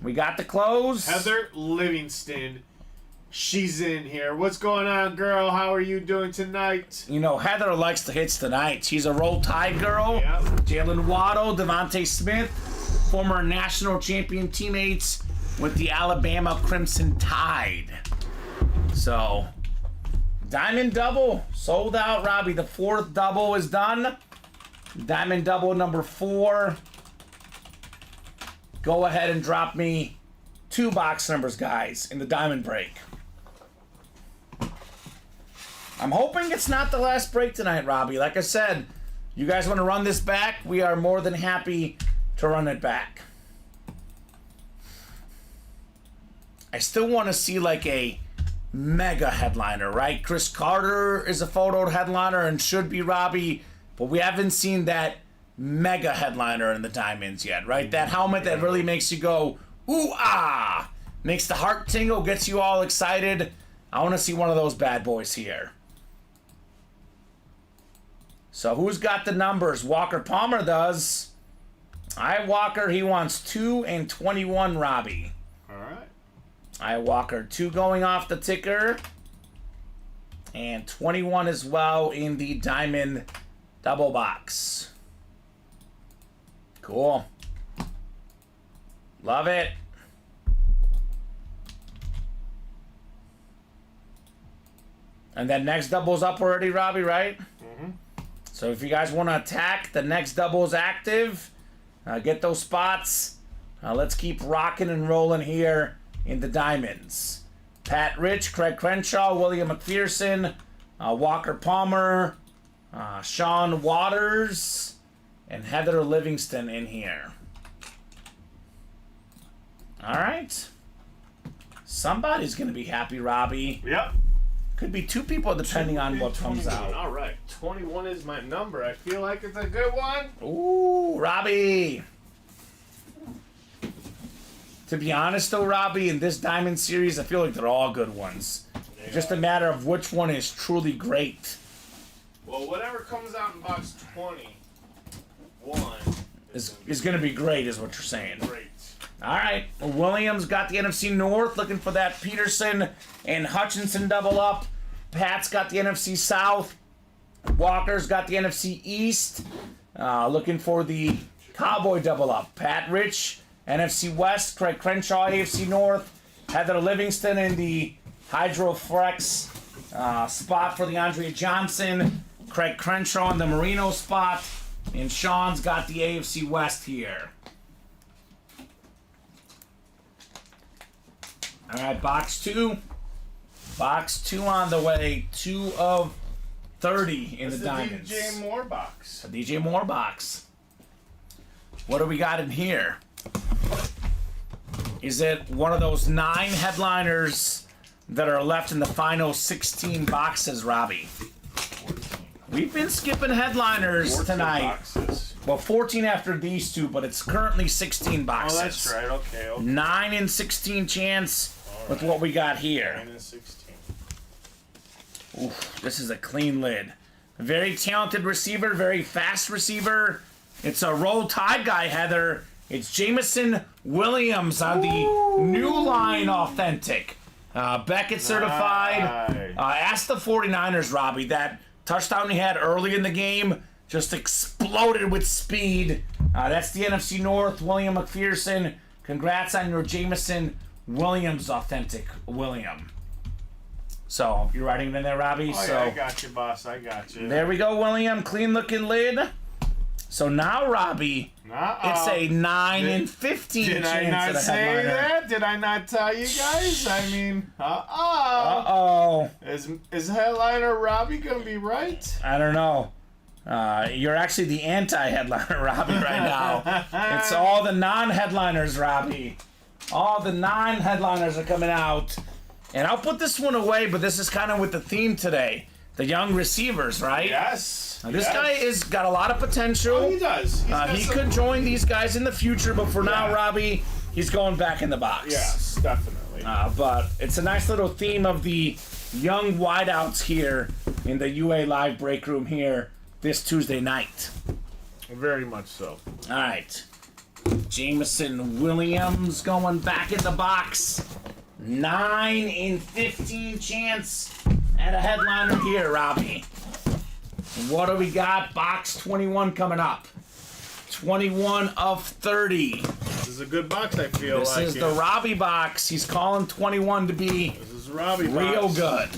We got the close. Heather Livingston. She's in here. What's going on, girl? How are you doing tonight? You know, Heather likes the hits tonight. She's a Roll Tide girl. Yep. Jalen Waddle, Devontae Smith, former national champion teammates with the Alabama Crimson Tide. So, diamond double sold out, Robbie. The fourth double is done. Diamond double number 4. Go ahead and drop me 2 box numbers, guys, in the diamond break. I'm hoping it's not the last break tonight, Robbie. Like I said, you guys want to run this back? We are more than happy to run it back. I still want to see like a mega headliner, right? Chris Carter is a photoed headliner and should be, Robbie, but we haven't seen that mega headliner in the diamonds yet, right? That helmet that really makes you go, ooh, ah, makes the heart tingle, gets you all excited. I want to see one of those bad boys here. So who's got the numbers? Walker Palmer does. Walker, he wants 2 and 21, Robbie. All right. Walker, 2 going off the ticker. And 21 as well in the diamond double box. Cool. Love it. And that next double's up already, Robbie, right? Mm-hmm. So if you guys want to attack, the next double is active. Get those spots. Let's keep rocking and rolling here in the diamonds. Pat Rich, Craig Crenshaw, William McPherson, Walker Palmer, Sean Waters, and Heather Livingston in here. All right. Somebody's going to be happy, Robbie. Yep. Could be 2 people depending on what comes out. All right. 21 is my number. I feel like it's a good one. Ooh, Robbie. To be honest, though, Robbie, in this Diamond series, I feel like they're all good ones. It's just a matter of which one is truly great. Well, whatever comes out in box 21 Is going to be great, is what you're saying. great. All right. Well, Williams got the NFC North, looking for that Peterson and Hutchinson double up. Pat's got the NFC South. Walker's got the NFC East. Looking for the Cowboy double up. Pat Rich, NFC West. Craig Crenshaw, AFC North. Heather Livingston in the Hydroflex spot for the Andre Johnson. Craig Crenshaw in the Marino spot. And Sean's got the AFC West here. All right, box 2. Box 2 on the way. 2 of 30 in the diamonds. DJ Moore box. A DJ Moore box. What do we got in here? Is it one of those 9 headliners that are left in the final 16 boxes, Robbie? 14. We've been skipping headliners tonight. Boxes. Well, 14 after these 2, but it's currently 16 boxes. Oh, that's right. Okay. 9 and 16 chance with what we got here. 9 and 16. Oof, this is a clean lid. Very talented receiver, very fast receiver. It's a Roll Tide guy, Heather. It's Jameson Williams on the New Line Authentic. Beckett certified. Ask the 49ers, Robbie. That touchdown he had early in the game just exploded with speed. That's the NFC North, William McPherson. Congrats on your Jameson Williams Authentic, William. So, you're writing it in there, Robbie? Oh, so, yeah, I got you, boss. I got you. there we go, William. Clean looking lid. So now, Robbie, it's a 9 and 15 Did chance I not at a say headliner. that? Did I not tell you guys? I mean, Uh-oh. Is headliner Robbie gonna be right? I don't know. You're actually the anti-headliner, Robbie, right now. It's all the non-headliners, Robbie. All the non-headliners are coming out. And I'll put this one away, but this is kind of with the theme today. The young receivers, right? Yes. Now, this guy is got a lot of potential. Oh, he does. He could join these guys in the future, but for now, Robbie, he's going back in the box. Yes, definitely. But it's a nice little theme of the young wideouts here in the UA Live break room here this Tuesday night. Very much so. All right. Jameson Williams going back in the box. 9 in 15 chance at a headliner here, Robbie. What do we got? Box 21 coming up. 21 of 30. This is a good box, I feel This like. is the Robbie box. He's calling 21 to be This is Robbie real box. good.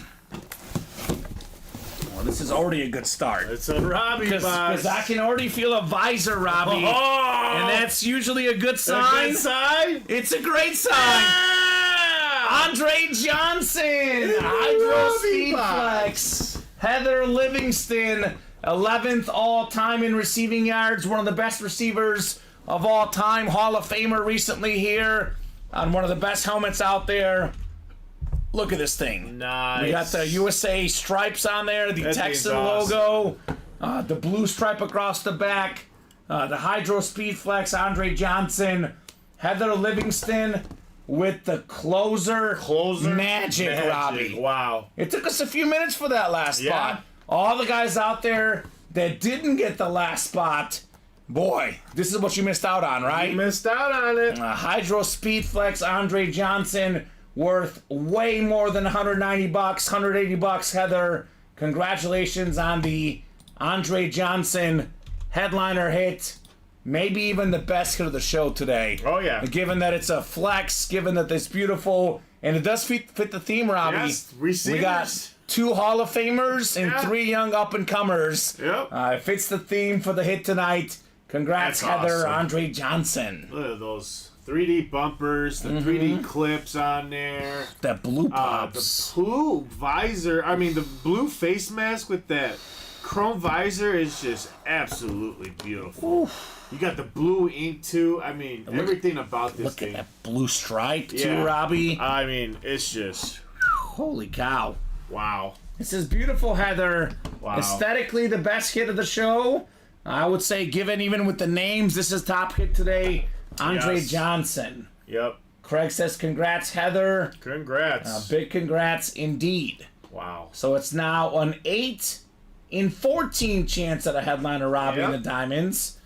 Well, this is already a good start. It's a Robbie box. Because I can already feel a visor, Robbie. Oh! And that's usually a good A sign. good sign? It's a great sign. Ah! Andre Johnson, a Hydro Robbie Speed box. Flex. Heather Livingston, 11th all-time in receiving yards, one of the best receivers of all time. Hall of Famer recently here on one of the best helmets out there. Look at this thing. Nice. We got the USA stripes on there, the That Texan thing's awesome. logo, the blue stripe across the back, the Hydro Speed Flex, Andre Johnson, Heather Livingston with the closer magic, Robbie. Wow. It took us a few minutes for that last Yeah. spot. All the guys out there that didn't get the last spot, boy, this is what you missed out on, right? You missed out on it. Hydro Speed Flex, Andre Johnson, worth way more than $190, $180, Heather. Congratulations on the Andre Johnson headliner hit. Maybe even the best hit of the show today. Oh, yeah. Given that it's a flex, given that it's beautiful, and it does fit the theme, Robbie. Yes, We got receivers. 2 Hall of Famers and Yeah. 3 young up-and-comers. Yep. It fits the theme for the hit tonight. Congrats, That's Heather, awesome. Andre Johnson. Look at those 3D bumpers, the 3D clips on there. That blue The pops. blue visor, I mean, the blue face mask with that chrome visor is just absolutely beautiful. You got the blue ink, too. I mean, everything about this Look thing. at that blue stripe, too, Yeah. Robbie. I mean, it's just, Holy cow. wow. This is beautiful, Heather. Wow. Aesthetically, the best hit of the show. I would say, given even with the names, this is top hit today. Andre Yes. Johnson. Yep. Craig says, congrats, Heather. Congrats. Big congrats indeed. Wow. So it's now an 8 in 14 chance at a headliner, Robbie, in Yep. the Diamonds,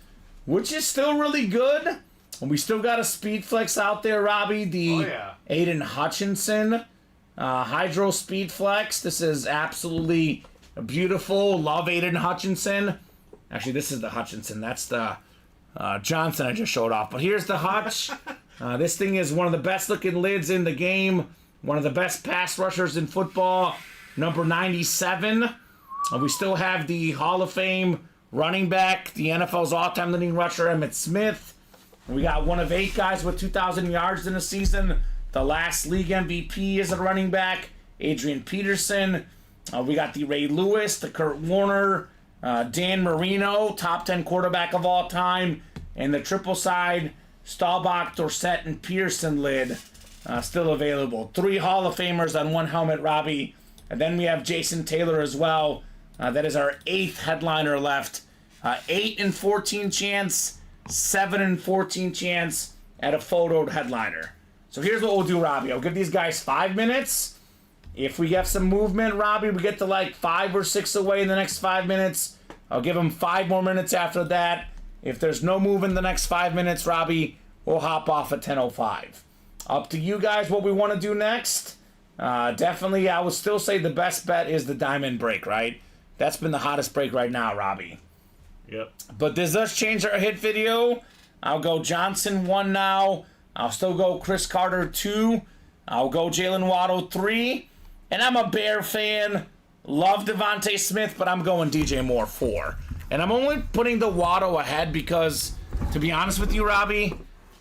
which is still really good. And we still got a Speed Flex out there, Robbie. The Oh, yeah. Aiden Hutchinson Hydro Speed Flex. This is absolutely beautiful. Love Aiden Hutchinson. Actually, this is the Hutchinson. That's the Johnson I just showed off. But here's the Hutch. This thing is one of the best looking lids in the game. One of the best pass rushers in football. Number 97. We still have the Hall of Fame running back, the NFL's all-time leading rusher, Emmitt Smith. We got one of 8 guys with 2,000 yards in a season. The last league MVP is a running back, Adrian Peterson. We got the Ray Lewis, the Kurt Warner, Dan Marino, top 10 quarterback of all time, and the triple side Staubach, Dorsett, and Pearson lid still available. 3 Hall of Famers on 1 helmet, Robbie. And then we have Jason Taylor as well. That is our 8th headliner left. 8 in 14 chance, 7 in 14 chance at a photoed headliner. So here's what we'll do, Robbie. I'll give these guys 5 minutes. If we have some movement, Robbie, we get to like 5 or 6 away in the next 5 minutes. I'll give them 5 more minutes after that. If there's no move in the next 5 minutes, Robbie, we'll hop off at 10:05. Up to you guys what we want to do next. Definitely, I would still say the best bet is the diamond break, right? That's been the hottest break right now, Robbie. Yep. But this does change our hit video. I'll go Johnson 1 now. I'll still go Chris Carter 2. I'll go Jalen Waddle 3. And I'm a Bear fan. Love Devontae Smith, but I'm going DJ Moore 4. And I'm only putting the Waddle ahead because, to be honest with you, Robbie,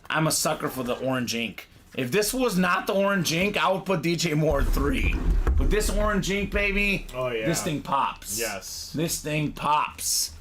I'm a sucker for the orange ink. If this was not the orange ink, I would put DJ Moore 3. But this orange ink, baby, Oh, yeah. this thing pops. Yes. This thing pops.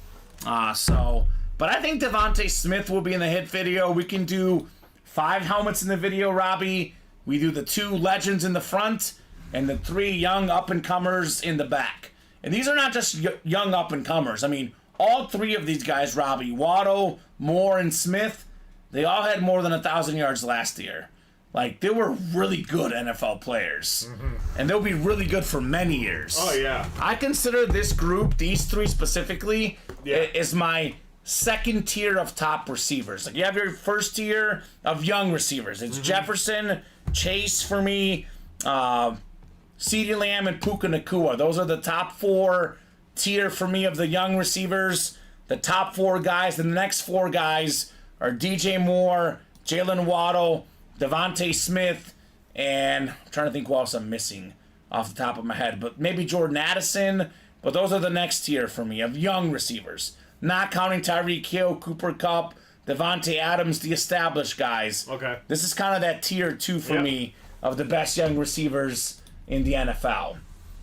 But I think Devontae Smith will be in the hit video. We can do 5 helmets in the video, Robbie. We do the 2 legends in the front and the 3 young up-and-comers in the back. And these are not just young up-and-comers. I mean, all 3 of these guys, Robbie, Waddle, Moore, and Smith, they all had more than 1,000 yards last year. Like, they were really good NFL players. And they'll be really good for many years. Oh, yeah. I consider this group, these 3 specifically, is my second tier of top receivers. Like, you have your first tier of young receivers. It's Jefferson, Chase for me, CeeDee Lamb, and Puka Nacua. Those are the top 4 tier for me of the young receivers. The top 4 guys. The next 4 guys are DJ Moore, Jalen Waddle, Devontae Smith, and I'm trying to think who else I'm missing off the top of my head. But maybe Jordan Addison. But those are the next tier for me of young receivers. Not counting Tyreek Hill, Cooper Kupp, Devontae Adams, the established guys. Okay. This is kind of that tier 2 for me of the best young receivers in the NFL.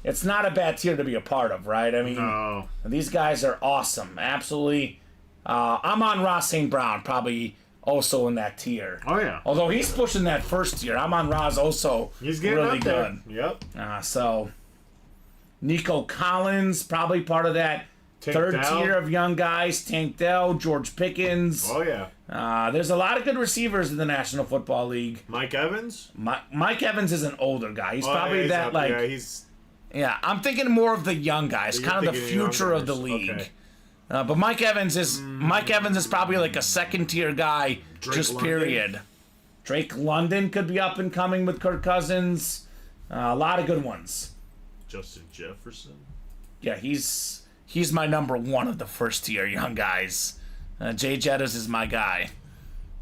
It's not a bad tier to be a part of, right? I mean, these guys are awesome. Absolutely. I'm on Ross St. Brown, probably also in that tier. Oh, yeah. Although he's pushing that first tier. I'm on Ross also. He's getting really up there. good. Yep. So, Nico Collins, probably part of that third tier of young guys. Tank Dell, George Pickens. Oh, yeah. There's a lot of good receivers in the National Football League. Mike Evans? Mike Evans is an older guy. He's probably that, like... Yeah, I'm thinking more of the young guys, kind of the future of the league. Okay. But Mike Evans is probably like a second tier guy, period. Drake London could be up and coming with Kirk Cousins. A lot of good ones. Justin Jefferson? Yeah, he's my number 1 of the first tier young guys. Jay Jettis is my guy.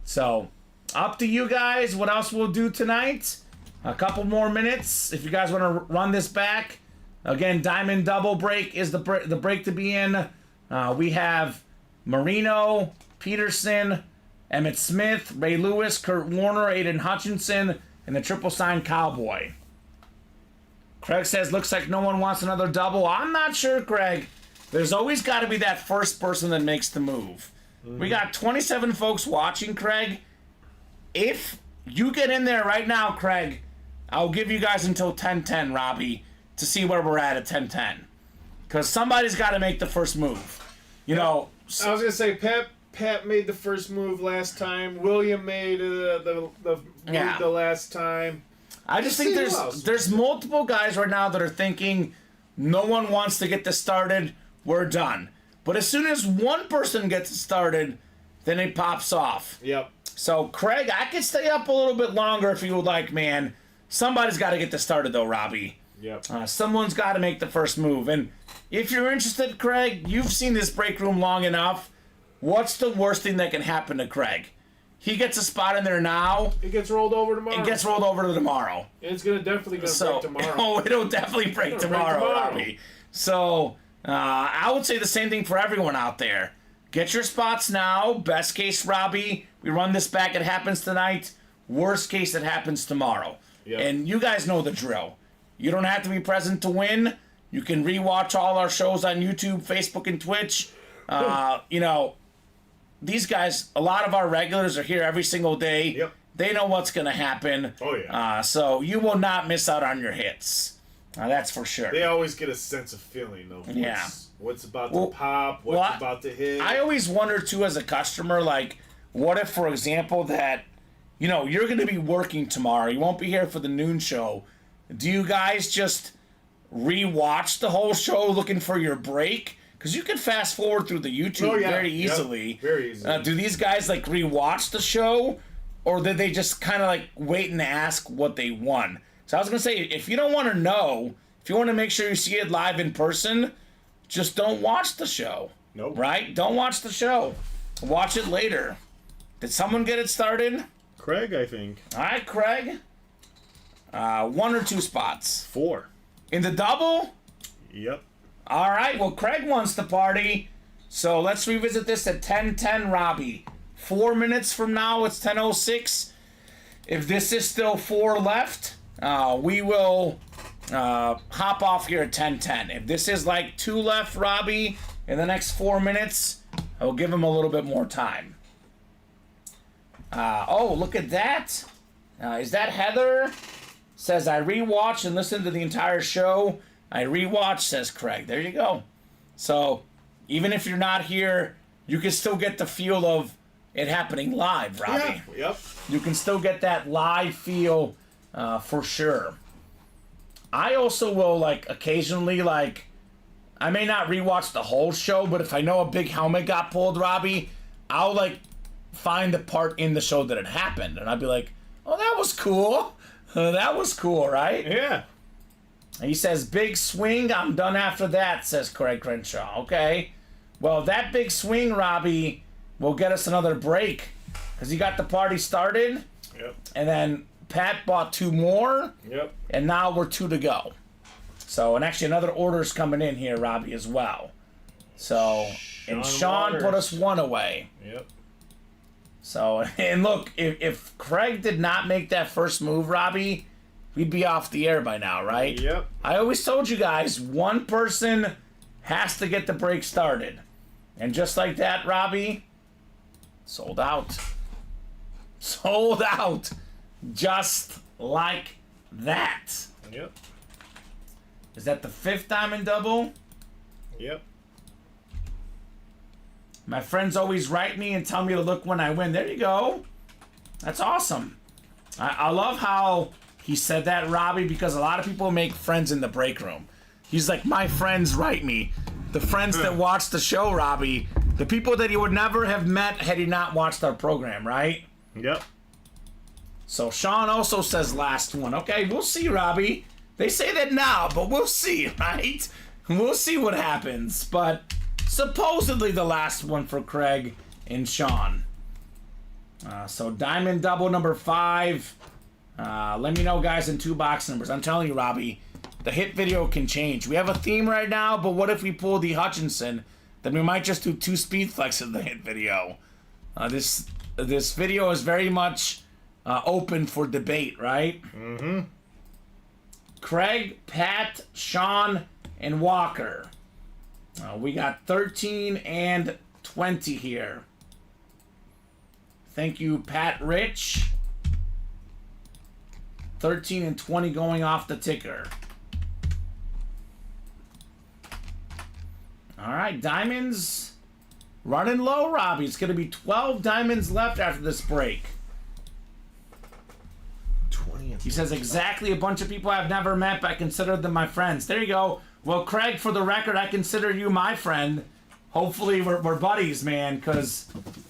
So, up to you guys. What else we'll do tonight? A couple more minutes. If you guys want to run this back. Again, Diamond Double Break is the break to be in. We have Marino, Peterson, Emmitt Smith, Ray Lewis, Kurt Warner, Aiden Hutchinson, and the triple sign Cowboy. Craig says, looks like no one wants another double. I'm not sure, Craig. There's always got to be that first person that makes the move. We got 27 folks watching, Craig. If you get in there right now, Craig, I'll give you guys until 10:10, Robbie, to see where we're at 10:10. Because somebody's got to make the first move. You know... I was going to say, Pat made the first move last time. William made the move the last time. I just think there's multiple guys right now that are thinking, no one wants to get this started, we're done. But as soon as one person gets it started, then it pops off. Yep. So, Craig, I could stay up a little bit longer if you would like, man. Somebody's got to get this started, though, Robbie. Yep. Someone's got to make the first move. And if you're interested, Craig, you've seen this break room long enough. What's the worst thing that can happen to Craig? He gets a spot in there now. It gets rolled over tomorrow. It gets rolled over to tomorrow. It's definitely going to break tomorrow. Oh, it'll definitely break tomorrow, Robbie. So, I would say the same thing for everyone out there. Get your spots now. Best case, Robbie, we run this back. It happens tonight. Worst case, it happens tomorrow. Yep. And you guys know the drill. You don't have to be present to win. You can rewatch all our shows on YouTube, Facebook, and Twitch. You know, these guys, a lot of our regulars are here every single day. Yep. They know what's going to happen. Oh, yeah. So you will not miss out on your hits. That's for sure. They always get a sense of feeling, though. What's about to pop, what's about to hit. I always wonder, too, as a customer, like, what if, for example, that, you know, you're going to be working tomorrow. You won't be here for the noon show. Do you guys just re-watch the whole show looking for your break? Because you can fast forward through the YouTube very easily. Yep. Very easily. Do these guys, like, re-watch the show? Or did they just kind of, like, wait and ask what they won? So I was going to say, if you don't want to know, if you want to make sure you see it live in person, just don't watch the show. Nope. Right? Don't watch the show. Watch it later. Did someone get it started? Craig, I think. All right, Craig. 1 or 2 spots? 4. In the double? Yep. All right, well, Craig wants to party. So let's revisit this at 10:10, Robbie. 4 minutes from now, it's 10:06. If this is still 4 left, we will hop off here at 10:10. If this is like 2 left, Robbie, in the next 4 minutes, I will give him a little bit more time. Oh, look at that. Is that Heather? Says, I rewatched and listened to the entire show. I rewatched, says Craig. There you go. So, even if you're not here, you can still get the feel of it happening live, Robbie. Yeah. Yep. You can still get that live feel for sure. I also will, like, occasionally, like, I may not rewatch the whole show, but if I know a big helmet got pulled, Robbie, I'll, like, find the part in the show that it happened. And I'll be like, oh, that was cool. That was cool, right? Yeah. He says, big swing, I'm done after that, says Craig Crenshaw. Okay. Well, that big swing, Robbie, will get us another break. Because he got the party started. Yep. And then Pat bought 2 more. Yep. And now we're 2 to go. So, and actually another order's coming in here, Robbie, as well. So, and Sean Waters. put us 1 away. Yep. So, and look, if Craig did not make that first move, Robbie, we'd be off the air by now, right? Yep. I always told you guys, one person has to get the break started. And just like that, Robbie, sold out. Sold out. Just like that. Yep. Is that the 5th diamond double? Yep. My friends always write me and tell me to look when I win. There you go. That's awesome. I love how he said that, Robbie, because a lot of people make friends in the break room. He's like, my friends write me. The friends that watch the show, Robbie. The people that you would never have met had you not watched our program, right? Yep. So Sean also says last one. Okay, we'll see, Robbie. They say that now, but we'll see, right? We'll see what happens. But supposedly the last one for Craig and Sean. So diamond double number 5. Let me know, guys, in 2 box numbers. I'm telling you, Robbie, the hit video can change. We have a theme right now, but what if we pull the Hutchinson? Then we might just do 2 speed flex in the hit video. This video is very much open for debate, right? Mm-hmm. Craig, Pat, Sean, and Walker. We got 13 and 20 here. Thank you, Pat Rich. 13 and 20 going off the ticker. All right, diamonds running low, Robbie. It's going to be 12 diamonds left after this break. 20. He says exactly a bunch of people I've never met, but I consider them my friends. There you go. Well, Craig, for the record, I consider you my friend. Hopefully we're buddies, man, because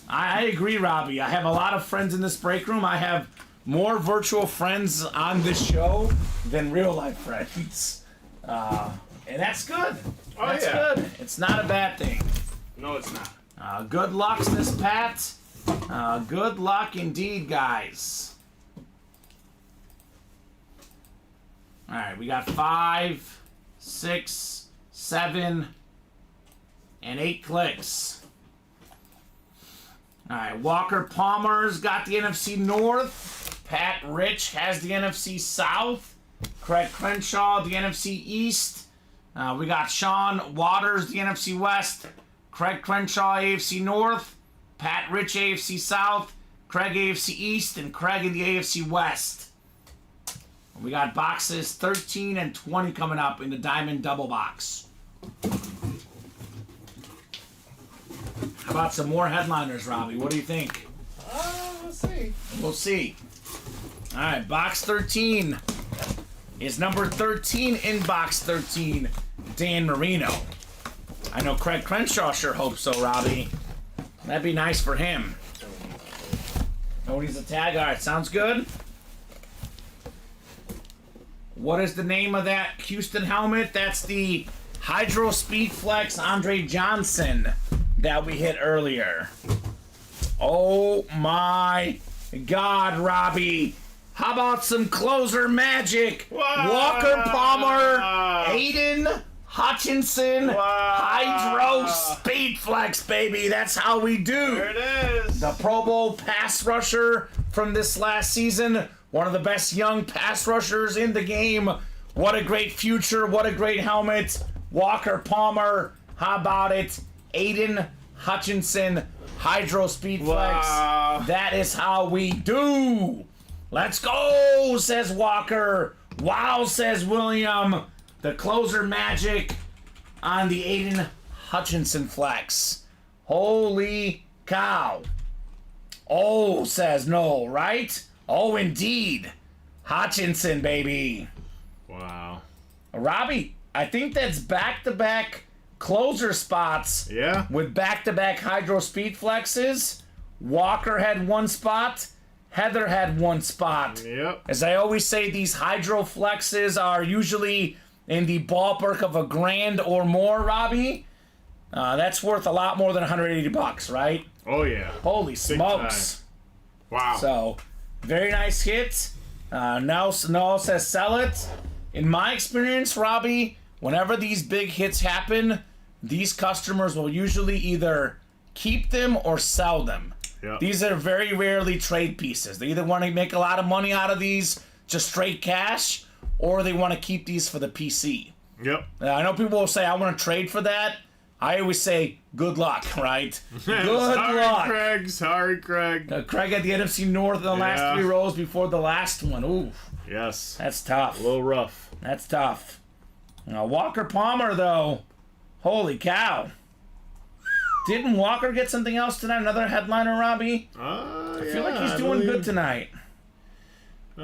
I agree, Robbie. I have a lot of friends in this break room. I have more virtual friends on this show than real life friends. And that's good. Oh, That's yeah. good. It's not a bad thing. No, it's not. Good luck, Miss Pat. Good luck indeed, guys. All right, we got 5, 6, 7, and 8 clicks. All right, Walker Palmer's got the NFC North. Pat Rich has the NFC South. Craig Crenshaw, the NFC East. We got Sean Waters, the NFC West. Craig Crenshaw, AFC North. Pat Rich, AFC South. Craig, AFC East. And Craig in the AFC West. We got boxes 13 and 20 coming up in the Diamond Double Box. How about some more headliners, Robbie? What do you think? Let's see. We'll see. All right, box 13 is number 13 in box 13, Dan Marino. I know Craig Crenshaw sure hopes so, Robbie. That'd be nice for him. Oh, he's a tag. All right, sounds good. What is the name of that Houston helmet? That's the Hydro Speed Flex Andre Johnson that we hit earlier. Oh my God, Robbie. How about some closer magic? Wow. Walker Palmer, Aiden Hutchinson, Hydro Speed Flex, baby. That's how we do. There it is. The Pro Bowl pass rusher from this last season. One of the best young pass rushers in the game. What a great future. What a great helmet. Walker Palmer. How about it? Aiden Hutchinson Hydro Speed Flex. Wow. That is how we do. Let's go, says Walker. Wow, says William. The closer magic on the Aiden Hutchinson Flex. Holy cow. Oh, says Noel, right? Oh, indeed. Hutchinson, baby. Wow. Robbie, I think that's back-to-back closer spots. Yeah. With back-to-back Hydro Speed Flexes. Walker had one spot. Heather had one spot. Yep. As I always say, these Hydro Flexes are usually in the ballpark of $1,000 or more, Robbie. That's worth a lot more than $180, right? Oh, yeah. Holy smokes. Wow. So, very nice hit. Noel says sell it. In my experience, Robbie, whenever these big hits happen, these customers will usually either keep them or sell them. Yep. These are very rarely trade pieces. They either want to make a lot of money out of these, just straight cash, or they want to keep these for the PC. Yep. I know people will say, I want to trade for that. I always say, good luck, right? Good luck. Craig. Sorry, Craig. Craig had the NFC North in the last 3 rows before the last one. Ooh, Yes. that's tough. A little rough. That's tough. Walker Palmer, though. Holy cow. Didn't Walker get something else tonight? Another headliner, Robbie? I feel like he's doing good tonight. He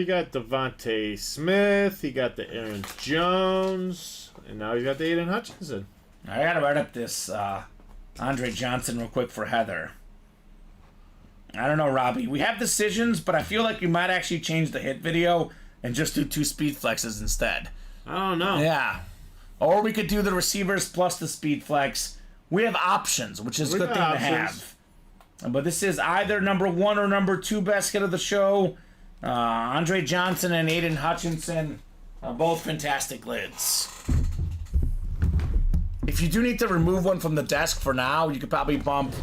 got Devontae Smith. He got the Aaron Jones. And now he got the Aiden Hutchinson. I gotta write up this Andre Johnson real quick for Heather. I don't know, Robbie. We have decisions, but I feel like we might actually change the hit video and just do 2 speed flexes instead. I don't know. Yeah. Or we could do the receivers plus the speed flex. We have options, which is a good thing to have. But this is either number 1 or number 2 best hit of the show. Andre Johnson and Aiden Hutchinson, both fantastic lids. If you do need to remove one from the desk for now, you could probably bump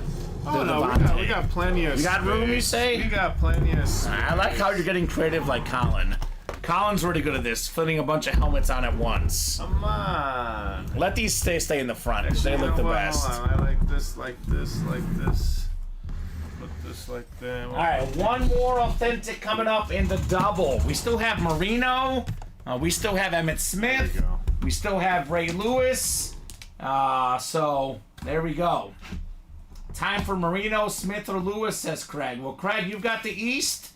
Oh, the no, Devontae. we got plenty of You got room, you say? We got plenty of space. I like how you're getting creative like Colin. Colin's really good at this, fitting a bunch of helmets on at once. Come on. Let these stay in the front. They look the best. Hold on. I like this, like this, like this. Put this like that. All right, one more authentic coming up in the double. We still have Marino. We still have Emmett Smith. There you go. We still have Ray Lewis. So there we go. Time for Marino, Smith, or Lewis, says Craig. Well, Craig, you've got the East.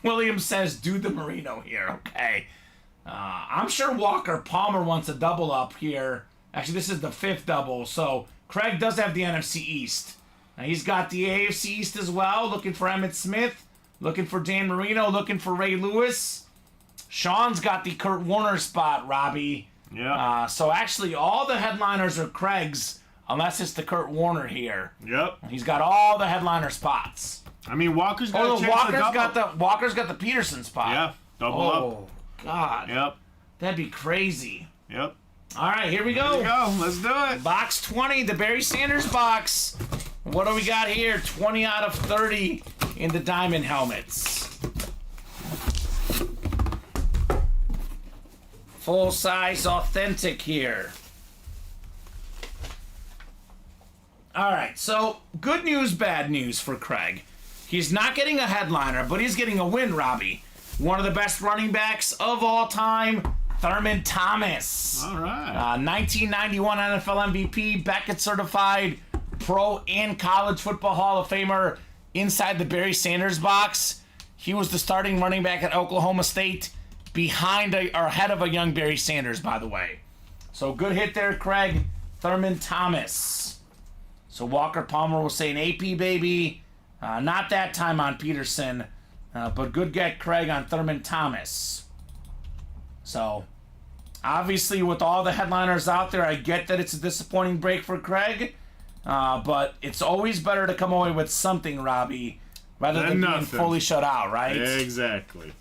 Williams says do the Marino here. Okay. I'm sure Walker Palmer wants a double up here. Actually, this is the 5th double. So Craig does have the NFC East. Now, he's got the AFC East as well, looking for Emmett Smith, looking for Dan Marino, looking for Ray Lewis. Sean's got the Kurt Warner spot, Robbie. Yeah. So actually, all the headliners are Craig's, unless it's the Kurt Warner here. Yep. He's got all the headliner spots. I mean, Walker's got Oh, a chance to double. Walker's got the Peterson spot. Yeah. Double up. Oh God. Yep. That'd be crazy. Yep. All right, here we There go. you go. Let's do it. Box 20, the Barry Sanders box. What do we got here? 20 out of 30 in the diamond helmets. Full size authentic here. All right, so good news, bad news for Craig. He's not getting a headliner, but he's getting a win, Robbie. One of the best running backs of all time, Thurman Thomas. All right. 1991 NFL MVP, Beckett certified, pro and college football Hall of Famer inside the Barry Sanders box. He was the starting running back at Oklahoma State, ahead of a young Barry Sanders, by the way. So good hit there, Craig. Thurman Thomas. So Walker Palmer will say an AP, baby. Not that time on Peterson, but good get, Craig, on Thurman Thomas. So, obviously, with all the headliners out there, I get that it's a disappointing break for Craig, but it's always better to come away with something, Robbie, rather than being nothing. fully shut out, right? Exactly.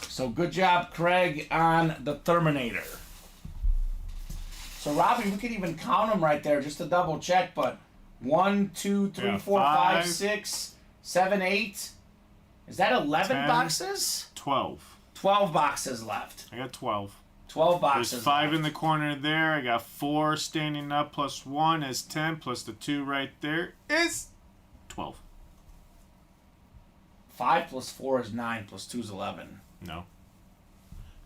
So good job, Craig, on the Terminator. So, Robbie, we could even count them right there just to double check, but 1, 2, 3, Yeah, 4, 5, 5, 6, 7, 8. Is that 11 10. boxes? 12. 12 boxes left. I got 12. 12 There's boxes. 5 in the corner there. I got 4 standing up plus 1 is 10 plus the 2 right there is 12. 5 plus 4 is 9 plus 2 is 11. No.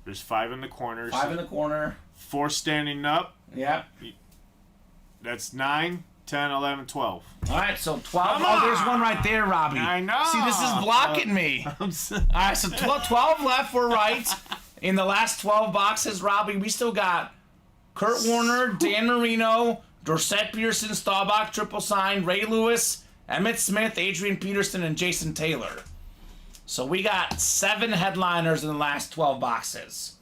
There's 5 in the corners. 5 in the corner. 4 standing up. Yep. That's 9, 10, 11, 12. All right, so 12. Come Oh, there's on. one right there, Robbie. I know. See, this is blocking me. All right, so 12 left. We're right. In the last 12 boxes, Robbie, we still got Kurt Warner, Dan Marino, Dorsett Pearson, Staubach, triple sign, Ray Lewis, Emmett Smith, Adrian Peterson, and Jason Taylor. So we got 7 headliners in the last 12 boxes.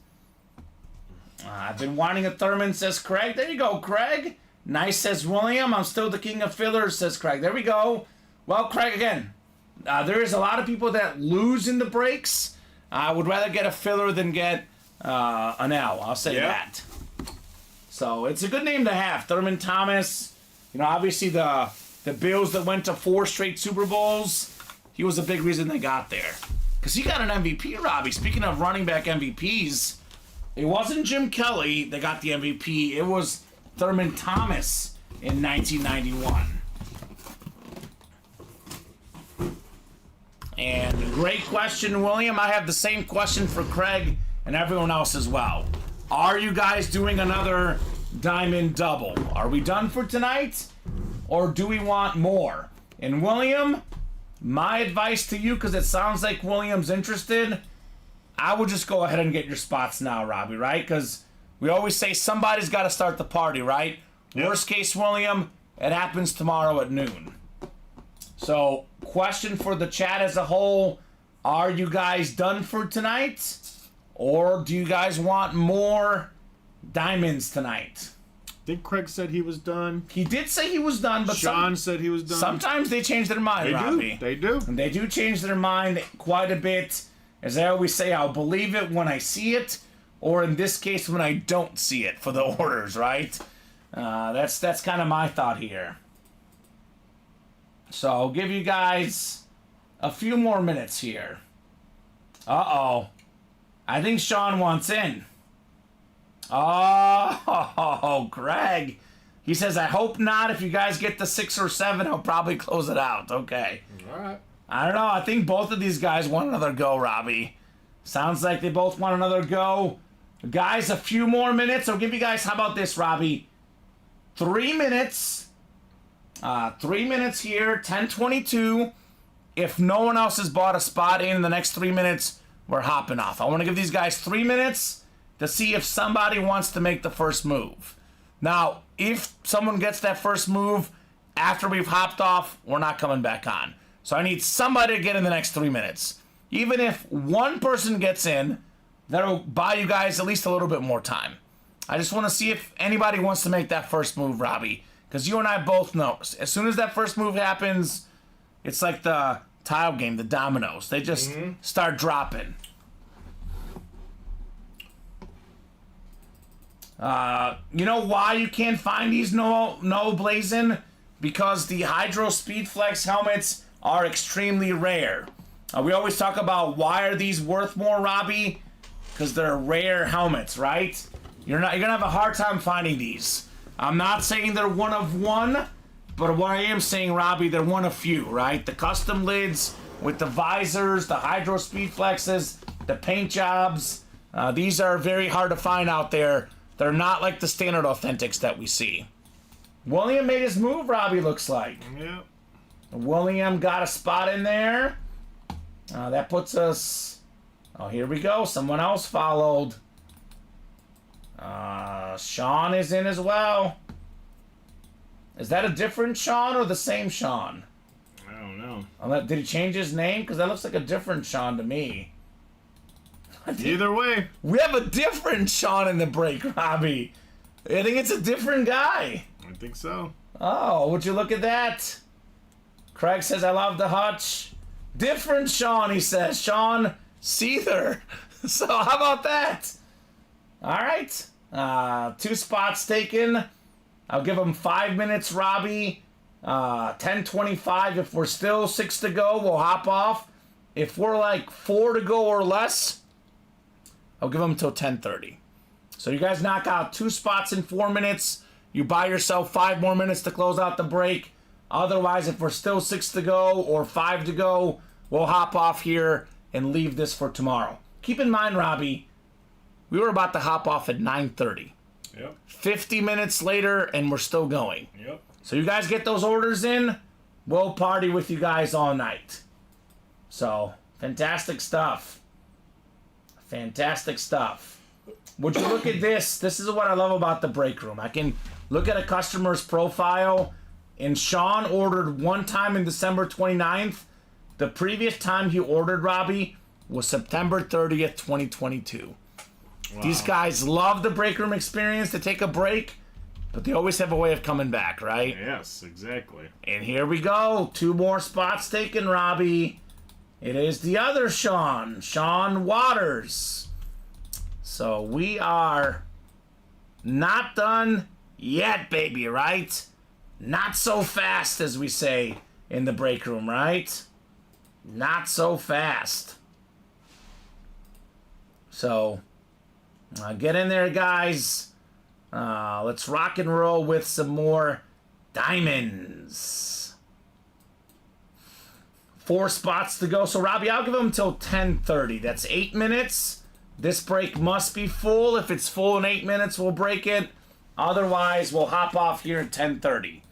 I've been wanting a Thurman, says Craig. There you go, Craig. Nice, says William. I'm still the king of fillers, says Craig. There we go. Well, Craig, again, there is a lot of people that lose in the breaks. I would rather get a filler than get an L. I'll say that. So it's a good name to have. Thurman Thomas. You know, obviously the Bills that went to 4 straight Super Bowls, he was a big reason they got there. Because he got an MVP, Robbie. Speaking of running back MVPs, it wasn't Jim Kelly that got the MVP. It was Thurman Thomas in 1991. And great question, William. I have the same question for Craig and everyone else as well. Are you guys doing another diamond double? Are we done for tonight? Or do we want more? And William, my advice to you, because it sounds like William's interested, I would just go ahead and get your spots now, Robbie, right? Because we always say somebody's got to start the party, right? Yep. Worst case, William, it happens tomorrow at noon. So, question for the chat as a whole, are you guys done for tonight? Or do you guys want more diamonds tonight? I think Craig said he was done. He did say he was done, but Sean said he was done. sometimes they change their mind, they Robbie. do. They do. And they do change their mind quite a bit. As I always say, I'll believe it when I see it, or in this case, when I don't see it for the orders, right? That's kind of my thought here. So I'll give you guys a few more minutes here. Uh-oh. I think Sean wants in. Oh, Greg. He says, I hope not. If you guys get the 6 or 7, I'll probably close it out. Okay. All right. I don't know. I think both of these guys want another go, Robbie. Sounds like they both want another go. Guys, a few more minutes. I'll give you guys, how about this, Robbie? 3 minutes. 3 minutes here, 10:22. If no one else has bought a spot in the next 3 minutes, we're hopping off. I want to give these guys 3 minutes to see if somebody wants to make the first move. Now, if someone gets that first move after we've hopped off, we're not coming back on. So I need somebody to get in the next 3 minutes. Even if one person gets in, that'll buy you guys at least a little bit more time. I just want to see if anybody wants to make that first move, Robbie. Because you and I both know, as soon as that first move happens, it's like the tile game, the dominoes. They just start dropping. You know why you can't find these no blazing? Because the Hydro Speedflex helmets are extremely rare. We always talk about why are these worth more, Robbie? Because they're rare helmets, right? You're gonna have a hard time finding these. I'm not saying they're one of one, but what I am saying, Robbie, they're one of few, right? The custom lids with the visors, the Hydro Speedflexes, the paint jobs. These are very hard to find out there. They're not like the standard authentics that we see. William made his move, Robbie, looks like. Yep. William got a spot in there. That puts us... Oh, here we go. Someone else followed. Sean is in as well. Is that a different Sean or the same Sean? I don't know. Did he change his name? Because that looks like a different Sean to me. Either way. We have a different Sean in the break, Robbie. I think it's a different guy. I think so. Oh, would you look at that? Craig says, I love the hutch. Different Sean, he says. Sean Seether. So how about that? All right. 2 spots taken. I'll give him 5 minutes, Robbie. 10:25. If we're still 6 to go, we'll hop off. If we're like 4 to go or less, I'll give him until 10:30. So you guys knock out 2 spots in 4 minutes. You buy yourself 5 more minutes to close out the break. Otherwise, if we're still 6 to go or 5 to go, we'll hop off here and leave this for tomorrow. Keep in mind, Robbie, we were about to hop off at 9:30. Yep. 50 minutes later, and we're still going. Yep. So you guys get those orders in. We'll party with you guys all night. So, fantastic stuff. Fantastic stuff. Would you look at this? This is what I love about the break room. I can look at a customer's profile, and Sean ordered one time in December 29th. The previous time he ordered, Robbie, was September 30th, 2022. Wow. These guys love the break room experience to take a break, but they always have a way of coming back, right? Yes, exactly. And here we go. 2 more spots taken, Robbie. It is the other Sean Waters. So we are not done yet, baby, right? Not so fast, as we say in the break room, right? Not so fast. So, get in there, guys. Let's rock and roll with some more diamonds. 4 spots to go. So, Robbie, I'll give them until 10:30. That's 8 minutes. This break must be full. If it's full in 8 minutes, we'll break it. Otherwise, we'll hop off here at 10:30.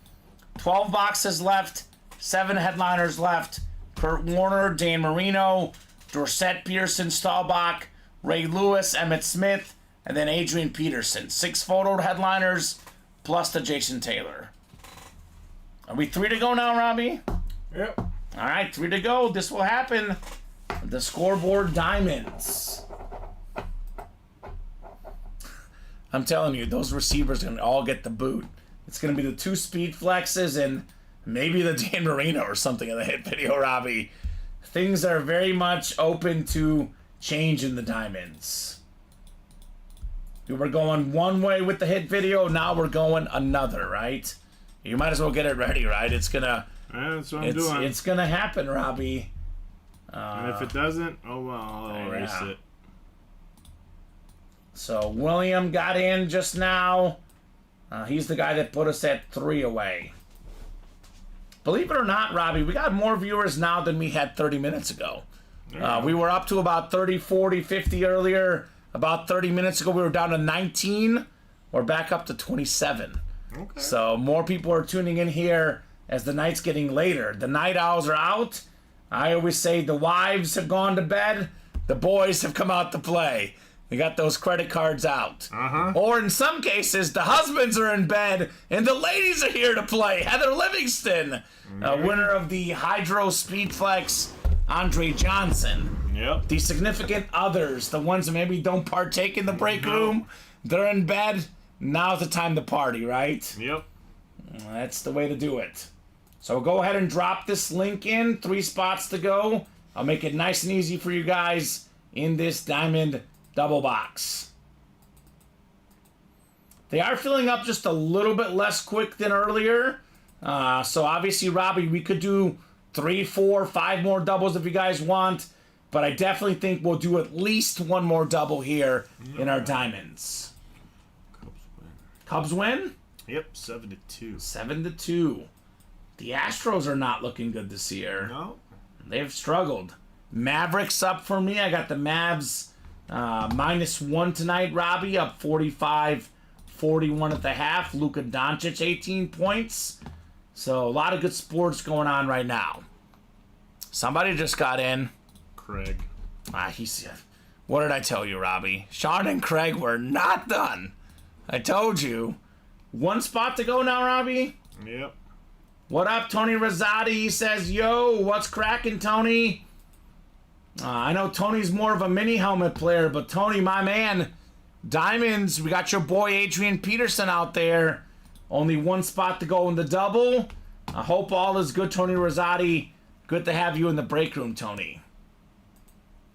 12 boxes left. 7 headliners left. Kurt Warner, Dan Marino, Dorsett Pearson, Staubach, Ray Lewis, Emmett Smith, and then Adrian Peterson. 6 photo headliners plus the Jason Taylor. Are we 3 to go now, Robbie? Yep. All right, 3 to go. This will happen. The scoreboard diamonds. I'm telling you, those receivers are going to all get the boot. It's going to be the 2 speed flexes and maybe the Dan Marino or something in the hit video, Robbie. Things are very much open to change in the diamonds. We were going one way with the hit video, now we're going another, right? You might as well get it ready, right? It's gonna... That's what I'm doing. It's gonna happen, Robbie. And if it doesn't, oh well, I'll erase it. So William got in just now. He's the guy that put us at 3 away. Believe it or not, Robbie, we got more viewers now than we had 30 minutes ago. We were up to about 30, 40, 50 earlier. About 30 minutes ago, we were down to 19. We're back up to 27. Okay. So more people are tuning in here as the night's getting later. The night owls are out. I always say the wives have gone to bed. The boys have come out to play. They got those credit cards out. Or in some cases, the husbands are in bed and the ladies are here to play. Heather Livingston, winner of the Hydro Speedflex, Andre Johnson. Yep. The significant others, the ones that maybe don't partake in the break room, they're in bed. Now's the time to party, right? Yep. That's the way to do it. So go ahead and drop this link in. 3 spots to go. I'll make it nice and easy for you guys in this diamond double box. They are filling up just a little bit less quick than earlier. So obviously, Robbie, we could do 3, 4, 5 more doubles if you guys want. But I definitely think we'll do at least 1 more double here in our diamonds. Cubs win? Yep, 7-2. 7-2. The Astros are not looking good this year. No. They've struggled. Mavericks up for me. I got the Mavs -1 tonight, Robbie, up 45-41 at the half. Luka Doncic, 18 points. So a lot of good sports going on right now. Somebody just got in. Craig. What did I tell you, Robbie? Sean and Craig were not done. I told you. 1 spot to go now, Robbie. Yep. What up, Tony Rosati? He says, yo, what's cracking, Tony? I know Tony's more of a mini helmet player, but Tony, my man, diamonds, we got your boy Adrian Peterson out there. Only 1 spot to go in the double. I hope all is good, Tony Rosati. Good to have you in the break room, Tony.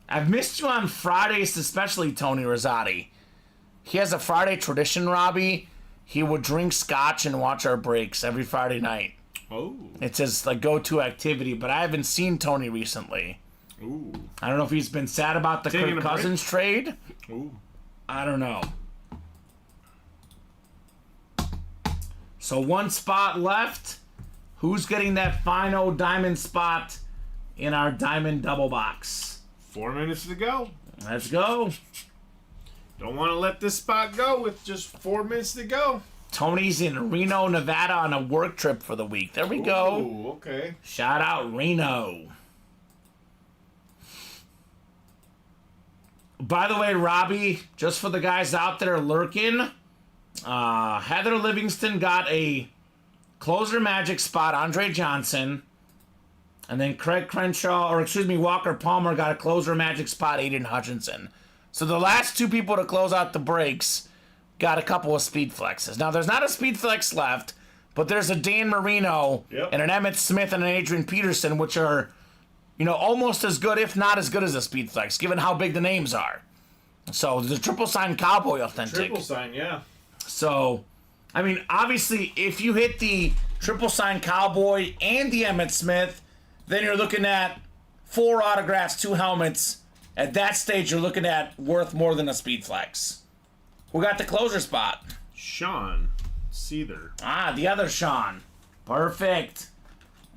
I've missed you on Fridays, especially Tony Rosati. He has a Friday tradition, Robbie. He would drink scotch and watch our breaks every Friday night. Oh. It's his go-to activity, but I haven't seen Tony recently. Ooh. I don't know if he's been sad about the Taking Kirk a break? Cousins trade. Ooh. I don't know. So one spot left. Who's getting that final diamond spot in our diamond double box? 4 minutes to go. Let's go. Don't want to let this spot go with just 4 minutes to go. Tony's in Reno, Nevada on a work trip for the week. There we go. Ooh, okay. Shout out Reno. By the way, Robbie, just for the guys out there lurking, Heather Livingston got a closer magic spot, Andre Johnson. And then Walker Palmer got a closer magic spot, Aiden Hutchinson. So the last two people to close out the breaks got a couple of speed flexes. Now, there's not a speed flex left, but there's a Dan Marino and an Emmett Smith and an Adrian Peterson, which are, almost as good, if not as good as a speed flex, given how big the names are. So the triple sign Cowboy authentic. Triple sign, yeah. So, obviously, if you hit the triple sign Cowboy and the Emmett Smith, then you're looking at 4 autographs, 2 helmets. At that stage, you're looking at worth more than a speed flex. Who got the closer spot? Sean Seether. The other Sean. Perfect.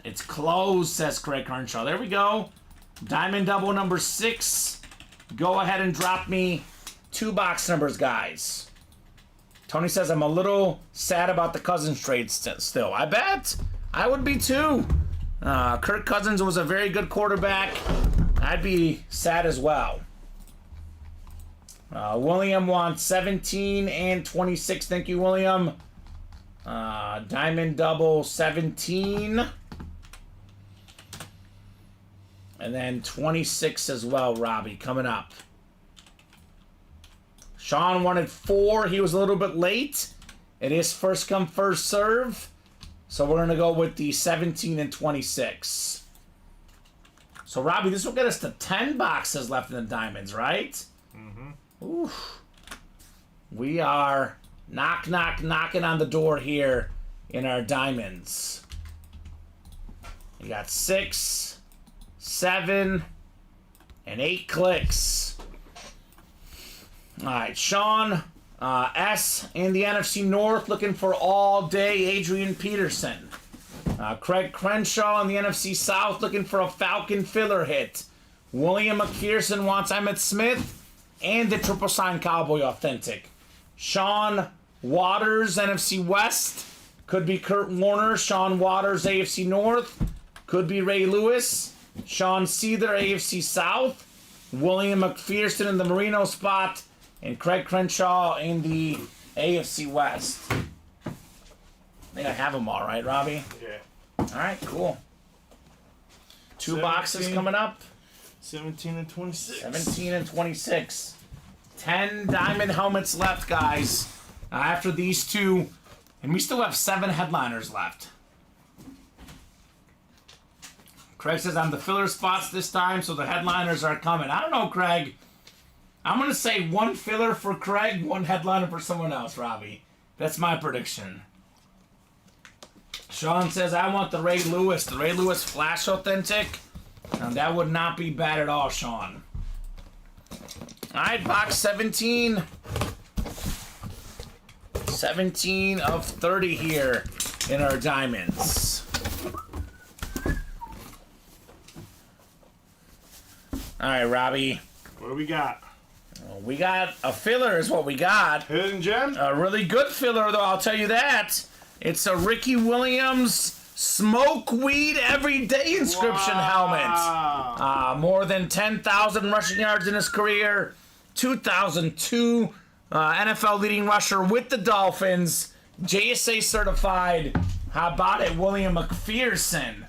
It's closed, says Craig Crenshaw. There we go. Diamond double number 6. Go ahead and drop me 2 box numbers, guys. Tony says, I'm a little sad about the Cousins trade still. I bet. I would be too. Kirk Cousins was a very good quarterback. I'd be sad as well. William wants 17 and 26. Thank you, William. Diamond double 17. And then 26 as well, Robbie, coming up. Sean wanted 4. He was a little bit late. It is first come, first serve. So we're going to go with the 17 and 26. So, Robbie, this will get us to 10 boxes left in the diamonds, right? Mm-hmm. Oof. We are knocking on the door here in our diamonds. We got 6, 7, and 8 clicks. All right, Sean S. in the NFC North looking for all day Adrian Peterson. Craig Crenshaw in the NFC South looking for a Falcon filler hit. William McPherson wants Emmett Smith and the triple sign Cowboy authentic. Sean Waters, NFC West. Could be Kurt Warner. Sean Waters, AFC North. Could be Ray Lewis. Sean Seether, AFC South. William McPherson in the Marino spot. And Craig Crenshaw in the AFC West. I think I have them all, right, Robbie? Yeah. All right, cool. 2 17. boxes coming up. 17 and 26. 17 and 26. 10 diamond helmets left, guys. After these 2, and we still have 7 headliners left. Craig says I'm the filler spots this time, so the headliners are coming. I don't know, Craig. I'm going to say 1 filler for Craig, 1 headliner for someone else, Robbie. That's my prediction. Sean says, I want the Ray Lewis Flash Authentic. And that would not be bad at all, Sean. All right, box 17. 17 of 30 here in our diamonds. All right, Robbie. What do we got? We got a filler is what we got. Hidden gem? A really good filler, though, I'll tell you that. It's a Ricky Williams Smoke Weed Everyday inscription helmet. More than 10,000 rushing yards in his career. 2002 NFL leading rusher with the Dolphins. JSA certified. How about it, William McPherson?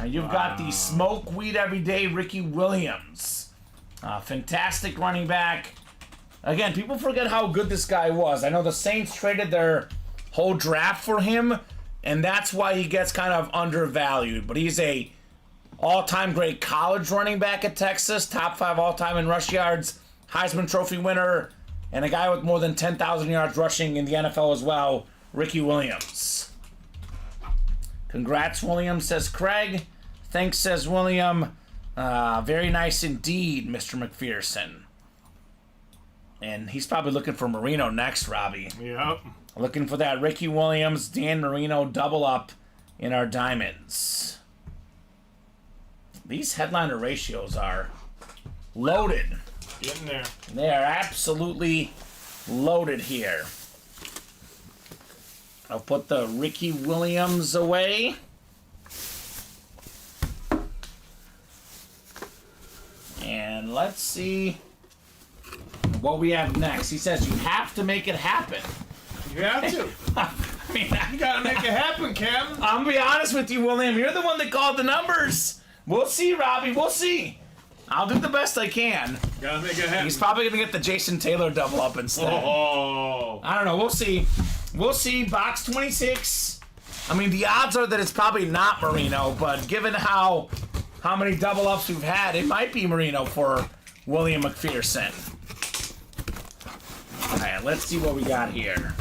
You've got the Smoke Weed Everyday Ricky Williams. Fantastic running back. Again, people forget how good this guy was. I know the Saints traded their whole draft for him, and that's why he gets kind of undervalued. But he's a all-time great college running back at Texas, top 5 all-time in rush yards, Heisman Trophy winner, and a guy with more than 10,000 yards rushing in the NFL as well, Ricky Williams. Congrats, William, says Craig. Thanks, says William. Very nice indeed, Mr. McPherson. And he's probably looking for Marino next, Robbie. Yep. Looking for that Ricky Williams, Dan Marino double up in our diamonds. These headliner ratios are loaded. Getting there. They are absolutely loaded here. I'll put the Ricky Williams away. And let's see what we have next. He says you have to make it happen. You have to. I mean, You gotta make it happen, Cam. I'm gonna be honest with you, William. You're the one that called the numbers. We'll see, Robbie. We'll see. I'll do the best I can. Gotta make it happen. He's probably gonna get the Jason Taylor double up instead. Oh. I don't know. We'll see. We'll see. Box 26. I mean, the odds are that it's probably not Marino, but given how many double ups we've had, it might be Marino for William McPherson. All right, let's see what we got here.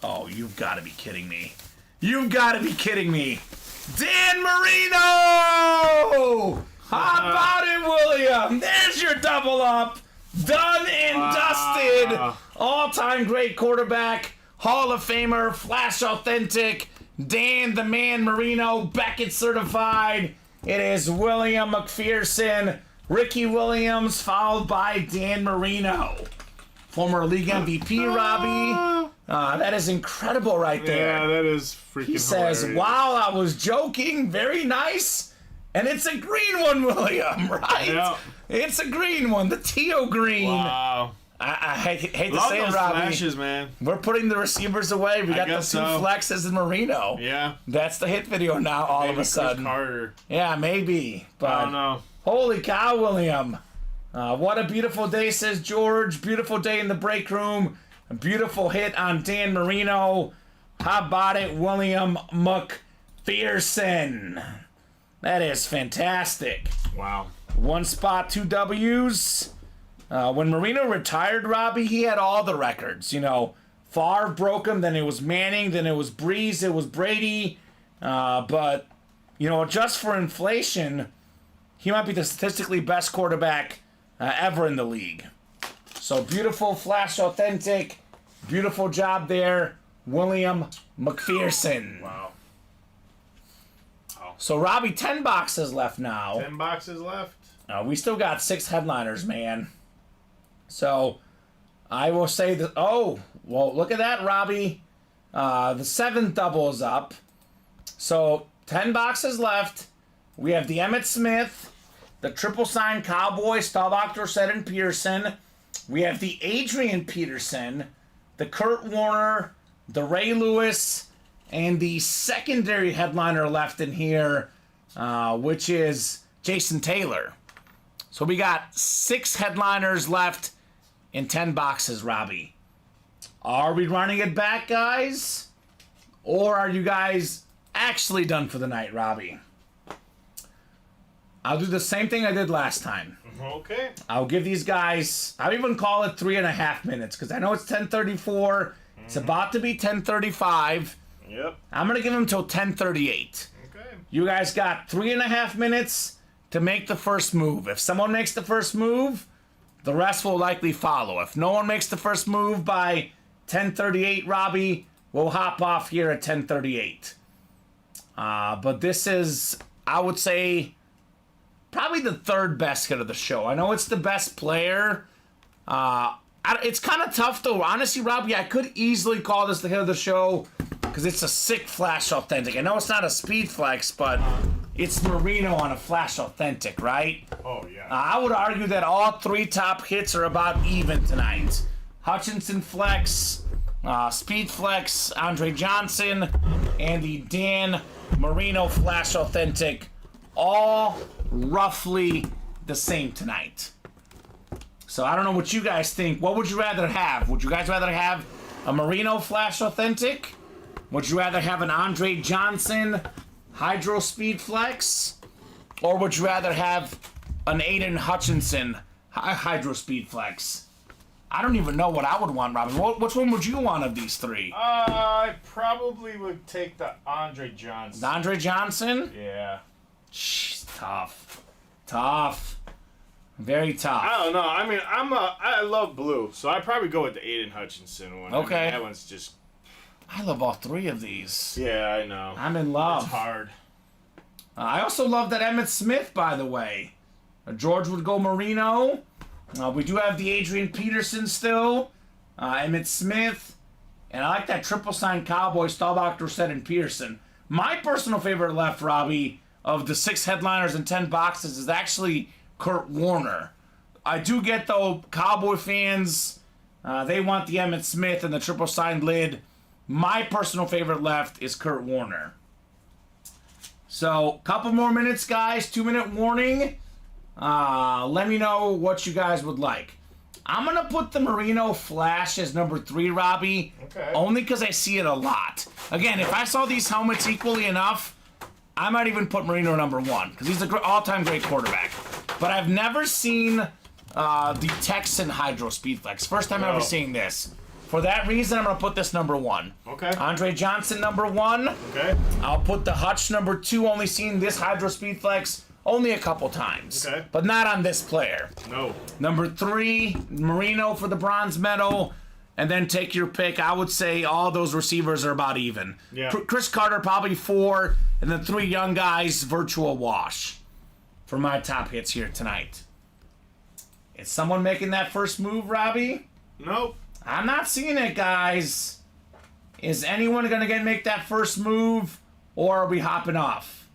Oh, you've got to be kidding me. You've got to be kidding me. Dan Marino! How about it, William? There's your double up. Done and dusted. All-time great quarterback. Hall of Famer. Flash Authentic. Dan the Man Marino. Beckett certified. It is William McPherson. Ricky Williams followed by Dan Marino. Former league MVP, Robbie. That is incredible right there. Yeah, that is freaking He says, hilarious. wow, I was joking. Very nice. And it's a green one, William, right? Yeah. It's a green one. The Teo green. Wow. I hate to Love say it, those Robbie. flashes, man. We're putting the receivers away. We got the two guess so. flexes in Marino. Yeah. That's the hit video now all Maybe of a sudden. Chris Carter. Yeah, maybe. But I don't know. holy cow, William. What a beautiful day, says George. Beautiful day in the break room. A beautiful hit on Dan Marino. How about it, William McPherson? That is fantastic. Wow. One spot, 2 W's. When Marino retired, Robbie, he had all the records. You know, Favre broke him, then it was Manning, then it was Breeze, it was Brady. But, you know, just for inflation, he might be the statistically best quarterback ever in the league. So beautiful, Flash Authentic. Beautiful job there, William McPherson. Wow. So, Robbie, 10 boxes left now. 10 boxes left. We still got 6 headliners, man. So, I will say that... Oh, well, look at that, Robbie. The 7th double is up. So, 10 boxes left. We have the Emmitt Smith, the triple sign Cowboy, Staubach, Dorsett, and Pearson. We have the Adrian Peterson, the Kurt Warner, the Ray Lewis, and the secondary headliner left in here, which is Jason Taylor. So we got 6 headliners left in 10 boxes, Robbie. Are we running it back, guys? Or are you guys actually done for the night, Robbie? I'll do the same thing I did last time. Okay. I'll give these guys, I'll even call it 3.5 minutes, because I know it's 10:34. It's about to be 10:35. Yep. I'm going to give them till 10:38. Okay. You guys got 3.5 minutes to make the first move. If someone makes the first move, the rest will likely follow. If no one makes the first move by 10:38, Robbie, we'll hop off here at 10:38. But this is, I would say, probably the 3rd best hit of the show. I know it's the best player. It's kind of tough, though. Honestly, Robbie, I could easily call this the hit of the show because it's a sick Flash Authentic. I know it's not a speed flex, but it's Marino on a Flash Authentic, right? Oh, yeah. I would argue that all 3 top hits are about even tonight. Hutchinson Flex, Speed Flex, Andre Johnson, and the Dan Marino Flash Authentic, all roughly the same tonight. So I don't know what you guys think. What would you rather have? Would you guys rather have a Marino Flash Authentic? Would you rather have an Andre Johnson Hydro Speed Flex? Or would you rather have an Aiden Hutchinson Hydro Speed Flex? I don't even know what I would want, Robin. Which one would you want of these 3? I probably would take the Andre Johnson. Andre Johnson? Yeah. Jeez, tough. Tough. Very tough. I don't know. I mean, I love blue, so I'd probably go with the Aiden Hutchinson one. Okay. I mean, that one's just. I love all three of these. Yeah, I know. I'm in love. It's hard. I also love that Emmitt Smith, by the way. George would go Marino. We do have the Adrian Peterson still. Emmitt Smith. And I like that triple sign Cowboy, Staubach, Dorset, and Peterson. My personal favorite left, Robbie, of the 6 headliners and 10 boxes is actually Kurt Warner. I do get, though, Cowboy fans, they want the Emmitt Smith and the triple signed lid. My personal favorite left is Kurt Warner. So, couple more minutes, guys. 2-minute warning. Let me know what you guys would like. I'm going to put the Marino Flash as number 3, Robbie. Okay. Only because I see it a lot. Again, if I saw these helmets equally enough, I might even put Marino number 1. Because he's an all-time great quarterback. But I've never seen the Texan Hydro Speedflex. First time ever seeing this. For that reason, I'm going to put this number 1. Okay. Andre Johnson number 1. Okay. I'll put the Hutch number 2. Only seen this Hydro Speedflex only a couple times. Okay. But not on this player. No. Number 3, Marino for the bronze medal. And then take your pick. I would say all those receivers are about even. Yeah. Chris Carter probably 4. And then 3 young guys, virtual wash. For my top hits here tonight. Is someone making that first move, Robbie? Nope. I'm not seeing it, guys. Is anyone going to make that first move, or are we hopping off?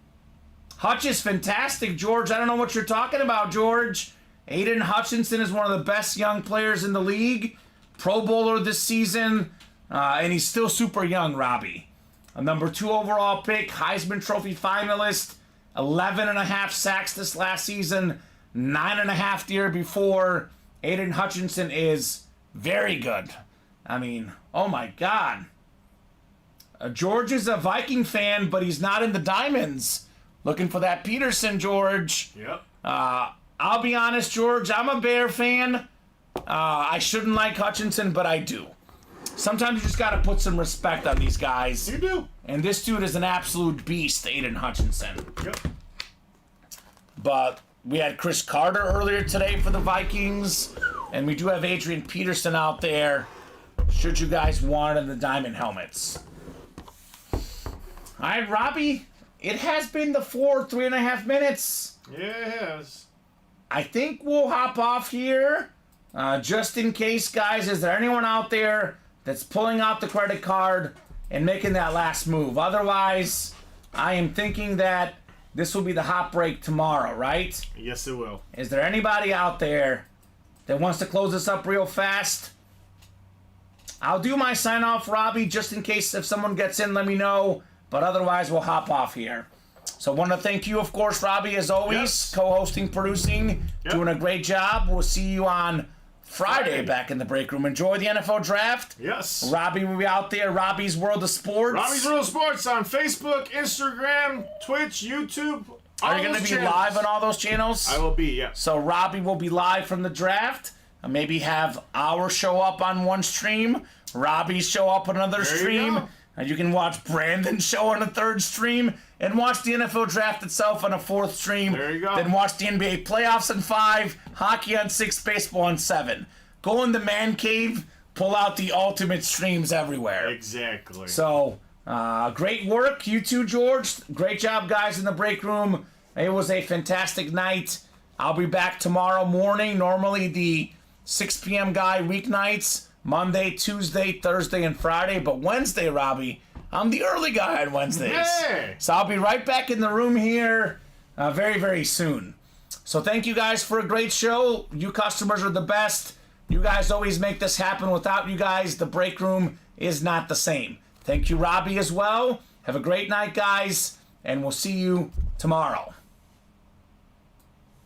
Hutch is fantastic, George. I don't know what you're talking about, George. Aiden Hutchinson is one of the best young players in the league. Pro Bowler this season, and he's still super young, Robbie. A number 2 overall pick, Heisman Trophy finalist, 11.5 sacks this last season, 9.5 the year before. Aiden Hutchinson is very good. I mean, oh my God. George is a Viking fan, but he's not in the Diamonds. Looking for that Peterson, George. Yep. I'll be honest, George, I'm a Bear fan. I shouldn't like Hutchinson, but I do. Sometimes you just got to put some respect on these guys. You do. And this dude is an absolute beast, Aiden Hutchinson. Yep. But we had Chris Carter earlier today for the Vikings. And we do have Adrian Peterson out there, should you guys want in the diamond helmets. All right, Robbie, it has been the 3.5 minutes. Yes. I think we'll hop off here. Just in case, guys, is there anyone out there that's pulling out the credit card and making that last move? Otherwise, I am thinking that this will be the hot break tomorrow, right? Yes, it will. Is there anybody out there that wants to close this up real fast? I'll do my sign off, Robbie, just in case if someone gets in, let me know. But otherwise, we'll hop off here. So I want to thank you, of course, Robbie, as always, Yes. co-hosting, producing, Yep. doing a great job. We'll see you on Friday back in the break room. Enjoy the NFL draft. Yes. Robbie will be out there. Robbie's World of Sports. Robbie's Real Sports on Facebook, Instagram, Twitch, YouTube. Are you going to be live on all those channels? I will be, yes. So Robbie will be live from the draft. Maybe have our show up on one stream, Robbie's show up on another There you stream, go. and you can watch Brandon's show on a third stream, and watch the NFL draft itself on a fourth stream. There you go. Then watch the NBA playoffs on 5, hockey on 6, baseball on 7. Go in the man cave, pull out the ultimate streams everywhere. Exactly. So, great work. You too, George. Great job, guys, in the break room. It was a fantastic night. I'll be back tomorrow morning. Normally the 6 p.m. guy weeknights. Monday, Tuesday, Thursday, and Friday. But Wednesday, Robbie, I'm the early guy on Wednesdays. Hey! So I'll be right back in the room here very, very soon. So thank you guys for a great show. You customers are the best. You guys always make this happen. Without you guys, the break room is not the same. Thank you, Robbie, as well. Have a great night, guys, and we'll see you tomorrow.